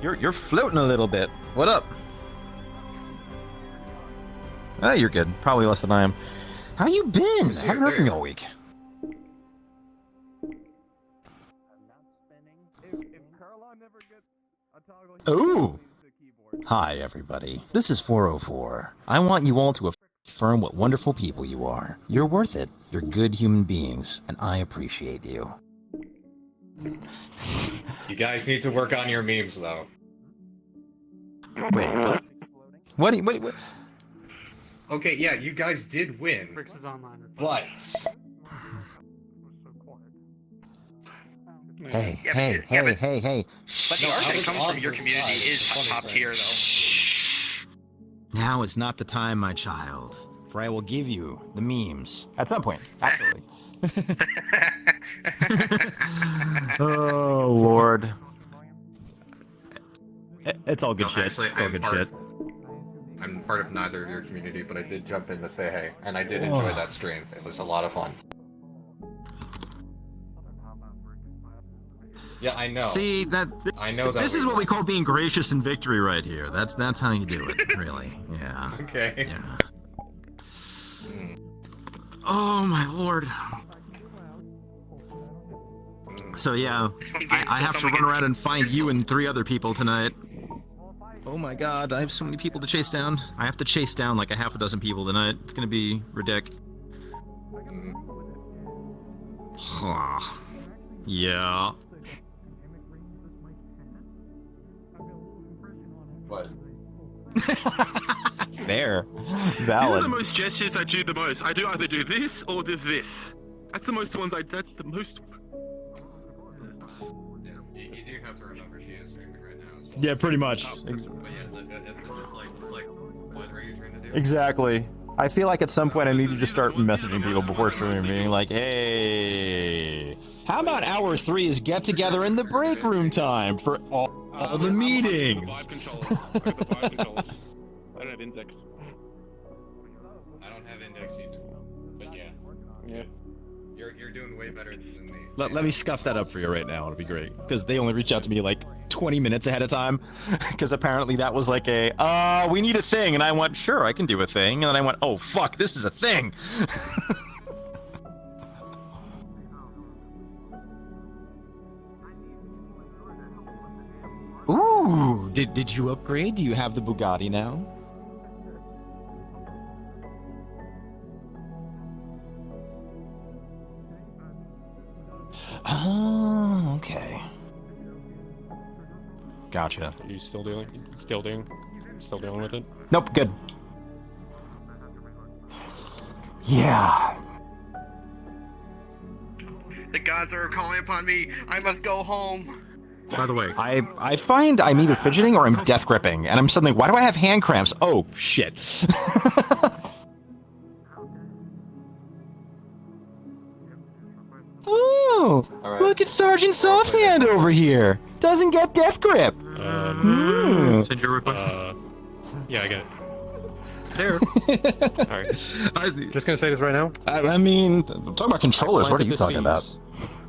You're floating a little bit. What up? Oh, you're good. Probably less than I am. How you been? I haven't heard from you all week. Ooh! Hi, everybody. This is 404. I want you all to affirm what wonderful people you are. You're worth it. You're good human beings, and I appreciate you. You guys need to work on your memes, though. Wait, what? Okay, yeah, you guys did win. But... Hey. But the art that comes from your community is top tier, though. Now is not the time, my child, for I will give you the memes. At some point, actually. Oh, Lord. It's all good shit. Actually, it's all good shit. I'm part of neither of your community, but I did jump in to say hey, and I did enjoy that stream. It was a lot of fun. Yeah, I know. See, I know that this is what we call being gracious in victory right here. That's how you do it, really. Yeah. Okay. Yeah. Oh, my Lord. So, yeah, I have to run around and find you and 3 other people tonight. Oh my god, I have so many people to chase down. I have to chase down like a half a dozen people tonight. It's gonna be ridiculous. Yeah. What? Fair. These are the most gestures I do the most. I do either do this or this. That's the most ones that's the most... Yeah, you do have to remember she is streaming right now as well. Yeah, pretty much. But yeah, it's like, what are you trying to do? Exactly. I feel like at some point I need to just start messaging people before streaming, being like, hey, how about hour 3 is get together in the break room time for all the meetings? I got the vibe controllers. I don't have index. I don't have index either. But yeah. Yeah. You're doing way better than me. Let me scuff that up for you right now. It'll be great. Because they only reach out to me like 20 minutes ahead of time. Because apparently that was like a, we need a thing. And I went, sure, I can do a thing. And then I went, oh, fuck, this is a thing. Ooh, did you upgrade? Do you have the Bugatti now? Oh, okay. Gotcha. Are you still dealing with it? Nope, good. Yeah. The gods are calling upon me. I must go home. By the way, I find I'm either fidgeting or I'm death gripping, and I'm suddenly, why do I have hand cramps? Oh, shit. Oh, right. Look at Sergeant Softhand over here. Doesn't get death grip. send your request. Yeah, I get it. There. Alright. Just gonna say this right now. I mean, I'm talking about controllers. What are you talking about?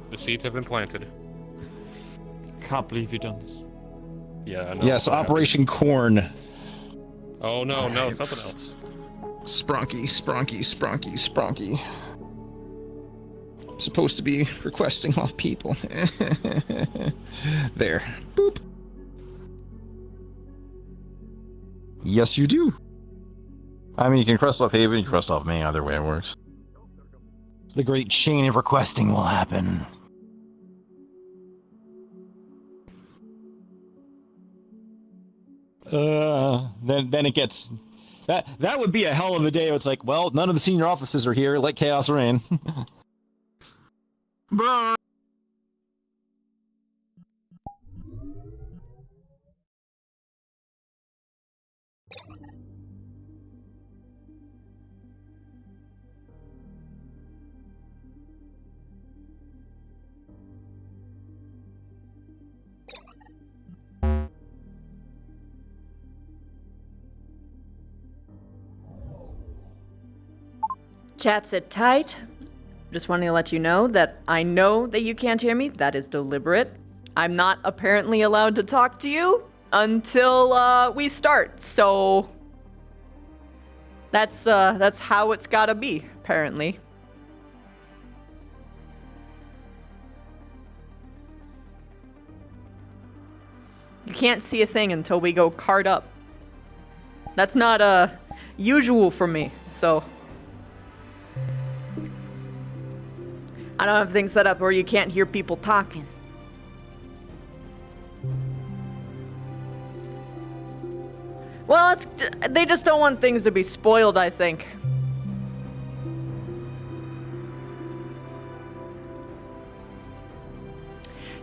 The seeds have been planted. Can't believe you've done this. Yeah, I know. Yes, Operation Corn. Oh, no, no, something else. Spronky. I'm supposed to be requesting off people. There. Boop. Yes, you do. I mean, you can request off Haven, you can request off me, either way it works. The great chain of requesting will happen. Then it gets... That would be a hell of a day. It's like, well, none of the senior officers are here. Let chaos reign. Bye. Chat, sit tight. Just wanting to let you know that I know that you can't hear me. That is deliberate. I'm not apparently allowed to talk to you. until we start. So that's how it's gotta be, apparently. You can't see a thing until we go card up. That's not usual for me, so I don't have things set up where you can't hear people talking. Well, they just don't want things to be spoiled, I think.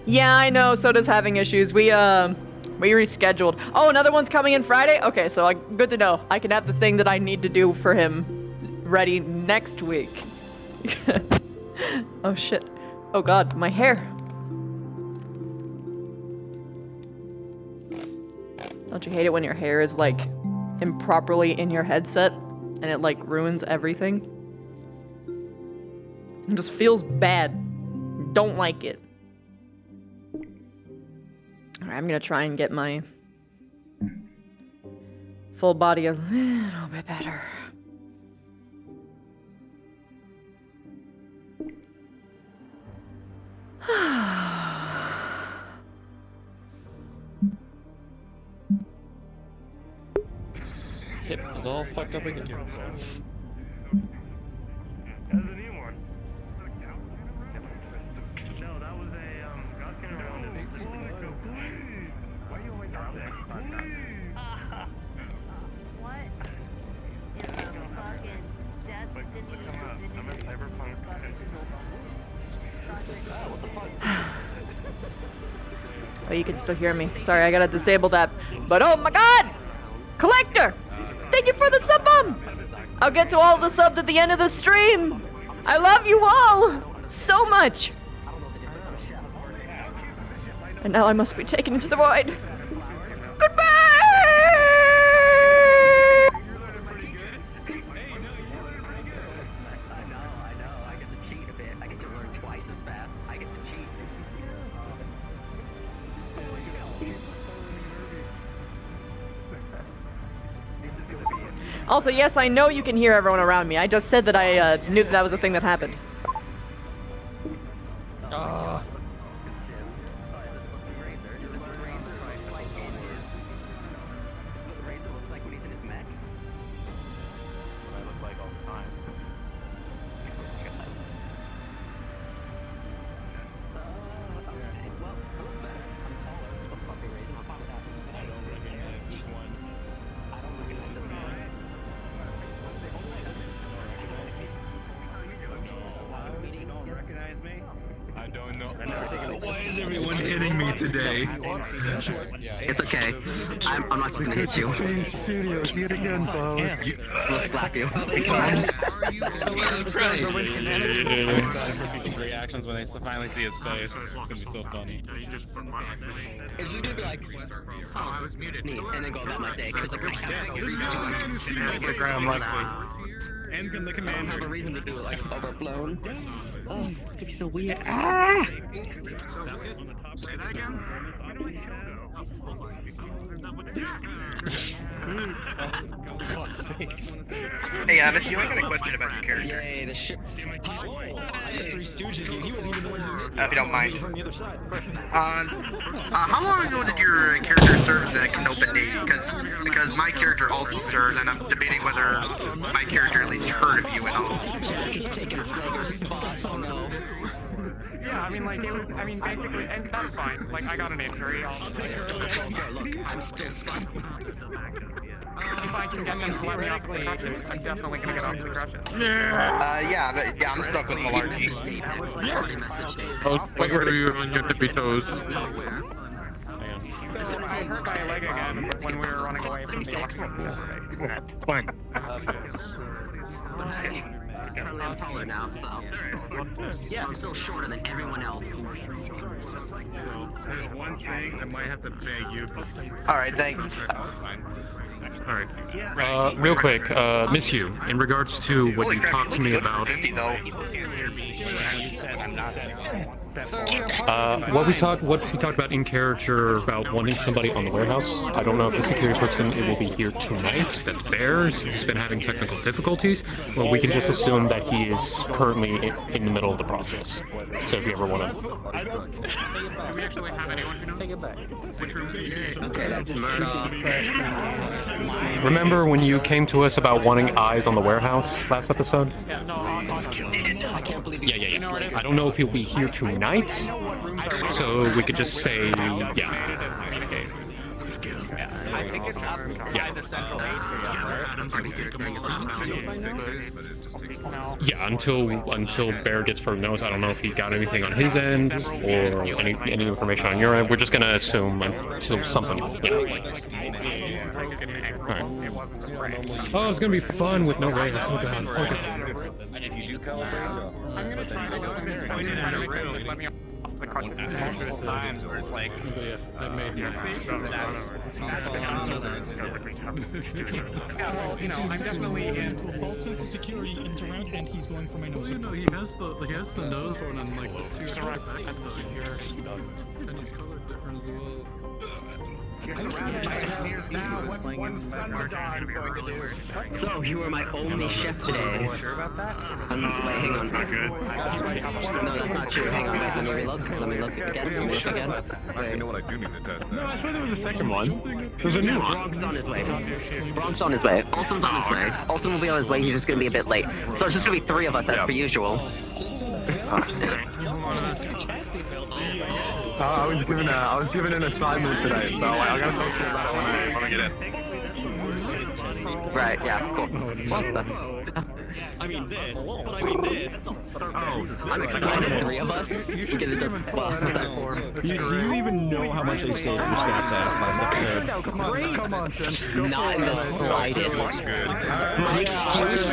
Yeah, I know, so does having issues. We rescheduled. Oh, another one's coming in Friday? Okay, so good to know. I can have the thing that I need to do for him ready next week. Oh, shit. Oh, God, my hair. Don't you hate it when your hair is, like, improperly in your headset and it, like, ruins everything? It just feels bad. Don't like it. Alright, I'm gonna try and get my full body a little bit better. Hip is all fucked up again. Oh, you can still hear me. Sorry, I gotta disable that. But oh my god! Collector! Thank you for the sub bomb! I'll get to all the subs at the end of the stream! I love you all! So much! And now I must be taken into the void. Goodbye! Also, yes, I know you can hear everyone around me. I just said that I knew that was a thing that happened. Why is everyone hitting me today? It's okay. I'm not just gonna hit you. Change studios yet again, fellas. We'll slap you. Reactions when they finally see his face. It's gonna be so funny. It's just gonna be like, oh, I was muted, and then go about my day because I don't have a reason I don't have a reason to do it, like overblown. Oh, it's gonna be so weird. Ah! Say that again? Hey, Avis, you I got a question about your character. Yay, the ship. Just Three Stooges. He wasn't even the one who. If you don't mind. From the other side. How long ago did your character serve in the Knopen Navy? Because my character also served, and I'm debating whether my character at least heard of you at all. Jack is taking Slager's spot. Oh no. Yeah, I mean, like, it was, I mean, basically, and that's fine. Like, I got an injury. I'll take it. Look, I'm still stuck. If I can get them to let me off the crutches, I'm definitely gonna get off the crutches. Yeah, I'm stuck with Malarkey. What were you on your tippy toes? I hurt my leg again when we were running away from the electrical pool. Fine. I'm taller now, so yeah, I'm still shorter than everyone else. So there's one thing I might have to beg you. Alright, thanks. Alright. Real quick, Miss Hugh, in regards to what you talked to me about. 50, though. hear me. You said I'm not sick. What we talked about in character about wanting somebody on the warehouse. I don't know if the security person will be here tonight. That's Bear. He's been having technical difficulties. Well, we can just assume that he is currently in the middle of the process. So if you ever want to, Do we actually have anyone who knows? Take it back. Which room is it? Okay, that's Murdoch. remember when you came to us about wanting eyes on the warehouse last episode? Yeah, no, I can't believe you. Yeah. I don't know if he'll be here tonight, so we could just say, yeah. I think it's up by the central Yeah, until Bear gets further notice, I don't know if he got anything on his end or any information on your end. We're just gonna assume until something. Yeah. Alright. Oh, it's gonna be fun with no race. Oh god. Oh god. And if you do calibrate, I'm gonna try to go in there and try to let me the crutches multiple times where it's like, that made me that's the concern. Yeah, well, you know, I'm definitely in false sense of security is around, and he's going for my nose. Well, you know, he has the nose one and like the two color difference as well. So, you were my only chef today. Sure about that? Hang on. That's not good. No, that's not true. Hang on, let me relook. Let me look again. I know what I do need to test. No, I swear there was a second one. There's a new one. Bronk's on his way. Bronk's on his way. Olsen's on his way. Olsen will be on his way. He's just gonna be a bit late. So it's just gonna be 3 of us as per usual. I was given an assignment today, so I gotta talk to you about it when I get in. Right, yeah, cool. I mean this. Oh, I'm excited. 3 of us. We get it done. Do you even know how much they saved your stat status last episode? Not in the slightest. My excuse,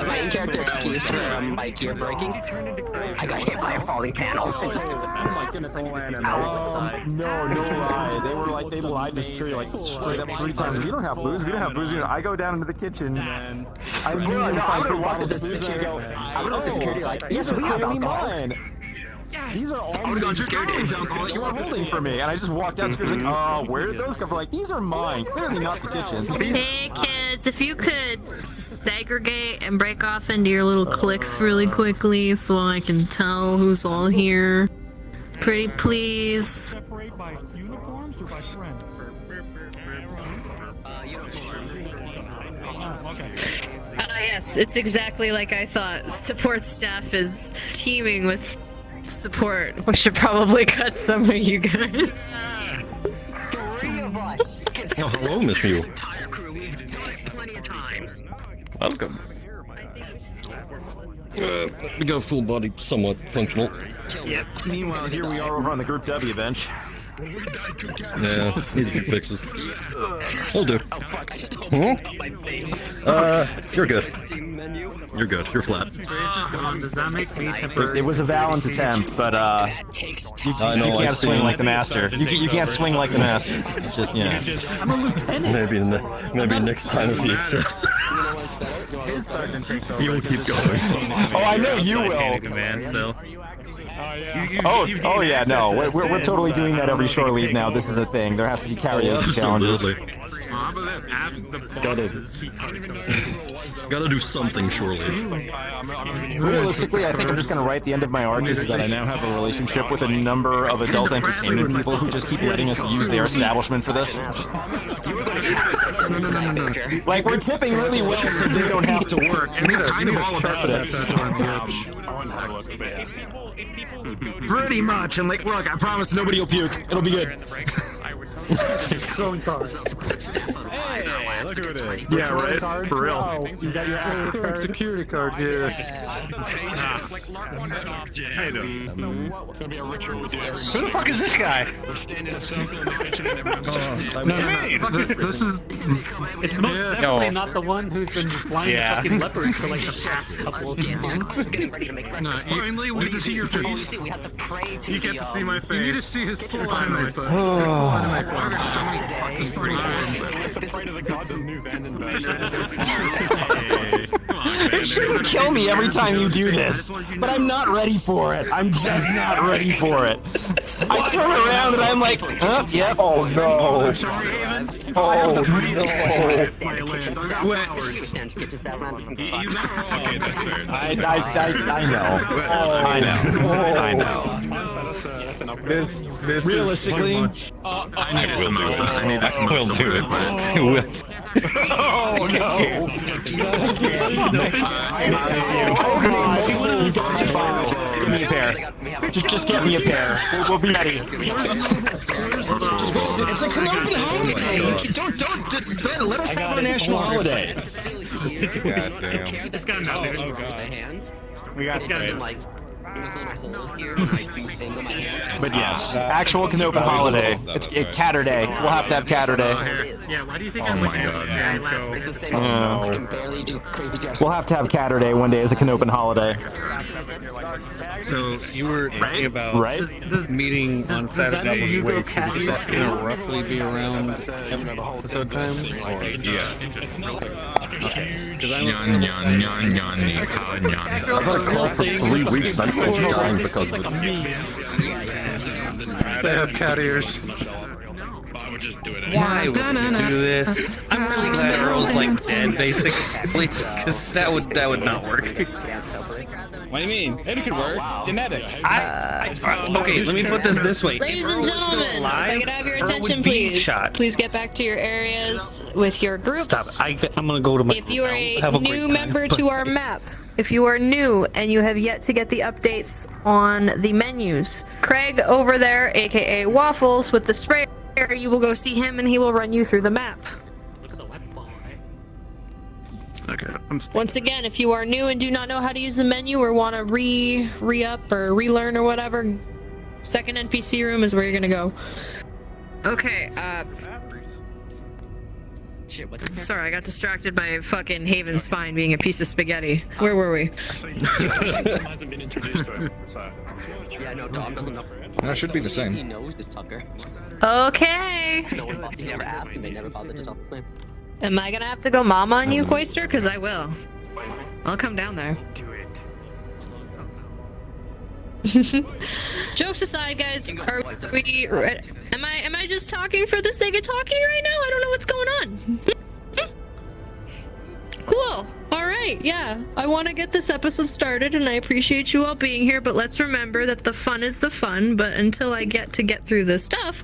my in-character excuse for my gear breaking, I got hit by a falling panel. Oh my goodness, I need to see No lie. They lied to security like straight up 3 times. We don't have booze. We don't have booze. I go down into the kitchen and I immediately find 3 bottles of booze and I go, I would look at security like, yes, we have alcohol. These are all your guys' alcohol that you were holding for me. And I just walked out and like, where did those come from? Like, these are mine. Clearly not the kitchen. Hey kids, if you could segregate and break off into your little cliques really quickly so I can tell who's all here. Pretty please. Separate by uniforms or by friends? Okay. Yes, it's exactly like I thought. Support staff is teaming with support. We should probably cut some of you guys. 3 of us. Oh, hello, Miss Mew. Entire crew. We've done it plenty of times. Welcome. We got full body, somewhat functional. Yep. Meanwhile, here we are over on the Group W bench. Yeah, needs a few fixes. Will do. You're good. You're good. You're flat. Does that make me temporary? It was a valiant attempt, but you can't swing like the master. You can't swing like the master. It's just, you know. I'm a lieutenant. Maybe next time if he accepts. His sergeant takes over. He will keep going. Oh, I know you will. Command, so. Oh yeah, no, we're totally doing that every shore leave now. This is a thing. There has to be karaoke challenges. How about this? Ask the bosses. Gotta do something, surely. Realistically, I think I'm just gonna write the end of my arc is that I now have a relationship with a number of adult entertainment people who just keep letting us use their establishment for this. No. Like, we're tipping really well so they don't have to work, and they're kind of all about it. Pretty much. I'm like, look, I promise nobody will puke. It'll be good. Hey, look who it is. Yeah, right? For real. You got your access card. Security card here. Hey, dude. So what? It's gonna be a ritual we do every Who the fuck is this guy? We're standing in a circle in the kitchen and everyone's just... This is. It's most definitely not the one who's been flying fucking leopards for like the past couple of months. Finally, we get to see your face. We have to pray to You get to see my face. You need to see his full eyes. Pray to the gods of New Vandenberg. It shouldn't kill me every time you do this, but I'm not ready for it. I'm just not ready for it. I turn around and I'm like, yep. Oh no. Oh no. I know. This realistically, I need some moves. I need some moves to it, but it will. Oh no! Give me a pair. Just get me a pair. We'll be ready. It's a Canadian holiday. Don't let us have our national holiday. The situation. It's got nothing. We got it. There's a little hole here. But yes, actual Canopen holiday. It's Catter Day. We'll have to have Catter Day. Yeah, why do you think I went last week? We'll have to have Catter Day one day as a Canopen holiday. So you were talking about meeting on Saturday of week. Is that gonna roughly be around episode time? Or yeah. Okay. Because I'm I've had a call for 3 weeks and I'm still crying because of it. They have cat ears. Why would you do this? I'm really glad Earl's like dead, basically, because that would not work. What do you mean? It could work. Genetics. Okay, let me put this way. Ladies and gentlemen, if I could have your attention, please. Please get back to your areas with your groups. Stop it. I'm gonna go to my. If you are a new member to our map, if you are new and you have yet to get the updates on the menus, Craig over there, aka Waffles, with the sprayer, you will go see him and he will run you through the map. Look at the wet ball, right? Okay. Once again, if you are new and do not know how to use the menu or want to re-up or relearn or whatever, second NPC room is where you're gonna go. Okay, sorry, I got distracted by fucking Haven's spine being a piece of spaghetti. Where were we? Hasn't been introduced to him, so. Yeah, no, Dom doesn't know. That should be the same. He knows this Tucker. Okay. No one, he never asked and they never bothered to tell his name. Am I gonna have to go mama on you, Quaister? Because I will. I'll come down there. Do it. Jokes aside, guys, are we? Am I just talking for the sake of talking right now? I don't know what's going on. Cool. All right. Yeah, I want to get this episode started, and I appreciate you all being here. But let's remember that the fun is the fun. But until I get through this stuff.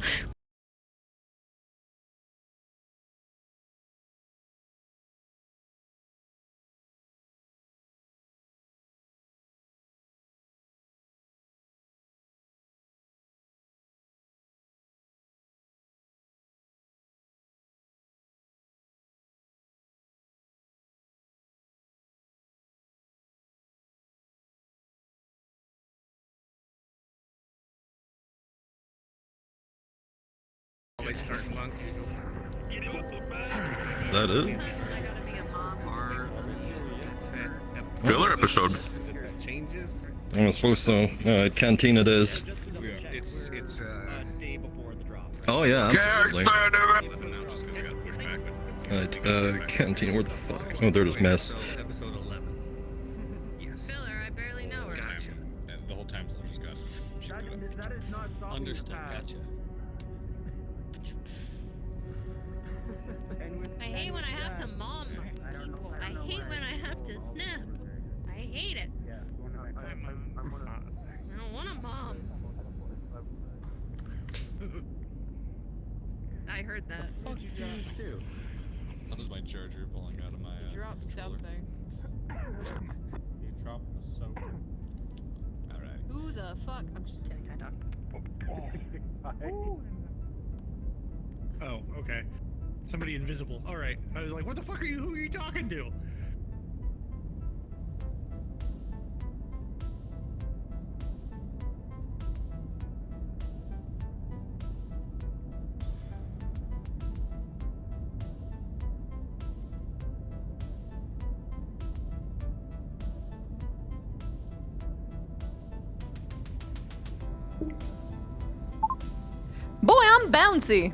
Starting months. That is. Filler episode. I suppose so. Canteen it is. It's day before the drop. Oh yeah, absolutely. Right, Canteen, where the fuck? Oh, there it is, mess. Episode 11. Yes. Filler, I barely know her. Gotcha. And the whole time so I just got understood, gotcha. I hate when I have to mom people. I hate when I have to snap. I hate it. I don't want a mom. I heard that. That was my charger pulling out of my. Drop something. You dropped the soap. All right. Who the fuck? I'm just kidding. I don't. Oh, okay. Somebody invisible. All right. I was like, what the fuck are you? Who are you talking to? Boy, I'm bouncy.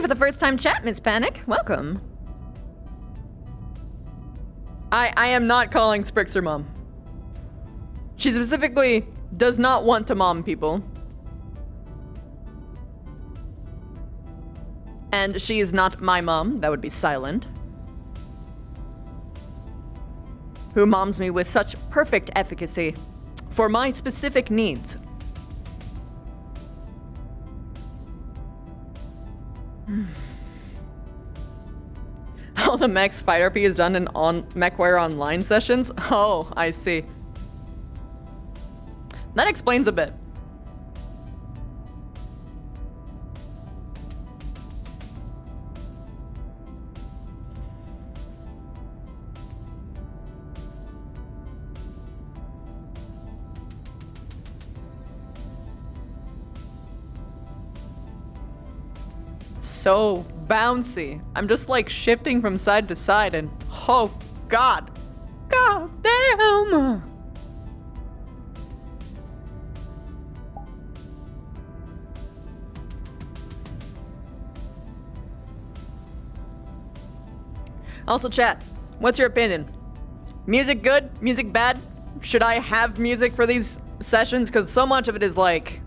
you for the first time chat, Miss Panic. Welcome. I am not calling Sprixer mom. She specifically does not want to mom people. And she is not my mom. That would be Silent. Who moms me with such perfect efficacy for my specific needs. All the mech's fight RP is done in MechWare Online sessions? Oh, I see. That explains a bit. So bouncy. I'm just like shifting from side to side and oh god. God damn. Also chat, what's your opinion? Music good? Music bad? Should I have music for these sessions? Because so much of it is like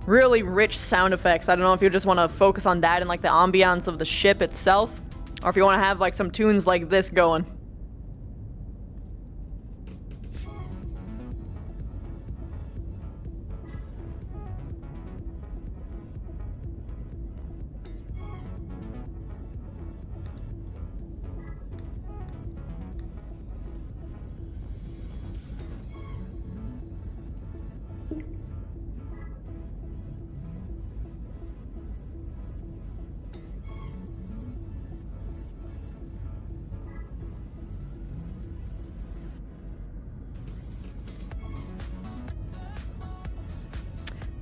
really rich sound effects. I don't know if you just want to focus on that and like the ambiance of the ship itself, or if you want to have like some tunes like this going.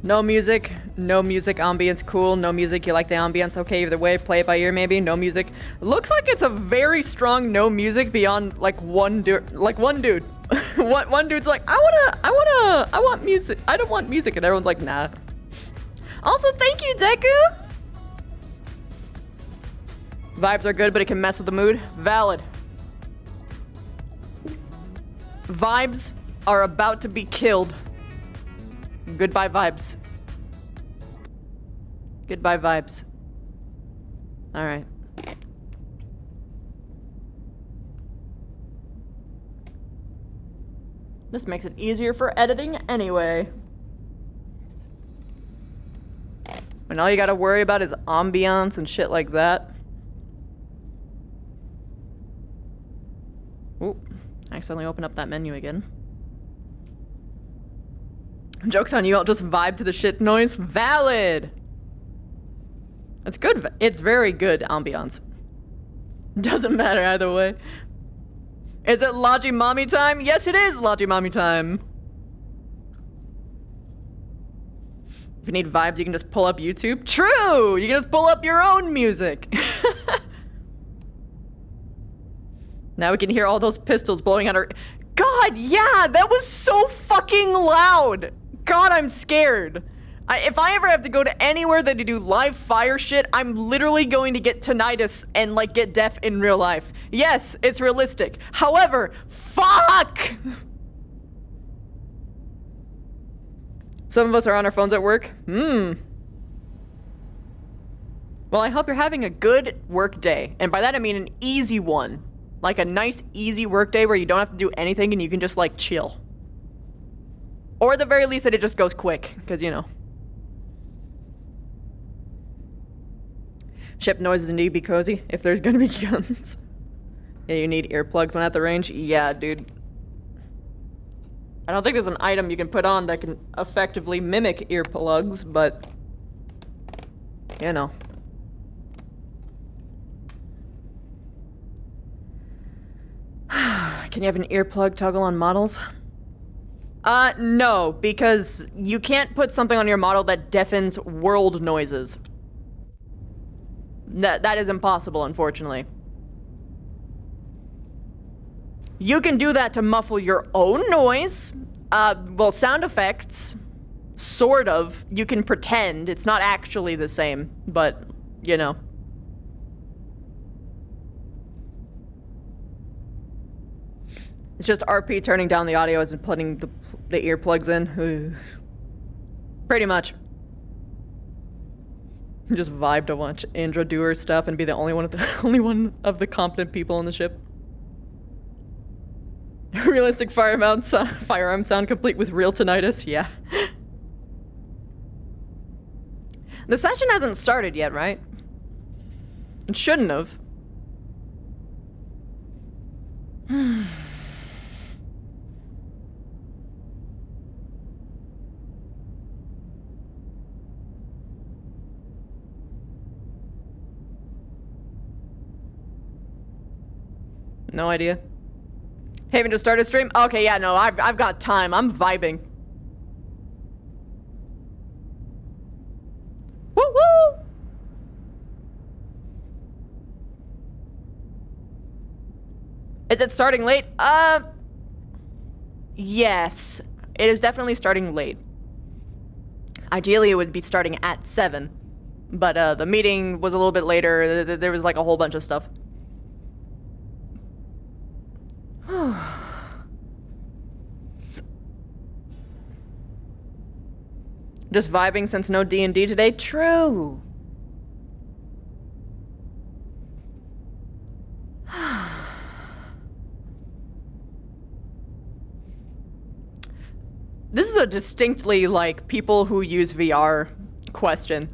No music, ambience cool, no music, you like the ambience, okay, either way, play it by ear maybe, no music. Looks like it's a very strong no music beyond like one dude. One dude's like, I want music, I don't want music, and everyone's like, nah. Also, thank you, Deku! Vibes are good, but it can mess with the mood. Valid. Vibes are about to be killed. Goodbye vibes. Goodbye vibes. Alright. This makes it easier for editing anyway. And all you gotta worry about is ambiance and shit like that. Oop. I accidentally opened up that menu again. Joke's on you, I'll just vibe to the shit noise. Valid! It's good. It's very good ambiance. Doesn't matter either way. Is it Logi Mommy time? Yes, it is Logi Mommy time. If you need vibes, you can just pull up YouTube. True! You can just pull up your own music. Now we can hear all those pistols blowing out our... God, yeah! That was so fucking loud! God, I'm scared. If I ever have to go to anywhere that they do live fire shit, I'm literally going to get tinnitus and like get deaf in real life. Yes, it's realistic. However, fuck! Some of us are on our phones at work. Well, I hope you're having a good work day. And by that I mean an easy one. Like a nice, easy work day where you don't have to do anything and you can just like chill. Or at the very least that it just goes quick, because you know. Ship noises indeed be cozy, if there's gonna be guns. Yeah, you need earplugs when at the range? Yeah, dude. I don't think there's an item you can put on that can effectively mimic earplugs, but... you know. Can you have an earplug toggle on models? No, because you can't put something on your model that deafens world noises. That is impossible, unfortunately. You can do that to muffle your own noise. Well, sound effects, sort of. You can pretend. It's not actually the same, but you know. It's just RP turning down the audio and putting the earplugs in. Pretty much. Just vibe to watch Indra do her stuff and be the only one of the competent people on the ship. Realistic firearm sound complete with real tinnitus. Yeah. The session hasn't started yet, right? It shouldn't have. No idea. Haven just started stream? Okay, yeah, no, I've got time. I'm vibing. Woo woo! Is it starting late? Yes. It is definitely starting late. Ideally, it would be starting at 7. But, the meeting was a little bit later. There was, like, a whole bunch of stuff. Just vibing since no D&D today? True. This is a distinctly, like, people who use VR question.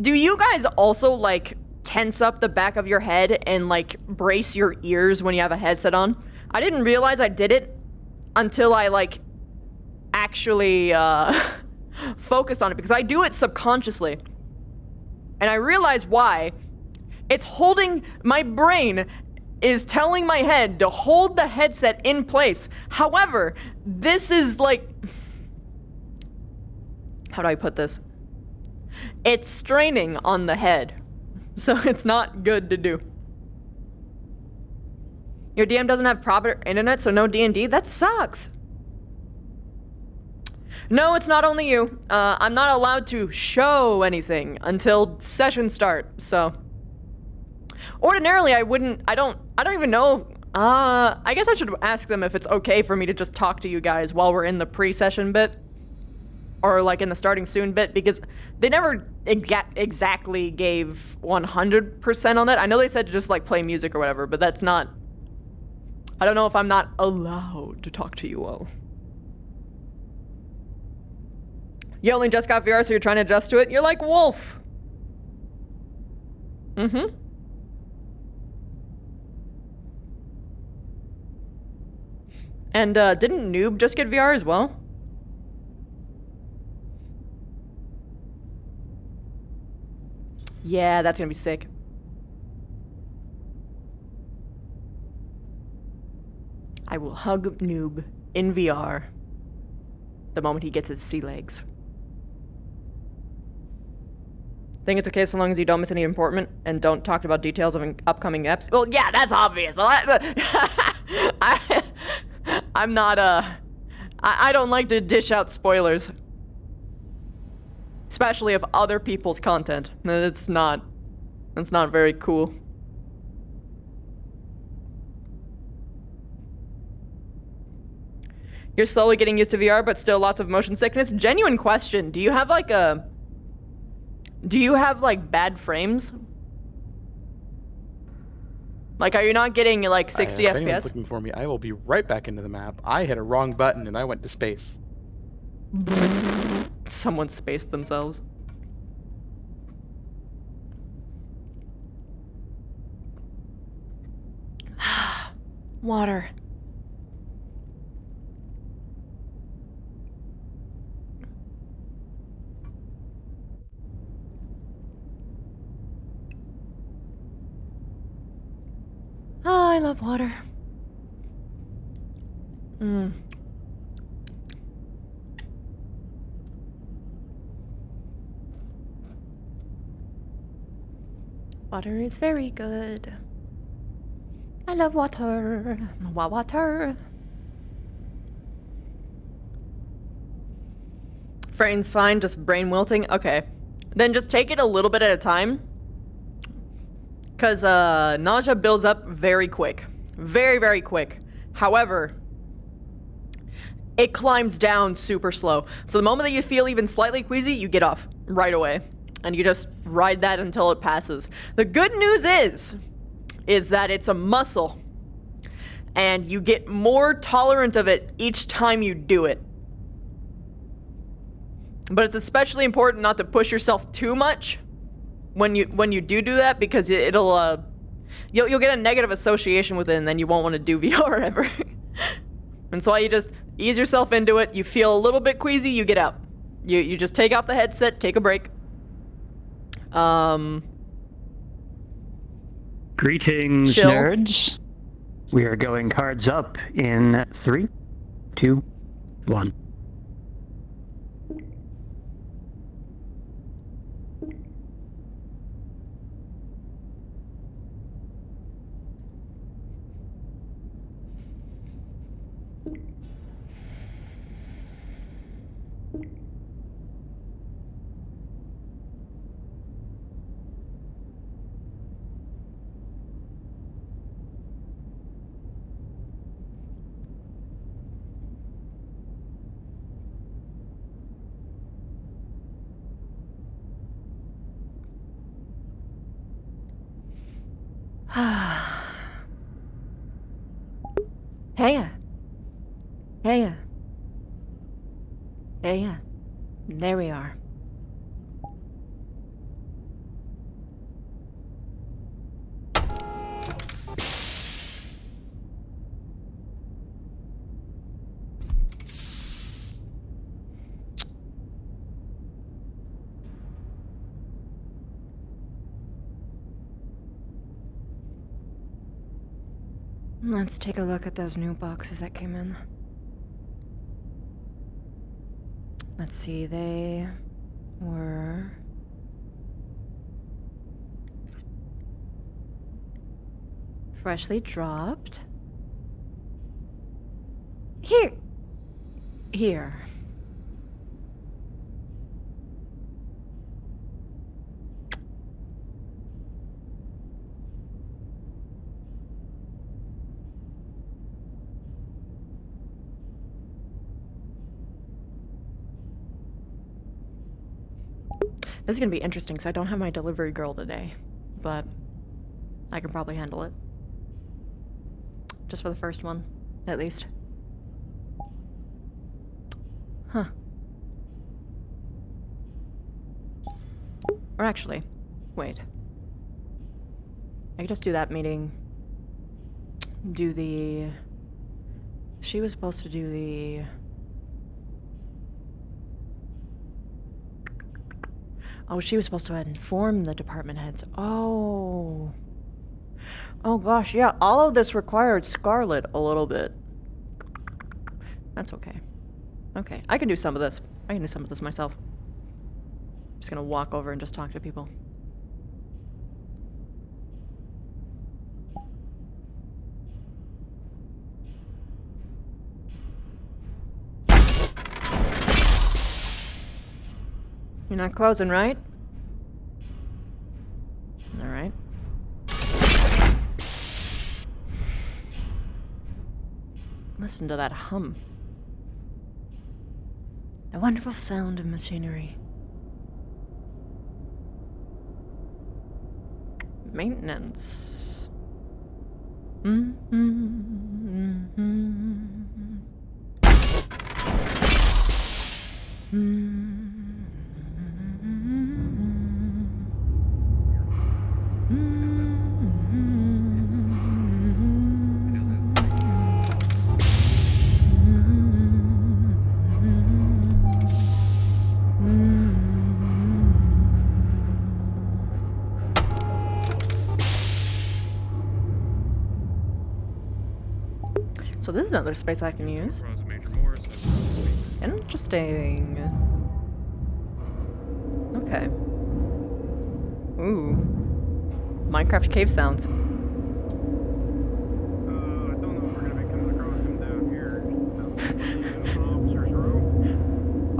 Do you guys also, like, tense up the back of your head and, like, brace your ears when you have a headset on? I didn't realize I did it until I, like, actually, focused on it, because I do it subconsciously. And I realize why. It's holding, my brain is telling my head to hold the headset in place. However, this is like, how do I put this? It's straining on the head. So it's not good to do. Your DM doesn't have proper internet, so no D&D? That sucks. No, it's not only you. I'm not allowed to show anything until session start, so. Ordinarily, I don't even know. I guess I should ask them if it's okay for me to just talk to you guys while we're in the pre-session bit. Or like in the starting soon bit, because they never exactly gave 100% on that. I know they said to just like play music or whatever, but that's not. I don't know if I'm not allowed to talk to you all. You only just got VR, so you're trying to adjust to it? You're like Wolf. Mm-hmm. And, didn't Noob just get VR as well? Yeah, that's gonna be sick. I will hug Noob in VR the moment he gets his sea legs. Think it's okay so long as you don't miss any important and don't talk about details of upcoming eps? Well, yeah, that's obvious. I'm not, I don't like to dish out spoilers. Especially of other people's content. It's not very cool. You're slowly getting used to VR, but still lots of motion sickness? Genuine question. Do you have like bad frames? Like, are you not getting like 60 if anyone's FPS? looking for me, I will be right back into the map. I hit a wrong button and I went to space. Someone spaced themselves. Water. Oh, I love water. Water is very good. I love water. Water. Frame's fine, just brain wilting? Okay. Then just take it a little bit at a time. Because nausea builds up very quick. Very, very quick. However, it climbs down super slow. So the moment that you feel even slightly queasy, you get off right away. And you just ride that until it passes. The good news is that it's a muscle. And you get more tolerant of it each time you do it. But it's especially important not to push yourself too much when you do that, because it'll you'll get a negative association with it, and then you won't want to do VR ever. And so you just ease yourself into it. You feel a little bit queasy, you get out. You just take off the headset, take a break. Greetings, chill. nerds. We are going cards up in 3, 2, 1. Heya. Heya. Heya. There we are. Let's take a look at those new boxes that came in. Let's see, they were... freshly dropped. Here. This is gonna be interesting because I don't have my delivery girl today, but I can probably handle it. Just for the first one, at least. Huh. Or actually, wait. I could just do that meeting. Do the... She was supposed to do the... Oh, she was supposed to inform the department heads. Oh. Oh gosh, yeah, all of this required Scarlet a little bit. That's okay. Okay, I can do some of this. I can do some of this myself. I'm just gonna walk over and just talk to people. You're not closing, right? All right. Listen to that hum. The wonderful sound of machinery. Maintenance. So this is another space I can use. Interesting. Okay. Ooh. Minecraft cave sounds.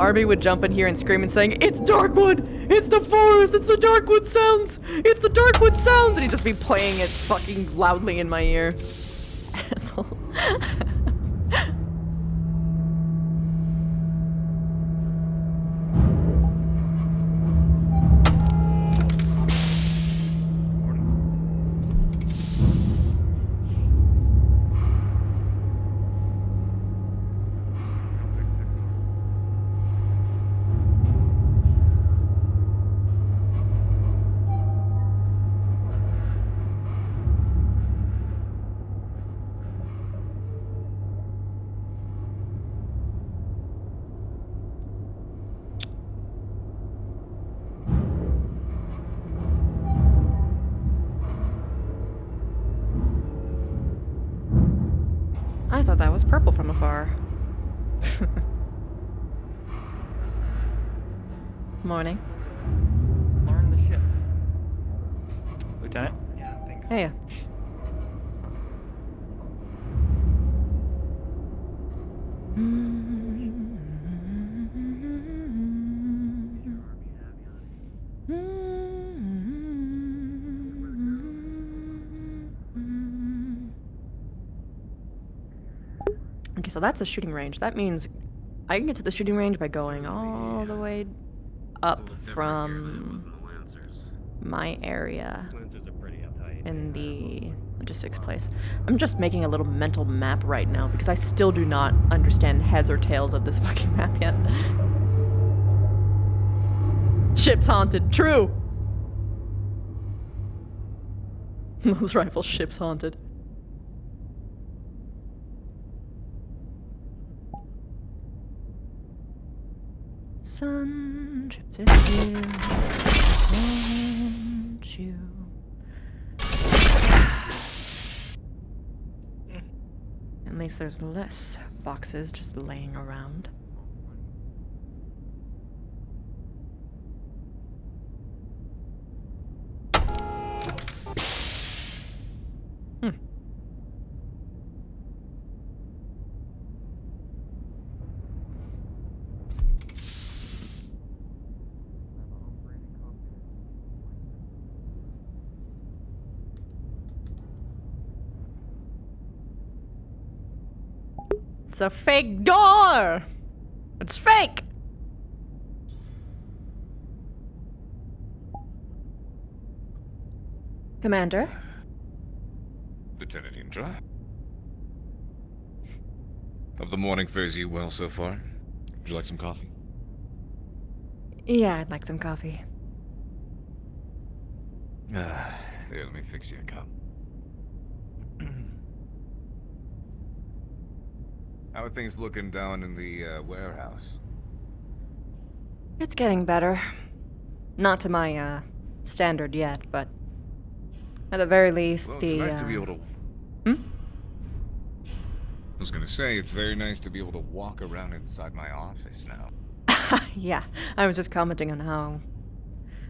Arby would jump in here and scream and saying, "It's Darkwood! It's the forest! It's the Darkwood sounds! It's the Darkwood sounds!" And he'd just be playing it fucking loudly in my ear. Asshole. I thought that was purple from afar. Morning. Learn the ship. Lieutenant? Yeah, thanks. Hey. Okay, so that's a shooting range. That means I can get to the shooting range by going all the way up from my area in the logistics place. I'm just making a little mental map right now because I still do not understand heads or tails of this fucking map yet. Ship's haunted. True! Those rifle ships haunted. Sun chips in here. Want you. At least there's less boxes just laying around. It's a fake door! It's fake! Commander? Lieutenant Indra? Have the morning fares you well so far? Would you like some coffee? Yeah, I'd like some coffee. Here, let me fix you a cup. How are things looking down in the warehouse? It's getting better. Not to my standard yet, but at the very least, Well, the it's nice to be able to... I was gonna say, it's very nice to be able to walk around inside my office now. yeah, I was just commenting on how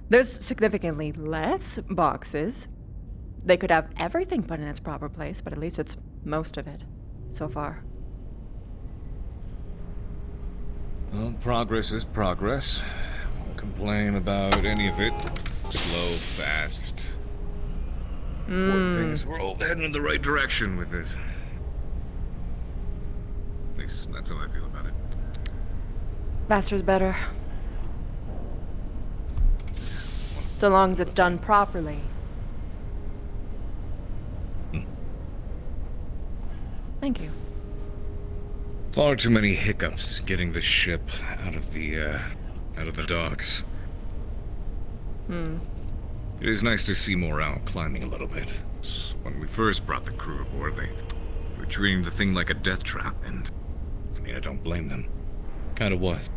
there's significantly less boxes. They could have everything put in its proper place, but at least it's most of it so far. Well, progress is progress. Won't complain about any of it. Slow, fast. Things we're all heading in the right direction with this. At least that's how I feel about it. Faster's better. So long as it's done properly. Thank you. Far too many hiccups getting the ship out of the docks. It is nice to see morale climbing a little bit. When we first brought the crew aboard, they were treating the thing like a death trap, and I mean, I don't blame them. Kinda was.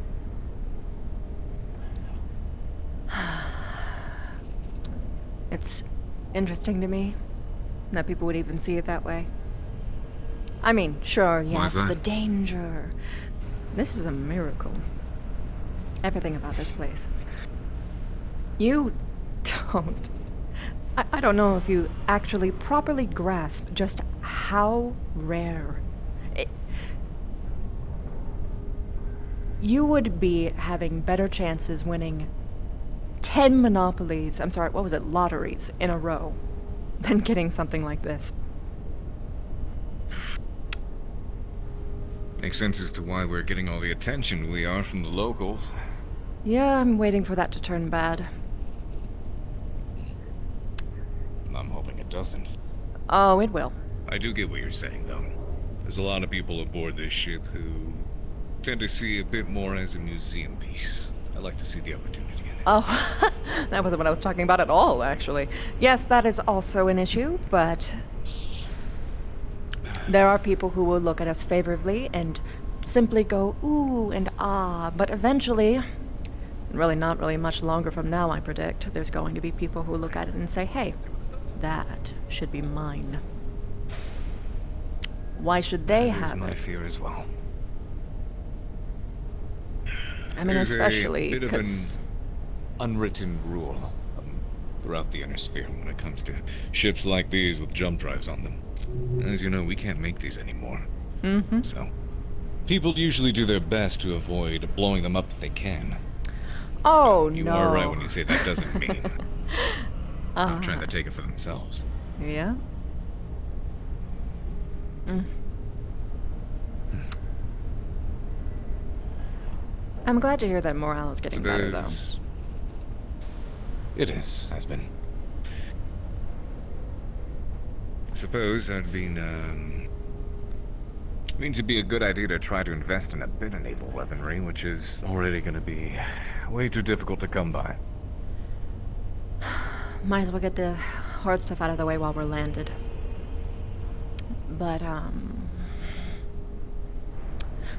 It's interesting to me that people would even see it that way. I mean, sure, yes, the danger. This is a miracle. Everything about this place. You don't. I don't know if you actually properly grasp just how rare. you would be having better chances winning 10 monopolies, I'm sorry, what was it, lotteries in a row, than getting something like this. Makes sense as to why we're getting all the attention we are from the locals. Yeah, I'm waiting for that to turn bad. I'm hoping it doesn't. Oh, it will. I do get what you're saying, though. There's a lot of people aboard this ship who tend to see a bit more as a museum piece. I like to see the opportunity in it. Oh, that wasn't what I was talking about at all, actually. Yes, that is also an issue, but there are people who will look at us favorably and simply go, ooh and ah, but eventually, really not really much longer from now, I predict, there's going to be people who look at it and say, hey, that should be mine. Why should they have my it? fear as well. I mean, There's especially a bit of an because unwritten rule throughout the inner sphere when it comes to ships like these with jump drives on them. As you know, we can't make these anymore. Mm-hmm. So, people usually do their best to avoid blowing them up if they can. Oh, You no. are right when you say that doesn't mean not trying to take it for themselves. Yeah? Mm. I'm glad to hear that morale is getting better, though. It has been. Suppose that'd mean to be a good idea to try to invest in a bit of naval weaponry, which is already going to be way too difficult to come by. Might as well get the hard stuff out of the way while we're landed. But,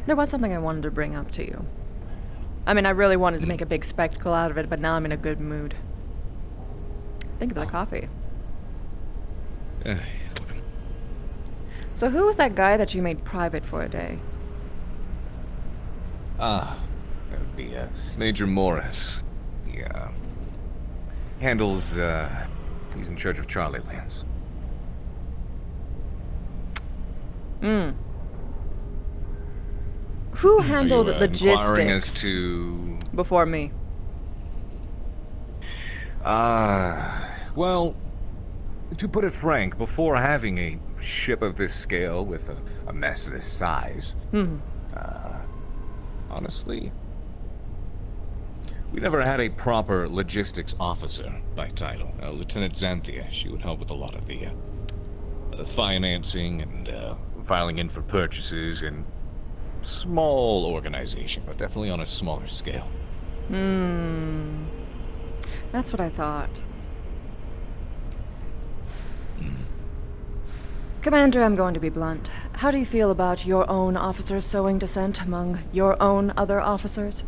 there was something I wanted to bring up to you. I mean, I really wanted to make a big spectacle out of it, but now I'm in a good mood. Thank you for the coffee. So who was that guy that you made private for a day? That would be Major Morris. He handles, he's in charge of Charlie Lands. Who handled Inquiring as logistics to... before me? Well, to put it frank, before having a ship of this scale with a mess this size, honestly, we never had a proper logistics officer by title. Lieutenant Xanthia, she would help with a lot of the financing and filing in for purchases and small organization, but definitely on a smaller scale. That's what I thought. Commander, I'm going to be blunt. How do you feel about your own officers sowing dissent among your own other officers?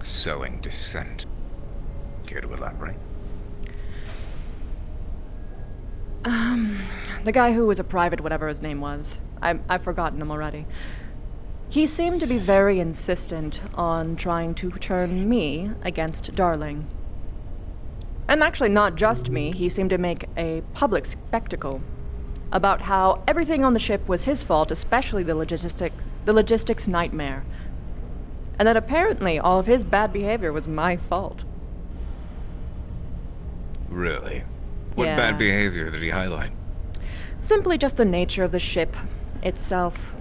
Sowing dissent. Care to elaborate? The guy who was a private, whatever his name was. I've forgotten him already. He seemed to be very insistent on trying to turn me against Darling. And actually not just me, he seemed to make a public spectacle about how everything on the ship was his fault, especially the logistics nightmare. And that apparently all of his bad behavior was my fault. Really? What Yeah. bad behavior did he highlight? Simply just the nature of the ship itself.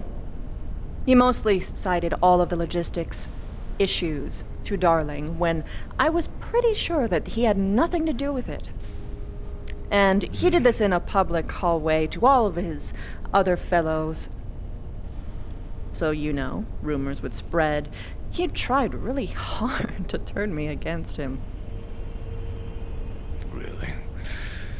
He mostly cited all of the logistics issues to Darling when I was pretty sure that he had nothing to do with it. And he did this in a public hallway to all of his other fellows. So, you know, rumors would spread. He tried really hard to turn me against him. Really?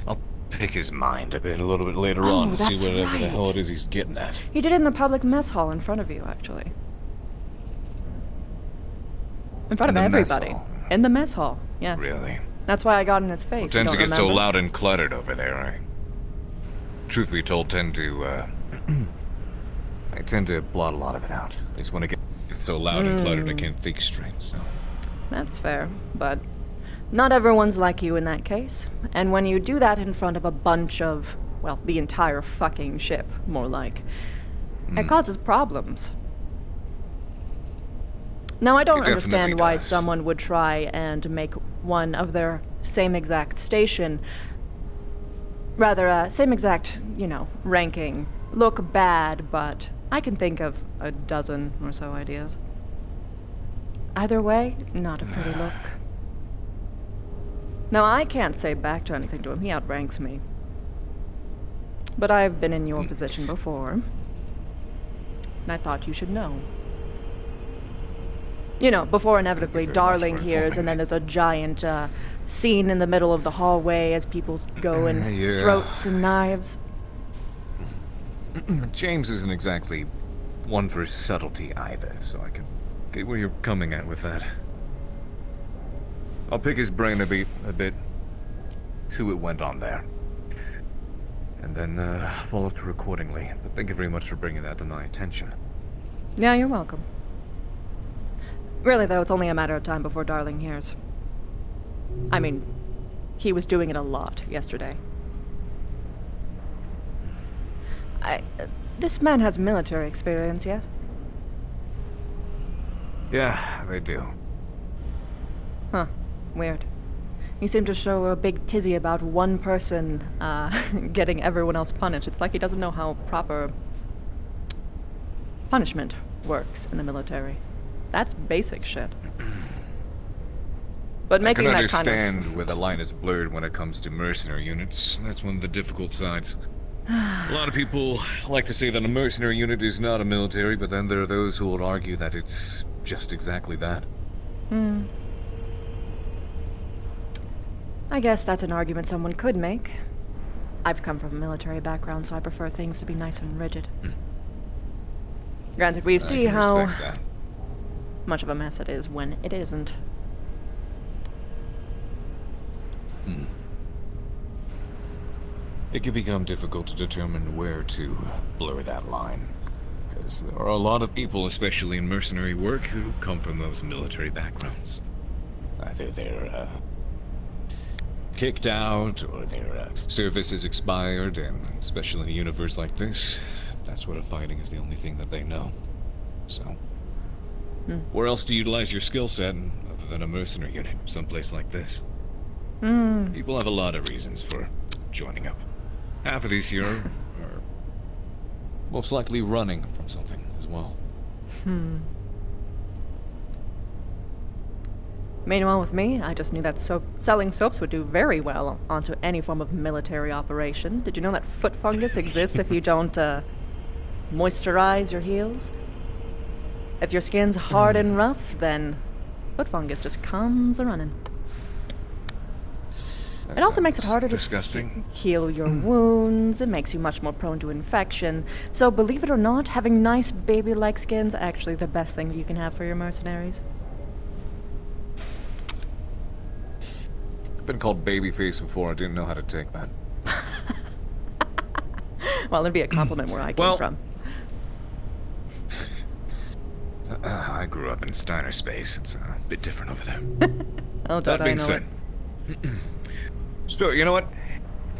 I'll pick his mind a little bit later Oh, on to that's see whatever the right. hell it is he's getting at. He did it in the public mess hall in front of you, actually. In front In of the mess everybody. hall? In the mess hall, yes. Really? That's why I got in his face. Well, You tends to don't get so remember? loud and cluttered over there. Truth be told, I tend to blot a lot of it out. At least when it gets so loud and cluttered, I can't think straight, so... That's fair, but not everyone's like you in that case. And when you do that in front of a bunch of, well, the entire fucking ship, more like, it causes problems. Now, I don't It definitely understand why does. someone would try and make one of their same exact station, rather, same exact, ranking, look bad, but I can think of a dozen or so ideas. Either way, not a pretty look. Now, I can't say back to anything to him. He outranks me. But I've been in your position before, and I thought you should know. Before inevitably Darling hears, and then there's a giant scene in the middle of the hallway as people go in Yeah. throats and knives. James isn't exactly one for subtlety either, so I can get where you're coming at with that. I'll pick his brain a bit, see what went on there, and then follow through accordingly. But thank you very much for bringing that to my attention. Yeah, you're welcome. Really, though, it's only a matter of time before Darling hears. I mean, he was doing it a lot yesterday. This man has military experience, yes? Yeah, they do. Huh. Weird. He seemed to show a big tizzy about one person getting everyone else punished. It's like he doesn't know how proper punishment works in the military. That's basic shit. But making that kind of... I can understand where the line is blurred when it comes to mercenary units. That's one of the difficult sides. A lot of people like to say that a mercenary unit is not a military, but then there are those who will argue that it's just exactly that. I guess that's an argument someone could make. I've come from a military background, so I prefer things to be nice and rigid. Granted, we see how much of a mess it is when it isn't. It can become difficult to determine where to blur that line. Because there are a lot of people, especially in mercenary work, who come from those military backgrounds. Either they're kicked out, or their service is expired, and especially in a universe like this, that sort of fighting is the only thing that they know. So, where else to utilize your skill set other than a mercenary unit, someplace like this? People have a lot of reasons for joining up. Half of these here are most likely running from something as well. Meanwhile, with me, I just knew that selling soaps would do very well onto any form of military operation. Did you know that foot fungus exists if you don't moisturize your heels? If your skin's hard and rough, then foot fungus just comes a-running. It also makes it harder to heal your wounds. It makes you much more prone to infection. So believe it or not, having nice baby-like skin's actually the best thing you can have for your mercenaries. I've been called babyface before. I didn't know how to take that. Well, it'd be a compliment where I came from. I grew up in Steiner space. It's a bit different over there. Oh, don't I know it. So, you know what?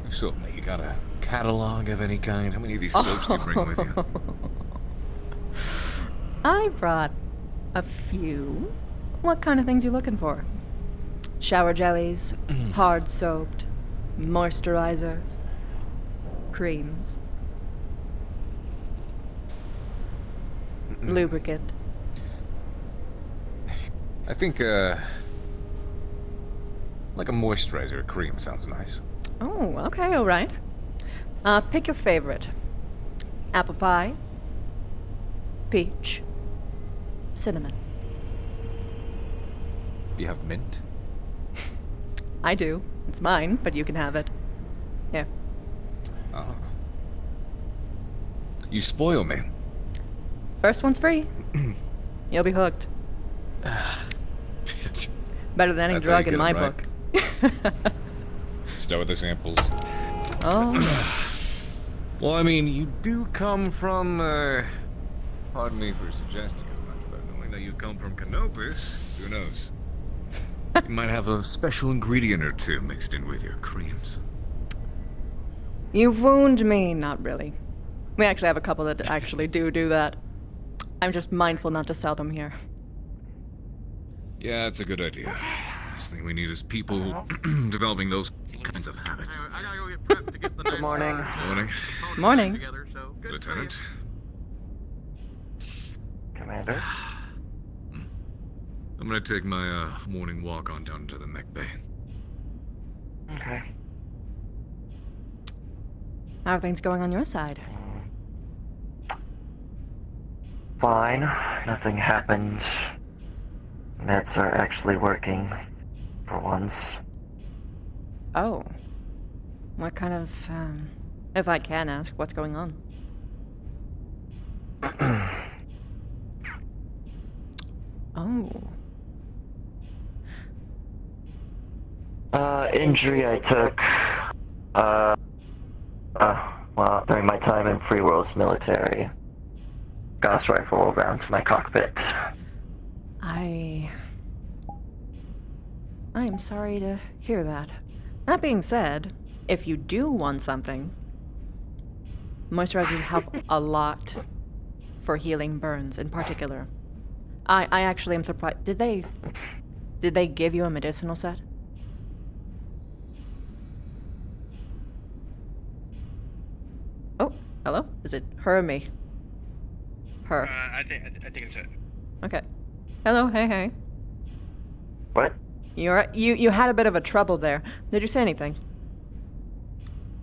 So, you got a catalog of any kind? How many of these soaps do you bring with you? I brought a few. What kind of things you looking for? Shower jellies, hard soaped, moisturizers, creams, lubricant. I think, like a moisturizer or cream sounds nice. Oh, okay, alright. Pick your favorite. Apple pie, peach, cinnamon. Do you have mint? I do. It's mine, but you can have it. Here. Oh. You spoil me. First one's free. You'll be hooked. Better than any drug in my book. Start with the samples. Oh. Well, I mean, you do come from, pardon me for suggesting as much, but knowing that you come from Canopus, who knows? You might have a special ingredient or two mixed in with your creams. You wound me. Not really. We actually have a couple that actually do that. I'm just mindful not to sell them here. Yeah, it's a good idea. Last thing we need is people developing those kinds of habits. Good morning. Morning. Morning. Lieutenant. Commander. I'm gonna take my morning walk on down to the mech bay. Okay. How are things going on your side? Fine. Nothing happened. Meds are actually working. For once. Oh. What kind of, if I can ask, what's going on? Oh. Injury I took, well, during my time in Free World's military. Gauss rifle around to my cockpit. I am sorry to hear that. That being said, if you do want something, moisturizers help a lot for healing burns in particular. I actually am surprised. Did they give you a medicinal set? Oh, hello? Is it her or me? Her. I think it's it. Okay. Hello, hey. What? You had a bit of a trouble there. Did you say anything?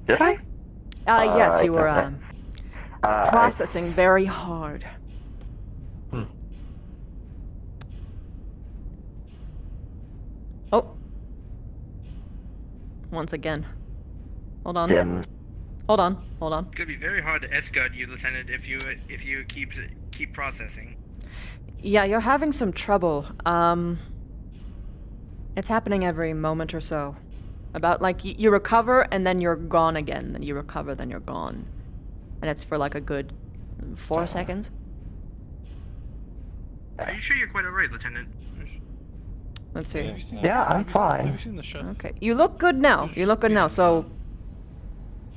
Did I? Yes, I you were processing very hard. Oh. Once again. Hold on. Dim. Hold on. It's gonna be very hard to escort you, Lieutenant, if you keep processing. Yeah, you're having some trouble. It's happening every moment or so. About like you recover and then you're gone again. Then you recover, then you're gone. And it's for like a good 4 seconds. Are you sure you're quite alright, Lieutenant? Let's see. Yeah, I'm fine. Okay. You look good now. So,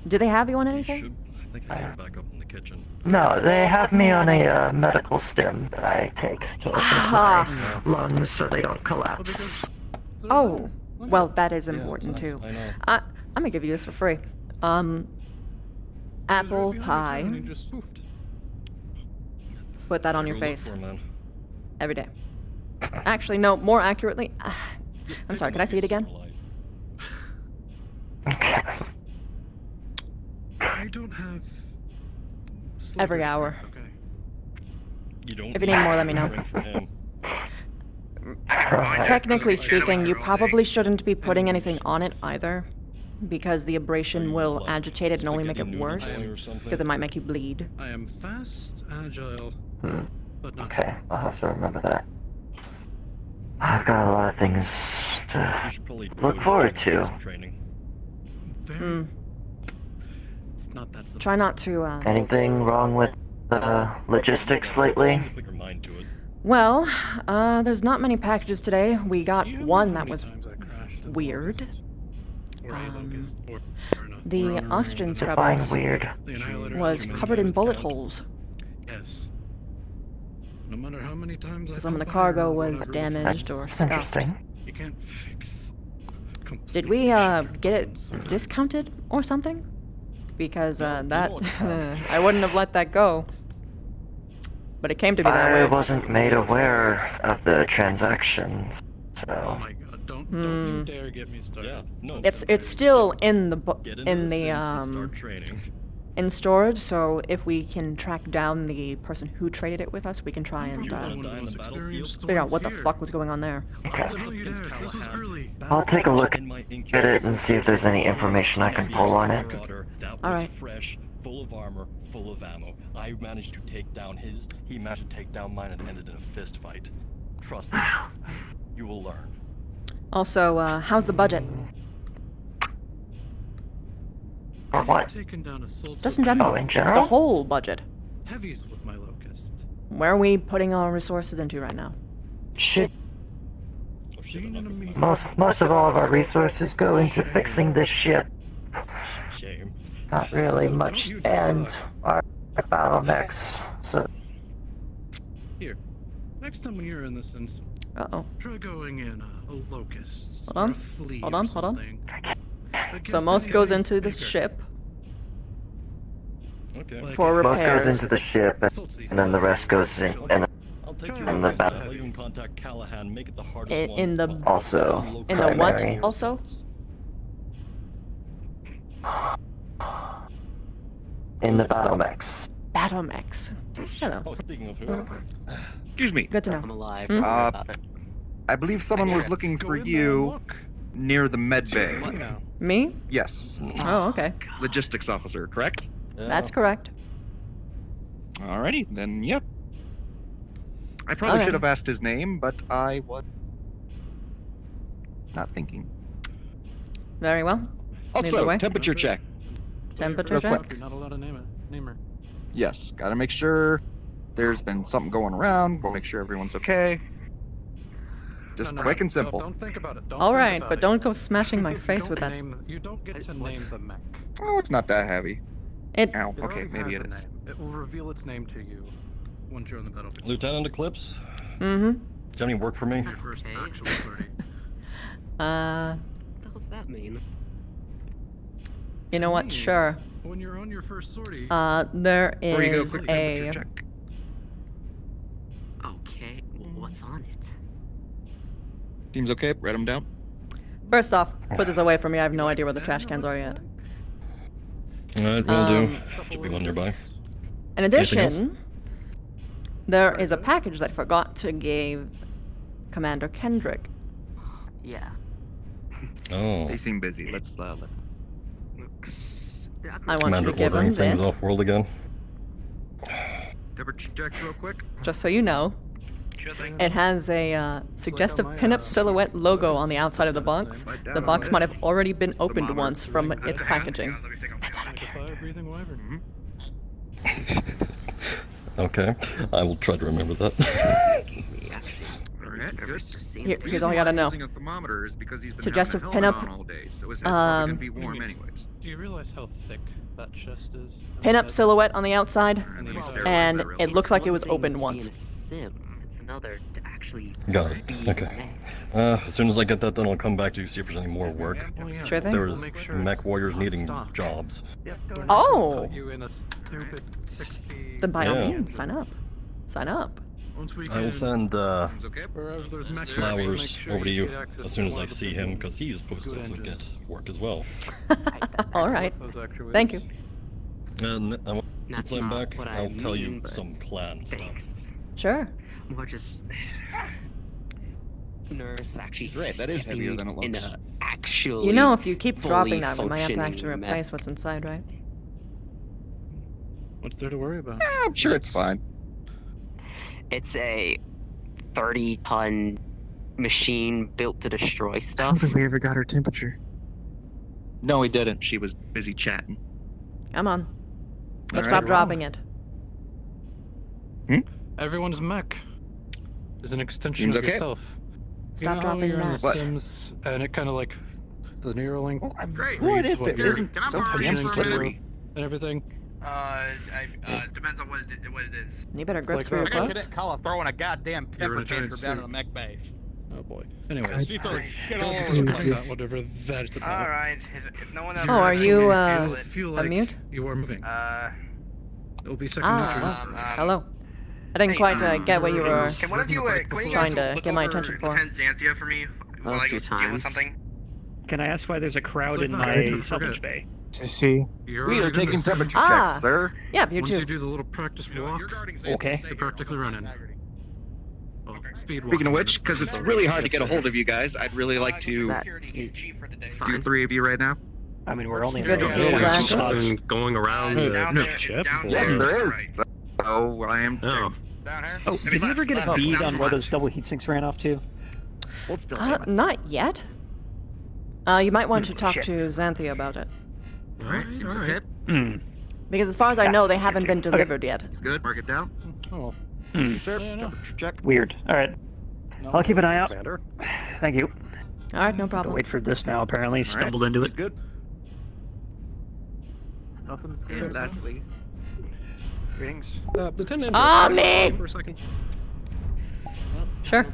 do they have you on anything? I think I it back up in the kitchen. No, they have me on a medical stim that I take to open my lungs so they don't collapse. Oh, well, that is important too. I'm gonna give you this for free. Apple pie. Put that on your face. Every day. Actually, no, more accurately. I'm sorry, can I see it again? I don't have. Every hour. Okay. You don't. If you need more, let me know. Technically speaking, you probably shouldn't be putting anything on it either, because the abrasion will agitate it and only make it worse, because it might make you bleed. I am fast, agile, but not. Okay, I'll have to remember that. I've got a lot of things to look forward to. Try not to, Anything wrong with logistics lately? Well, there's not many packages today. We got one that was weird. The oxygen scrubbers was covered in bullet holes. Yes. No matter how many times Some of the cargo was damaged or scuffed. You can't fix. Did we get it discounted or something? Because that I wouldn't have let that go. But it came to be that way. I wasn't made aware of the transactions, so. Oh my god! Don't you dare get me started. Yeah, no. It's still in the in storage. So if we can track down the person who traded it with us, we can try and figure out what the fuck was going on there. Okay. I'll take a look at it and see if there's any information I can pull on it. All right. Fresh, full of armor, full of ammo. I managed to take down his. He managed to take down mine, and ended in a fist fight. Trust me, you will learn. Also, how's the budget? For what? Just in general. Oh, in general? The whole budget. Heavies with my locust. Where are we putting our resources into right now? Shit. Most of all of our resources go into fixing this ship. Shame. Not really much, and our bottlenecks. So. Here. Next time when you're in this Uh-oh. Try going in a locust. Hold on. Or a flea Hold or on, hold on. something. So most goes into the ship Okay. for Most repairs. goes into the ship, and then the rest goes in I'll take you in the back. I'll even contact Callahan, make it the hardest one. In the Also, in the what? primary. Also, In the battle mechs. battle mechs. Hello. Oh, speaking of who? Excuse me. Good to know. I'm alive. Hmm? Don't worry about it. I believe someone was looking for you near the med bay. Me? Yes. Oh, okay. Logistics officer, correct? That's correct. Alrighty, then yep. I probably Okay. should have asked his name, but I was not thinking. Very well. Lead the Also, way. temperature check. Temperature Real check. quick. You're not allowed to name her. Yes, gotta make sure there's been something going around. We'll make sure everyone's okay. Just quick and simple. Don't think about it. All right, but don't go smashing my face with that. You don't get to name the mech. Oh, it's not that heavy. It. Ow, It okay, already maybe has it a is. name. It will reveal its name to you once you're on the battlefield. Lieutenant Eclipse, Mm-hmm. do you have any work for me? Your first actual sortie. Uh. What the hell's that mean? You know what? Sure. When you're on your first sortie. There Before you go, is quick temperature a. check. Okay, what's on it? Seems okay. Write them down. First off, put this away from me. I have no idea where the trash cans are yet. Alright, will do. Should be one nearby. In Anything else? addition, there is a package that I forgot to give Commander Kendrick. Yeah. Oh. They seem busy. Let's I want Commander you to give ordering him things this, off world again. temperature check real quick. just so you know. It has a suggestive pinup silhouette logo on the outside of the box. The box might have already been opened once from its packaging. That's out of character. Okay, I will try to remember that. Alright, good. Here's all you gotta know. Using a thermometer is because he's been Suggestive having a helmet pinup, on all day, so his head's probably gonna be warm anyways. Do you realize how thick that chest is? Pinup silhouette on the outside, Wow. and it looks like it was opened once. It's another to actually. Got it. Okay. As soon as I get that done, I'll come back to you, see if there's any more work. Sure thing. There's mech warriors needing jobs. Oh! You in a stupid 60. Then by all Yeah. means, sign up. Sign up. I will send Whereas there's mech flowers over to you get access as soon to as one I of the see big him, because he's supposed to good also get engines. work as well. All right. Thank you. And when That's I'm not back, what I I'll tell you mean, but some clan stuff. Thanks. Sure. We're just nerves that actually Right, that is heavier than it in looks. a actually. You know, if you keep dropping fully that, we might have to actually functioning mech. replace what's inside, right? What's there to worry about? I'm sure it's fine. It's a 30-ton machine built to destroy I don't stuff. think we ever got her temperature. No, we didn't. She was busy chatting. Come on. Let's Alright, stop well. dropping it. Everyone's mech is an extension Seems of okay. yourself. Stop you know how dropping you're in that. The What? Sims, and it kind of like the Neuralink. Great. reads What if what it you're isn't so damn functioning slippery? and everything. Depends on what it is. You better grips like for your that. clothes. Call her throwing a goddamn You're in temper a giant tantrum down in suit. the mech base. Oh boy. Anyways, She throws shit all Just over the like place. that, whatever that's about. All right. If no one else. Oh, are you Feel like mute? you are moving. It'll be second Ah, nature. hello. I didn't quite get what you were Can one of you trying guys to look get my over attention for. Lieutenant Xanthia for me while I go deal with something? Can I ask why there's a crowd in It's like my that, I salvage forget. bay? See, You're we are already gonna taking see- temperature Ah. checks, sir. Yeah, you Once too. you do the little practice walk, Okay. you practically run in. Well, speed walk. Speaking of which, because it's really hard to get a hold of you guys, I'd really like to do 3 of you right now. I mean, we're only Good to in see you, Glass. Something going around the Down there, ship? down Yes, there. there is. So I am. Oh. Down here. Oh, did you ever get a left, bead down on to where those left. double heat sinks ran off to? Hold still. Not yet. You might want to talk to Xanthia about it. Alright, seems okay. Hmm. Because as far as I know, they haven't been delivered yet. Good, mark it down. Oh, Sir, temperature check. Weird. All right. I'll keep an eye out. Commander. Thank you. Alright, no Gotta problem. wait for this now, apparently. Stumbled into it. Good. Nothing's And good. lastly, Greetings. Lieutenant. Ah, me! For a second. Sure.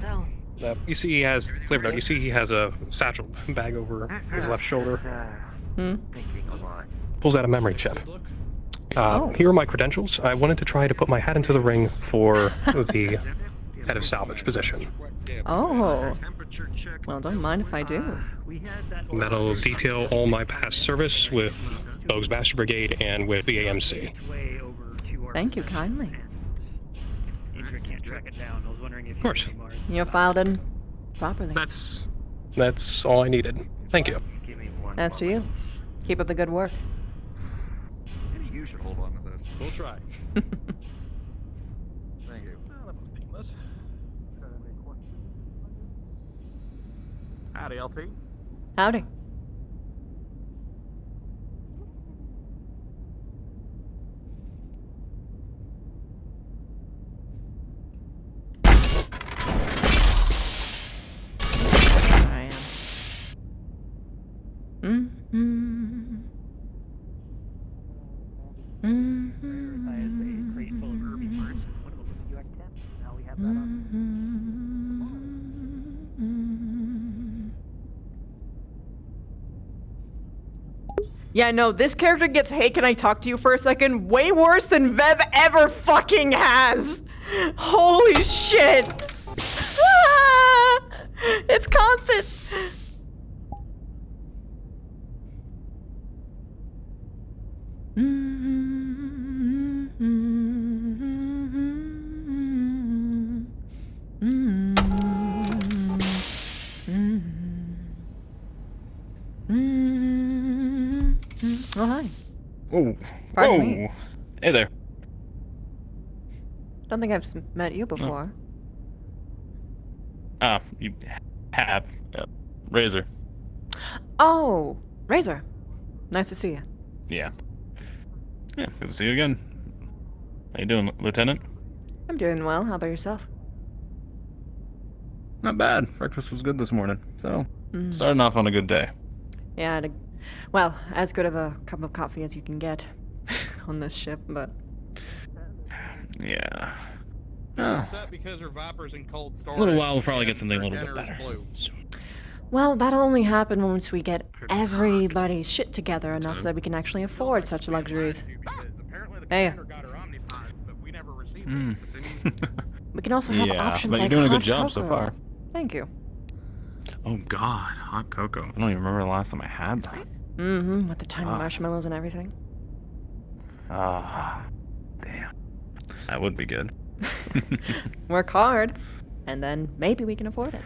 You see he has flavor note. You see he has a satchel bag over his left shoulder. Pulls out a memory chip. Here are my credentials. I wanted to try to put my hat into the ring for the head of salvage position. Oh. Well, don't mind if I do. That'll detail all my past service with Bogue's Master Brigade and with the AMC. Thank you kindly. Indra can't track it down. I was wondering if Of course. You're filed in properly. That's all I needed. Thank you. As to you. Keep up the good work. Maybe you should hold on to this. We'll try. Thank you. Howdy, LT. Howdy. I am. Yeah, no, this character gets, hey, can I talk to you for a second? Way worse than Vev ever fucking has! Holy shit! It's constant! Oh, hi. Whoa. Pardon me. Whoa. Hey there. Don't think I've met you before. You have. Razor. Oh, Razor. Nice to see you. Yeah. Yeah, good to see you again. How you doing, Lieutenant? I'm doing well. How about yourself? Not bad. Breakfast was good this morning, so starting off on a good day. Yeah, I had well, as good of a cup of coffee as you can get on this ship, but... Yeah. Upset because her Viper's in cold storage. A little while, we'll probably get something a little bit better. Well, that'll only happen once we get everybody's shit together enough that we can actually afford such luxuries. Hey. We can also have options but like you're doing a hot good job cocoa. so far. Thank you. Oh god, hot cocoa. I don't even remember the last time I had that. Mm-hmm, with the tiny marshmallows and everything. Damn. That would be good. Work hard, and then maybe we can afford it.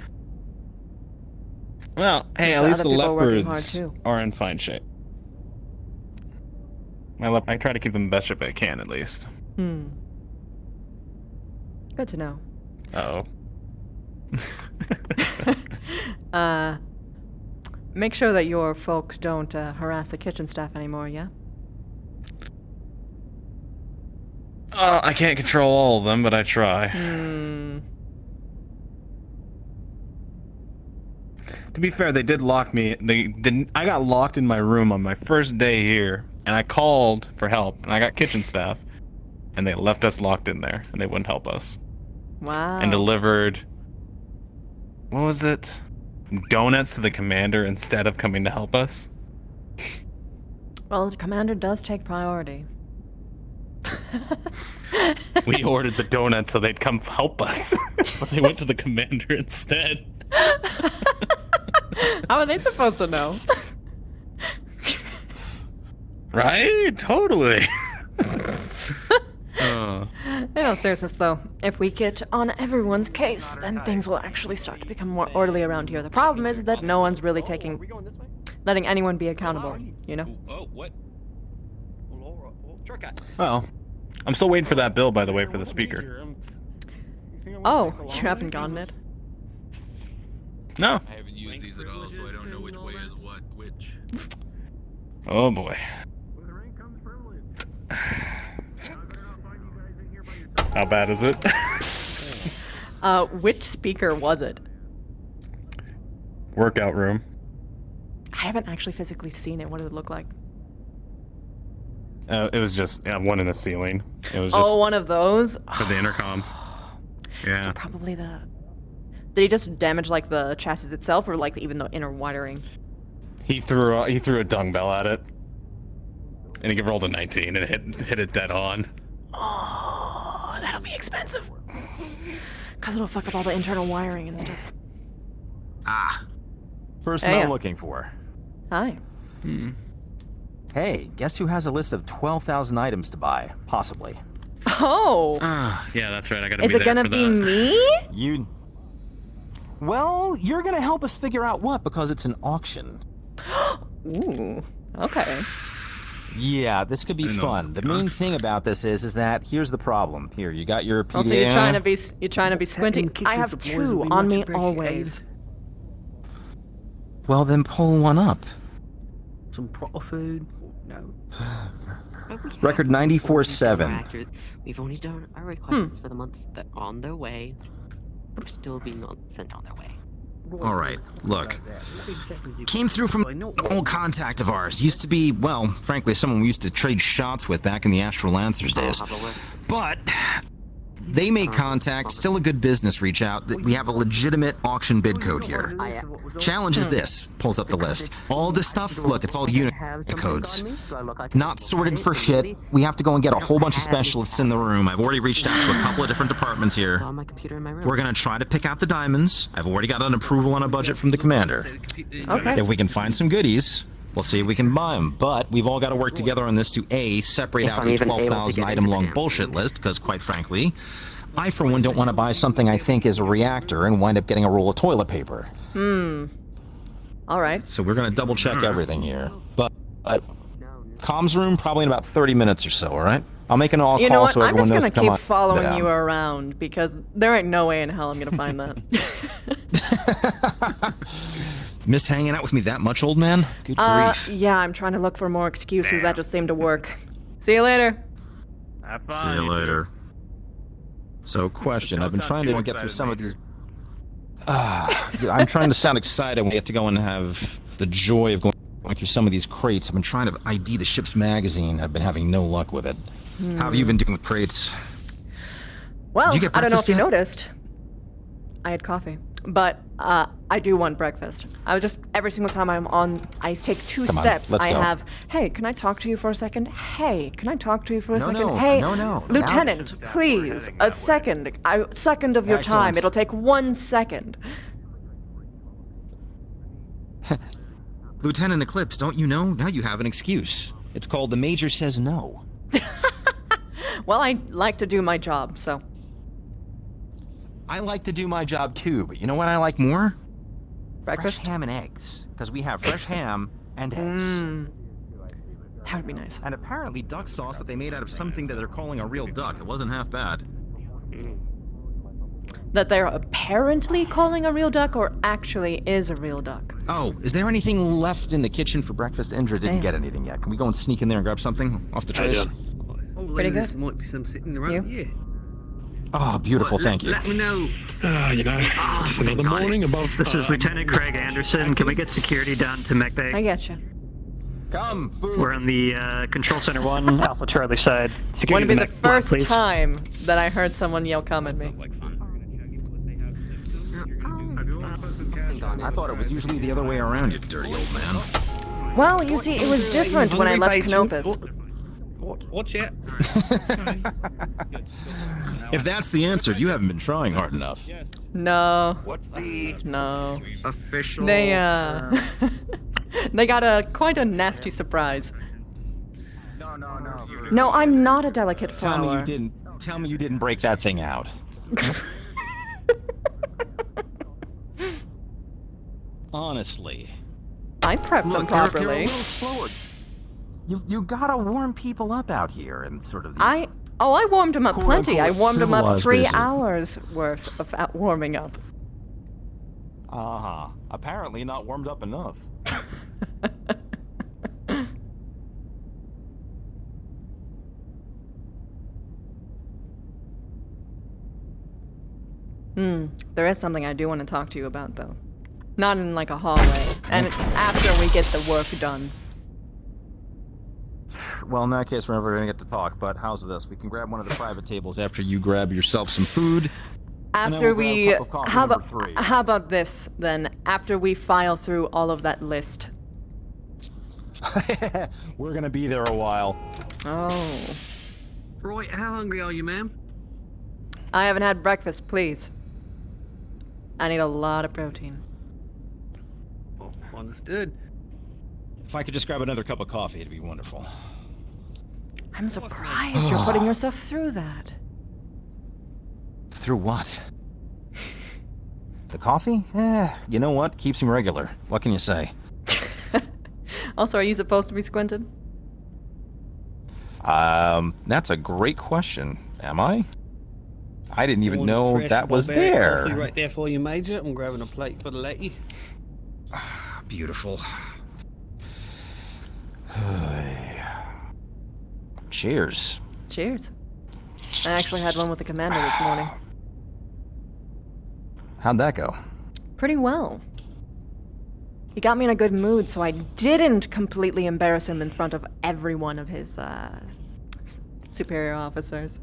Well, hey, I'm at sure least the other people are working leopards hard, too. are in fine shape. I try to keep them in the best shape I can, at least. Good to know. Uh-oh. Make sure that your folks don't harass the kitchen staff anymore, yeah? I can't control all of them, but I try. To be fair, they did lock me. I got locked in my room on my first day here, and I called for help, and I got kitchen staff, and they left us locked in there, and they wouldn't help us. Wow. And delivered, what was it? Donuts to the commander instead of coming to help us. Well, the commander does take priority. We ordered the donuts so they'd come help us, but they went to the commander instead. How are they supposed to know? Right? Totally. In all seriousness, though, if we get on everyone's case, then things will actually start to become more orderly around here. The problem is that no one's really letting anyone be accountable, you know? Oh, what? Well, I'm still waiting for that bill, by the way, for the speaker. Oh, you haven't gotten it? No. I haven't used these at all, so I don't know which way is which. Oh boy. How bad is it? Which speaker was it? Workout room. I haven't actually physically seen it. What did it look like? It was just one in the ceiling. It was just one of those? for the intercom. Yeah. So probably the Did he just damage like the chassis itself, or like even the inner wiring? He threw a dung bell at it, and he rolled a 19 and hit it dead on. Oh, that'll be expensive. Cause it'll fuck up all the internal wiring and stuff. Person Hey, I'm looking for. Hi. Hey, guess who has a list of 12,000 items to buy? Possibly. Oh. Yeah, that's right. I gotta Is be it there gonna for be that. me? You. Well, you're gonna help us figure out what because it's an auction. Ooh. Okay. Yeah, this could be fun. The main thing about this is that here's the problem. Here, you got your PDA. Also, you're trying to be squinting. I have 2 on me always. Well, then pull one up. Some proper food? No. Record 94.7. We've only done our requests for the months that are on their way. We're still being sent on their way. All right, look. Came through from an old contact of ours. Used to be, well, frankly, someone we used to trade shots with back in the Astral Lancers days. But they made contact, still a good business reach out. We have a legitimate auction bid code here. Challenge is this, pulls up the list. All this stuff, look, it's all unit codes. Not sorted for shit. We have to go and get a whole bunch of specialists in the room. I've already reached out to a couple of different departments here. We're gonna try to pick out the diamonds. I've already got an approval on a budget from the commander. Okay. If we can find some goodies, we'll see if we can buy them. But we've all got to work together on this to A, separate out the 12,000 item long bullshit list, because quite frankly, I for one don't want to buy something I think is a reactor and wind up getting a roll of toilet paper. All right. So we're going to double check everything here. But comms room probably in about 30 minutes or so, all right? I'll make an all You know call what? so I'm everyone just knows gonna to come keep on following down. you around because there ain't no way in hell I'm gonna find that. Miss hanging out with me that much, old man? Good grief. Yeah, I'm trying to look for more excuses that just seem to work. See you later. Have fun. See you later. So, question. I've been trying to get through some of these... I'm trying to sound excited when we get to go and have the joy of going through some of these crates. I've been trying to ID the ship's magazine. I've been having no luck with it. How have you been doing with crates? Well, Did you get I don't know if breakfast you yet? noticed. I had coffee. But I do want breakfast. I would just, every single time I'm on, I take 2 Come on, steps. let's I go. have, hey, can I talk to you for a second? Hey, can I talk to you for a second? no, Hey, no. Lieutenant, please, a second. A second of your time. Excellent. It'll take 1 second. Lieutenant Eclipse, don't you know? Now you have an excuse. It's called the Major Says No. Well, I like to do my job, so. I like to do my job too, but you know what I like more? Breakfast? Fresh ham and eggs. Because we have fresh ham and eggs. That would be nice. And apparently duck sauce that they made out of something that they're calling a real duck. It wasn't half bad. That they're apparently calling a real duck or actually is a real duck. Oh, is there anything left in the kitchen for breakfast? Indra didn't get anything yet. Can we go and sneak in there and grab something off the trays? Pretty good. There might be some sitting around. Yeah. Oh, beautiful, thank you. Let me know. Just another morning above. This is Lieutenant Craig Anderson. Can we get security down to Mech Bay? I get you. Come, food. We're on the Control Center 1, Alpha Charlie side. Security Wouldn't be to the Mech Bay, first please. time that I heard someone yell come at me. I thought it was usually the other way around, you dirty old man. Well, you see, it was different when I left Canopus. Watch it. If that's the answer, you haven't been trying hard enough. No. What's the No. official? They they got quite a nasty surprise. No, I'm not a delicate Tell me flower. you didn't. Tell me you didn't break that thing out. Honestly. I prepped them Look, you're a properly. little slower. You gotta warm people up out here and sort of. I warmed them up plenty. I warmed them up civilized 3 visit. hours worth of warming up. Apparently not warmed up enough. There is something I do want to talk to you about, though. Not in like a hallway, and after we get the work done. Well, in that case, we're never gonna get to talk. But how's this? We can grab one of the private tables after you grab yourself some food. After we'll we, grab a cup of coffee how number about 3. how about this then? After we file through all of that list. We're gonna be there a while. Oh. Right, how hungry are you, ma'am? I haven't had breakfast, please. I need a lot of protein. Oh, understood. If I could just grab another cup of coffee, it'd be wonderful. I'm surprised you're putting yourself through that. Through what? The coffee? You know what? Keeps him regular. What can you say? Also, are you supposed to be squinted? That's a great question. Am I? I didn't even know that was there. Coffee right there for you, Major. I'm grabbing a plate for the lady. Beautiful. Cheers. Cheers. I actually had one with the commander this morning. How'd that go? Pretty well. He got me in a good mood, so I didn't completely embarrass him in front of every one of his superior officers.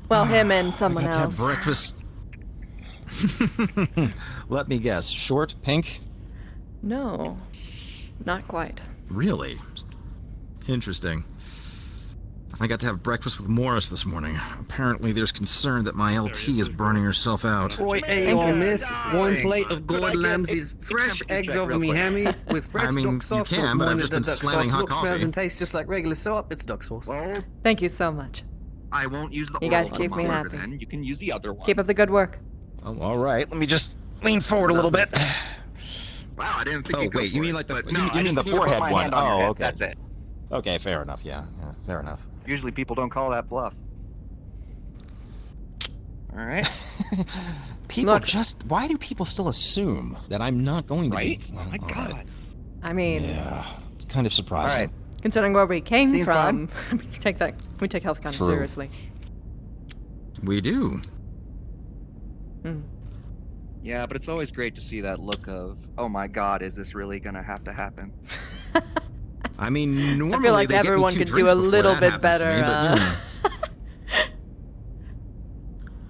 Well, him and someone I got else. to have breakfast. Let me guess. Short, pink? No, not quite. Really? Interesting. I got to have breakfast with Morris this morning. Apparently there's concern that my LT is burning herself out. Right, hey, you miss. One plate of Gordon Ramsay's fresh eggs over me hammy with fresh duck sauce. You can, but I've just been slamming hot Smells coffee. and tastes just like regular syrup. It's duck sauce. Well, Thank you so much. I won't use the You guys oral keep me thermometer happy. then. You can use the other one. Keep up the good work. Oh, all right. Let me just lean forward a little bit. Wow, I didn't think Oh, you'd go wait, you for mean it, like the but you no, I mean just the need to put forehead my one? hand on your Oh, head, okay. That's it. Okay, fair enough. Yeah, fair enough. Usually people don't call that bluff. All right. People why do people still assume that I'm not going to Right? be? Oh my God. I mean, Yeah, it's kind of surprising. All right. considering where we came Seems from, we take health kind of True. seriously. We do. Yeah, but it's always great to see that look of, oh my God, is this really gonna have to happen? I mean, normally I feel like they get me everyone 2 could do drinks a before little that bit happens to better. me, but, you know.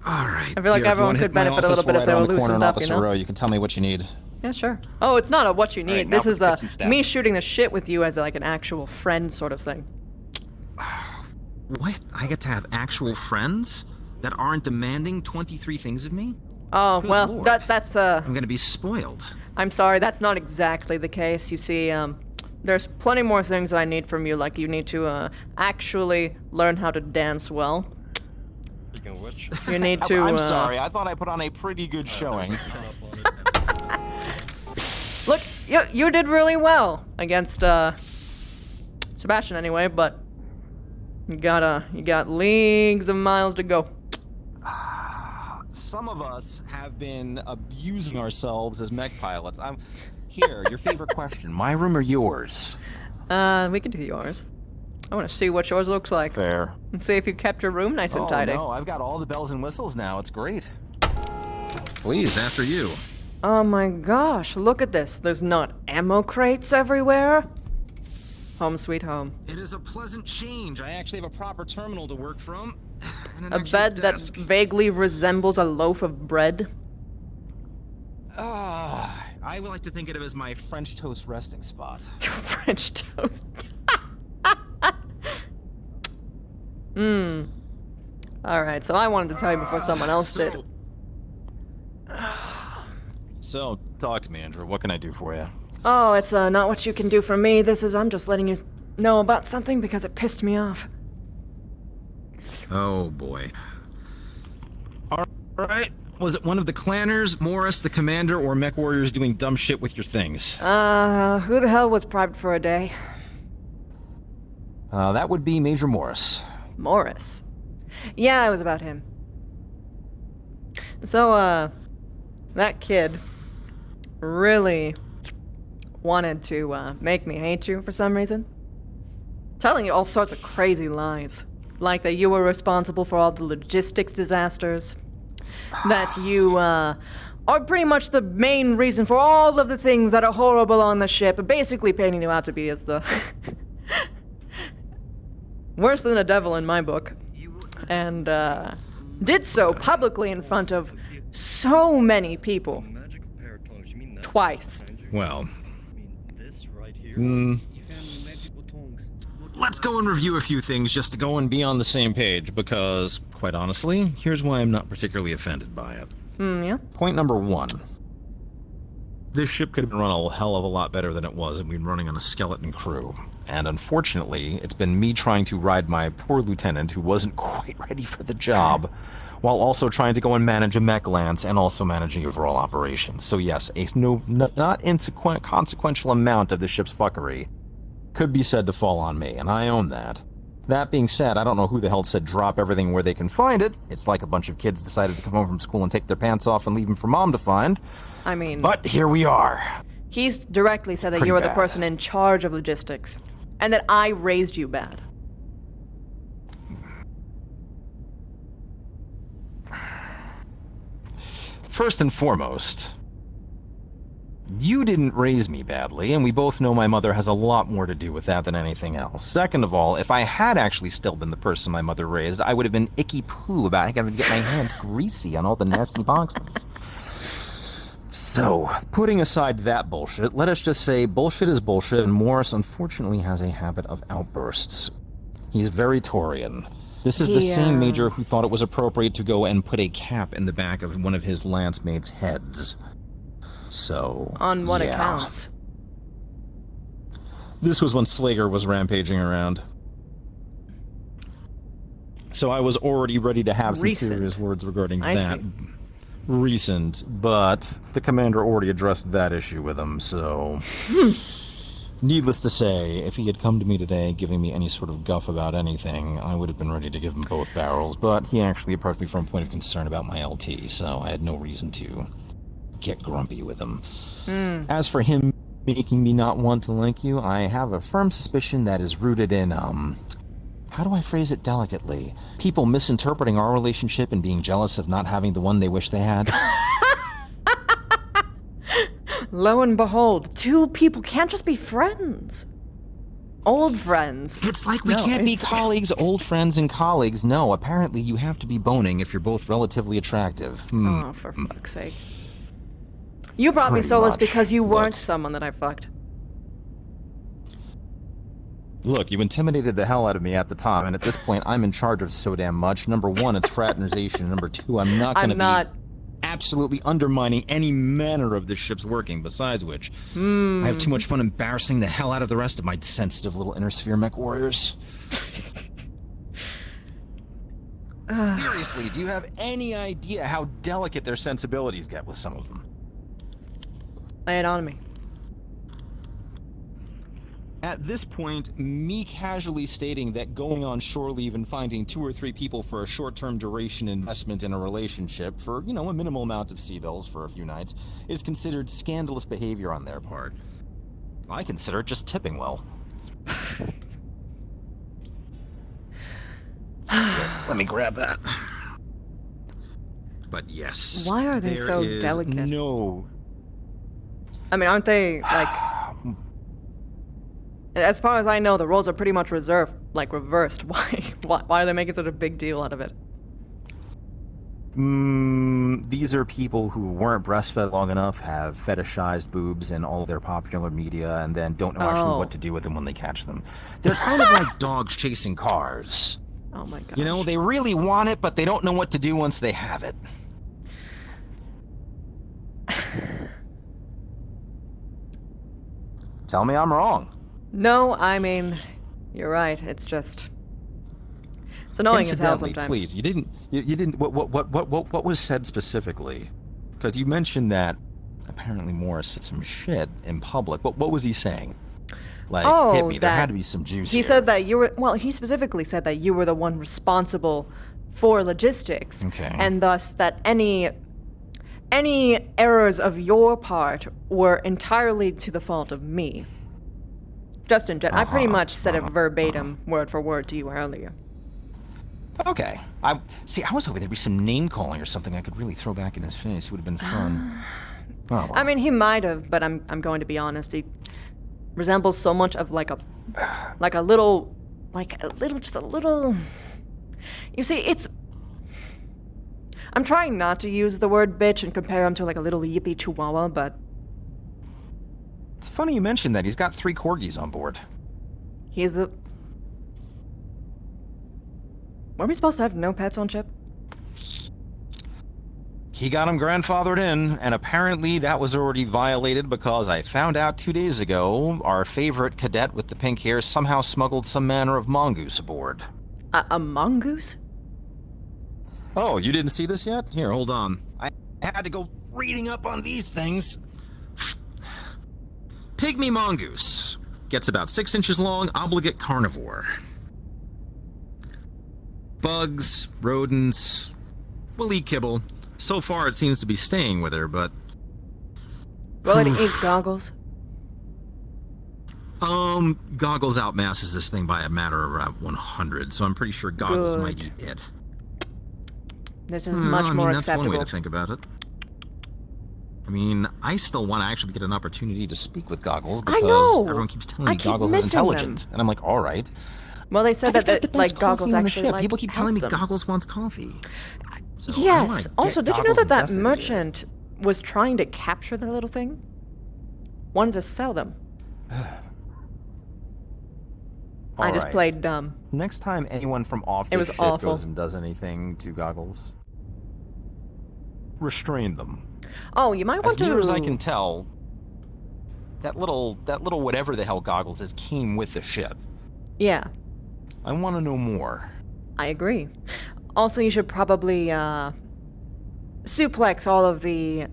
All right. I feel like Here, if you everyone wanna hit could my benefit a little office, bit we're if they right were on the corner loosened in up, you Officer know? Row. You can tell me what you need. Yeah, sure. Oh, it's not a what you need. Alright, now This for is the a kitchen staff. me shooting the shit with you as like an actual friend sort of thing. What? I get to have actual friends that aren't demanding 23 things of me? Oh, Good well, Lord. that's I'm gonna be spoiled. I'm sorry, that's not exactly the case. You see, there's plenty more things that I need from you, like you need to actually learn how to dance well. Speaking of which, You need to. I'm sorry. I thought I put on a pretty good showing. Look, you did really well against Sebastian anyway, but you got leagues of miles to go. Some of us have been abusing ourselves as mech pilots. Here, your favorite question. My room or yours? We can do yours. I want to see what yours looks like. Fair. And see if you kept your room nice and tidy. No, I've got all the bells and whistles now. It's great. Please, after you. Oh my gosh, look at this. There's not ammo crates everywhere. Home sweet home. It is a pleasant change. I actually have a proper terminal to work from. And an A actual bed that desk. vaguely resembles a loaf of bread. I would like to think of it as my French toast resting spot. French toast. Alright, so I wanted to tell you before someone else did. So, talk to me, Indra. What can I do for you? Oh, it's not what you can do for me. I'm just letting you know about something because it pissed me off. Oh, boy. All right. Was it one of the clanners, Morris, the commander, or mech warriors doing dumb shit with your things? Who the hell was private for a day? That would be Major Morris. Morris? Yeah, it was about him. So, that kid really wanted to, make me hate you for some reason. Telling you all sorts of crazy lies. Like that you were responsible for all the logistics disasters. That you, are pretty much the main reason for all of the things that are horrible on the ship. Basically painting you out to be as the... worse than a devil in my book. And, Did so publicly in front of so many people. Twice. Well, let's go and review a few things just to go and be on the same page, because, quite honestly, here's why I'm not particularly offended by it. Yeah? Point number 1. This ship could have been run a hell of a lot better than it was, and we've been running on a skeleton crew. And unfortunately, it's been me trying to ride my poor lieutenant, who wasn't quite ready for the job, while also trying to go and manage a mech lance and also managing overall operations. So yes, a not inconsequential amount of the ship's fuckery could be said to fall on me, and I own that. That being said, I don't know who the hell said drop everything where they can find it. It's like a bunch of kids decided to come home from school and take their pants off and leave them for mom to find. I mean... But here we are. He's directly said that you were the person in charge of logistics, and that I raised you bad. First and foremost, you didn't raise me badly, and we both know my mother has a lot more to do with that than anything else. Second of all, if I had actually still been the person my mother raised, I would have been icky poo about having to get my hands greasy on all the nasty boxes. So, putting aside that bullshit, let us just say bullshit is bullshit, and Morris unfortunately has a habit of outbursts. He's very Taurian. This is the same major who thought it was appropriate to go and put a cap in the back of one of his lance mates' heads. So, on what accounts? This was when Slager was rampaging around. So I was already ready to have some serious words regarding that. Recent, but the commander already addressed that issue with him, so... Needless to say, if he had come to me today giving me any sort of guff about anything, I would have been ready to give him both barrels, but he actually approached me from a point of concern about my LT, so I had no reason to get grumpy with him. As for him making me not want to like you, I have a firm suspicion that is rooted in, how do I phrase it delicately? People misinterpreting our relationship and being jealous of not having the one they wish they had. Lo and behold, two people can't just be friends. Old friends. It's like we can't be colleagues, old friends, and colleagues. No, apparently you have to be boning if you're both relatively attractive. Oh, for fuck's sake. You brought me solace because you weren't someone that I fucked. Look, you intimidated the hell out of me at the time, and at this point, I'm in charge of so damn much. Number 1, it's fraternization. Number 2, I'm not going to be absolutely undermining any manner of this ship's working, besides which, I have too much fun embarrassing the hell out of the rest of my sensitive little inner sphere mech warriors. Seriously, do you have any idea how delicate their sensibilities get with some of them? Lay it on me. At this point, me casually stating that going on shore leave and finding 2 or 3 people for a short-term duration investment in a relationship for, you know, a minimal amount of sea bills for a few nights is considered scandalous behavior on their part. I consider it just tipping well. Let me grab that. But yes. Why are they so delicate? No. I mean, aren't they, like... As far as I know, the roles are pretty much reversed. Why are they making such a big deal out of it? These are people who weren't breastfed long enough, have fetishized boobs in all of their popular media, and then don't know actually what to do with them when they catch them. They're kind of like dogs chasing cars. Oh my god. You know, they really want it, but they don't know what to do once they have it. Tell me I'm wrong. No, I mean, you're right. It's just... It's annoying as hell sometimes. Please, you didn't... What was said specifically? Because you mentioned that apparently Morris said some shit in public. But what was he saying? Like, hit me. There had to be some juice He said that you were... Well, he specifically said that you were the one responsible for logistics. Okay. And thus that any errors of your part were entirely to the fault of me. Just in general. I pretty much said it verbatim, word for word to you earlier. Okay. I was hoping there'd be some name calling or something I could really throw back in his face. It would have been fun. Oh, well. I mean, he might have, but I'm going to be honest. He resembles so much of just a little. You see, I'm trying not to use the word bitch and compare him to like a little yippy chihuahua, but... It's funny you mentioned that. He's got 3 corgis on board. He's the... Were we supposed to have no pets on ship? He got him grandfathered in, and apparently that was already violated because I found out 2 days ago our favorite cadet with the pink hair somehow smuggled some manner of mongoose aboard. A mongoose? Oh, you didn't see this yet? Here, hold on. I had to go reading up on these things. Pygmy mongoose. Gets about 6 inches long, obligate carnivore. Bugs, rodents, will eat kibble. So far, it seems to be staying with her, but... Will it eat goggles? Goggles outmasses this thing by a matter of around 100, so I'm pretty sure Goggles Good. might eat it. This is much more that's acceptable. one way to think about it. I mean, I still want to actually get an opportunity to speak with Goggles because everyone keeps telling me Goggles is intelligent, and I'm like, all right. Well, they said that like Goggles actually like people keep telling me helped them. Goggles wants coffee. So Yes. Also, did you know that that invested merchant was trying to capture the little thing? Wanted to sell them. I just played dumb. Next time anyone from off It this was ship awful. goes and does anything to Goggles, restrain them. Oh, you might want As to. near as I can tell, that little whatever the hell Goggles is came with the ship. Yeah, I want to know more. I agree. Also, you should probably suplex all of the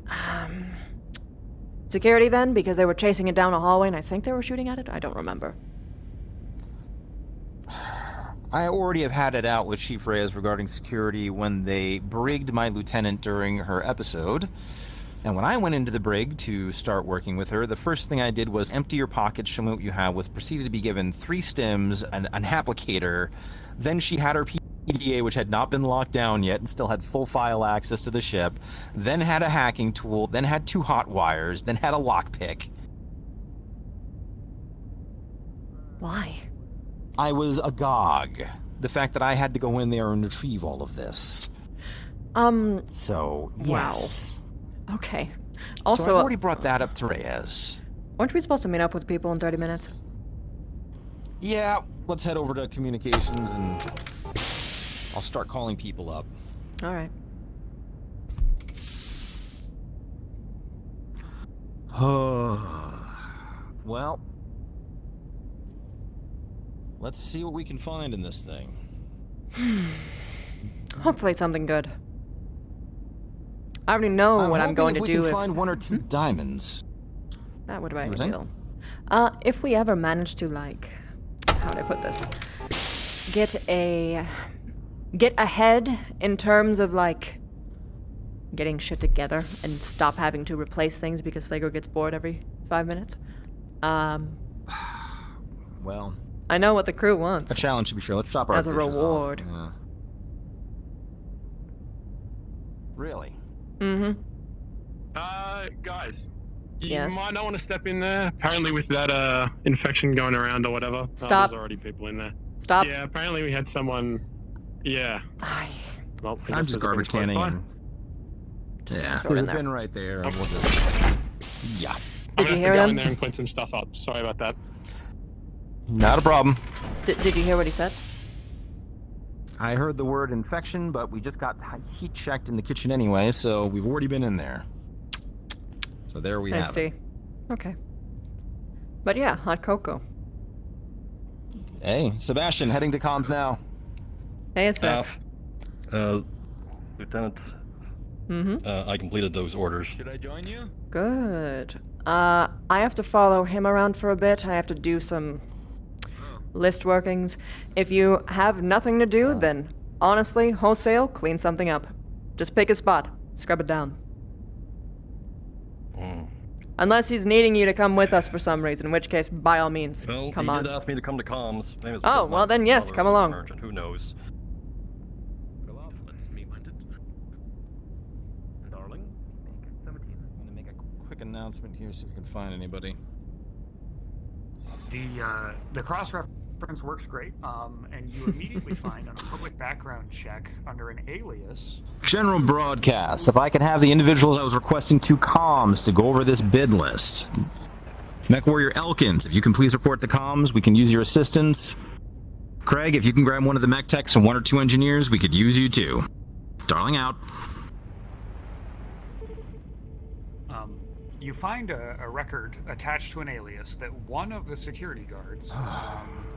security then, because they were chasing it down a hallway, and I think they were shooting at it. I don't remember. I already have had it out with Chief Reyes regarding security when they brigged my lieutenant during her episode. And when I went into the brig to start working with her, the first thing I did was empty your pockets, show me what you have, was proceeded to be given 3 stims, an applicator. Then she had her PDA, which had not been locked down yet and still had full file access to the ship. Then had a hacking tool, then had 2 hot wires, then had a lockpick. Why? I was agog. The fact that I had to go in there and retrieve all of this. So, yes. Wow. Okay. Also, so I've already brought that up to Reyes. Weren't we supposed to meet up with people in 30 minutes? Yeah, let's head over to communications and I'll start calling people up. All right. Well, let's see what we can find in this thing. Hopefully something good. I already know what I'm going to do if we if... can find 1 or 2 diamonds. That would be You were saying? ideal. If we ever manage to, like... How would I put this? Get ahead in terms of, like... getting shit together and stop having to replace things because Lego gets bored every 5 minutes. Well... I know what the crew wants. A challenge to be sure. Let's chop our as a dishes off. reward. Yeah. Really? Mm-hmm. Guys, you Yes. might not want to step in there. Apparently with that, infection going around or whatever. Stop. There's already people in there. Stop. Yeah, apparently we had someone... Yeah. Well, I'm just garbage canning. And... Yeah, throw it there's in a there. bin right there. And we'll just... Yeah. I'm Did you gonna hear have to go him? in there and clean some stuff up. Sorry about that. Not a problem. Did you hear what he said? I heard the word infection, but we just got heat checked in the kitchen anyway, so we've already been in there. So there we I have see. it. Okay. But yeah, hot cocoa. Hey, Sebastian, heading to comms now. Hey, Seb. Lieutenant. Mm-hmm. I completed those orders. Should I join you? Good. I have to follow him around for a bit. I have to do some list workings. If you have nothing to do, then honestly, wholesale, clean something up. Just pick a spot, scrub it down. Unless he's needing you to come with us for some reason, in which case, by all means, Well, come he on. did ask me to come to comms. Maybe it's Oh, because well my then yes, father come was a along. merchant. Who knows? Let's meet minded. Darling. I'm gonna make a quick announcement here, see if we can find anybody. The cross-reference reference works great. And you immediately find on a public background check under an alias. General broadcast. If I could have the individuals I was requesting to comms to go over this bid list. Mech Warrior Elkins, if you can please report the comms, we can use your assistance. Craig, if you can grab one of the mech techs and 1 or 2 engineers, we could use you too. Darling out. You find a record attached to an alias that one of the security guards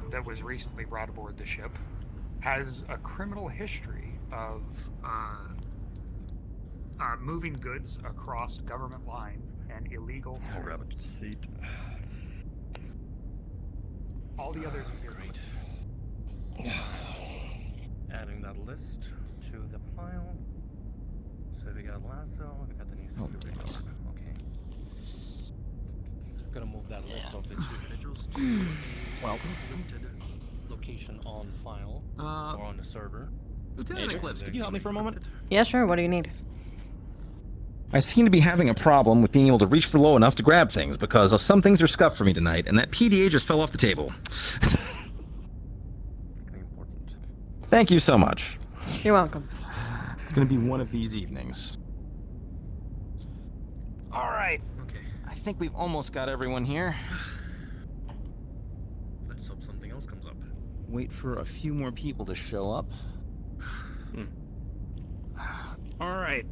that was recently brought aboard the ship has a criminal history of moving goods across government lines and illegal. I'll grab a seat. All the others appear right. Adding that list to the file. So we got Lasso, we got the new security guard. Okay. Gonna move that list of the 2 individuals to limited location on file or on the server. Lieutenant Eclipse, could you help me for a moment? Yeah, sure. What do you need? I seem to be having a problem with being able to reach for low enough to grab things because some things are scuffed for me tonight, and that PDA just fell off the table. Thank you so much. You're welcome. It's going to be one of these evenings. All right. Okay. I think we've almost got everyone here. Let's hope something else comes up. Wait for a few more people to show up. All right.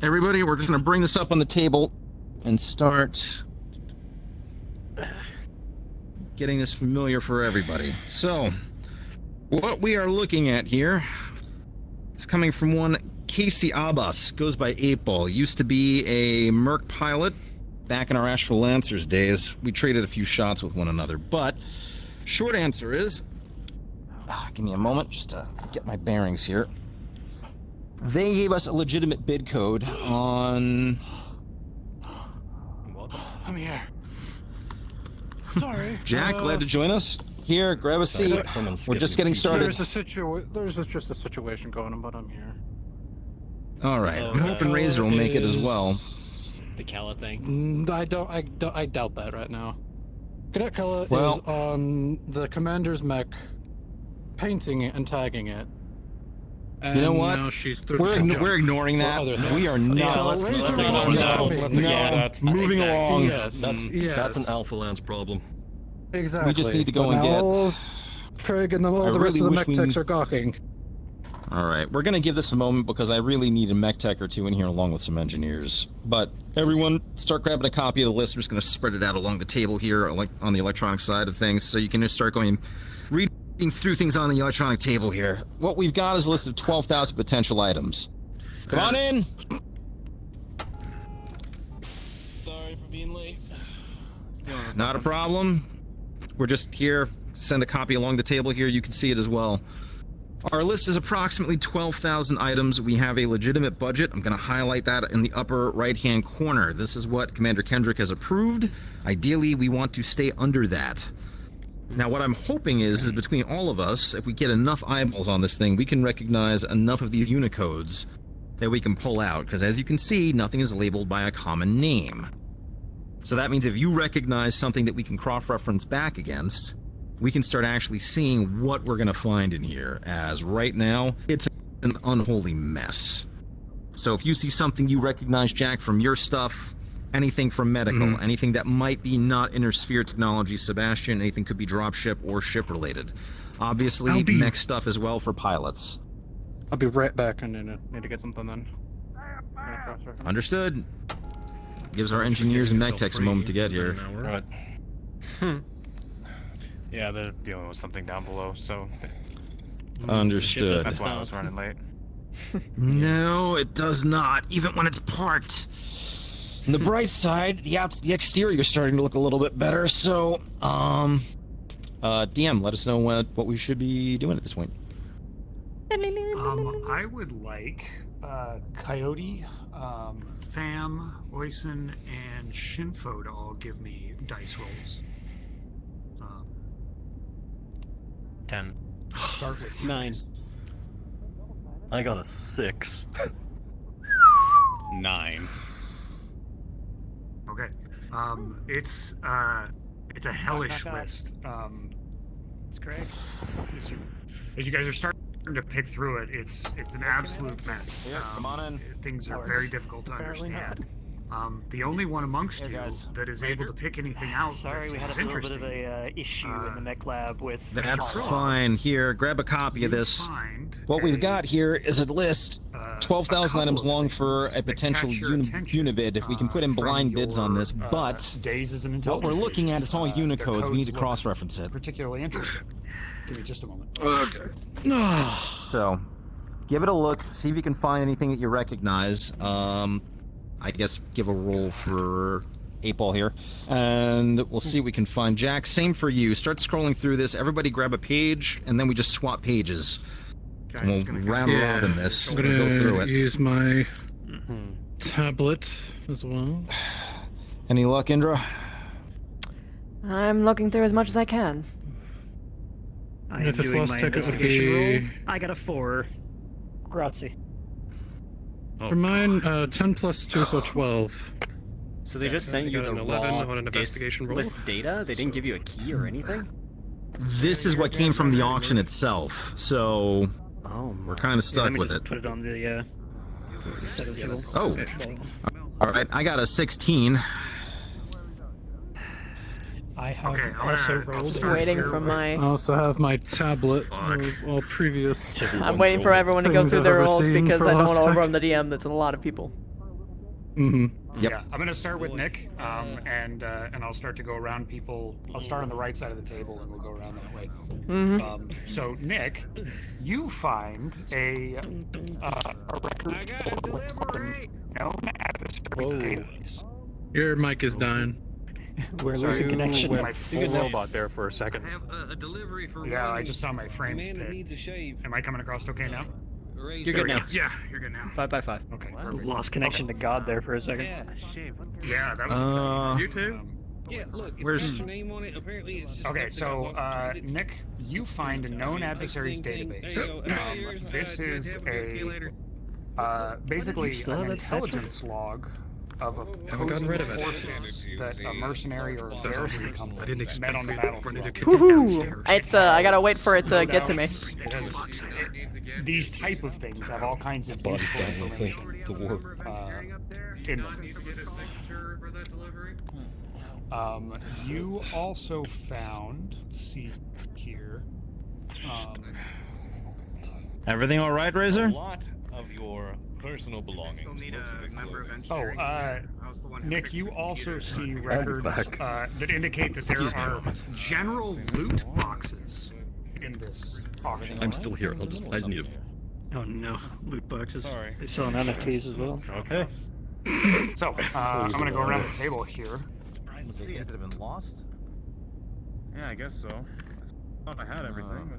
Everybody, we're just going to bring this up on the table and start getting this familiar for everybody. So, what we are looking at here is coming from one Casey Abbas, goes by 8-Ball. Used to be a Merc pilot back in our Astral Lancers days. We traded a few shots with one another, but short answer is, give me a moment just to get my bearings here. They gave us a legitimate bid code on... I'm here. Sorry. Jack, glad to join us. Here, grab a seat. We're just getting started. There's just a situation going on, but I'm here. All right. I'm hoping Razor will make it as well. The Kala thing. I doubt that right now. Cadet Kala is Well- on the commander's mech, painting it and tagging it. And You know what? now she's We're ignoring that. We are not. Let's ignore that. Moving along. Yes. That's an Alpha Lance problem. Exactly. We just need to go But and now get... all of Craig and all the rest of the mech techs are gawking. All right, we're going to give this a moment because I really need a mech tech or 2 in here along with some engineers. But everyone, start grabbing a copy of the list. I'm just going to spread it out along the table here on the electronic side of things so you can just start going, reading through things on the electronic table here. What we've got is a list of 12,000 potential items. Come on in! Sorry for being late. Not a problem. We're just here. Send a copy along the table here. You can see it as well. Our list is approximately 12,000 items. We have a legitimate budget. I'm going to highlight that in the upper right-hand corner. This is what Commander Kendrick has approved. Ideally, we want to stay under that. Now, what I'm hoping is between all of us, if we get enough eyeballs on this thing, we can recognize enough of these Unicodes that we can pull out. Because as you can see, nothing is labeled by a common name. So that means if you recognize something that we can cross-reference back against, we can start actually seeing what we're going to find in here, as right now, it's an unholy mess. So if you see something you recognize, Jack, from your stuff, anything from medical, anything that might be not inner sphere technology, Sebastian, anything could be dropship or ship-related. Obviously, mech stuff as well for pilots. I'll be right back. I need to get something then. Understood. Gives our engineers and mech techs a moment to get here. Right. Yeah, they're dealing with something down below, so... Understood. That's why I was running late. No, it does not, even when it's parked. On the bright side, the exterior is starting to look a little bit better, so, DM, let us know what we should be doing at this point. I would like Coyote, Tham, Oisin, and Shinfo to all give me dice rolls. 10. Start with 9. I got a 6. 9. Okay. It's a hellish list. It's Craig. As you guys are starting to pick through it, it's an absolute mess. Here, come on in. Things are very difficult to understand. The only one amongst you that is able to pick anything out Sorry, that we had a seems little bit interesting. of a issue in the mech lab with. That's fine. Here, grab a copy of this. What we've got here is a list, 12,000 items long for a potential unibid. We can put in blind bids on this, but days as an what we're looking at is all Unicodes. We need to look cross-reference it. Particularly interesting. Give me just a moment. Okay. So, give it a look. See if you can find anything that you recognize. I guess give a roll for 8-Ball here, and we'll see what we can find. Jack, same for you. Start scrolling through this. Everybody grab a page, and then we just swap pages. And we'll round robin this. I'm We'll gonna go through it. use my tablet as well. Any luck, Indra? I'm looking through as much as I can. I If am it's doing lost my tech, it would investigation be- roll. I got a 4. Grazie. For mine, 10 plus 2, so 12. So they just sent you got the an 11 raw on an investigation roll. list data? They didn't give you a key or anything? This is what came from the auction itself, so we're kind of stuck with it. Put it on the set of fuel. Oh, all right. I got a 16. I have Okay, also I'll rolled. start Waiting here for with- my. I also have my tablet of all previous. I'm waiting for everyone to go things through I've their ever rolls seen because for I don't lost want to tech. overrun the DM. That's a lot of people. Mm-hmm. Yep. Yeah, I'm gonna start with Nick, and I'll start to go around people. I'll start on the right side of the table, and we'll go around that way. So Nick, you find a record known as the database. Your mic is dying. We're losing connection. With my You get full- robot there for a second. A delivery for Yeah, I Ronnie. just saw my frames Man that pick. needs a shave. Am I coming across okay now? You're good now. Yeah, you're good now. 5 by 5. Okay, perfect. Lost connection to God there for a second. Yeah, that was exciting. You too? Yeah, look, it's Where's- got your name on it. Apparently, it's just Okay, stuff that so got lost in transit. Nick, you find a known adversaries database. This is basically still an have that satchel? intelligence log of Haven't opposing gotten rid of it. forces that a mercenary or a garrison I company didn't met expect on the to run into battlefield. kick Woohoo! downstairs. It's I gotta wait for it to get to me. It has- These type of things have all kinds of useful information The warp. in them. You also found, let's see here. Everything all right, A Razor? lot of your personal belongings. Nick, you also see records that indicate that there are general loot boxes in this auction. I'm still here. I just need a. Oh no, loot boxes. Sorry. They sell NFTs as well. Okay. So, I'm gonna go around the table here. Things that have been lost? Yeah, I guess so. I thought I had everything.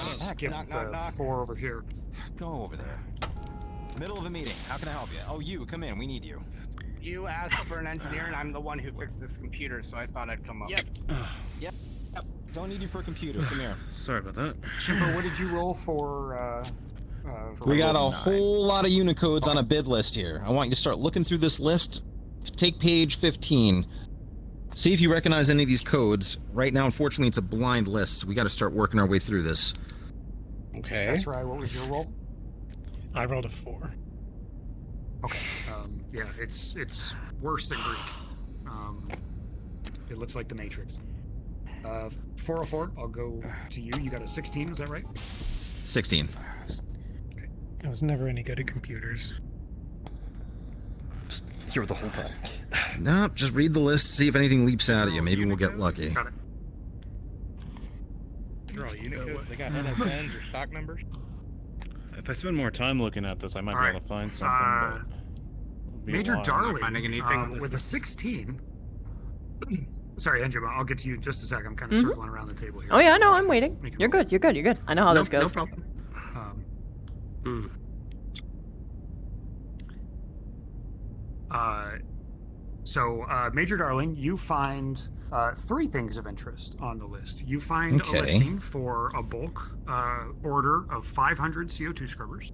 Skip the 4 over here. Go over there. Middle of a meeting. How can I help you? Oh, you, come in. We need you. You asked for an engineer, and I'm the one who fixed this computer, so I thought I'd come up. Yep. Don't need you for a computer. Come here. Sorry about that. Shipper, what did you roll for We got a 9? whole lot of Unicodes on a bid list here. I want you to start looking through this list. Take page 15. See if you recognize any of these codes. Right now, unfortunately, it's a blind list, so we got to start working our way through this. Okay. That's right. What was your roll? I rolled a 4. Okay. Yeah, it's worse than Greek. It looks like the Matrix. 404. I'll go to you. You got a 16. Is that right? 16. I was never any good at computers. Here the whole time. Nope, just read the list, see if anything leaps out at you. Maybe we'll get lucky. Got it. They're all Unicodes. They got NSNs or stock numbers. If I spend more time looking at this, I might be able to find something. but it'll be a Major while. Darling, finding anything with a 16. Sorry, Andrew, I'll get to you in just a sec. I'm kind of circling around the table here. Oh yeah, no, I'm waiting. You're good. You're good. You're good. I know how this No goes. problem. Major Darling, you find 3 things of interest on the list. You find a listing for a bulk order of 500 CO2 scrubbers.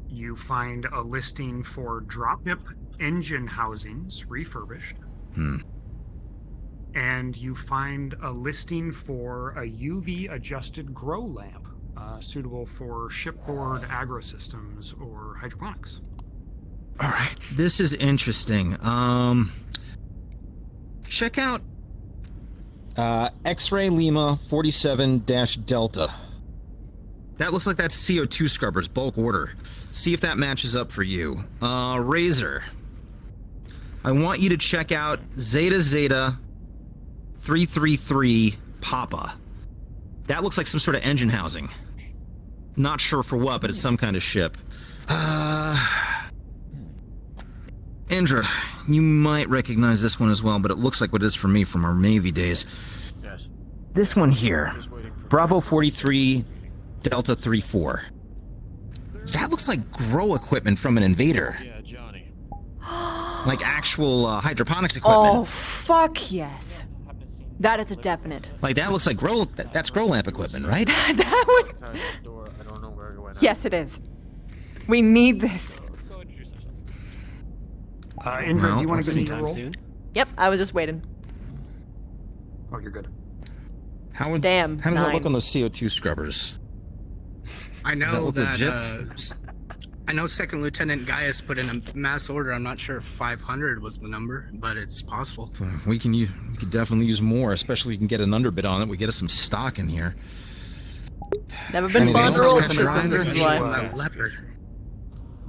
You find a listing for dropship engine housings refurbished. Hmm. And you find a listing for a UV-adjusted grow lamp suitable for shipboard agro systems or hydroponics. All right, this is interesting. Check out X-Ray Lima 47-Delta. That looks like that's CO2 scrubbers, bulk order. See if that matches up for you. Razor. I want you to check out Zeta Zeta 333 Papa. That looks like some sort of engine housing. Not sure for what, but it's some kind of ship. Indra, you might recognize this one as well, but it looks like what it is for me from our Navy days. Yes. This one here, Bravo 43 Delta 34. That looks like grow equipment from an invader. Yeah, Johnny. Like actual hydroponics equipment. Oh, fuck yes. That is a definite. Like that looks like that's grow lamp equipment, right? That would... Yes, it is. We need this. Indra, do you want to go to your role? Yep, I was just waiting. Oh, you're good. How does Damn, that 9. look on those CO2 scrubbers? I know Does that look that, I know Second Lieutenant Gaius put in a mass order. I'm not sure if 500 was the number, but it's possible. We could definitely use more, especially if we can get an underbid on it. We get us some stock in here. Never been fun to roll systems, this is why.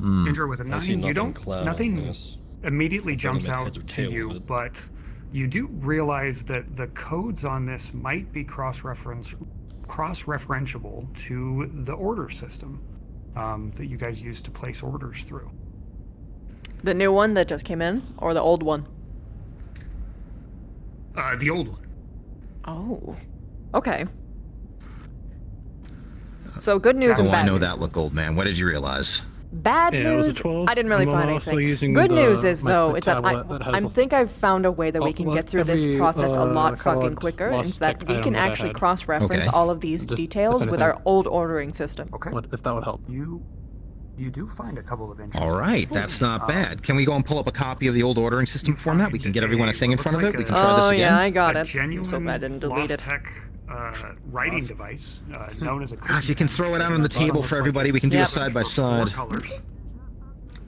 Indra, with a 9, you don't... Nothing immediately jumps out to you, but you do realize that the codes on this might be cross-referentiable to the order system that you guys use to place orders through. The new one that just came in, or the old one? The old one. Oh. Okay. So good news and Oh, bad I know news. that look, old man. What did you realize? Bad Yeah, it was a news, 12. I didn't really I'm find also anything. using Good the- news is, my though, is that tablet that has I a- think I've found a way that we can well, get through this every, process a lot fucking catalog quicker, and lost so that tech we item can that I actually had. cross-reference Okay. all of these Just details if with anything. our old ordering system. Okay. What if that would help? You do find a couple of interesting... All right, that's not bad. Can we go and pull up a copy of the old ordering system format? We can get everyone a thing in front of it. We can try this again. Oh yeah, I got A it. I'm genuine so glad I didn't delete it. Lost-Tech writing device known as a... If you can throw it out on the table for everybody, we can do a side by side.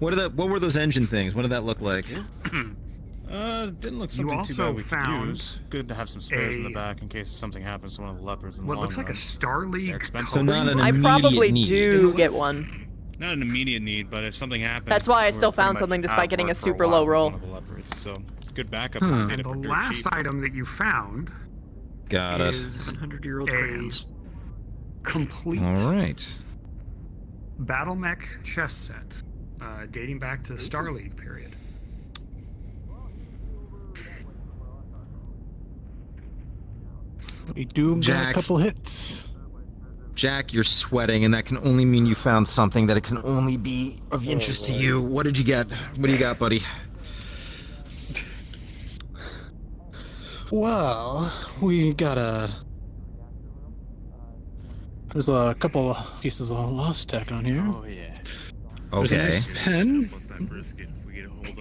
What were those engine things? What did that look like? Didn't look You something too also bad we could found use. Good to have some spares in the back in case something happens to one of the leopards in the What long looks like a run. Starleague... So not an I immediate probably need. do get one. Not an immediate need, but if something happens... That's why I we're still pretty found much something out despite of getting a work for super while low with roll. one of the leopards, so good backup. Huh. if we get And it the for dirt last cheap. item that you found Got it. is 700-year-old a crayons. complete All right. battle mech chess set dating back to the Starleague period. We do got Jack. a couple hits. Jack, you're sweating, and that can only mean you found something that it can only be of interest to you. What did you get? What do you got, buddy? Well, we got there's a couple of pieces of lost tech on here. Oh yeah. There's a Okay. nice pen.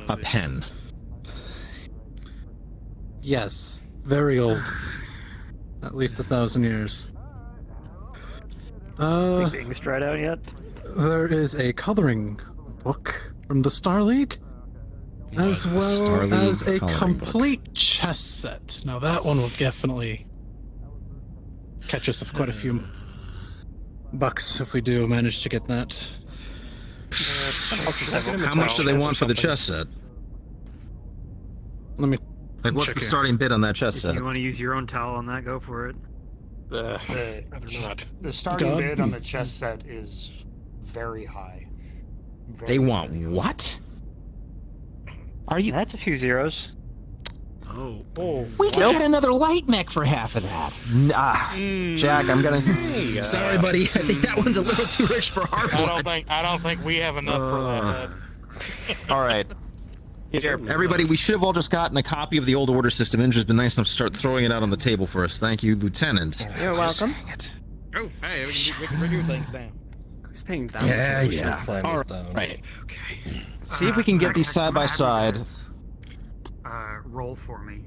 A pen. Yes, very old. At least 1,000 years. Think the ink's dried out yet? There is a coloring book from the Starleague, as well Starleague as a coloring complete chess set. Now that one will definitely catch us quite a few bucks if we do manage to get that. How much do they want for the chess set? Let me. Like, what's check the here. starting bid on that chess If set? you want to use your own towel on that, go for it. The starting God. bid on the chess set is very high. They want what? Are you? That's a few zeros. Oh. We can get another light mech for half of that. Jack, I'm gonna. Sorry, buddy. I think that one's a little too rich for our blood. I don't think we have enough for that. All right. Here, everybody, we should have all just gotten a copy of the old order system. Indra's been nice enough to start throwing it out on the table for us. Thank you, Lieutenant. You're welcome. Dang it. Oh, hey, we can review things now. Who's paying that Yeah, much? yeah. Slams All us down. right. See if we can get these side by side. Roll for me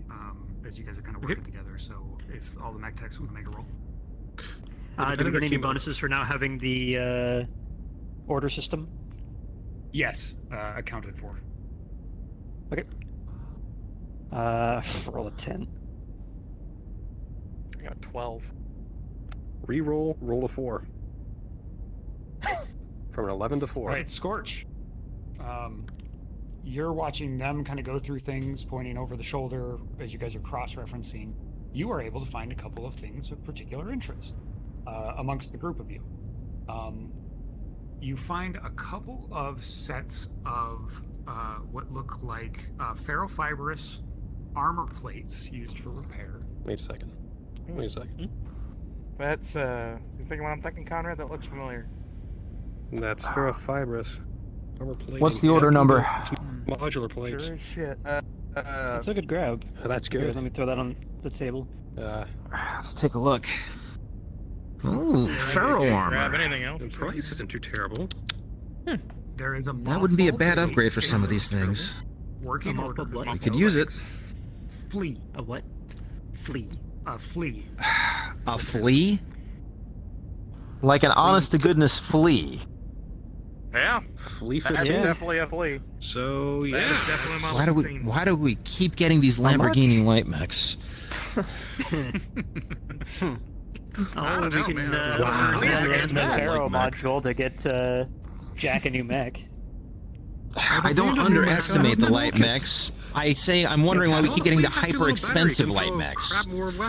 as you guys are kind of working together. So if all the mech techs want to make a roll. Do we get any bonuses for now having the order system? Yes, accounted for. Okay. Roll a 10. I got a 12. Reroll, roll a 4. From an 11 to 4. All right, Scorch. You're watching them kind of go through things, pointing over the shoulder as you guys are cross-referencing. You are able to find a couple of things of particular interest amongst the group of you. You find a couple of sets of what look like ferrofibrous armor plates used for repair. Wait a second. Wait a second. That's, you thinking what I'm thinking, Conrad? That looks familiar. That's ferrofibrous armor plate. What's the order number? Modular plates. Sure as shit. That's a good grab. That's Here, good. let me throw that on the table. Let's take a look. Ooh, ferro Grab armor. anything else? The price isn't too terrible. There is a That wouldn't be a bad mothball upgrade for plate some of these things. working A order. mothball what? We could use it. Flea. A what? Flea. A flea. A flea? Like an honest-to-goodness flea. Yeah. Flea That's 15. definitely a flea. So, That yeah. is definitely my Why do we keep getting these Lamborghini light mechs? Oh, we can man. the Pharaoh module to get Jack a new mech. I don't underestimate the light mechs. I'm wondering why we keep getting the hyper-expensive light mechs.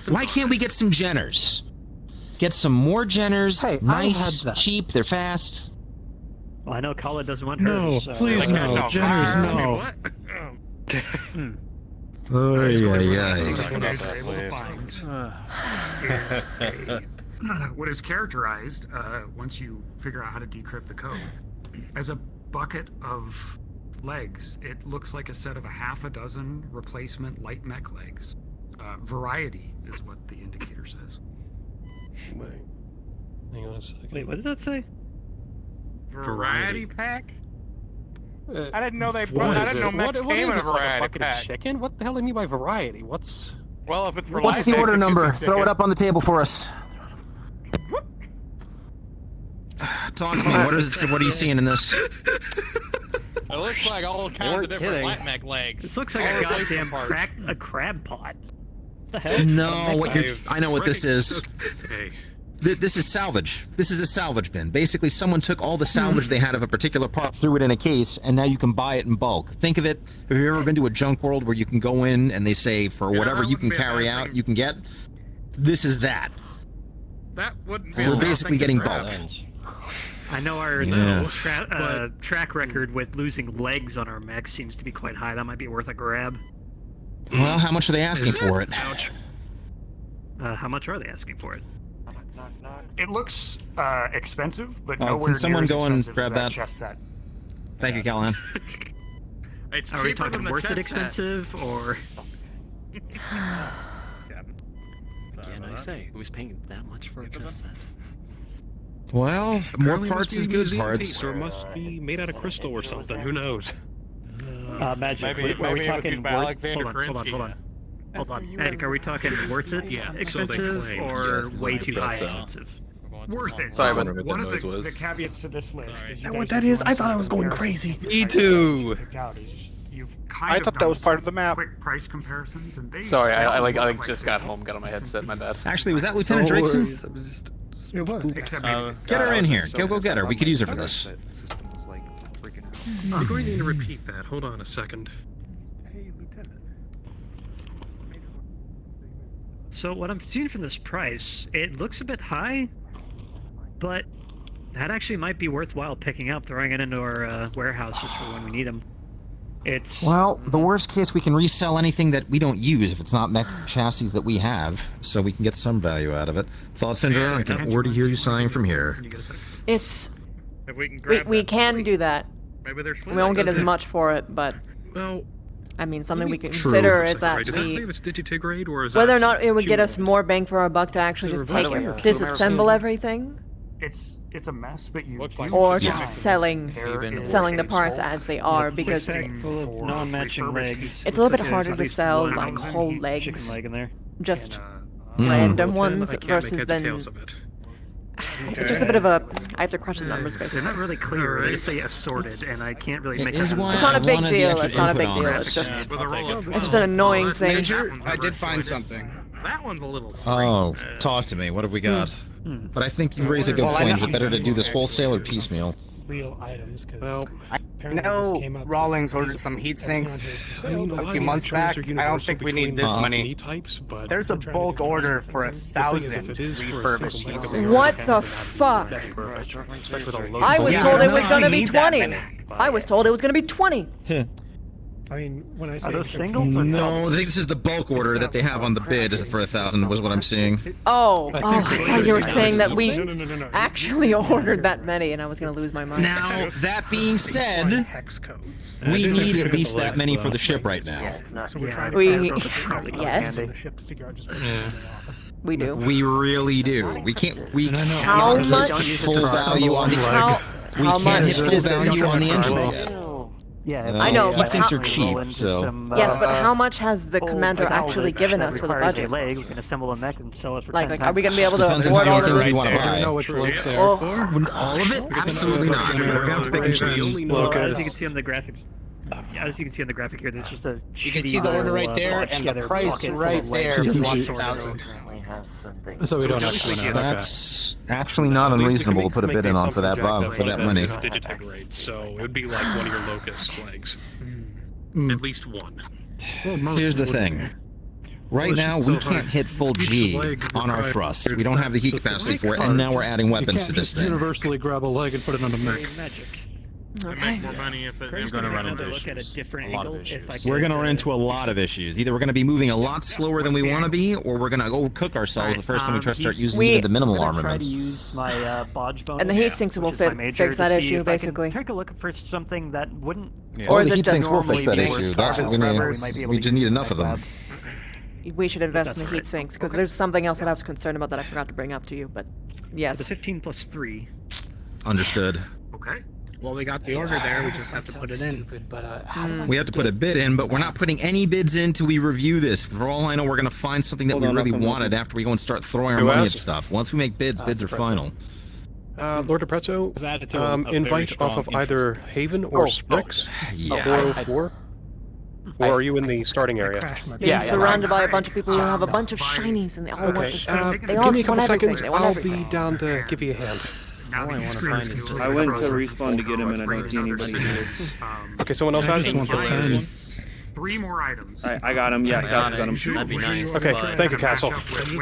Why can't we get some Jenners? Get some more Jenners. Hey, nice, cheap, they're fast. Well, I know Kala doesn't want No, hers. So please no. Jenners, no. What is characterized, once you figure out how to decrypt the code, as a bucket of legs. It looks like a set of a half a dozen replacement light mech legs. Variety is what the indicator says. Wait. Hang on a second. Wait, what does that say? Variety pack? I didn't know they. What I is didn't know it? mechs What came is in a this, like a variety bucket of pack. chicken? What the hell do you mean by variety? What's... Well, if it's for What's light the mechs, order it could be number? chicken. Throw it up on the table for us. Talk to me. What are you seeing in this? It looks like all kinds of different light mech legs. This looks like a goddamn crab pot. What the hell? No, I know what this is. Okay. This is salvage. This is a salvage bin. Basically, someone took all the salvage they had of a particular part, threw it in a case, and now you can buy it in bulk. Think of it, have you ever been to a junk world where you can go in and they say, for whatever you can carry out, you can get? This is that. That wouldn't be. We're basically getting bulk. I know our Yeah. track record with losing legs on our mechs seems to be quite high. That might be worth a grab. Well, how much are they asking for it? Ouch. How much are they asking for it? It looks expensive, but Oh, nowhere can someone near as go and expensive grab as that? chess set. Thank you, Callahan. It's Are we cheaper than talking the worth it chess set. expensive or? Can I say who's paying that much for a chess set? Well, more Apparently it parts must be is a good museum parts. piece, or it must be made out of crystal or something. Who knows? Magic. Maybe Are we it was talking used by Alexander hold on. Kerensky. Hold on. Eric, are we talking worth it Yeah, so they expensive claim. or Yes, way too high so. expensive? Worth it. Sorry, but- One of the caveats to this list is that what that is? I thought I was going crazy. Me too. You've kind I of thought that done was part of the map. Quick price comparisons, and they. Sorry, they I all like look just they got home, got on my headset, my bad. Actually, was that Lieutenant Drakeson? It was. Except Get her in here. Go get her. We could use her for this. You're going to need to repeat that. Hold on a second. So what I'm seeing from this price, it looks a bit high, but that actually might be worthwhile picking up, throwing it into our warehouse just for when we need them. It's Well, the worst case, we can resell anything that we don't use if it's not mech chassis that we have, so we can get some value out of it. Thoughts, Indra? I can already hear you sighing from here. It's If we can grab we that can fleet, do that. Maybe there's. We won't get as much for it, but Well, I mean something we can True. consider is that does that say we it's digitigrade or is whether that or not it would get us humanoid? more bang for our buck to actually just By take the way, disassemble everything. it's a mess, but you Or just selling the parts as they are, because full of non-matching legs. it's a little bit There's harder at to least sell one like whole chicken legs, leg in there. just random ones I can't versus make heads or then. tails of it. It's just a bit of a. I have to crunch the numbers They're basically. not really clear. They just say assorted, and I can't really make is that. why It's not a I big wanted the deal. extra It's not a big input on deal. this. It's just an annoying thing. Major, I did find something. That one's a little. Oh, talk to me. What have we got? But I think you raise a good Well, I point. know- It's better to do this wholesale or piecemeal. Real items, because Well, I know Rawlings ordered some heat sinks a few months back. I don't think we need this many. There's a bulk order for 1,000 refurbished heat sinks. What the fuck? I was told it was gonna be 20. I was told it was gonna be 20. I mean, when I say Are those singles or No, I think this is the bulk order that they have on the bid for 1,000. Was what I'm seeing. Oh, I thought you were saying that we actually ordered that many, and I was gonna lose my mind. Now, that being said, we need at least that many for the ship right now. Yes. We do. We really do. We can't. We How can't much? hit full value on the. We How can't hit much? full value on the engines yet. Yeah, I know, heat but sinks how- are cheap, so. Yes, but how much has the commander actually given us for the requires a budget? leg. We can assemble a mech and sell it for Like, 10 are we gonna be able to Depends on afford how all many of things this? we want to I don't buy. know which ones they are Oh. for. All of it? Absolutely not. We're going to have to pick and choose. Well, as you can see on the graphics, as you can see on the graphic here, there's just a. You can see the order right there and the price right there if you want 1,000. So we don't actually know. That's actually not unreasonable to put a bid in on for that money. Digitegate, so it would be like one of your locust legs. At least one. Here's the thing. Right now, we can't hit full G on our thrust. We don't have the heat capacity for it, and now we're adding weapons to this thing. Universally grab a leg and put it on a mech. Make more money if You're gonna run into look at a different angle. If I We're going to run into a lot of issues. Either we're going to be moving a lot slower than we want to be, or we're going to overcook ourselves the first time we try to start using even the minimal I'm gonna armaments. Try to use my bodge bonus, And the heat sinks will which is my major, fix that to see issue, if I can basically. Take a look for something that wouldn't. Or is the it heat sinks just will fix that normally issue. That's what we need. We just need enough of them. We should invest in the heat sinks, because there's something else that I was concerned about that I forgot to bring up to you, but yes. The 15 plus 3. Understood. Okay. Well, we got the order there. We just have to put it in. We have to put a bid in, but we're not putting any bids in till we review this. For all I know, we're going to find something that we really wanted after we go and start throwing our money at stuff. Once we make bids, bids are final. Lord Deprezzo, invite off of either Haven or Sprix, Yeah. 404. Or are you in the starting area? Being surrounded by a bunch of people who have a bunch of shinies, and they all want the same. They all give me a just couple want everything. seconds. They want I'll everything. be down to give you a hand. All I want to find is just. I went to respawn to get him and I don't see anybody. Okay, someone else has? Three more items. I got him. Yeah, got him. That'd be nice. Okay, thank you, Castle.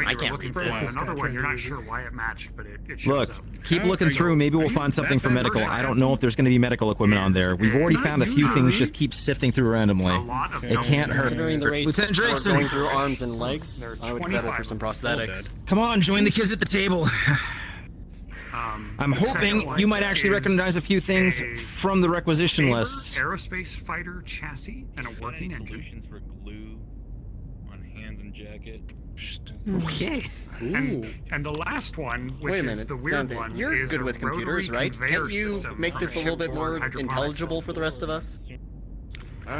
I can't read this. Another one, you're not sure why it matched, but it shows Look, up. keep looking through. Maybe we'll find something for medical. I don't know if there's going to be medical equipment on there. We've already found a few things. Just keep sifting through randomly. It can't hurt. Considering the rates Lieutenant going Drakeston, through arms and legs, I would settle for some prosthetics. come on, join the kids at the table. I'm hoping you might actually recognize a few things from the requisition lists. Aerospace fighter chassis and a working engine. For glue on hands and jacket. Okay. And the last one, which Wait a is minute, the weird one, you're is good a with computers, rotary right? conveyor Can't you system make for this a little bit shipboard more hydroponic intelligible system. for the rest of us?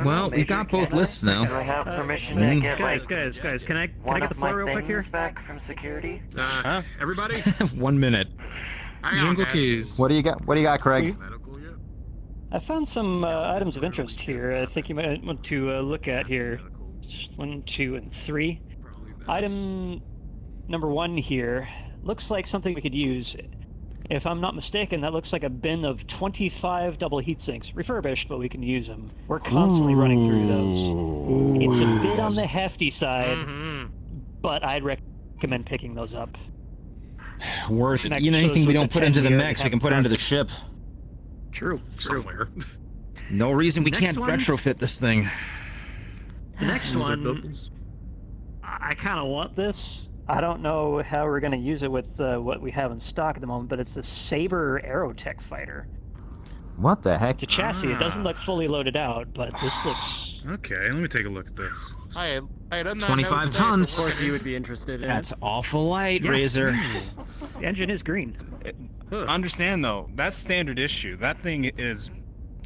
Well, we've got both lists now. Do I have permission to get Guys, can I get the floor real quick here? back from security? Everybody? 1 minute. Jingle keys. What do you got? What do you got, Craig? I found some items of interest here. I think you might want to look at here. 1, 2, and 3. Item number 1 here looks like something we could use. If I'm not mistaken, that looks like a bin of 25 double heat sinks, refurbished, but we can use them. We're constantly running through those. It's a bit on the hefty side, but I'd recommend picking those up. Worth it. Next You know, shows anything we what don't the put into 10 the we mechs, we already can put have into the ship. True. Somewhere. No reason we Next can't one. retrofit this thing. The next one, I kind of want this. I don't know how we're going to use it with what we have in stock at the moment, but it's a Saber Aerotech fighter. What the heck? The chassis, it doesn't look fully loaded out, but this looks Okay, let me take a look at this. I don't know. 25 tons. Of course, you would be interested in That's it. awful light, Razor. The engine is green. Understand though, that's standard issue. That thing is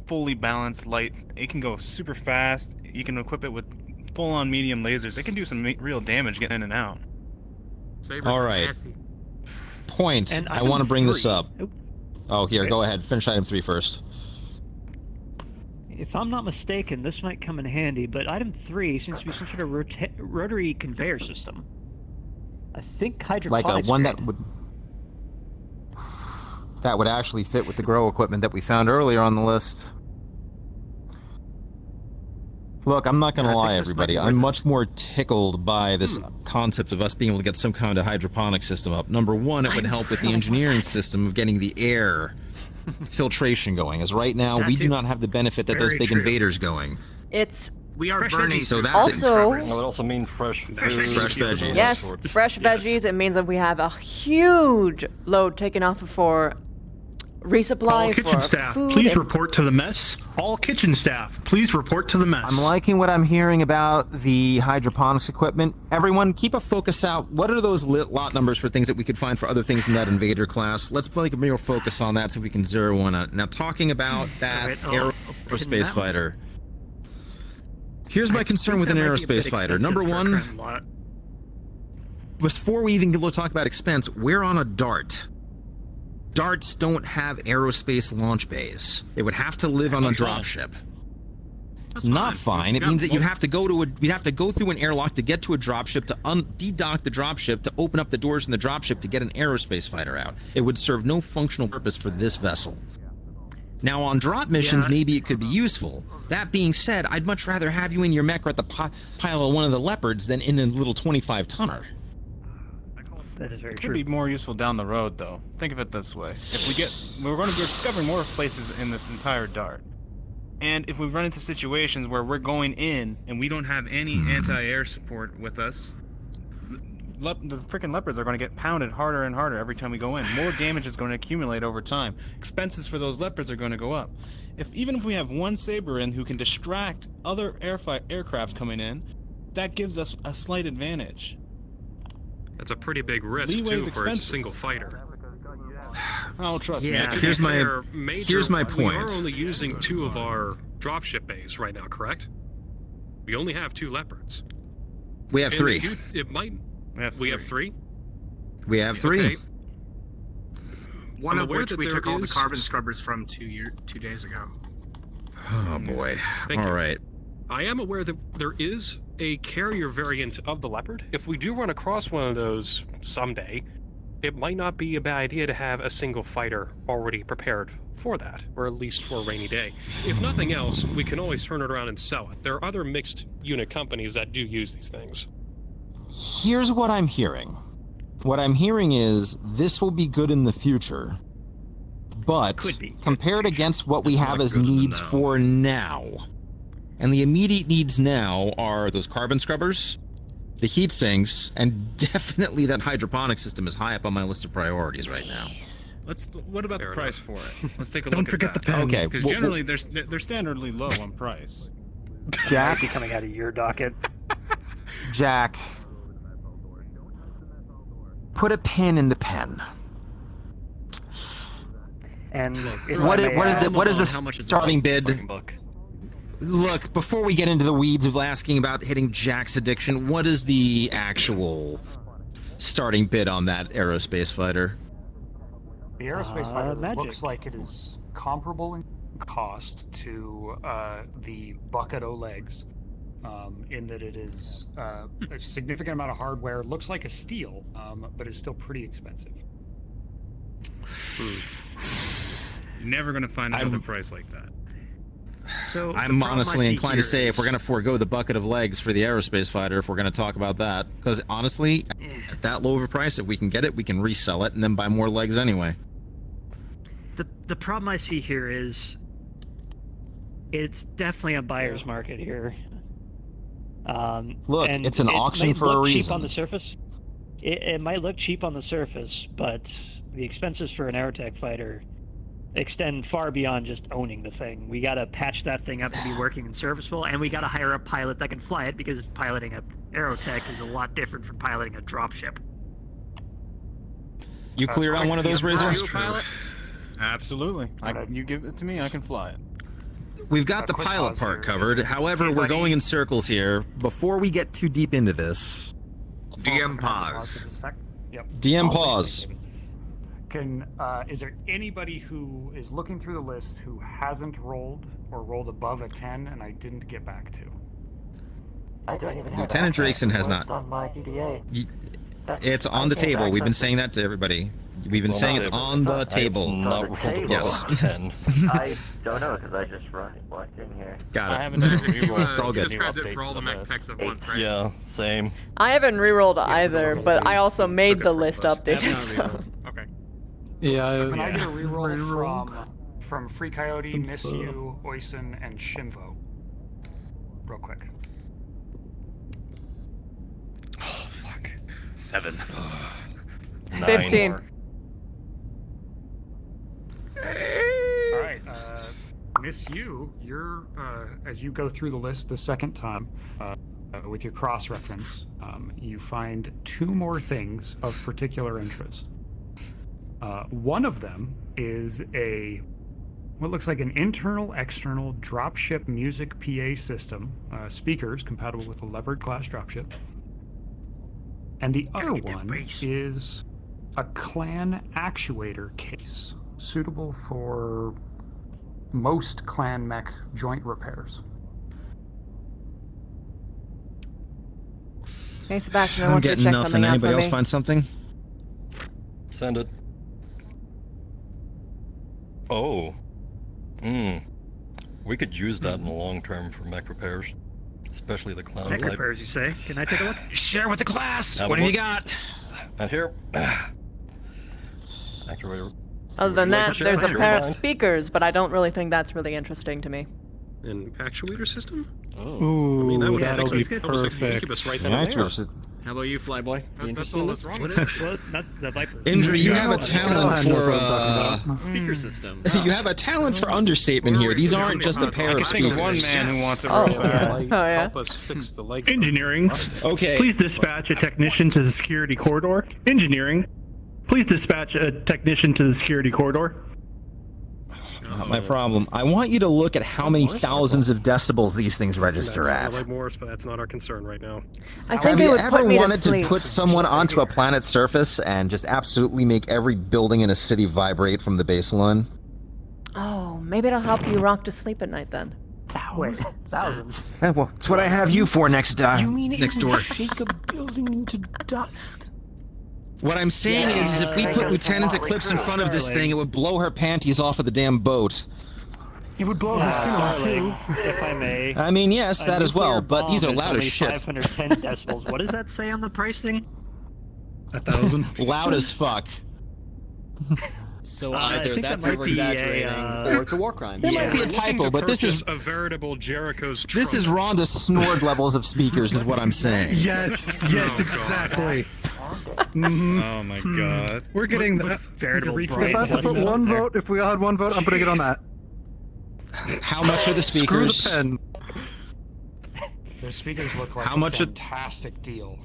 fully balanced light. It can go super fast. You can equip it with full-on medium lasers. It can do some real damage getting in and out. All right. Point. And I want to bring this 3. up. Oh, here, go ahead. Finish item 3 first. If I'm not mistaken, this might come in handy, but item 3 seems to be some sort of rotary conveyor system. I think hydroponics. Like a one grade. that would actually fit with the grow equipment that we found earlier on the list. Look, I'm not going to lie, everybody. I'm much more tickled by this concept of us being able to get some kind of hydroponic system up. Number one, it would help with the engineering system of getting the air filtration going, as right now we do not have the benefit that those big invaders going. We are Fresh burning. veggies. So that's That would also mean fresh food. Fresh veggies. Yes, fresh veggies. It means that we have a huge load taken off for resupply. All kitchen for staff, food please and- report to the mess. All kitchen staff, please report to the mess. I'm liking what I'm hearing about the hydroponics equipment. Everyone, keep a focus out. What are those lot numbers for things that we could find for other things in that invader class? Let's put a more focus on that so we can zero one out. Now, talking about that aerospace fighter. Here's my concern with an aerospace fighter. Number one, before we even go to talk about expense, we're on a dart. Darts don't have aerospace launch bays. They would have to live on a dropship. It's not fine. It means that you'd have to go through an airlock to get to a dropship, to de-dock the dropship, to open up the doors in the dropship to get an aerospace fighter out. It would serve no functional purpose for this vessel. Now, on drop missions, maybe it could be useful. That being said, I'd much rather have you in your mech or at the pile of one of the leopards than in a little 25-tonner. That is very It true. could be more useful down the road, though. Think of it this way: if we're going to be discovering more places in this entire dart, and if we run into situations where we're going in and we don't have any anti-air support with us, the freaking leopards are going to get pounded harder and harder every time we go in. More damage is going to accumulate over time. Expenses for those leopards are going to go up. Even if we have one Saber in who can distract other aircraft coming in, that gives us a slight advantage. That's a pretty big risk, Leeway's too, for a expensive. single fighter. Oh, trust me. Here's my point. We are only using 2 of our dropship bays right now, correct? We only have 2 leopards. We have 3. We have 3? We have 3. Okay. One I'm of aware which that we there took all the is- carbon scrubbers from 2 days ago. Oh boy. All right. I am aware that there is a carrier variant of the Leopard. If we do run across one of those someday, it might not be a bad idea to have a single fighter already prepared for that, or at least for a rainy day. If nothing else, we can always turn it around and sell it. There are other mixed unit companies that do use these things. Here's what I'm hearing. What I'm hearing is this will be good in the future, but compared against what we have as needs for now, and the immediate needs now are those carbon scrubbers, the heat sinks, and definitely that hydroponic system is high up on my list of priorities right now. What about the price for it? Let's take a Don't look forget at the that. pen. Okay, Because generally they're standardly low on price. Jack, be coming out of your docket. Jack, put a pin in the pen. And What is the starting bid? Book. Look, before we get into the weeds of asking about hitting Jack's addiction, what is the actual starting bid on that aerospace fighter? The aerospace fighter magic. looks like it is comparable in cost to the Bucket O legs, in that it is a significant amount of hardware. Looks like a steel, but is still pretty expensive. You're never going to find another price like that. So I'm honestly inclined to say if we're going to forego the bucket of legs for the aerospace fighter, if we're going to talk about that, because honestly, at that low of a price, if we can get it, we can resell it and then buy more legs anyway. The problem I see here is it's definitely a buyer's market here. Look, and it's an it auction might for a look cheap reason. on the surface. It might look cheap on the surface, but the expenses for an aerotech fighter extend far beyond just owning the thing. We gotta patch that thing up to be working and serviceable, and we gotta hire a pilot that can fly it, because piloting a aerotech is a lot different from piloting a dropship. You cleared on one of those, Razor? Absolutely. You give it to me, I can fly it. We've got the pilot part covered. However, we're going in circles here. Before we get too deep into this, DM pause. Yep. DM pause. Is there anybody who is looking through the list who hasn't rolled or rolled above a 10 and I didn't get back to? I don't even have Lieutenant Drakeson has not. on my DDA. It's on the table. We've been saying that to everybody. We've been saying it's on the table. Yes. I don't know because I just walked in here. Got it. I haven't done It's all good. Described it for all the mech techs at once, right? Yeah, same. I haven't rerolled either, but I also made the list updated. So. Okay. Yeah. Can I get a reroll from Free Coyote, Miss You, Oisin, and Shinvo? Real quick. Oh, fuck. 7. 15. Alright, Miss You, you're, as you go through the list the second time, with your cross-reference, you find 2 more things of particular interest. One of them is what looks like an internal-external dropship music PA system, speakers compatible with a levered glass dropship. And the other one is a clan actuator case, suitable for most clan mech joint repairs. Hey Sebastian, I I'm want you to getting check nothing. something out for Anybody else me. find something? Send it. Oh. We could use that in the long term for mech repairs. Especially the clown Mech type. repairs, you say? Can I take a look? Share with the class! What have you got? And here. Actuator. Other than that, Sure, there's a sure, pair of fine. speakers, but I don't really think that's really interesting to me. An actuator system? Oh. Ooh, I mean, that would that'll fix be it. Almost fix the perfect. Incubus right then Yeah, and there. actually, How about you, Flyboy? You interested in this? Well, not the Viper. Indra, you have a talent for Speaker system. you have a talent for understatement here. These aren't just a pair of I think speakers. one man who wants it Oh, real bad. yeah. Help us fix the leg. Engineering. Okay. Please dispatch a technician to the security corridor. Engineering. Please dispatch a technician to the security corridor. Not my problem. I want you to look at how many thousands of decibels these things register I at. like Morris, but that's not our concern right now. I think Have they you would ever put me to wanted sleep. to put someone onto a planet's surface and just absolutely make every building in a city vibrate from the baseline? Oh, maybe it'll help you rock to sleep at night then. Wait, thousands. Well, it's what I have you for next next door. Shake a building into dust. What I'm saying is if we put Lieutenant Eclipse in front of this thing, it would blow her panties off of the damn boat. It would blow her skin off too. If I may. I mean, yes, A that as well, nuclear but these are bomb is loud as only shit. 510 decibels. What does that say on the pricing? 1,000. Loud as fuck. So I either think that's that might be over-exaggerating, a, or it's a war crime. There might be a typo, but this is a veritable Jericho's. this is Rhonda's snort levels of speakers, is what I'm saying. Yes, yes, exactly. Oh my god. We're getting that. veritable If I have to put one vote, if we all had one vote, I'm putting it on that. How much are the speakers? Screw the pen. The speakers look like How a much are- fantastic deal.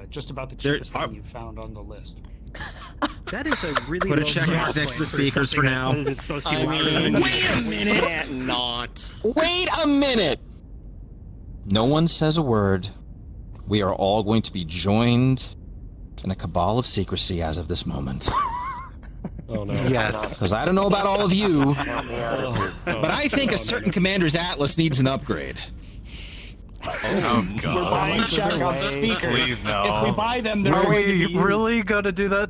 Just about the There cheapest are- thing you found on the list. That is a really Put a low check mark price next to the point for speakers for something now. that says It's supposed to be I louder than mean, it Wait a is. minute! Can't not. Wait a minute! No one says a word. We are all going to be joined in a cabal of secrecy as of this moment. Oh no. Yes. Because I don't know about all of you, Help me out of this. but I think a certain commander's atlas needs an upgrade. Oh We're god. buying check on Please speakers. no. If we buy them, they're Are going to we be really gonna do that?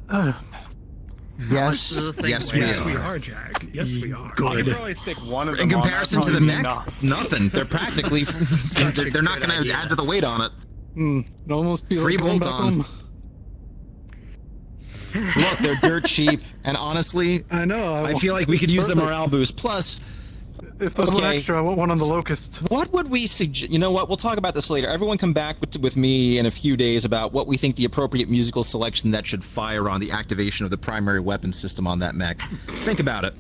Yes, yes we are. Jag. Yes, we are. I could Good. probably stick one of them In comparison on. to the That'd mech, probably be nothing. They're practically, they're not going to add to the weight on it. It'd almost be Free like going bolt back on. home. Look, they're dirt cheap, and honestly, I know. I feel like we could use the morale boost. Plus, if there's one extra, I want one on the Locust. What would we suggest? You know what? We'll talk about this later. Everyone come back with me in a few days about what we think the appropriate musical selection that should fire on the activation of the primary weapon system on that mech. Think about it.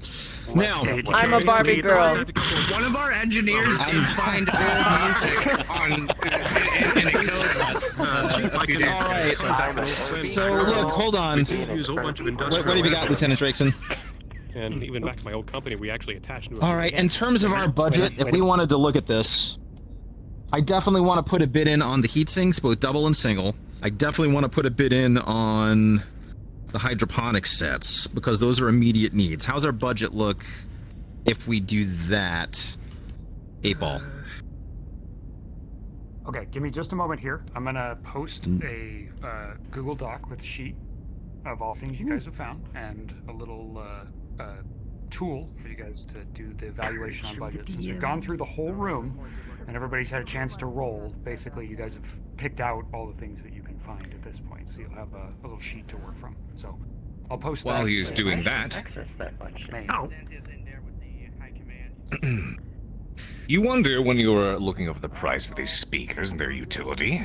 Now, I'm a Barbie girl. One of our engineers did find old music on in a code bus a few days ago. Alright, so look, hold on. We did use a whole bunch of industrial. What have you got, Lieutenant Drakeson? And even back to my old company, we actually attached to it. All right, in terms of our budget, if we wanted to look at this, I definitely want to put a bid in on the heat sinks, both double and single. I definitely want to put a bid in on the hydroponic sets, because those are immediate needs. How's our budget look if we do that? 8-ball. Okay, give me just a moment here. I'm gonna post a Google Doc with a sheet of all things you guys have found and a little tool for you guys to do the evaluation on budget. Since we've gone through the whole room and everybody's had a chance to roll, basically you guys have picked out all the things that you can find at this point. So you'll have a little sheet to work from. So I'll post that. While he's doing that, Access that much. Oh. you wonder when you were looking over the price for these speakers and their utility.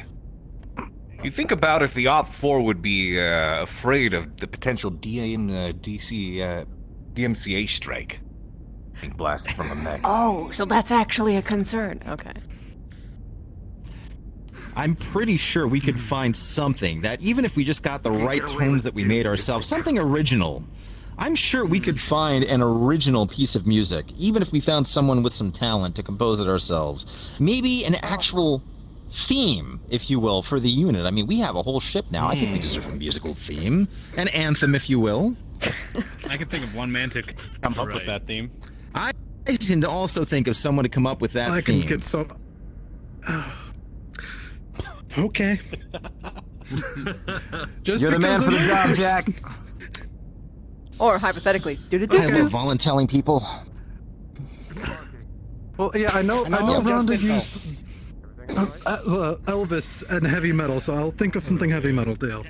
You think about if the Op4 would be afraid of the potential DMCA strike being blasted from a mech. Oh, so that's actually a concern. Okay. I'm pretty sure we could find something that, even if we just got the right tones that we made ourselves, something original. I'm sure we could find an original piece of music, even if we found someone with some talent to compose it ourselves. Maybe an actual theme, if you will, for the unit. I mean, we have a whole ship now. I think we deserve a musical theme. An anthem, if you will. I can think of one man to come up with that theme. I can also think of someone to come up with that theme. I can get so... Okay. Just You're the man for the job, Jack. Or hypothetically, I love volunteering people. Well, yeah, I know Rhonda used Elvis and heavy metal, so I'll think of something heavy metal, Dale.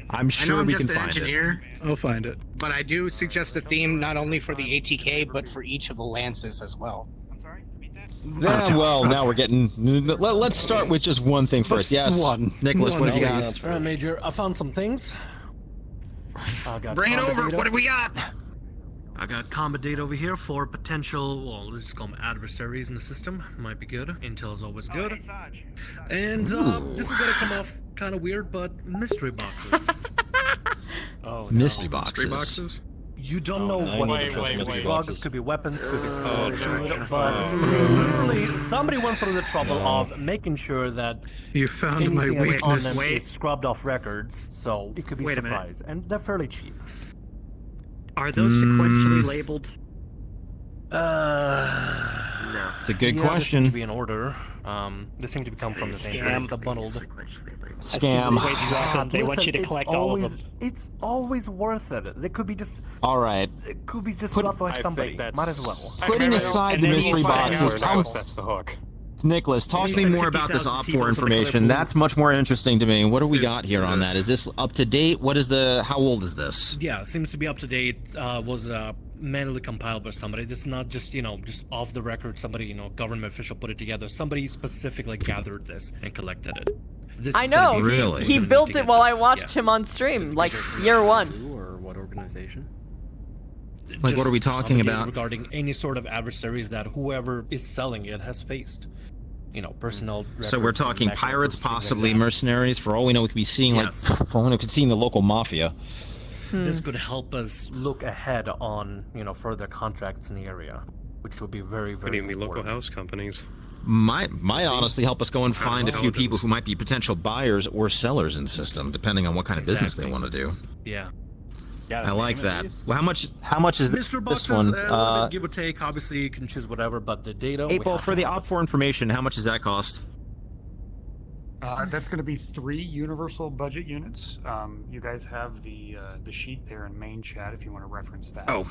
I'm sure we can find engineer, it. I'll find it. But I do suggest a theme not only for the ATK, but for each of the lances as well. Yeah, well, now we're getting... Let's start with just one thing first. Yes, Nicholas, what have you got? Major, I found some things. Bring it over. What have we got? I got combat data over here for potential, well, let's just call them adversaries in the system. Might be good. Intel is always good. And this is gonna come off kind of weird, but mystery boxes. Oh, no. Mystery boxes. Mystery boxes? You don't know what wait. bugs, could be weapons, could be food, but literally somebody went through the trouble of making sure that you found my anything on weakness. them is scrubbed off records, so it could be a surprise, and they're fairly cheap. Are those sequentially labeled? No. It's a good They question. seem to be in order. They seem to come from the same place, the bundled. Scam. They want you to collect all of them. It's always worth it. They could be just. All right. It could be just stuff by somebody. Might as well. Putting aside the mystery boxes, that's the hook. Nicholas, talk to me more about this Op4 information. That's much more interesting to me. What do we got here on that? Is this up to date? What is how old is this? Yeah, it seems to be up to date. Was manually compiled by somebody. This is not just, just off the record, somebody, government official put it together. Somebody specifically gathered this and collected it. This I know. Really? He built it while I watched him on stream, like year one. Or what organization? Like, what are we talking about? Regarding any sort of adversaries that whoever is selling it has faced. Personnel. So we're talking pirates, possibly mercenaries. For all we know, we could be seeing for all we know, we could see the local mafia. This could help us look ahead on, further contracts in the area, which would be very, very important. Local house companies. Might honestly help us go and find a few people who might be potential buyers or sellers in system, depending on what kind of business they want to do. Yeah. I like that. Well, how much is this one? Give or take. Obviously, you can choose whatever, but the data. 8-ball for the Op4 information. How much does that cost? That's going to be 3 universal budget units. You guys have the sheet there in main chat if you want to reference that. Oh.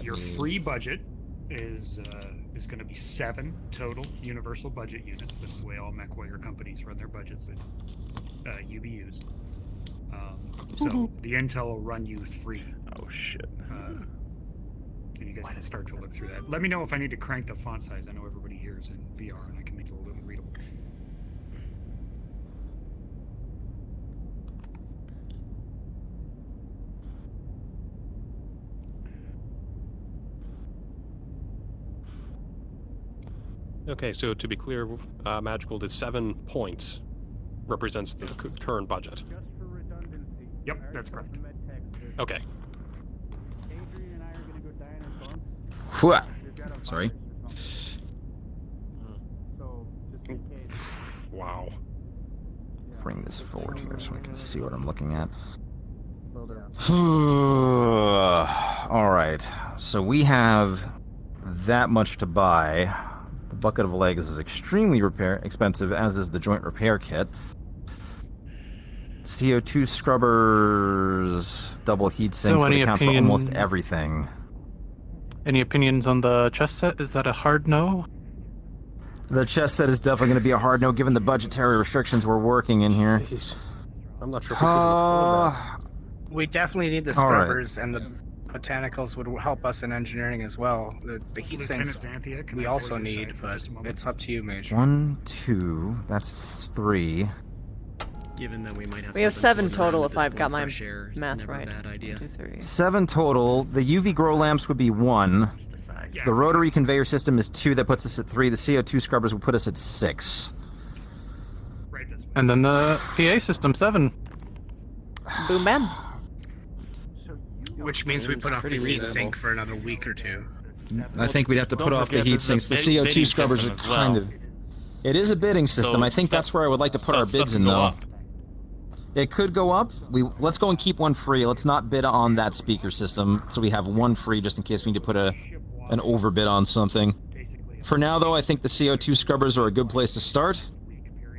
Your free budget is going to be 7 total universal budget units. That's the way all MechWarrior companies run their budgets. It's UBUs. So the Intel will run you 3. Oh shit. and you guys can start to look through that. Let me know if I need to crank the font size. I know everybody here is in VR, and I can make it a little bit readable. Okay, so to be clear, Magical, the 7 points represents the current budget. Yep, that's correct. Okay. Whew. Sorry. Wow. Bring this forward here so I can see what I'm looking at. All right. So we have that much to buy. The bucket of legs is extremely expensive, as is the joint repair kit. CO2 scrubbers, double heat sinks would account for almost everything. Any opinions on the chess set? Is that a hard no? The chess set is definitely going to be a hard no, given the budgetary restrictions we're working in here. Jeez. I'm not sure if we can afford that. We definitely need the scrubbers, and the botanicals would help us in engineering as well. The heat sinks we also need, but it's up to you, Mage. 1, 2, that's 3. Given that we might have. We have 7 total if I've got my air, math right. Bad idea. 1, 2, 3. 7 total. The UV grow lamps would be 1. The rotary conveyor system is 2. That puts us at 3. The CO2 scrubbers would put us at 6. And then the PA system, 7. Boom bam. Which means we put off the heat sink for another week or 2. I think we'd have to put off the heat sinks. The CO2 scrubbers are kind of... It is a bidding system. I think that's where I would like to put our bids in, though. It could go up. Let's go and keep 1 free. Let's not bid on that speaker system, so we have 1 free just in case we need to put an overbid on something. For now, though, I think the CO2 scrubbers are a good place to start.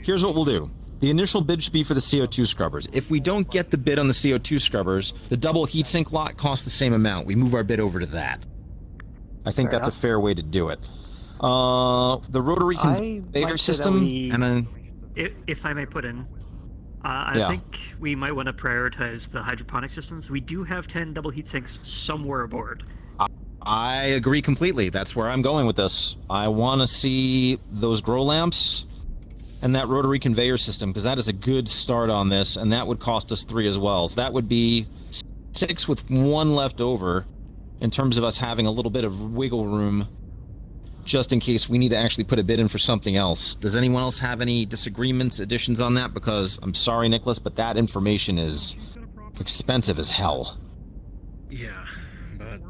Here's what we'll do. The initial bid should be for the CO2 scrubbers. If we don't get the bid on the CO2 scrubbers, the double heatsink lot costs the same amount. We move our bid over to that. I think that's a fair way to do it. The rotary conveyor system, and then... If I may put in, I think we might want to prioritize the hydroponic systems. We do have 10 double heat sinks somewhere aboard. I agree completely. That's where I'm going with this. I want to see those grow lamps and that rotary conveyor system, because that is a good start on this, and that would cost us 3 as well. So that would be 6 with 1 left over in terms of us having a little bit of wiggle room just in case we need to actually put a bid in for something else. Does anyone else have any disagreements, additions on that? Because I'm sorry, Nicholas, but that information is expensive as hell. Yeah, but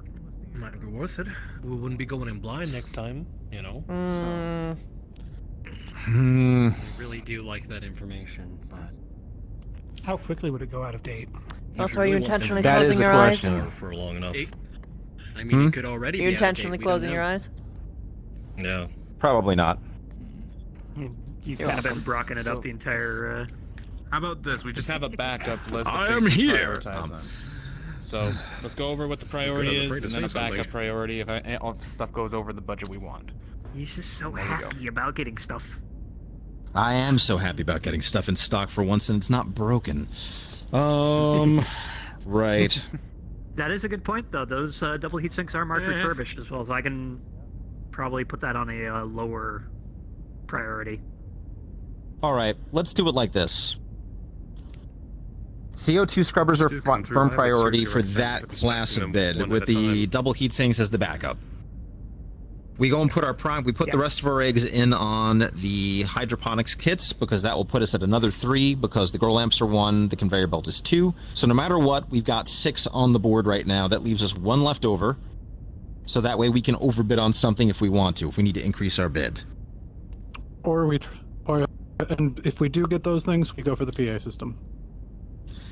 might be worth it. We wouldn't be going in blind next time, you know? I really do like that information, but... How quickly would it go out of date? Also, are you intentionally closing your eyes? For long enough. I mean, it could already be You're intentionally closing your eyes? Yeah. Probably not. You've kind of been brocking it up the entire... How about this? We just have a backup list. I am here! So, let's go over what the priority is, and then a backup priority if stuff goes over the budget we want. He's just so happy about getting stuff. I am so happy about getting stuff in stock for once, and it's not broken. Right. That is a good point, though. Those double heat sinks are marked refurbished as well, so I can probably put that on a lower priority. All right, let's do it like this. CO2 scrubbers are firm priority for that class of bid, with the double heat sinks as the backup. We go and put the rest of our eggs in on the hydroponics kits, because that will put us at another 3, because the grow lamps are 1, the conveyor belt is 2. So no matter what, we've got 6 on the board right now. That leaves us 1 left over. So that way we can overbid on something if we want to, if we need to increase our bid. And if we do get those things, we go for the PA system.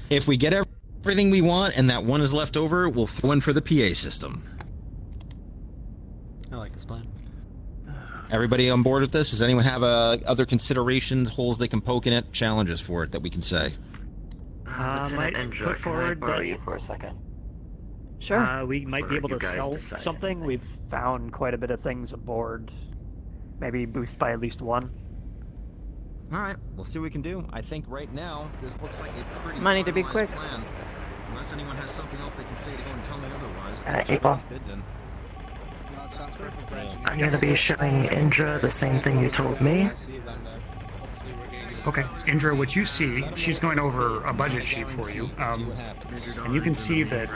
If we get everything we want and that 1 is left over, we'll throw in for the PA system. I like this plan. Everybody on board with this? Does anyone have other considerations, holes they can poke in it, challenges for it that we can say? Might Indra, put forward can I borrow you for a second? Sure. We might be able to sell something. We've found quite a bit of things aboard. Maybe boost by at least 1. All right, we'll see what we can do. I think right now this looks like a pretty Might need to be quick. plan. Unless anyone has something else they can say to go and tell me otherwise. April? I'm gonna be showing Indra the same thing you told me. Okay, Indra, what you see, she's going over a budget sheet for you, and you can see that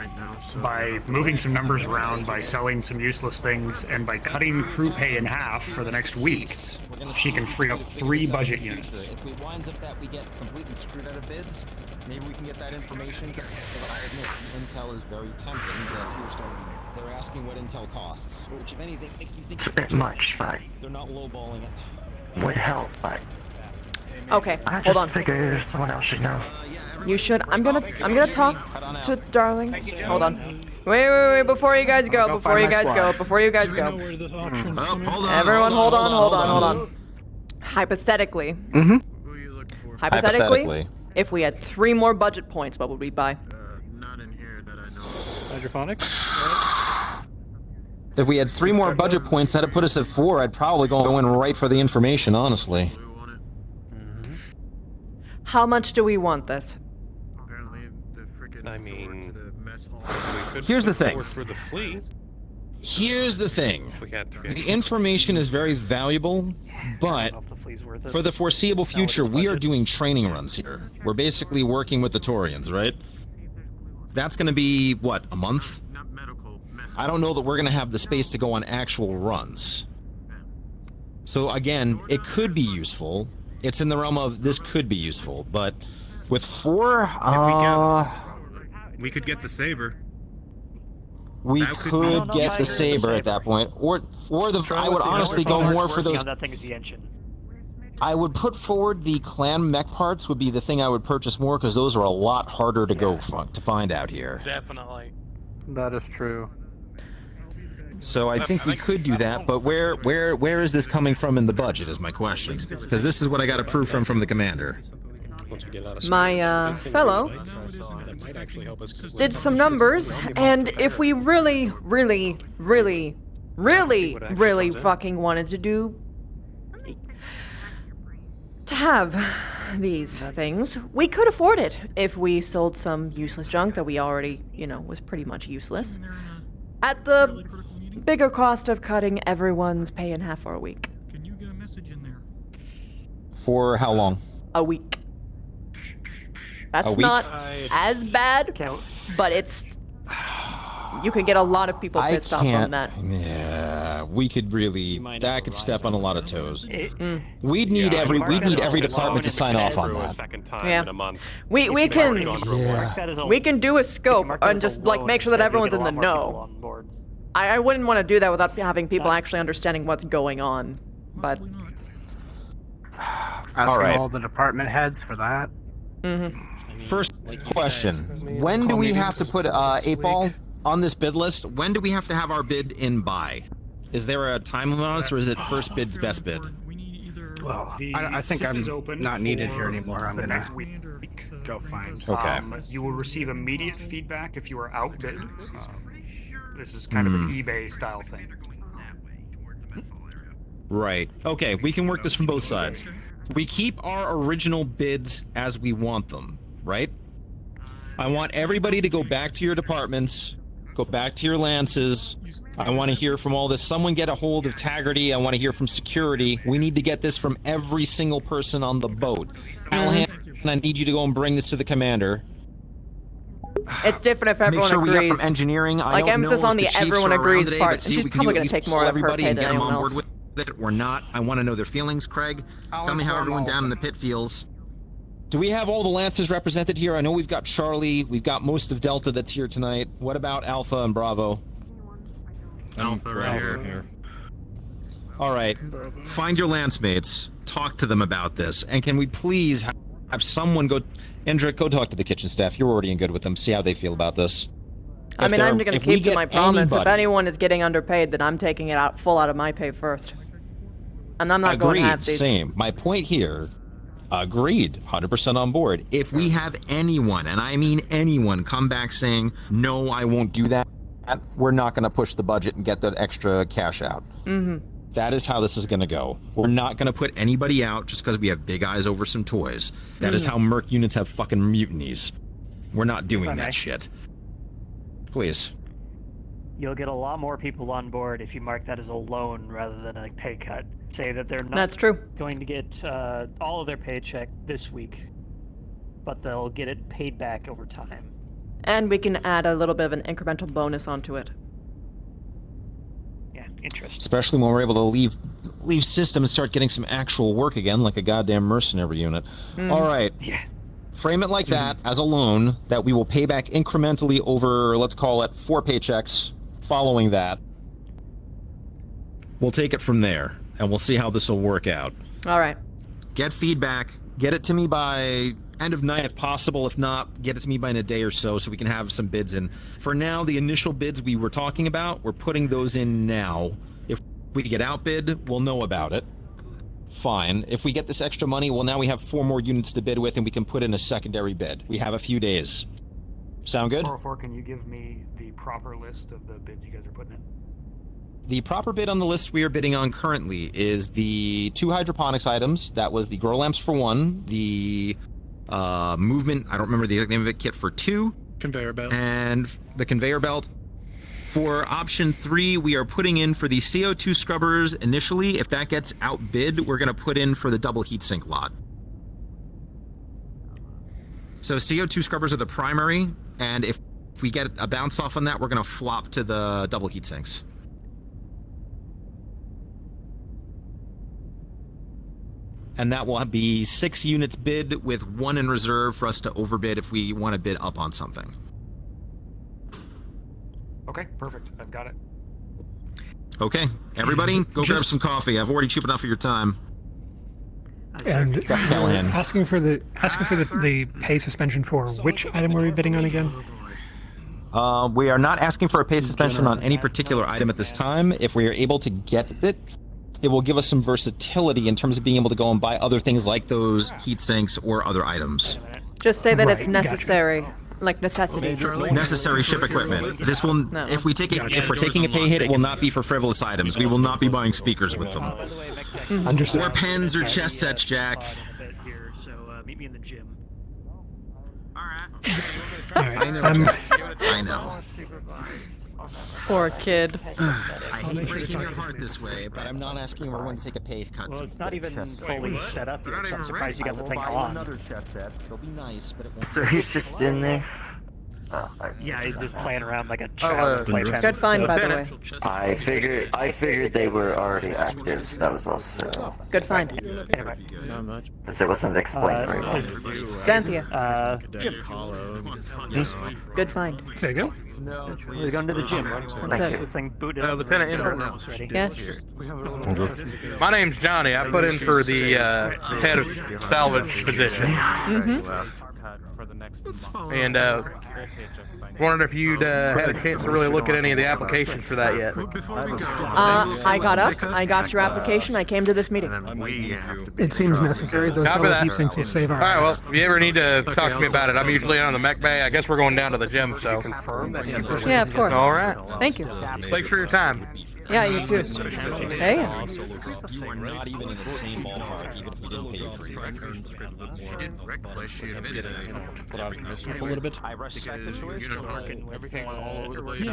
by moving some numbers around, by selling some useless things, and by cutting crew pay in half for the next week, she can free up 3 budget units. If we winds up that we get completely screwed out of bids, maybe we can get that information. I admit, intel is very tempting. They're asking what intel costs, which, if anything, makes me think It's a bit much, but they're not lowballing it. would help, but Okay, I hold just on. figure someone else should know. You should. I'm gonna talk to Darling. Hold on. Wait, before you guys go, before you guys go. Everyone, hold on. Hypothetically. Hypothetically, if we had 3 more budget points, what would we buy? Hydroponics? If we had 3 more budget points, that'd put us at 4. I'd probably go in right for the information, honestly. How much do we want this? I mean, Here's the thing. For the fleet. Here's the thing. We had 3 The information is very valuable, but for the foreseeable future, we are doing training runs here. We're basically working with the Taurians, right? That's going to be, what, a month? I don't know that we're going to have the space to go on actual runs. So again, it could be useful. It's in the realm of this could be useful, but with 4, we could get the Saber. We could get the Saber at that point, or the. I would honestly go more for those. That thing is the engine. I would put forward the clan mech parts would be the thing I would purchase more, because those are a lot harder to to find out here. Definitely. That is true. So I think we could do that, but where is this coming from in the budget is my question, because this is what I got approved from the commander. My fellow did some numbers, and if we really fucking wanted to have these things, we could afford it if we sold some useless junk that we already, was pretty much useless, at the bigger cost of cutting everyone's pay in half for a week. Can you get a message in there? For how long? A week. That's not as bad, but it's... You could get a lot of people pissed off from that. Yeah, we could really... That could step on a lot of toes. We'd need every department to sign off on that. Yeah. We can do a scope and just make sure that everyone's in the know. I wouldn't want to do that without having people actually understanding what's going on, but... Asking all the department heads for that. First question, when do we have to put 8-Ball on this bid list? When do we have to have our bid in by? Is there a time limit on us, or is it first bid's best bid? Well, I think I'm not needed here anymore. I'm gonna go find. Okay. You will receive immediate feedback if you are outbid. This is kind of an eBay style thing. Right. Okay, we can work this from both sides. We keep our original bids as we want them, right? I want everybody to go back to your departments, go back to your lances. I want to hear from all this. Someone get a hold of Taggarty. I want to hear from security. We need to get this from every single person on the boat. Callahan, I need you to go and bring this to the commander. It's different if everyone agrees. Make sure we get from engineering. Like, emphasis on the everyone agrees part. She's probably going to take more of her pay than anyone else. With it or not. I want to know their feelings, Craig. Tell me how everyone down in the pit feels. Do we have all the Lances represented here? I know we've got Charlie, we've got most of Delta that's here tonight. What about Alpha and Bravo? Alpha right here. All right, find your Lance mates, talk to them about this, and can we please have someone go... Indra, go talk to the kitchen staff. You're already in good with them. See how they feel about this. I mean, I'm going to keep to my promise. If anyone is getting underpaid, then I'm taking it out full out of my pay first. And I'm not going to have these. Same. My point here, agreed, 100% on board. If we have anyone, and I mean anyone, come back saying, no, I won't do that, we're not going to push the budget and get that extra cash out. That is how this is going to go. We're not going to put anybody out just because we have big eyes over some toys. That is how Merc units have fucking mutinies. We're not doing that shit. Please. you'll get a lot more people on board if you mark that as a loan rather than a pay cut. Say that they're not That's true. going to get all of their paycheck this week, but they'll get it paid back over time. And we can add a little bit of an incremental bonus onto it. Yeah, interesting. Especially when we're able to leave system and start getting some actual work again, like a goddamn mercenary unit. All right. Yeah. Frame it like that, as a loan, that we will pay back incrementally over, let's call it, 4 paychecks following that. We'll take it from there, and we'll see how this will work out. All right. Get feedback. Get it to me by end of night if possible. If not, get it to me by in a day or so we can have some bids in. For now, the initial bids we were talking about, we're putting those in now. If we get outbid, we'll know about it. Fine. If we get this extra money, well, now we have 4 more units to bid with, and we can put in a secondary bid. We have a few days. Sound good? 404, can you give me the proper list of the bids you guys are putting in? The proper bid on the list we are bidding on currently is the 2 hydroponics items. That was the grow lamps for 1, the movement, I don't remember the name of it, kit for 2. Conveyor belt. And the conveyor belt. For option 3, we are putting in for the CO2 scrubbers initially. If that gets outbid, we're going to put in for the double heatsink lot. So CO2 scrubbers are the primary, and if we get a bounce off on that, we're going to flop to the double heatsinks. And that will be 6 units bid with 1 in reserve for us to overbid if we want to bid up on something. Okay, perfect. I've got it. Okay, everybody, go grab some coffee. I've already chewed enough of your time. And Callahan. asking for the pay suspension for which item were we bidding on again? We are not asking for a pay suspension on any particular item at this time. If we are able to get it, it will give us some versatility in terms of being able to go and buy other things like those heat sinks or other items. Just say that it's necessary. Like necessity. Necessary ship equipment. This will, if we take it, if we're taking a pay hit, it will not be for frivolous items. We will not be buying speakers with them. Understood. Or pens or chess sets, Jack. So meet me in the gym. I know. Poor kid. I hate breaking your heart this way, but I'm not asking everyone to take a pay cut. Well, it's not even fully set up yet, so I'm surprised you got the thing on. Another chess set. They'll be nice, but it won't. So he's just in there? Yeah, he's just playing around like a child. Good find, by the way. I figured they were already active, so that was also... Good find. Not much. Because it wasn't explained very well. Xanthia. Good find. There you go. We're going to the gym. That's it. This thing booted up. Lieutenant Indra. Ready? Yes. My name's Johnny. I put in for the head of salvage position. And wondered if you'd had a chance to really look at any of the applications for that yet. I got up. I got your application. I came to this meeting. It seems necessary. Those Copy double that. heat sinks will save our All right, well, ass. if you ever need to talk to me about it, I'm usually on the mech bay. I guess we're going down to the gym, so. Yeah, of course. All right. Thank you. Thanks for your time. Yeah, you too. Hey. You are not even in the same ballpark, even if we didn't pay you for She didn't recognize she admitted it. Put out a commission for a little bit. I respect the choice. Everything went all over the place.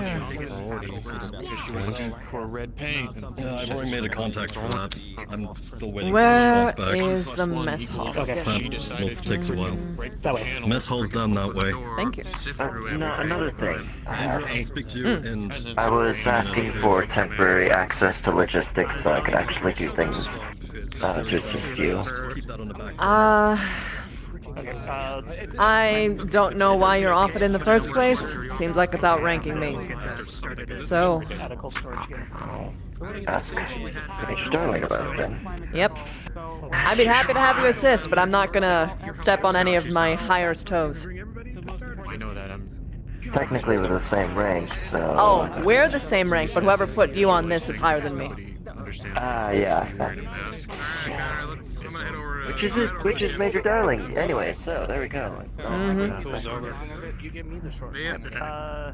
For red paint. I've already made a contact for that. I'm still waiting Where for a response back. is the mess hall? Okay. That takes a while. That way. Mess hall's done that way. Thank you. Another thing. I'll speak to you and I was asking for temporary access to logistics so I could actually do things to assist you. keep that on the back. I don't know why you're off it in the first place. Seems like it's outranking me. So. Ask Major Darling about it then. Yep. I'd be happy to have you assist, but I'm not gonna step on any of my higher's toes. I know that. Technically we're the same rank, so... Oh, we're the same rank, but whoever put you on this is higher than me. Yeah. Which is Major Darling. Anyway, so there we go.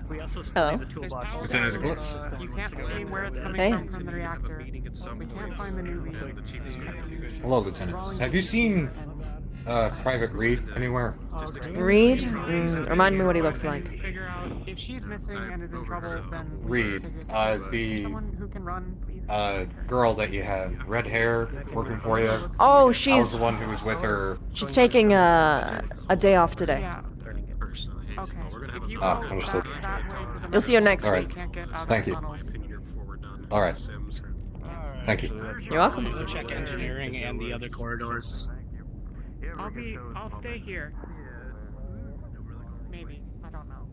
We also Hello. the toolbox. Lieutenant Eclipse. You can't see where it's coming Hey. from the reactor. We can't find the new read. Hello, Lieutenant. Have you seen Private Reed anywhere? Reed? Remind me what he looks like. Figure out if she's missing and is in trouble, then Reed, the someone who can run, please. girl that you had, red hair, working for you. Oh, I was she's the one who was with her. she's taking a day off today. Yeah. Okay. If you Ah, go understood. that way to the You'll see her next All right. week. can't get out Thank of you. the tunnels. All right. Thank you. You're welcome. Go check engineering and the other corridors. I'll stay here. Maybe. I don't know.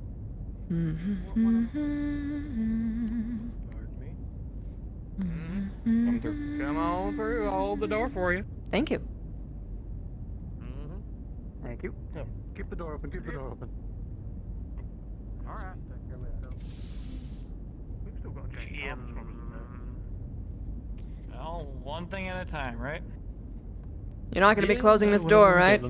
Come on through. I'll hold the door for you. Thank you. Thank you. Yeah, keep the door open. Keep the door open. All right. Well, one thing at a time, right? You're not going to be closing this door, right?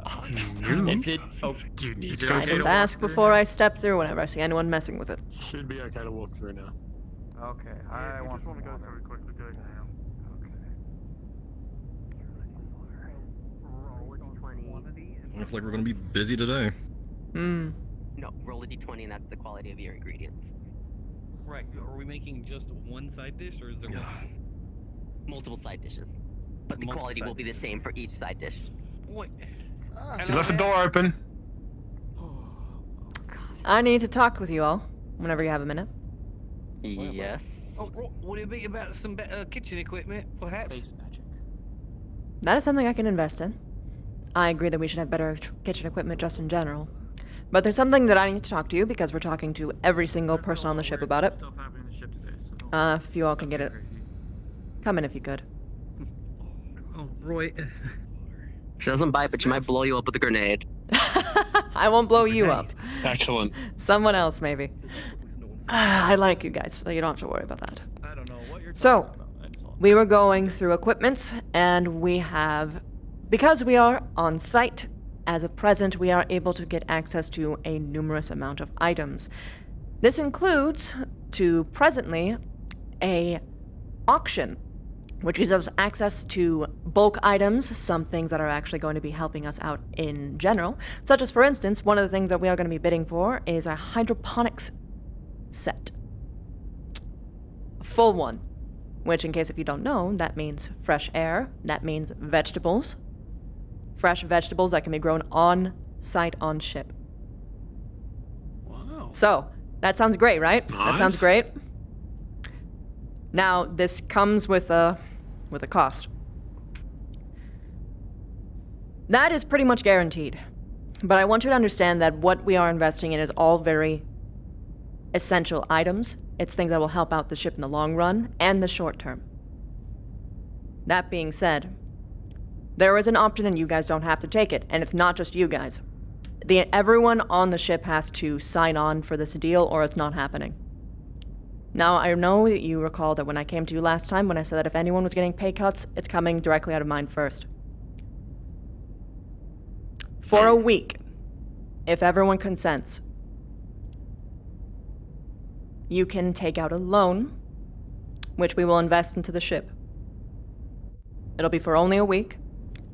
That's it. Oh, dude, I just ask before I step through whenever I see anyone messing with it. Should be okay to walk through now. Okay, I want to go through quickly. Good. Looks like we're gonna be busy today. Hmm. No, roll a d20 and that's the quality of your ingredients. Right, are we making just one side dish or is there Multiple side dishes. But the Multiple quality side will be the same for each side dish. What? You left the door open. I need to talk with you all whenever you have a minute. Yes. Oh, would it be about some better kitchen equipment, perhaps? That is something I can invest in. I agree that we should have better kitchen equipment just in general. But there's something that I need to talk to you because we're talking to every single person on the ship about it. If you all can get it. Come in if you could. Oh, Roy. She doesn't bite, but she might blow you up with a grenade. I won't blow you up. Excellent. Someone else, maybe. I like you guys, so you don't have to worry about that. So, we were going through equipments, and we have... Because we are on site, as of present, we are able to get access to a numerous amount of items. This includes, to presently, a auction, which gives us access to bulk items, some things that are actually going to be helping us out in general, such as, for instance, one of the things that we are going to be bidding for is a hydroponics set. A full one, which, in case if you don't know, that means fresh air, that means vegetables, fresh vegetables that can be grown on site on ship. Wow. So, that sounds great, right? Nice. That sounds great. Now, this comes with a cost. That is pretty much guaranteed. But I want you to understand that what we are investing in is all very essential items. It's things that will help out the ship in the long run and the short term. That being said, there is an option and you guys don't have to take it, and it's not just you guys. Everyone on the ship has to sign on for this deal or it's not happening. Now, I know that you recall that when I came to you last time, when I said that if anyone was getting pay cuts, it's coming directly out of mine first. For a week, if everyone consents, you can take out a loan, which we will invest into the ship. It'll be for only a week,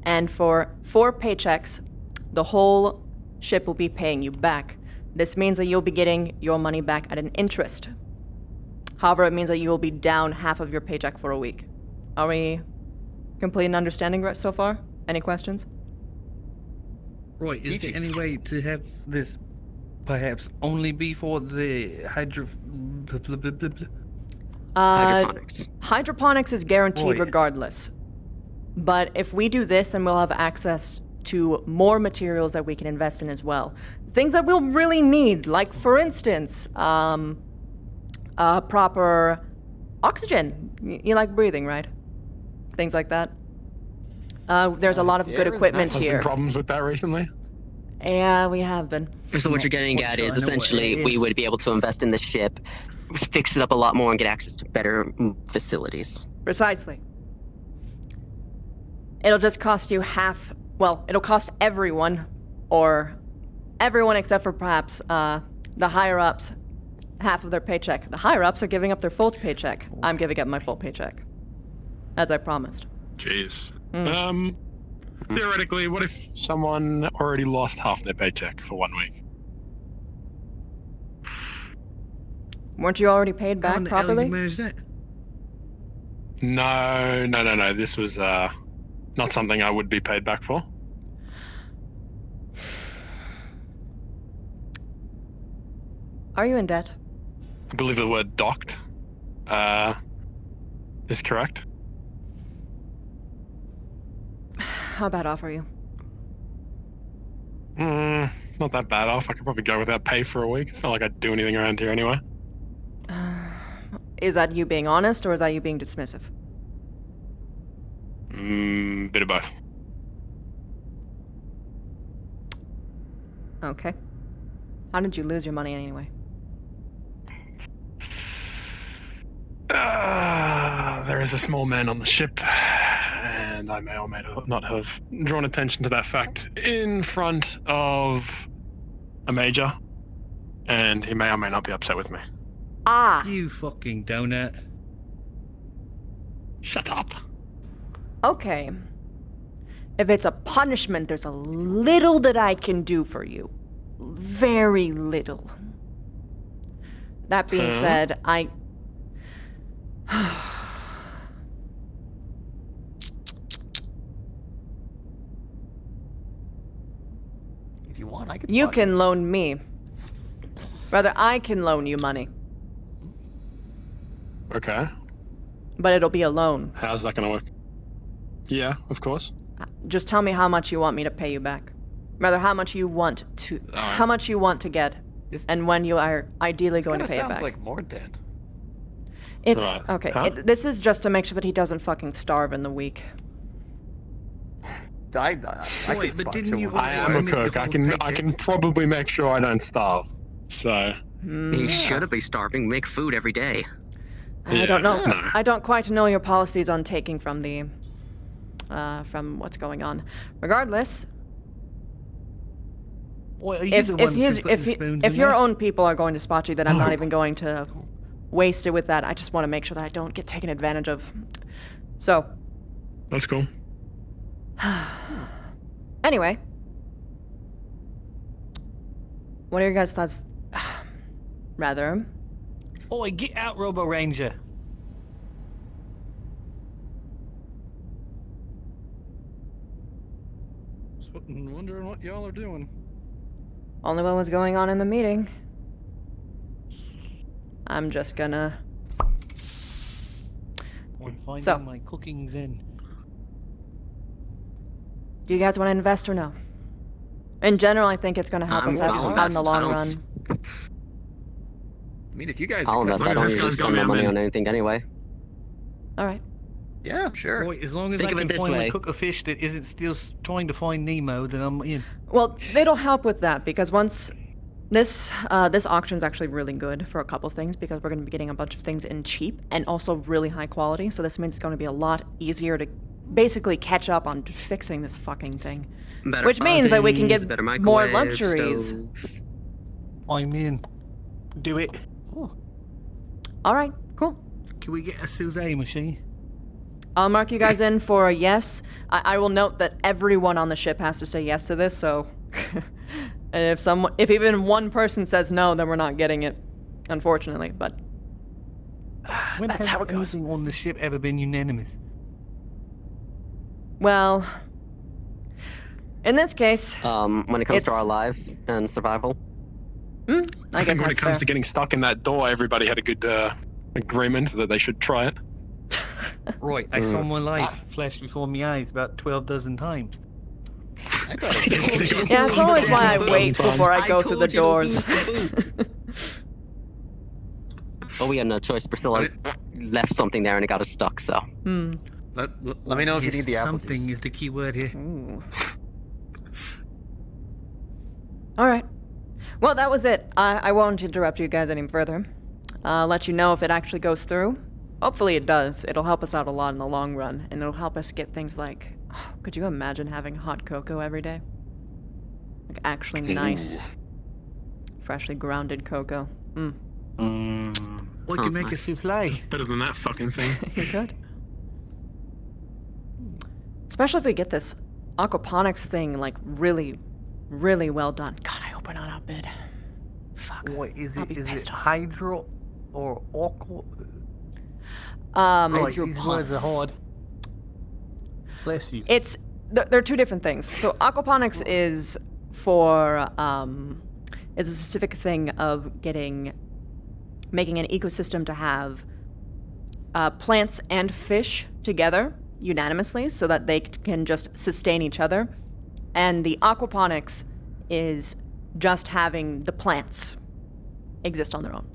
and for 4 paychecks, the whole ship will be paying you back. This means that you'll be getting your money back at an interest. However, it means that you will be down half of your paycheck for a week. Are we complete in understanding so far? Any questions? Roy, is there any way to have this perhaps only be for the hydroponics? Hydroponics is guaranteed Roy. regardless. But if we do this, then we'll have access to more materials that we can invest in as well. Things that we'll really need, like, for instance, proper oxygen. You like breathing, right? Things like that. There's a lot of good equipment Has here. been problems with that recently? Yeah, we have been. So what you're getting at is essentially we would be able to invest in the ship, fix it up a lot more, and get access to better facilities. Precisely. It'll just cost you half. Well, it'll cost everyone, or everyone except for perhaps the higher-ups, half of their paycheck. The higher-ups are giving up their full paycheck. I'm giving up my full paycheck, as I promised. Jeez. Theoretically, what if someone already lost half their paycheck for 1 week? Weren't you already paid back properly? No. This was not something I would be paid back for. Are you in debt? I believe the word docked is correct. How bad off are you? Not that bad off. I could probably go without pay for a week. It's not like I do anything around here anyway. Is that you being honest, or is that you being dismissive? Bit of both. Okay. How did you lose your money anyway? There is a small man on the ship, and I may or may not have drawn attention to that fact in front of a major, and he may or may not be upset with me. Ah! You fucking donut. Shut up. Okay. If it's a punishment, there's a little that I can do for you. Very little. That being said, If you want, I can. You can loan me. Rather, I can loan you money. Okay. But it'll be a loan. How's that gonna work? Yeah, of course. Just tell me how much you want me to pay you back. Rather, how much you want to get, and when you are ideally going to pay it back. Sounds like more debt. It's Right. okay. Huh? This is just to make sure that he doesn't fucking starve in the week. I Wait, but didn't you? I am a cook. I can probably make sure I don't starve. So. He shouldn't be starving. Make food every day. I don't know. No. I don't quite know your policies on taking from the, from what's going on. Regardless, What, are you if the ones who put the spoons if in your there? own people are going to spot you, then I'm not even going to waste it with that. I just want to make sure that I don't get taken advantage of. So. That's cool. Anyway, what are your guys' thoughts? Rather. Oi, get out, Robo Ranger. Wondering what y'all are doing. Only what was going on in the meeting. I'm just gonna. I'm finding So. my cooking's in. Do you guys want to invest or no? In general, I think it's going to help us out in the long run. I mean, if you guys. I'll invest. I don't usually spend my money on anything anyway. All right. Yeah, sure. Boy, as long as Think I of it can this finally way. cook a fish that isn't still trying to find Nemo, then I'm in. Well, it'll help with that because once this auction's actually really good for a couple things because we're going to be getting a bunch of things in cheap and also really high quality. So this means it's going to be a lot easier to basically catch up on fixing this fucking thing. Better Which means that we can ovens, get better more microwaves, luxuries. stoves. I'm in. Do it. All right, cool. Can we get a Suzanne machine? I'll mark you guys in for a yes. I will note that everyone on the ship has to say yes to this, so if even one person says no, then we're not getting it, unfortunately, but When that's has how it goes. anything on the ship ever been unanimous? Well, in this case, When it comes to it's- our lives and survival. I think guess when it that's comes fair. to getting stuck in that door, everybody had a good agreement that they should try it. Right, I saw my life flash before my eyes about 12 dozen times. I thought it was. Yeah, it's always why I wait before I go through the told you to doors. use the But we had no choice. Priscilla left something there and it got us stuck, so. Let me know if you need the apple Something juice. is the key word here. Ooh. All right. Well, that was it. I won't interrupt you guys any further. I'll let you know if it actually goes through. Hopefully it does. It'll help us out a lot in the long run, and it'll help us get things like... could you imagine having hot cocoa every day? Like actually nice, freshly grounded cocoa. We can make a souffle. Better than that fucking thing. You could. Especially if we get this aquaponics thing, like, really, really well done. God, I hope we're not outbid. Fuck. What is I'll it? be Is it pissed off. hydro or aqua? These words are hard. Bless you. It's they're two different things. So aquaponics is for is a specific thing of making an ecosystem to have plants and fish together unanimously, so that they can just sustain each other. And the aquaponics is just having the plants exist on their own.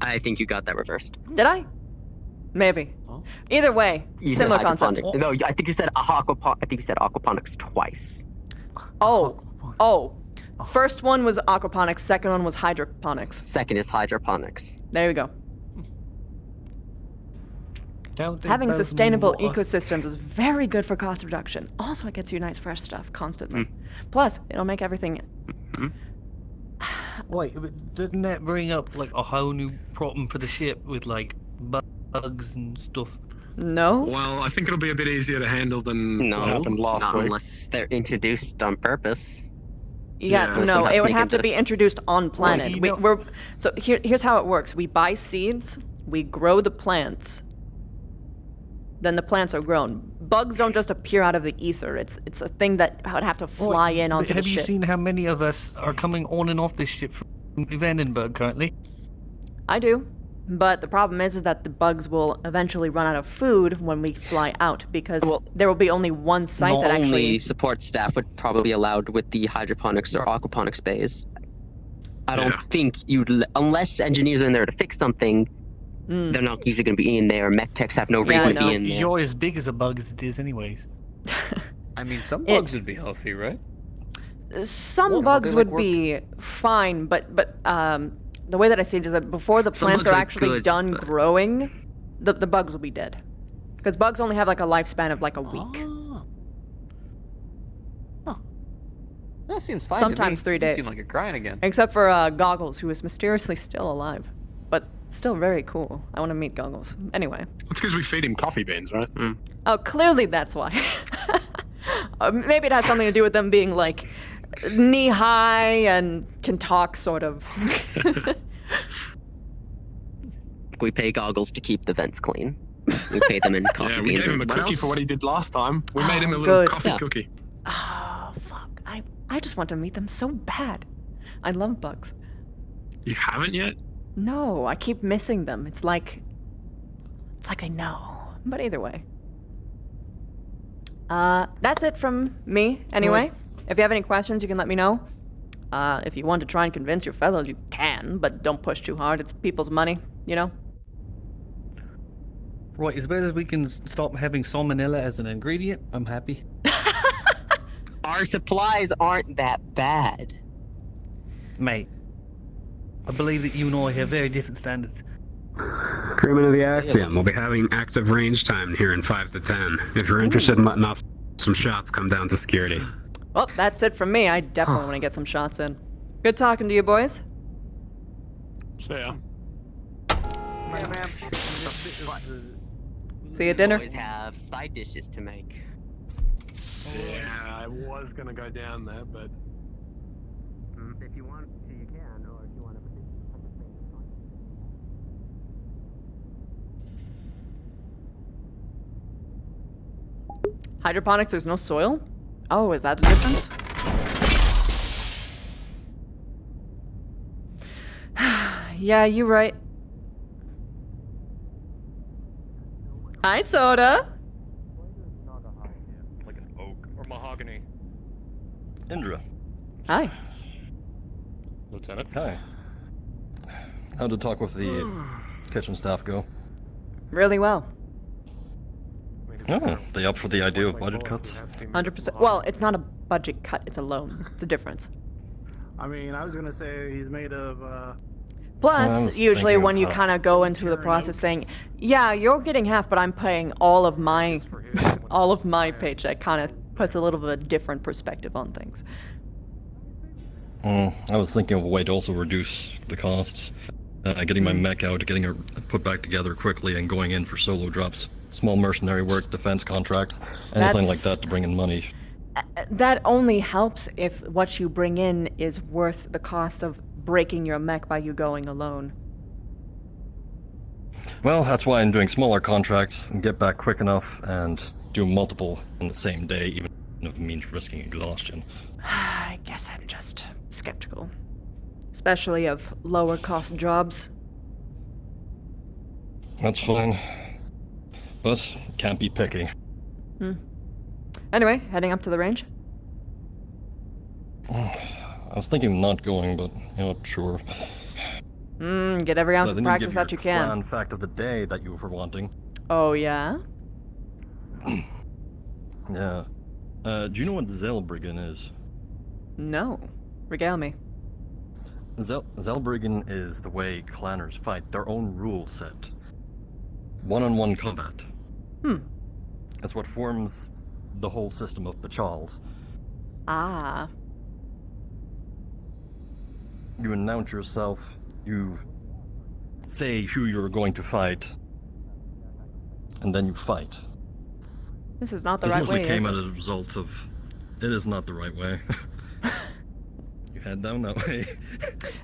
I think you got that reversed. Did I? Maybe. Either way, You said similar concept. hydroponic. No, I think you said aquaponics twice. Oh. First one was aquaponics, second one was hydroponics. Second is hydroponics. There we go. Having sustainable ecosystems is very good for cost reduction. Also, it gets you nice fresh stuff constantly. Plus, it'll make everything... Wait, but doesn't that bring up like a whole new problem for the ship with like bugs and stuff? No. Well, I think it'll be a bit easier to handle than what happened last not week. Unless they're introduced on purpose. Yeah, no, it would have to be introduced on planet. So here's how it works. We buy seeds, we grow the plants, then the plants are grown. Bugs don't just appear out of the ether. It's a thing that would have to fly in onto the ship. Have you seen how many of us are coming on and off this ship from Vandenberg currently? I do. But the problem is that the bugs will eventually run out of food when we fly out, because there will be only one site that actually... Only support staff would probably be allowed with the hydroponics or aquaponics bays. I don't think unless engineers are in there to fix something, they're not usually going to be in there. Mech techs have no reason to be in there. You're as big as a bug as it is anyways. I mean, some bugs would be healthy, right? Some bugs would be fine, but the way that I see it is that before the plants are actually done growing, the bugs will be dead. Because bugs only have like a lifespan of like a week. That seems fine. Sometimes 3 days. You seem like you're crying again. Except for Goggles, who is mysteriously still alive. But still very cool. I want to meet Goggles. Anyway. That's because we feed him coffee beans, right? Oh, clearly that's why. Maybe it has something to do with them being like knee-high and can talk, sort of. We pay Goggles to keep the vents clean. We pay them in coffee beans. Yeah, we gave him a cookie for what he did last time. We made him a little good. coffee cookie. Oh, fuck. I just want to meet them so bad. I love bugs. You haven't yet? No, I keep missing them. It's like they know. But either way. That's it from me, anyway. If you have any questions, you can let me know. If you want to try and convince your fellows, you can, but don't push too hard. It's people's money, you know? Right, as bad as we can stop having salmonella as an ingredient, I'm happy. Our supplies aren't that bad. Mate, I believe that you and I have very different standards. Crewmen of the Actium will be having active range time here in 5 to 10. If you're interested in letting off some shots, come down to security. Well, that's it from me. I definitely want to get some shots in. Good talking to you, boys. See ya. See you at dinner. Always have side dishes to make. Yeah, I was gonna go down there, but if you want to, you can, or if you want to Hydroponics, there's no soil? Oh, is that the difference? Yeah, you're right. Hi, Soda. Like an oak or mahogany. Indra. Hi. Lieutenant. Hi. How'd the talk with the kitchen staff go? Really well. Oh, they up for the idea of budget cuts? 100%. Well, it's not a budget cut, it's a loan. It's a difference. I mean, I was gonna say he's made of, Plus, usually when you kind of go into the process saying, yeah, you're getting half, but I'm paying all of my paycheck, kind of puts a little bit of a different perspective on things. I was thinking of a way to also reduce the costs. Getting my mech out, getting her put back together quickly, and going in for solo drops. small mercenary work, defense contracts, anything like That's- that to bring in money. That only helps if what you bring in is worth the cost of breaking your mech by you going alone. Well, that's why I'm doing smaller contracts and get back quick enough and do multiple in the same day, even if it means risking exhaustion. I guess I'm just skeptical. Especially of lower cost jobs. That's fine. But can't be picky. Anyway, heading up to the range. I was thinking of not going, but sure. Get every ounce of practice that you can. Fun fact of the day that you were wanting. Oh, yeah? Yeah. Do you know what Zellbriggen is? No. Regale me. Zellbriggen is the way clanners fight, their own rule set. One-on-one combat. That's what forms the whole system of Bachals. Ah. You announce yourself, you say who you're going to fight, and then you fight. This is not the This right mostly way, came is as it? a result of... It is not the right way. You head down that way.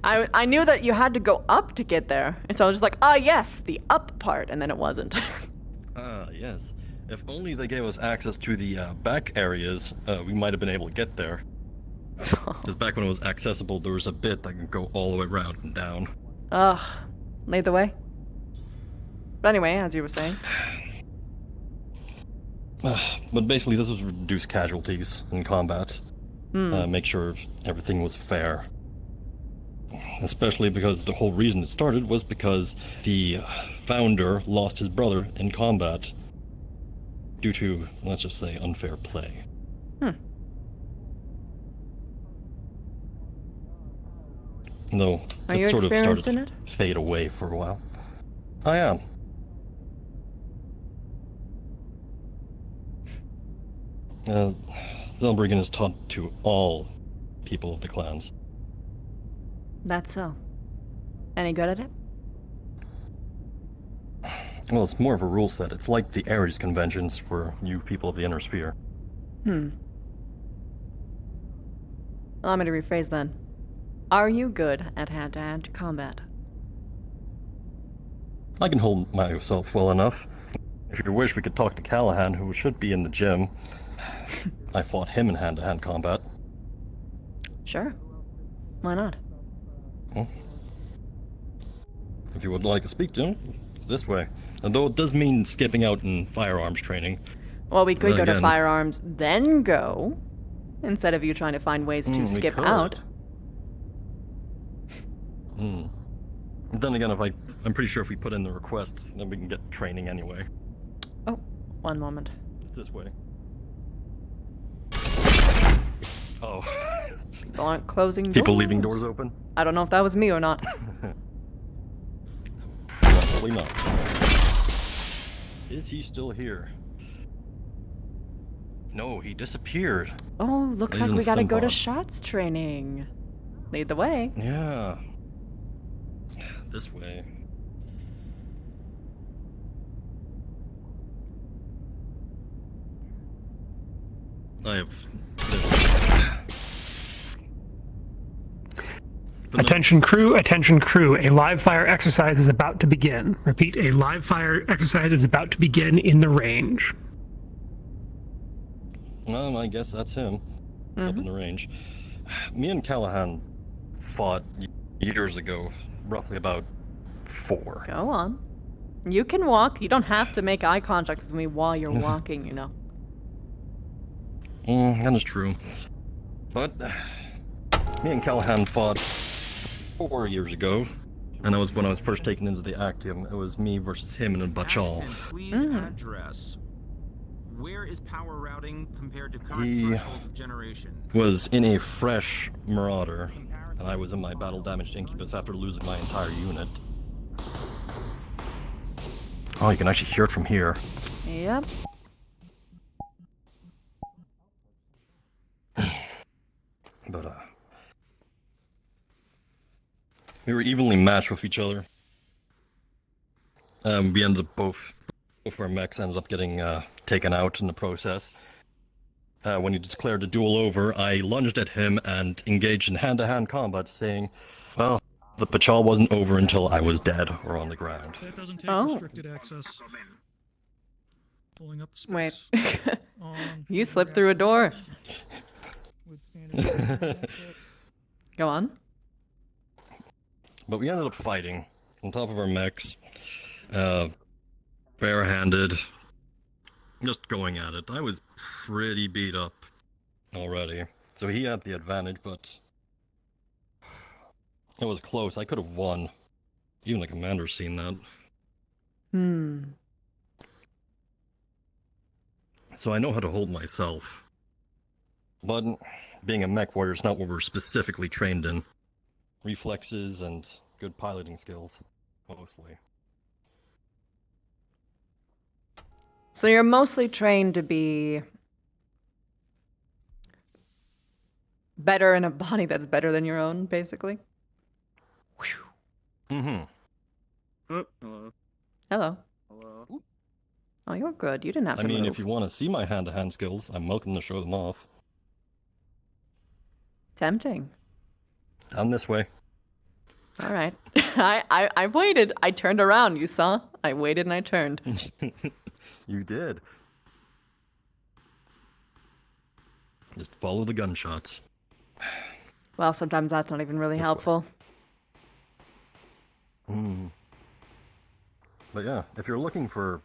I knew that you had to go up to get there. And so I was just like, yes, the up part. And then it wasn't. Yes. If only they gave us access to the back areas, we might have been able to get there. Because back when it was accessible, there was a bit that could go all the way around and down. Ugh. Lead the way. But anyway, as you were saying. But basically, this was reduce casualties in combat. Make sure everything was fair. Especially because the whole reason it started was because the founder lost his brother in combat due to, let's just say, unfair play. Though Are you it sort of experienced started in to it? fade away for a while. I am. Zellbriggen is taught to all people of the clans. That's so. Any good at it? Well, it's more of a rule set. It's like the Ares conventions for you people of the Inner Sphere. Allow me to rephrase then. Are you good at hand-to-hand combat? I can hold myself well enough. If you wish, we could talk to Callahan, who should be in the gym. I fought him in hand-to-hand combat. Sure. Why not? Well, if you would like to speak to him, it's this way. Although it does mean skipping out in firearms training. Well, we could Then go to again- firearms, then go. Instead of you trying to find ways to we skip could. out. Then again, I'm pretty sure if we put in the request, then we can get training anyway. Oh, one moment. It's this way. Oh. People aren't closing doors. People leaving doors open? I don't know if that was me or not. Probably not. Is he still here? No, he disappeared. Oh, looks He's like in we the gotta go to Sunpod. shots training. Lead the way. Yeah. This way. I have... Attention crew, a live fire exercise is about to begin. Repeat, a live fire exercise is about to begin in the range. Well, I guess that's him. Up in the range. Me and Callahan fought years ago, roughly about 4. Go on. You can walk. You don't have to make eye contact with me while you're walking, you know. That is true. But me and Callahan fought 4 years ago, and that was when I was first taken into the Actium. It was me versus him in a Bachal. Please address. Where is power routing compared to current He thresholds of generation? was in a fresh Marauder, and I was in my battle-damaged Incubus after losing my entire unit. Oh, you can actually hear it from here. Yep. But, we were evenly matched with each other. We ended up both Both of our mechs ended up getting taken out in the process. When he declared the duel over, I lunged at him and engaged in hand-to-hand combat, saying, well, the patrol wasn't over until I was dead or on the ground. That doesn't take restricted access. Pulling up the space. Wait. You slipped through a door. Go on. But we ended up fighting on top of our mechs, barehanded, just going at it. I was pretty beat up already, so he had the advantage, but it was close. I could have won. Even the commander's seen that. So I know how to hold myself. But being a mech warrior is not what we're specifically trained in. Reflexes and good piloting skills, mostly. So you're mostly trained to be better in a body that's better than your own, basically? Mm-hmm. Oh, hello. Hello. Hello. Oh, you're good. You didn't have to I mean, move. if you want to see my hand-to-hand skills, I'm welcome to show them off. Tempting. Down this way. All right. I waited. I turned around. You saw? I waited and I turned. You did. Just follow the gunshots. Well, sometimes that's not even really helpful. But yeah, if you're looking for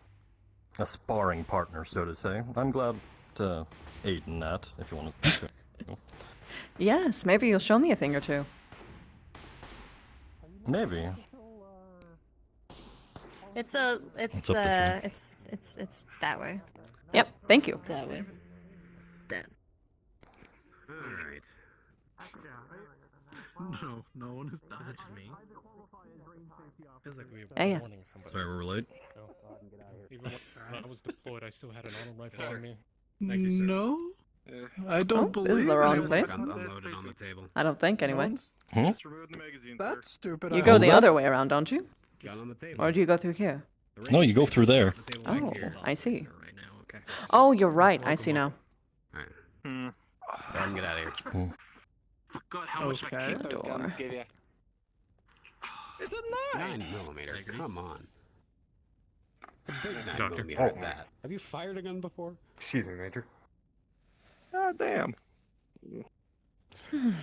a sparring partner, so to say, I'm glad to aid in that, if you want to. Yes, maybe you'll show me a thing or two. Maybe. It's that way. Yep, thank you. That way. That. Alright. No, no one has touched me. Feels like we were Yeah. Sorry, we're late. Even when I was deployed, I still had an auto rifle on me. Thank you, sir. No, I don't believe This is the wrong it. place. Unloaded on the table. I don't think, anyway. That's stupid. You go the other way around, don't you? Gun on the table. Or do you go through here? No, you go through there. Oh, I see. Oh, you're right. I see now. Alright. Go ahead and get out of here. Forgot how much I kicked those guns give you. It's a 9mm. Come on. It's a big 9mm Doctor. at that. Have you fired a gun before? Excuse me, Major. God damn.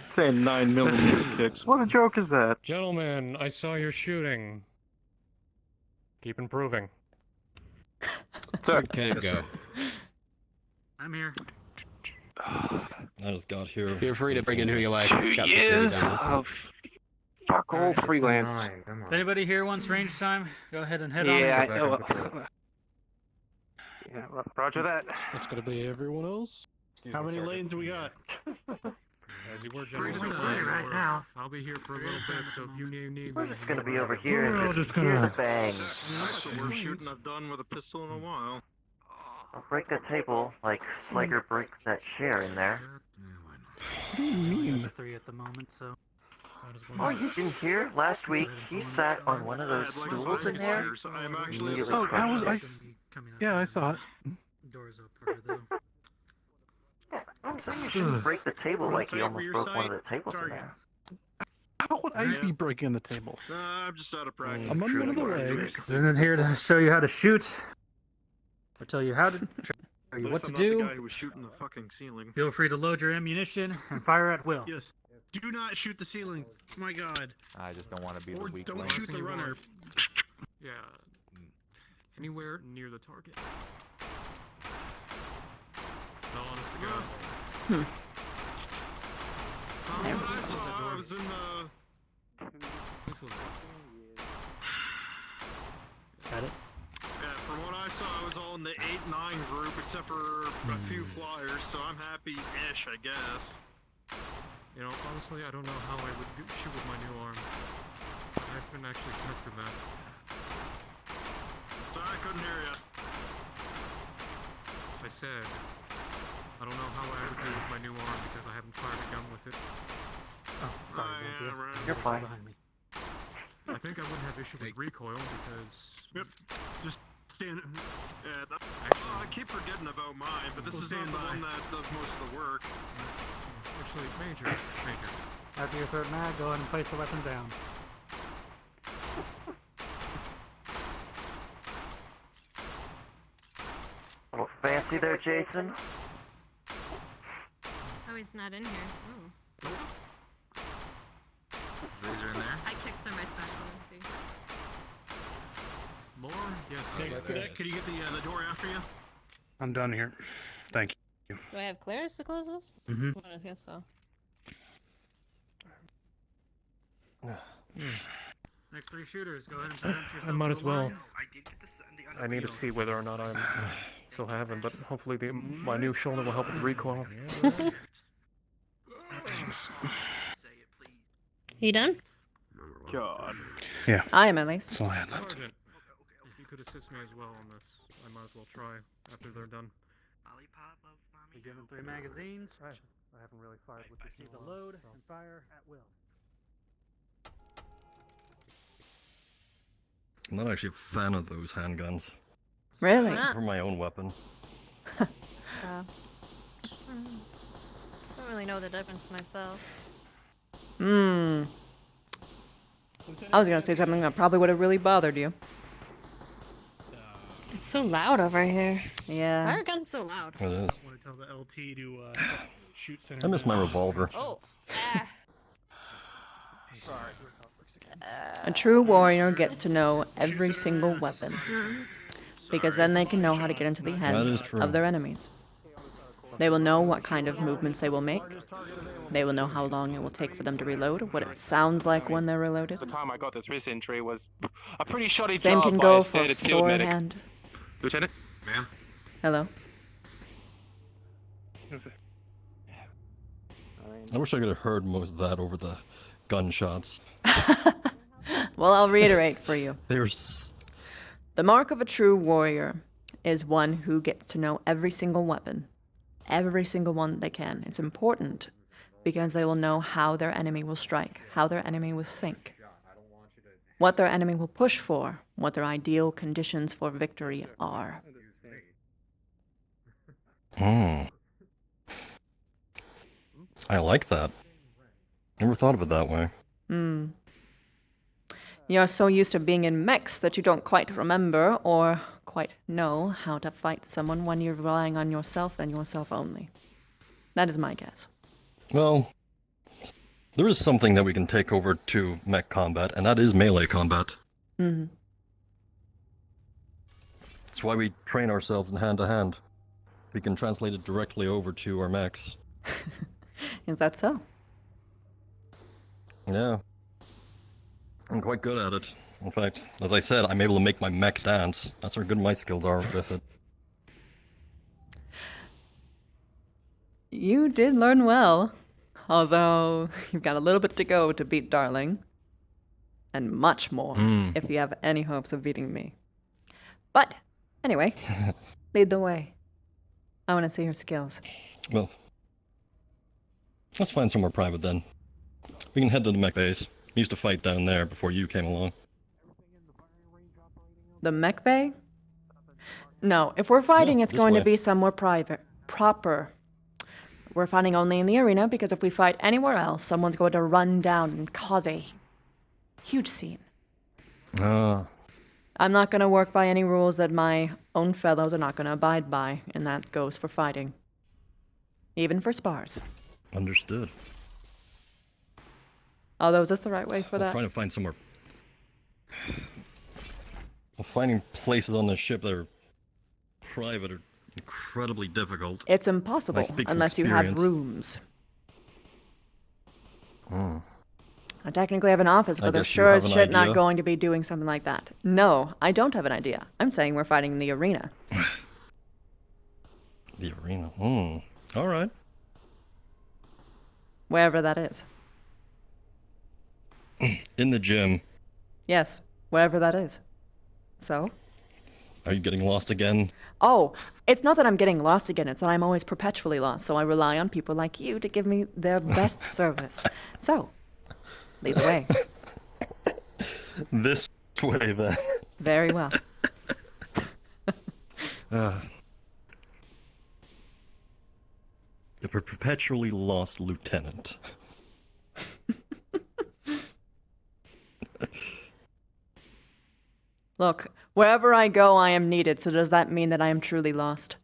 Saying 9mm kicks. What a joke is that? Gentlemen, I saw your shooting. Keep improving. Sir. Can't go. I'm here. I just got here. Feel free to bring in who you like. 2 Got years security done. of fuck all freelance. If anybody here wants range time, go ahead and head on. Yeah, I know. Yeah, roger that. That's gonna be everyone else. How many lanes we got? As you were, Pretty General. much right now. I'll be here for a little bit, so if you need We're just gonna be over here We're all and just hear gonna- the bangs. That's the worst shooting I've done with a pistol in a while. I'll break that table like Slager breaks that chair in there. What do you mean? 3 at the moment, so. Oh, you didn't hear? Last week he sat on one of those stools in there. I'm actually Immediately Oh, I was. crushed Yeah, I saw it. Doors up for her, though. it. I'm saying you shouldn't break the table like he almost broke one of the tables in there. How would I be breaking the table? I'm just out of practice. I'm on one of the legs. Isn't here to show you how to shoot, or tell you how to, show you what to I'm not the guy do. who was shooting the fucking ceiling. Feel free to load your ammunition and fire at will. Yes. Do not shoot the ceiling. My God. I just don't want to be Or the weak don't link. shoot the runner. Yeah. Anywhere near the target. No, honest to God. What I saw, I was in the... Got it? Yeah, from what I saw, I was all in the 8-9 group, except for a few flyers, so I'm happy-ish, I guess. You know, honestly, I don't know how I would shoot with my new arm. I haven't actually tested that. Sorry, I couldn't hear ya. I said, I don't know how I would do with my new arm because I haven't fired a gun with it. Oh, sorry, Xanthia. You're fine. Behind me. I think I wouldn't have issue with recoil because... Yep. Just stand. Yeah, I keep forgetting about mine, but this is not the one that does most of the work. Actually, Major. After your third mag, go ahead and place the weapon down. A little fancy there, Jason. Oh, he's not in here. Oh. Laser in there. I kicked some of my special too. More? Yes. Could you get the door after you? I'm done here. Thank you. Do I have clearance to close this? Mhm. Well, I guess so. Next 3 shooters, go ahead and present yourself I might to as the well. line. I need to see whether or not I'm still having, but hopefully my new shoulder will help with the recoil. You done? God. Yeah. I am at least. That's all I had left. Sergeant, if you could assist me as well on this, I might as well try after they're done. Be given 3 magazines. I haven't really fired with this. Need to load and fire at will. I'm not actually a fan of those handguns. Really? For my own weapon. Don't really know the difference myself. I was gonna say something that probably would have really bothered you. It's so loud over here. Yeah. Why are guns so loud? It is. I want to tell the LT to shoot center. I miss my revolver. Oh. Sorry. A true warrior gets to know every single weapon, because then they can know how to get into the That hands is true. of their enemies. They will know what kind of movements they will make. They will know how long it will take for them to reload, what it sounds like when they're reloaded. The time I got this wrist injury was a pretty shoddy Same job can by go a for standard skilled sword medic. hand. Lieutenant? Ma'am? Hello. I wish I could have heard most of that over the gunshots. Well, I'll reiterate for you. There's. The mark of a true warrior is one who gets to know every single weapon. Every single one they can. It's important because they will know how their enemy will strike, how their enemy will think, what their enemy will push for, what their ideal conditions for victory are. I like that. Never thought of it that way. You're so used to being in mechs that you don't quite remember or quite know how to fight someone when you're relying on yourself and yourself only. That is my guess. Well, there is something that we can take over to mech combat, and that is melee combat. Mm-hmm. That's why we train ourselves in hand-to-hand. We can translate it directly over to our mechs. Is that so? Yeah. I'm quite good at it. In fact, as I said, I'm able to make my mech dance. That's how good my skills are with it. You did learn well, although you've got a little bit to go to beat Darling. And much more, if you have any hopes of beating me. But, anyway, lead the way. I want to see your skills. Well, let's find somewhere private then. We can head to the mech base. We used to fight down there before you came along. The mech bay? No, if we're fighting, it's this going way. to be somewhere proper. We're fighting only in the arena because if we fight anywhere else, someone's going to run down and cause a huge scene. I'm not going to work by any rules that my own fellows are not going to abide by, and that goes for fighting. Even for spars. Understood. Although, is this the right way for I'm that? trying to find somewhere. Well, finding places on this ship that are private are incredibly difficult. It's I impossible speak from unless you have experience. rooms. I technically have an office, I but they're guess you sure have as an shit not idea. going to be doing something like that. No, I don't have an idea. I'm saying we're fighting in the arena. The arena. All right. Wherever that is. In the gym. Yes, wherever that is. So? Are you getting lost again? Oh, it's not that I'm getting lost again, it's that I'm always perpetually lost, so I rely on people like you to give me their best service. So, lead the way. This way, then. Very well. The perpetually lost lieutenant. Look, wherever I go, I am needed, so does that mean that I am truly lost?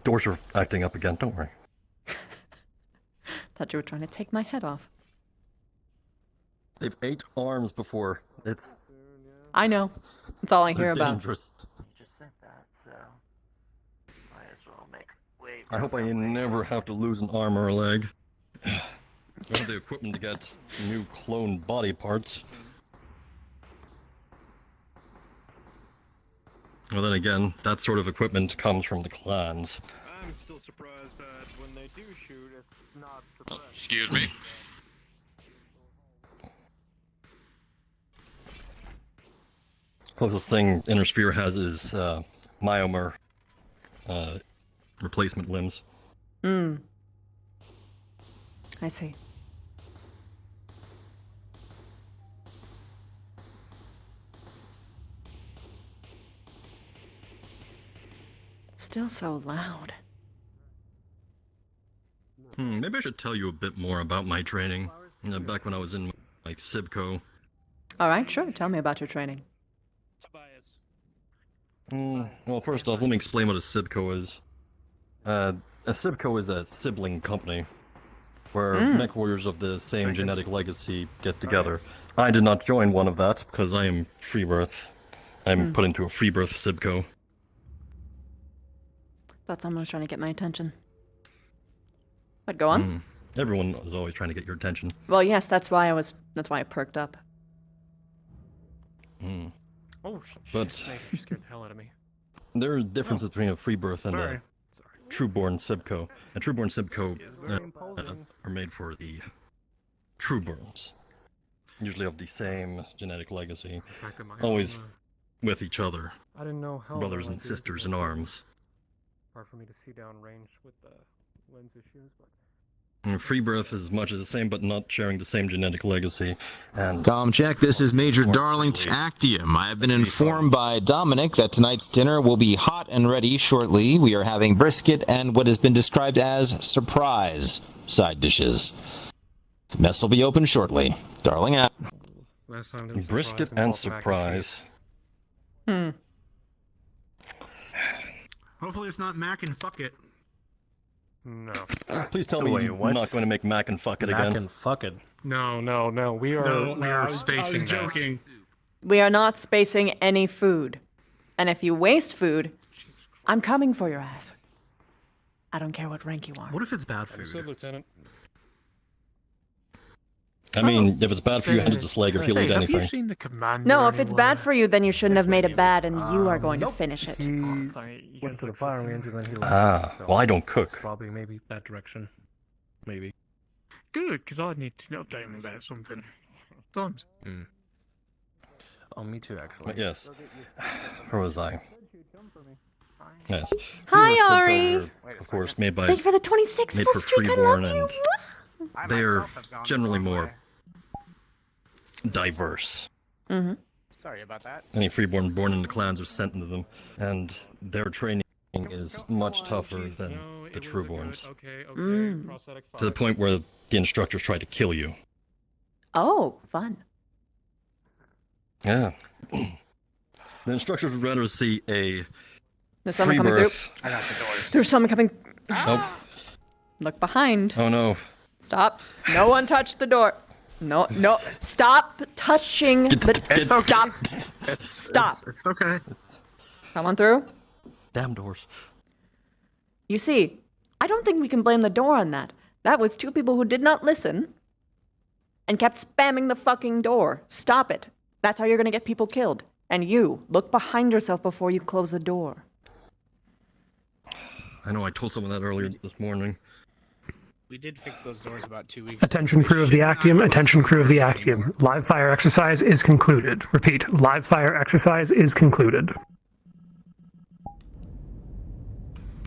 Doors are acting up again, don't worry. Thought you were trying to take my head off. They've 8 arms before. It's... I know. That's all I hear about. dangerous. Just sent that, so might as well make way. I hope I never have to lose an arm or a leg. I have the equipment to get new clone body parts. Well, then again, that sort of equipment comes from the clans. I'm still surprised that when they do shoot, it's not suppressed. Excuse me. Closest thing Inner Sphere has is myomer replacement limbs. Hmm. I see. Still so loud. Maybe I should tell you a bit more about my training. Back when I was in like Sibco. Alright, sure. Tell me about your training. Well, first off, let me explain what a Sibco is. A Sibco is a sibling company where mech warriors of the same genetic legacy get together. I did not join one of that because I am free birth. I'm put into a free birth Sibco. Thought someone was trying to get my attention. But go on. Everyone is always trying to get your attention. Well, yes, that's why I perked up. Oh, But shit, you scared the hell out of me. there are differences between a free birth and a trueborn Sibco. A trueborn Sibco are made for the trueborns, usually of the same genetic legacy, always with each other, I didn't know how brothers and sisters in arms. Hard for me to see down range with the lens issues, but Free birth is much as the same, but not sharing the same genetic legacy. And check, this is Major Darlington Actium. I have been informed by Dominic that tonight's dinner will be hot and ready shortly. We are having brisket and what has been described as surprise side dishes. Mess will be open shortly. Darling out. Brisket and surprise. Hopefully it's not mac and fuck it. no. Please tell me you're not going to make mac and fuck it again. Mac and fuck it. No. We are spacing. I was joking. We are not spacing any food. And if you waste food, I'm coming for your ass. I don't care what rank you are. What if it's bad food? Understood, Lieutenant. I mean, if it's bad for you, hand it to Slager. He'll eat anything. Have you seen the commander No, if it's bad anywhere? for you, then you shouldn't have made it bad, and you are going to finish it. He went to the fire range and then he left. So Well, I don't cook. probably maybe that direction. Maybe. Good, because I need to know them about something. Don't. Oh, me too, actually. But yes. Where was I? Yes. Hi, Free birth Ari. Sibco are, of course, made by Thank you for the 26 made full for streak. I freeborn, love you. and they're generally more diverse. Sorry about that. Any freeborn born in the clans are sent into them, and their training is much tougher than the trueborns. To the point where the instructors try to kill you. Oh, fun. Yeah. The instructors would rather see a There's someone free coming through. birth. I got the doors. There's someone coming. Nope. Look behind. Oh no. Stop. No one touched the door. No. Stop touching the. Stop. Stop. It's okay. Come on through. Damn doors. You see, I don't think we can blame the door on that. That was two people who did not listen and kept spamming the fucking door. Stop it. That's how you're gonna get people killed. And you, look behind yourself before you close the door. I know I told someone that earlier this morning. We did fix those doors about 2 weeks Attention crew of the Actium, attention crew of the Actium. Live fire exercise is concluded. Repeat, live fire exercise is concluded.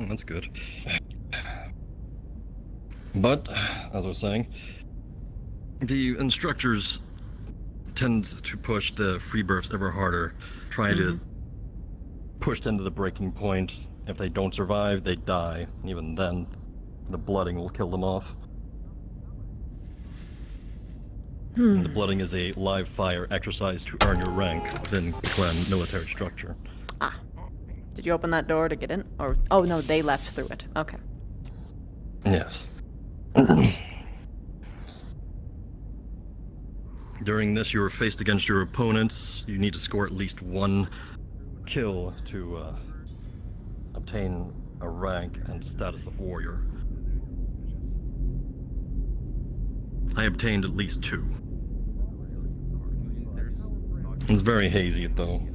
Oh, that's good. But, as I was saying, the instructors tends to push the free births ever harder, try to push them to the breaking point. If they don't survive, they die. And even then, the blooding will kill them off. And the blooding is a live fire exercise to earn your rank within clan military structure. Ah. Did you open that door to get in? Or oh no, they left through it. Okay. Yes. During this, you are faced against your opponents. You need to score at least 1 kill to obtain a rank and status of warrior. I obtained at least 2. It's very hazy, though.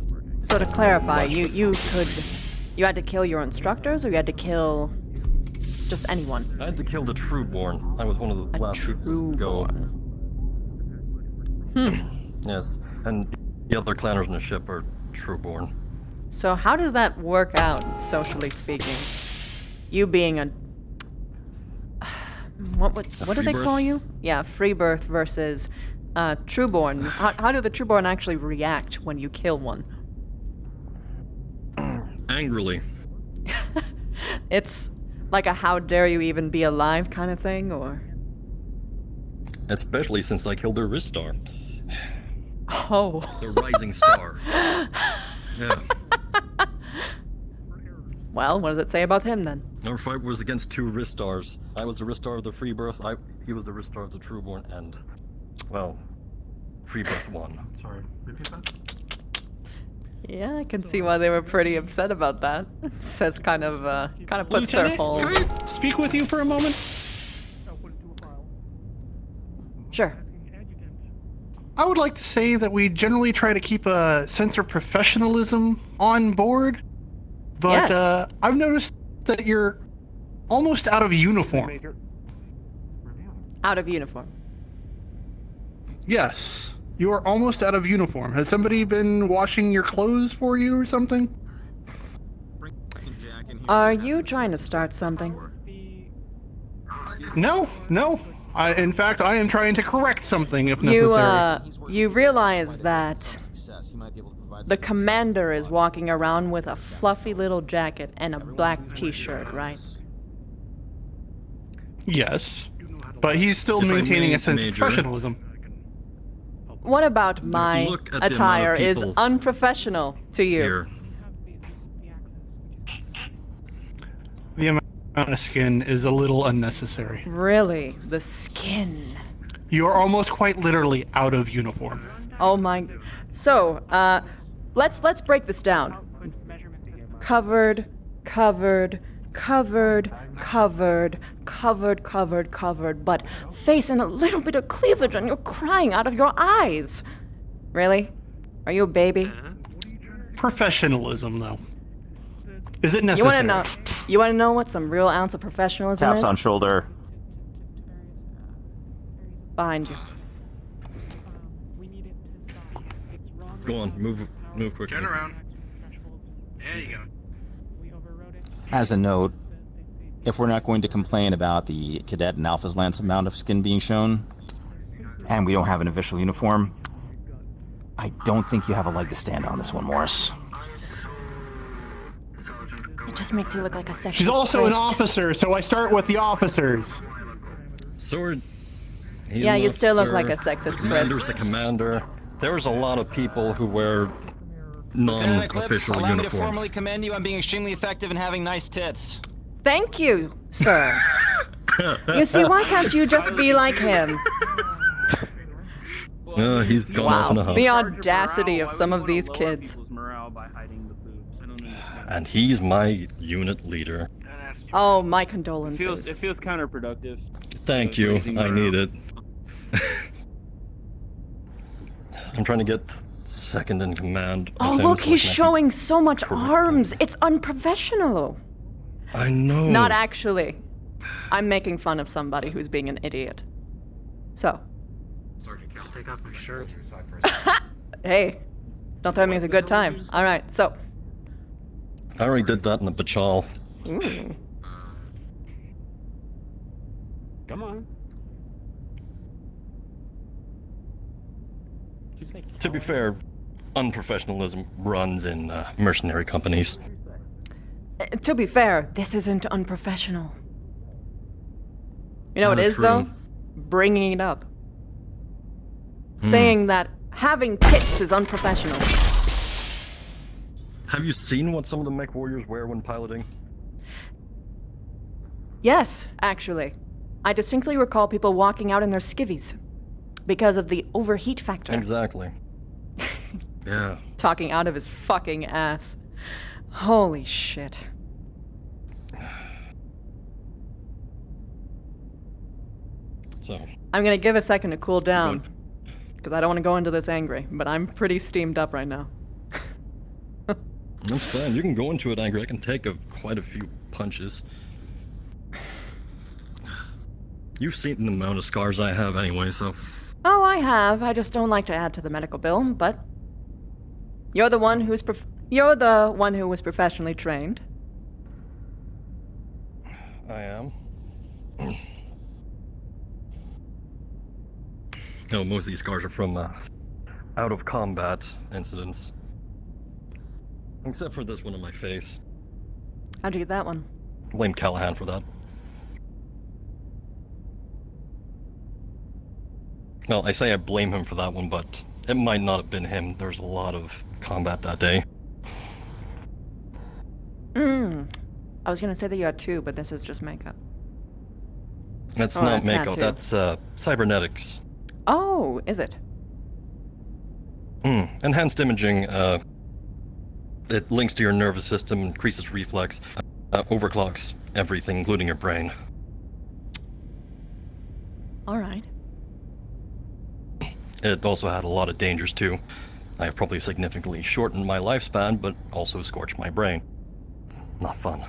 So to clarify, you had to kill your instructors, or you had to kill just anyone? I had to kill the Trueborn. I was one of the last people to go. Yes, and the other clanners in the ship are Trueborn. So how does that work out, socially speaking? You being a what do they call you? Yeah, free birth versus Trueborn. How do the Trueborn actually react when you kill one? Angrily. It's like a how dare you even be alive kind of thing, or? Especially since I killed their wrist star. Oh. The rising star. Yeah. Well, what does it say about him then? Our fight was against 2 wrist stars. I was the wrist star of the free birth. He was the wrist star of the Trueborn, and well, free birth won. Sorry, repeat that? Yeah, I can see why they were pretty upset about that. It says kind of puts their Lieutenant, whole. can I speak with you for a moment? Sure. I would like to say that we generally try to keep a sense of professionalism on board, but Yes. I've noticed that you're almost out of uniform. Out of uniform. Yes, you are almost out of uniform. Has somebody been washing your clothes for you or something? Are you trying to start something? No. In fact, I am trying to correct something if necessary. You realize that the commander is walking around with a fluffy little jacket and a black t-shirt, right? Yes, but he's still If I maintaining may, a sense of Major. professionalism. What about my look at the amount of attire is people unprofessional to you? Here. The amount of skin is a little unnecessary. Really? The skin. You are almost quite literally out of uniform. Oh my. So, let's break this down. Covered, but facing a little bit of cleavage and you're crying out of your eyes. Really? Are you a baby? Professionalism, though. Is it You necessary? wanna know what some real ounce of professionalism Taps is? on shoulder. Behind you. Go on, move quickly. Turn around. There you go. As a note, if we're not going to complain about the cadet and alpha's lance amount of skin being shown, and we don't have an official uniform, I don't think you have a leg to stand on this one, Morris. It just makes you look like a sexist She's also an priest. officer, so I start with the officers. Sword. He's Yeah, an you still look officer. like a sexist The commander's priest. the commander. There's a lot of people who wear Eclipse, non-official allow me to uniforms. formally commend you on being extremely effective and having nice tits. Thank you, sir. You see, why can't you just be like him? He's gone off in a Wow, huff. the audacity of some of these kids. And he's my unit leader. Oh, my It condolences. feels counterproductive. Thank you. I need it. I'm trying to get second in command. Oh, of him look, so he's I can- showing so much arms. It's unprofessional. I know. Not actually. I'm making fun of somebody who's being an idiot. So, Sergeant Cal, take off my shirt. hey, don't throw me with a good time. All right, so. I already did that in the Bachal. Ooh. Come on. To be fair, unprofessionalism runs in mercenary companies. To be fair, this isn't unprofessional. You know what That it is is, though? true. Bringing it up. Saying that having tits is unprofessional. Have you seen what some of the mech warriors wear when piloting? Yes, actually. I distinctly recall people walking out in their skivvies because of the overheat factor. Exactly. Yeah. Talking out of his fucking ass. Holy shit. So. I'm gonna give a second to cool down. Because I don't want to go into this angry, but I'm pretty steamed up right now. That's fine. You can go into it angry. I can take quite a few punches. You've seen the amount of scars I have anyway, so... Oh, I have. I just don't like to add to the medical bill, but... You're the one who was professionally trained. I am. No, most of these scars are from out-of-combat incidents. Except for this one on my face. How'd you get that one? Blame Callahan for that. Well, I say I blame him for that one, but it might not have been him. There's a lot of combat that day. I was gonna say that you had two, but this is just makeup. That's Or a not makeup, tattoo. that's cybernetics. Oh, is it? Enhanced imaging, it links to your nervous system, increases reflex, overclocks everything, including your brain. Alright. It also had a lot of dangers too. I have probably significantly shortened my lifespan, but also scorched my brain. It's not fun.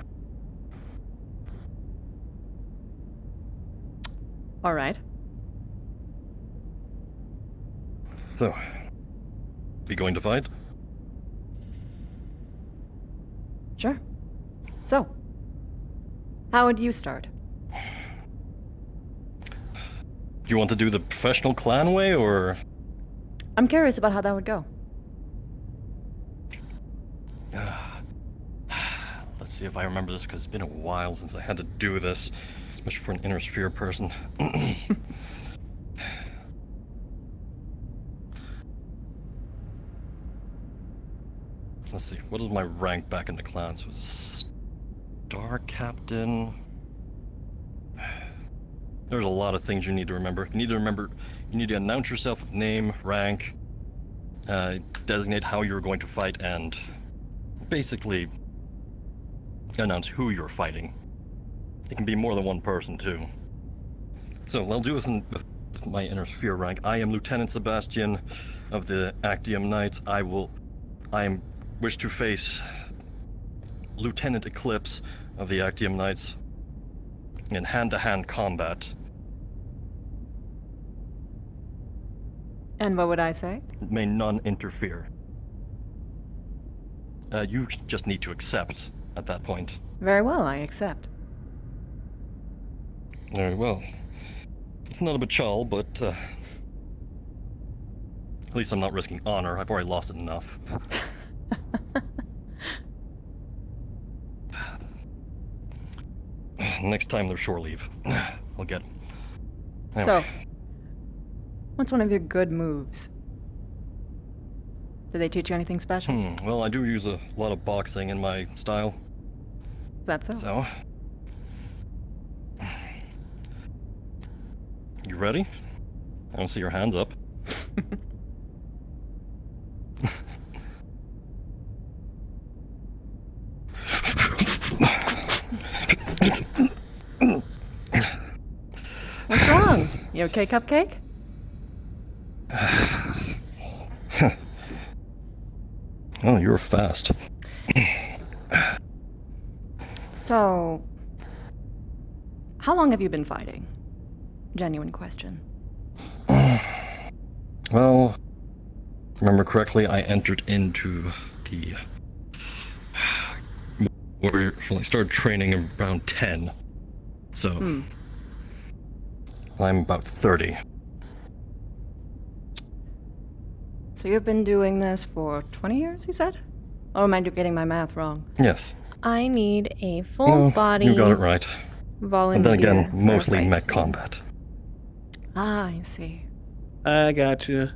Alright. So, we going to fight? Sure. So, how would you start? Do you want to do the professional clan way, or...? I'm curious about how that would go. Let's see if I remember this, because it's been a while since I had to do this, especially for an inner sphere person. Let's see, what is my rank back in the clans? Was Star Captain? There's a lot of things you need to remember. You need to announce yourself with name, rank, designate how you're going to fight, and basically announce who you're fighting. It can be more than one person, too. So, I'll do this with my inner sphere rank. I am Lieutenant Sebastian of the Actium Knights. I wish to face Lieutenant Eclipse of the Actium Knights in hand-to-hand combat. And what would I say? May none interfere. You just need to accept at that point. Very well, I accept. Very well. It's not a betrayal, but at least I'm not risking honor. I've already lost it enough. Next time they're shore leave, I'll get. Anyway. So, what's one of your good moves? Did they teach you anything special? Well, I do use a lot of boxing in my style. Is that so? So, you ready? I don't see your hands up. What's wrong? You okay, Cupcake? Oh, you're fast. So, how long have you been fighting? Genuine question. Well, remember correctly, I entered into the warrior. I started training around 10, so I'm about 30. So you've been doing this for 20 years, you said? Or am I getting my math wrong? Yes. I need a full body. You got it right. Volunteer. And then again, for mostly fight mech scene. combat. Ah, I see. I got you.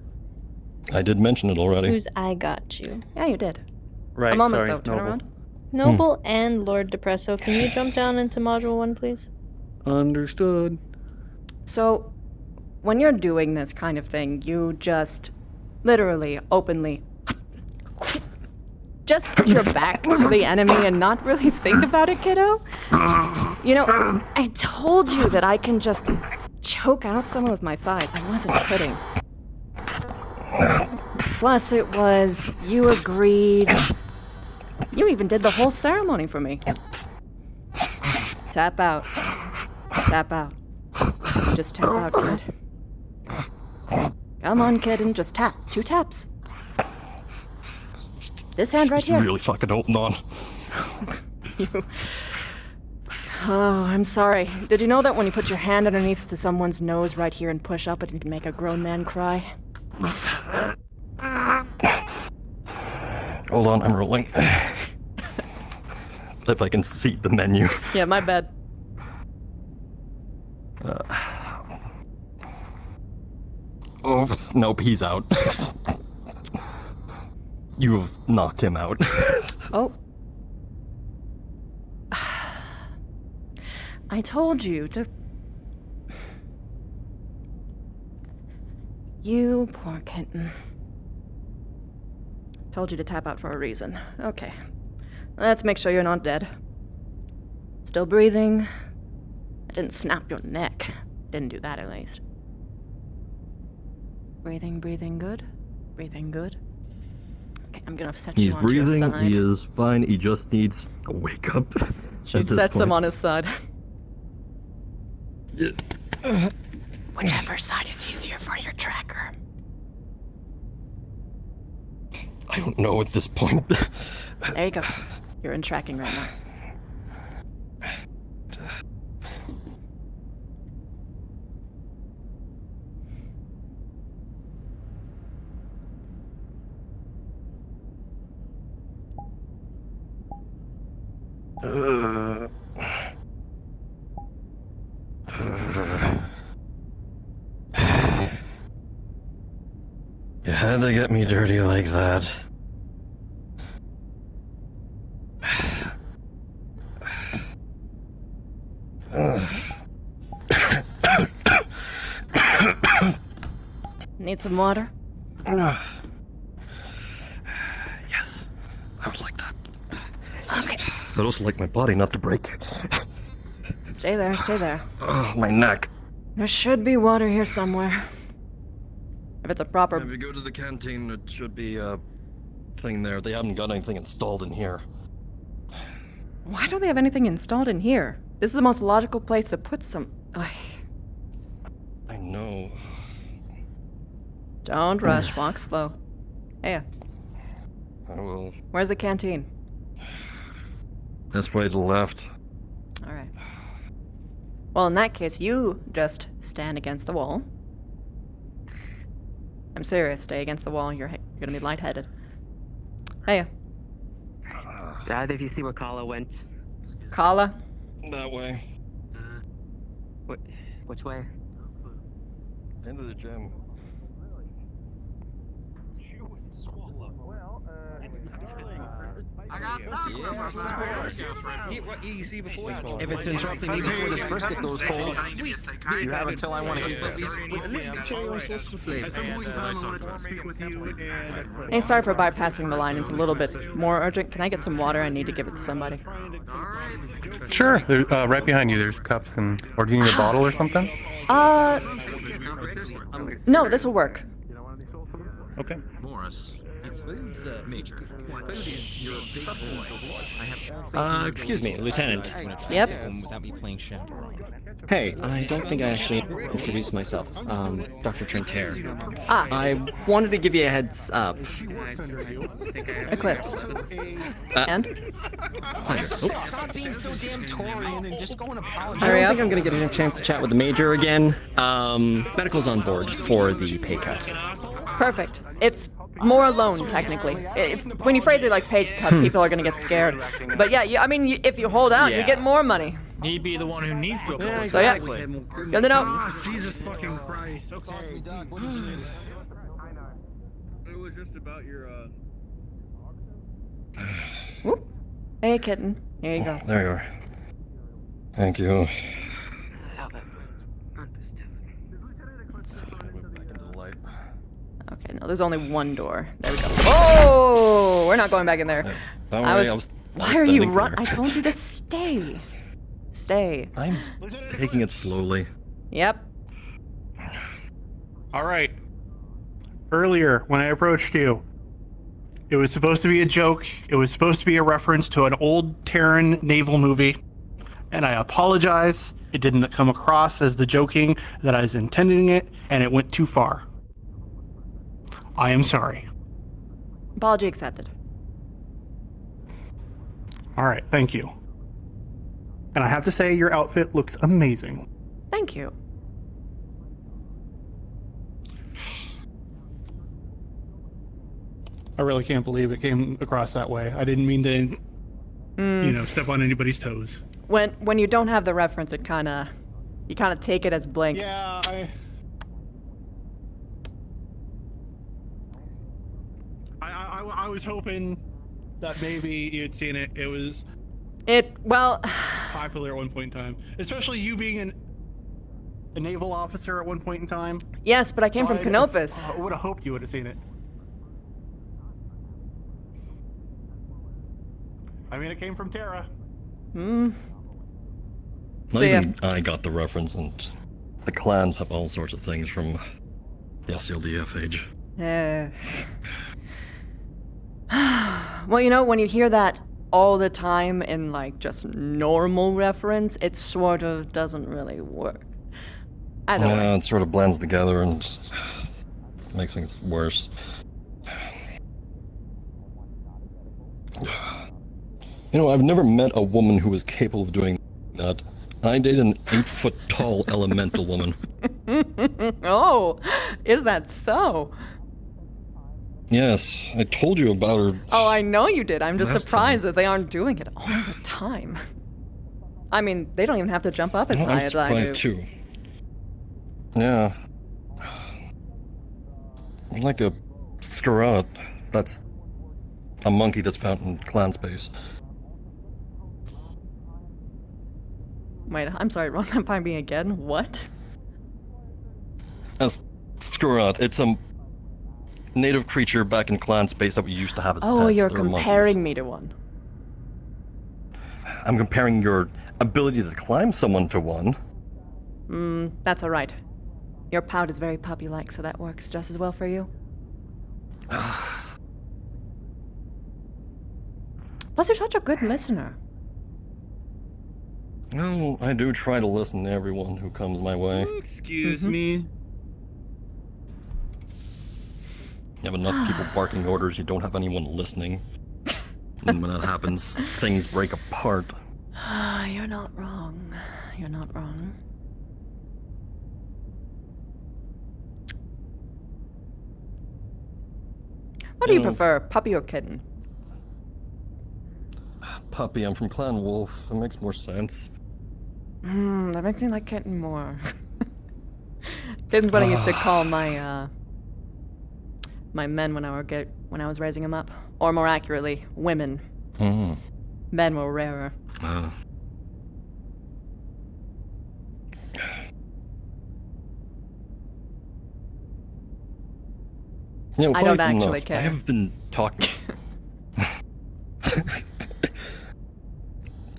I did mention it already. Who's I got you? Yeah, you did. Right, A moment, sorry, though. Turn Noble. around. Noble and Lord Depresso, can you jump down into Module 1, please? Understood. So, when you're doing this kind of thing, you just literally, openly, just put your back to the enemy and not really think about it, kiddo? You know, I told you that I can just choke out someone with my thighs. I wasn't kidding. Plus, it was, you agreed. You even did the whole ceremony for me. Tap out. Tap out. Just tap out, kid. Come on, kid, and just tap. 2 taps. This hand right here. Really fucking holding on. Oh, I'm sorry. Did you know that when you put your hand underneath someone's nose right here and push up, it can make a grown man cry? Hold on, I'm rolling. If I can see the menu. Yeah, my bad. Oh, nope, he's out. You've knocked him out. Oh. I told you to... You poor kitten. Told you to tap out for a reason. Okay. Let's make sure you're not dead. Still breathing. I didn't snap your neck. Didn't do that, at least. Breathing, breathing good. Breathing good. Okay, I'm gonna set you He's onto your breathing, side. he is fine, he just needs a wake up. She sets him on his side. Whichever side is easier for your tracker. I don't know at this point. There you go. You're in tracking right now. You had to get me dirty like that. Need some water? Yes, I would like that. Okay. I'd also like my body not to break. Stay there, stay there. Oh, my neck. There should be water here somewhere. If it's a proper... If you go to the canteen, it should be a thing there. They haven't got anything installed in here. Why don't they have anything installed in here? This is the most logical place to put some... Ugh. I know. Don't rush, walk slow. Hey, I will. where's the canteen? This way to the left. Alright. Well, in that case, you just stand against the wall. I'm serious, stay against the wall, you're gonna be lightheaded. Hey. Either of you see where Kala went? Kala? That way. Which way? Into the gym. If it's interrupting me before this brisket goes cold, you have until I want to eat it. Hey, sorry for bypassing the line, it's a little bit more urgent. Can I get some water? I need to give it to somebody. Sure. Right behind you, there's cups and... Or do you need a bottle or something? No, this'll work. Okay. Morris, includes Major. Excuse me, Lieutenant. Yep. Without me playing Shadow. Hey, I don't think I actually introduced myself. Dr. Trentaire. Ah. I wanted to give you a heads up. Eclipse. And? Pleasure. Stop being so damn Taurian and just go and apologize. I don't think I'm gonna get a chance to chat with the Major again. Medical's on board for the pay cut. Perfect. It's More alone, technically. When you phrase it like page cut, people are gonna get scared. But yeah, I mean, if you hold out, you get more money. He'd be the one who needs to go. So yeah, good to know. Jesus fucking Christ. Okay. It was just about your, Whoop. Hey, kitten. Here you go. There you are. Thank you. Let's see. Back into the light. Okay, no, there's only one door. There we go. Oh, we're not going back in there. Don't worry, Why are you running? I told you to stay. Stay. I'm taking it slowly. Yep. Alright. Earlier, when I approached you, it was supposed to be a joke. It was supposed to be a reference to an old Terran naval movie. And I apologize. It didn't come across as the joking that I was intending it, and it went too far. I am sorry. Apology accepted. Alright, thank you. And I have to say, your outfit looks amazing. Thank you. I really can't believe it came across that way. I didn't mean to, step on anybody's toes. When you don't have the reference, you kind of take it as blank. Yeah, I was hoping that maybe you'd seen it. It was popular at one point in time, especially you being a naval officer at one point in time. Yes, but I came from Canopus. I would have hoped you would have seen it. I mean, it came from Terra. Not even I got the reference, and the clans have all sorts of things from the SLDF age. Yeah. Well, when you hear that all the time in like just normal reference, it sort of doesn't really work. Either way. It sort of blends together and makes things worse. I've never met a woman who was capable of doing that. I dated an 8-foot-tall elemental woman. Oh, is that so? Yes, I told you about her. Oh, I know you did. I'm just Last surprised that they aren't doing it all the time. I mean, they don't even have to jump up as high as I do. I'm surprised too. Yeah. Like a Scarrat. That's a monkey that's found in clan space. Wait, I'm sorry, run that by me again. What? Scarrat. It's a native creature back in clan space that we used to have as pets. Oh, you're They're comparing monkeys. me to one. I'm comparing your ability to climb someone to one. That's alright. Your pout is very puppy-like, so that works just as well for you. Plus, you're such a good listener. No, I do try to listen to everyone who comes my way. Excuse me. You have enough people barking orders, you don't have anyone listening. And when that happens, things break apart. You're not wrong. You're not wrong. What do you prefer, puppy or kitten? Puppy, I'm from Clan Wolf. It makes more sense. That makes me like kitten more. Kitten's what I used to call my my men when I was raising them up, or more accurately, women. Men were rarer. I don't actually care. I have been talking.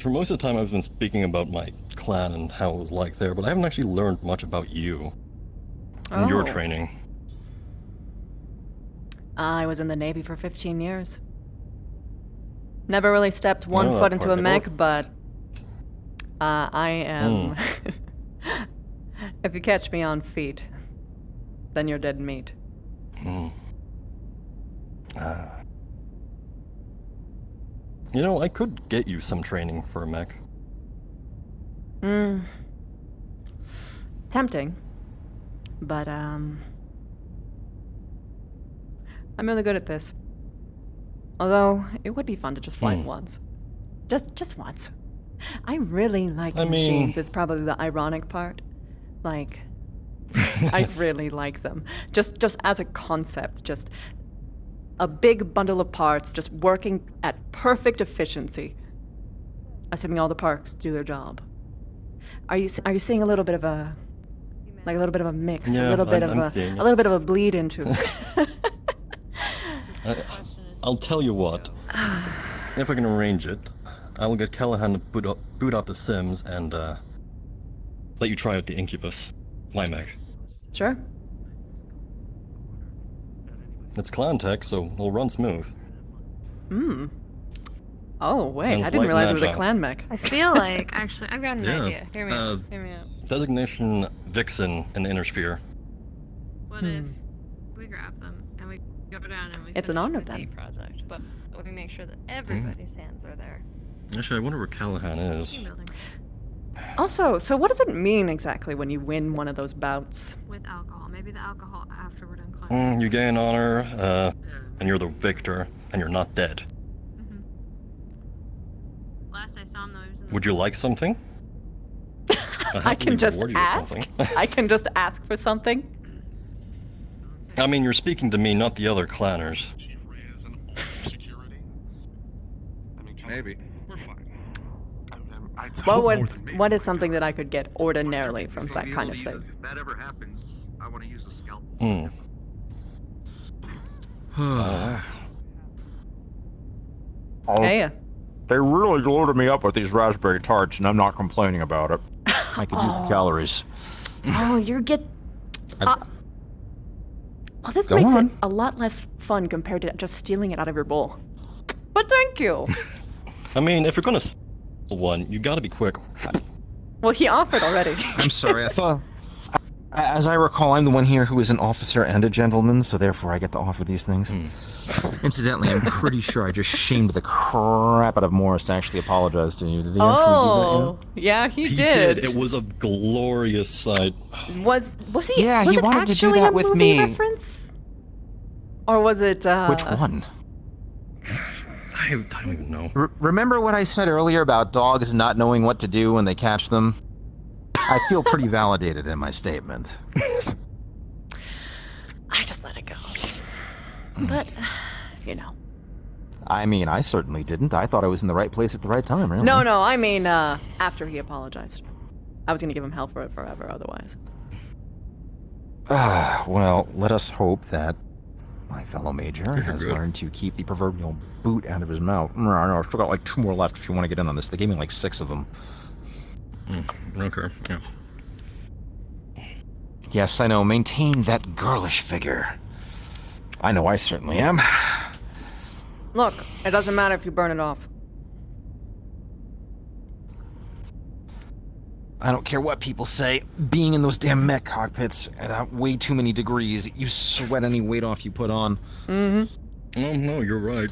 For most of the time, I've been speaking about my clan and how it was like there, but I haven't actually learned much about you and your training. I was in the Navy for 15 years. Never really stepped one foot into a mech, but I am. If you catch me on feet, then you're dead meat. I could get you some training for a mech. Tempting. But, I'm really good at this. Although, it would be fun to just fly it once. Just once. I really like machines, is probably the ironic part. Like, I really like them. Just as a concept, just a big bundle of parts just working at perfect efficiency. Assuming all the parts do their job. Are you seeing a little bit of a mix, Yeah, a little bit of a bleed into I'll tell you what. If I can arrange it, I'll get Callahan to boot up the Sims and let you try out the Incubus Limac. Sure. It's clan tech, so it'll run smooth. Oh wait, And I it's didn't light realize it and was a agile. clan mech. I feel like, actually, I've got an Yeah. idea. Hear me out. Hear me out. Designation Vixen in the Inner Sphere. What if we grab them and we go down and we It's an finish honor the then. day project, but we make sure that everybody's hands are there. Actually, I wonder where Callahan is. Team building. Also, so what does it mean exactly when you win one of those bouts? With alcohol. Maybe the alcohol after we're done climbing. You gain honor, and you're the victor, and you're not dead. Last I saw him, though, he was in the Would you like something? I can just ask. I can just ask for something. I mean, you're speaking to me, not the other clanners. Maybe. What is something that I could get ordinarily from that kind of thing? If that ever happens, I want to use a scalpel. Hey. They really loaded me up with these raspberry tarts, and I'm not complaining about it. I could use the calories. Oh, you get. Well, this Go makes on. it a lot less fun compared to just stealing it out of your bowl. But thank you. I mean, if you're gonna steal one, you gotta be quick. Well, he offered already. I'm sorry, I thought... As I recall, I'm the one here who is an officer and a gentleman, so therefore I get to offer these things. Incidentally, I'm pretty sure I just shamed the crap out of Morris to actually apologize to you. Did he actually do that, Yeah, he He did. did. It was a glorious sight. Was he? Yeah, was he it wanted to do actually that a with movie me. reference? Or was it? Which one? I don't even know. Remember what I said earlier about dogs not knowing what to do when they catch them? I feel pretty validated in my statement. I just let it go. But, I mean, I certainly didn't. I thought I was in the right place at the right time, really. No, I mean, after he apologized. I was gonna give him hell for it forever otherwise. Well, let us hope that my fellow major You're has good. learned to keep the proverbial boot out of his mouth. I know, I've still got like 2 more left if you want to get in on this. They gave me like 6 of them. Okay, yeah. Yes, I know. Maintain that girlish figure. I know I certainly am. Look, it doesn't matter if you burn it off. I don't care what people say. Being in those damn mech cockpits at way too many degrees, you sweat any weight off you put on. Oh, no, you're right.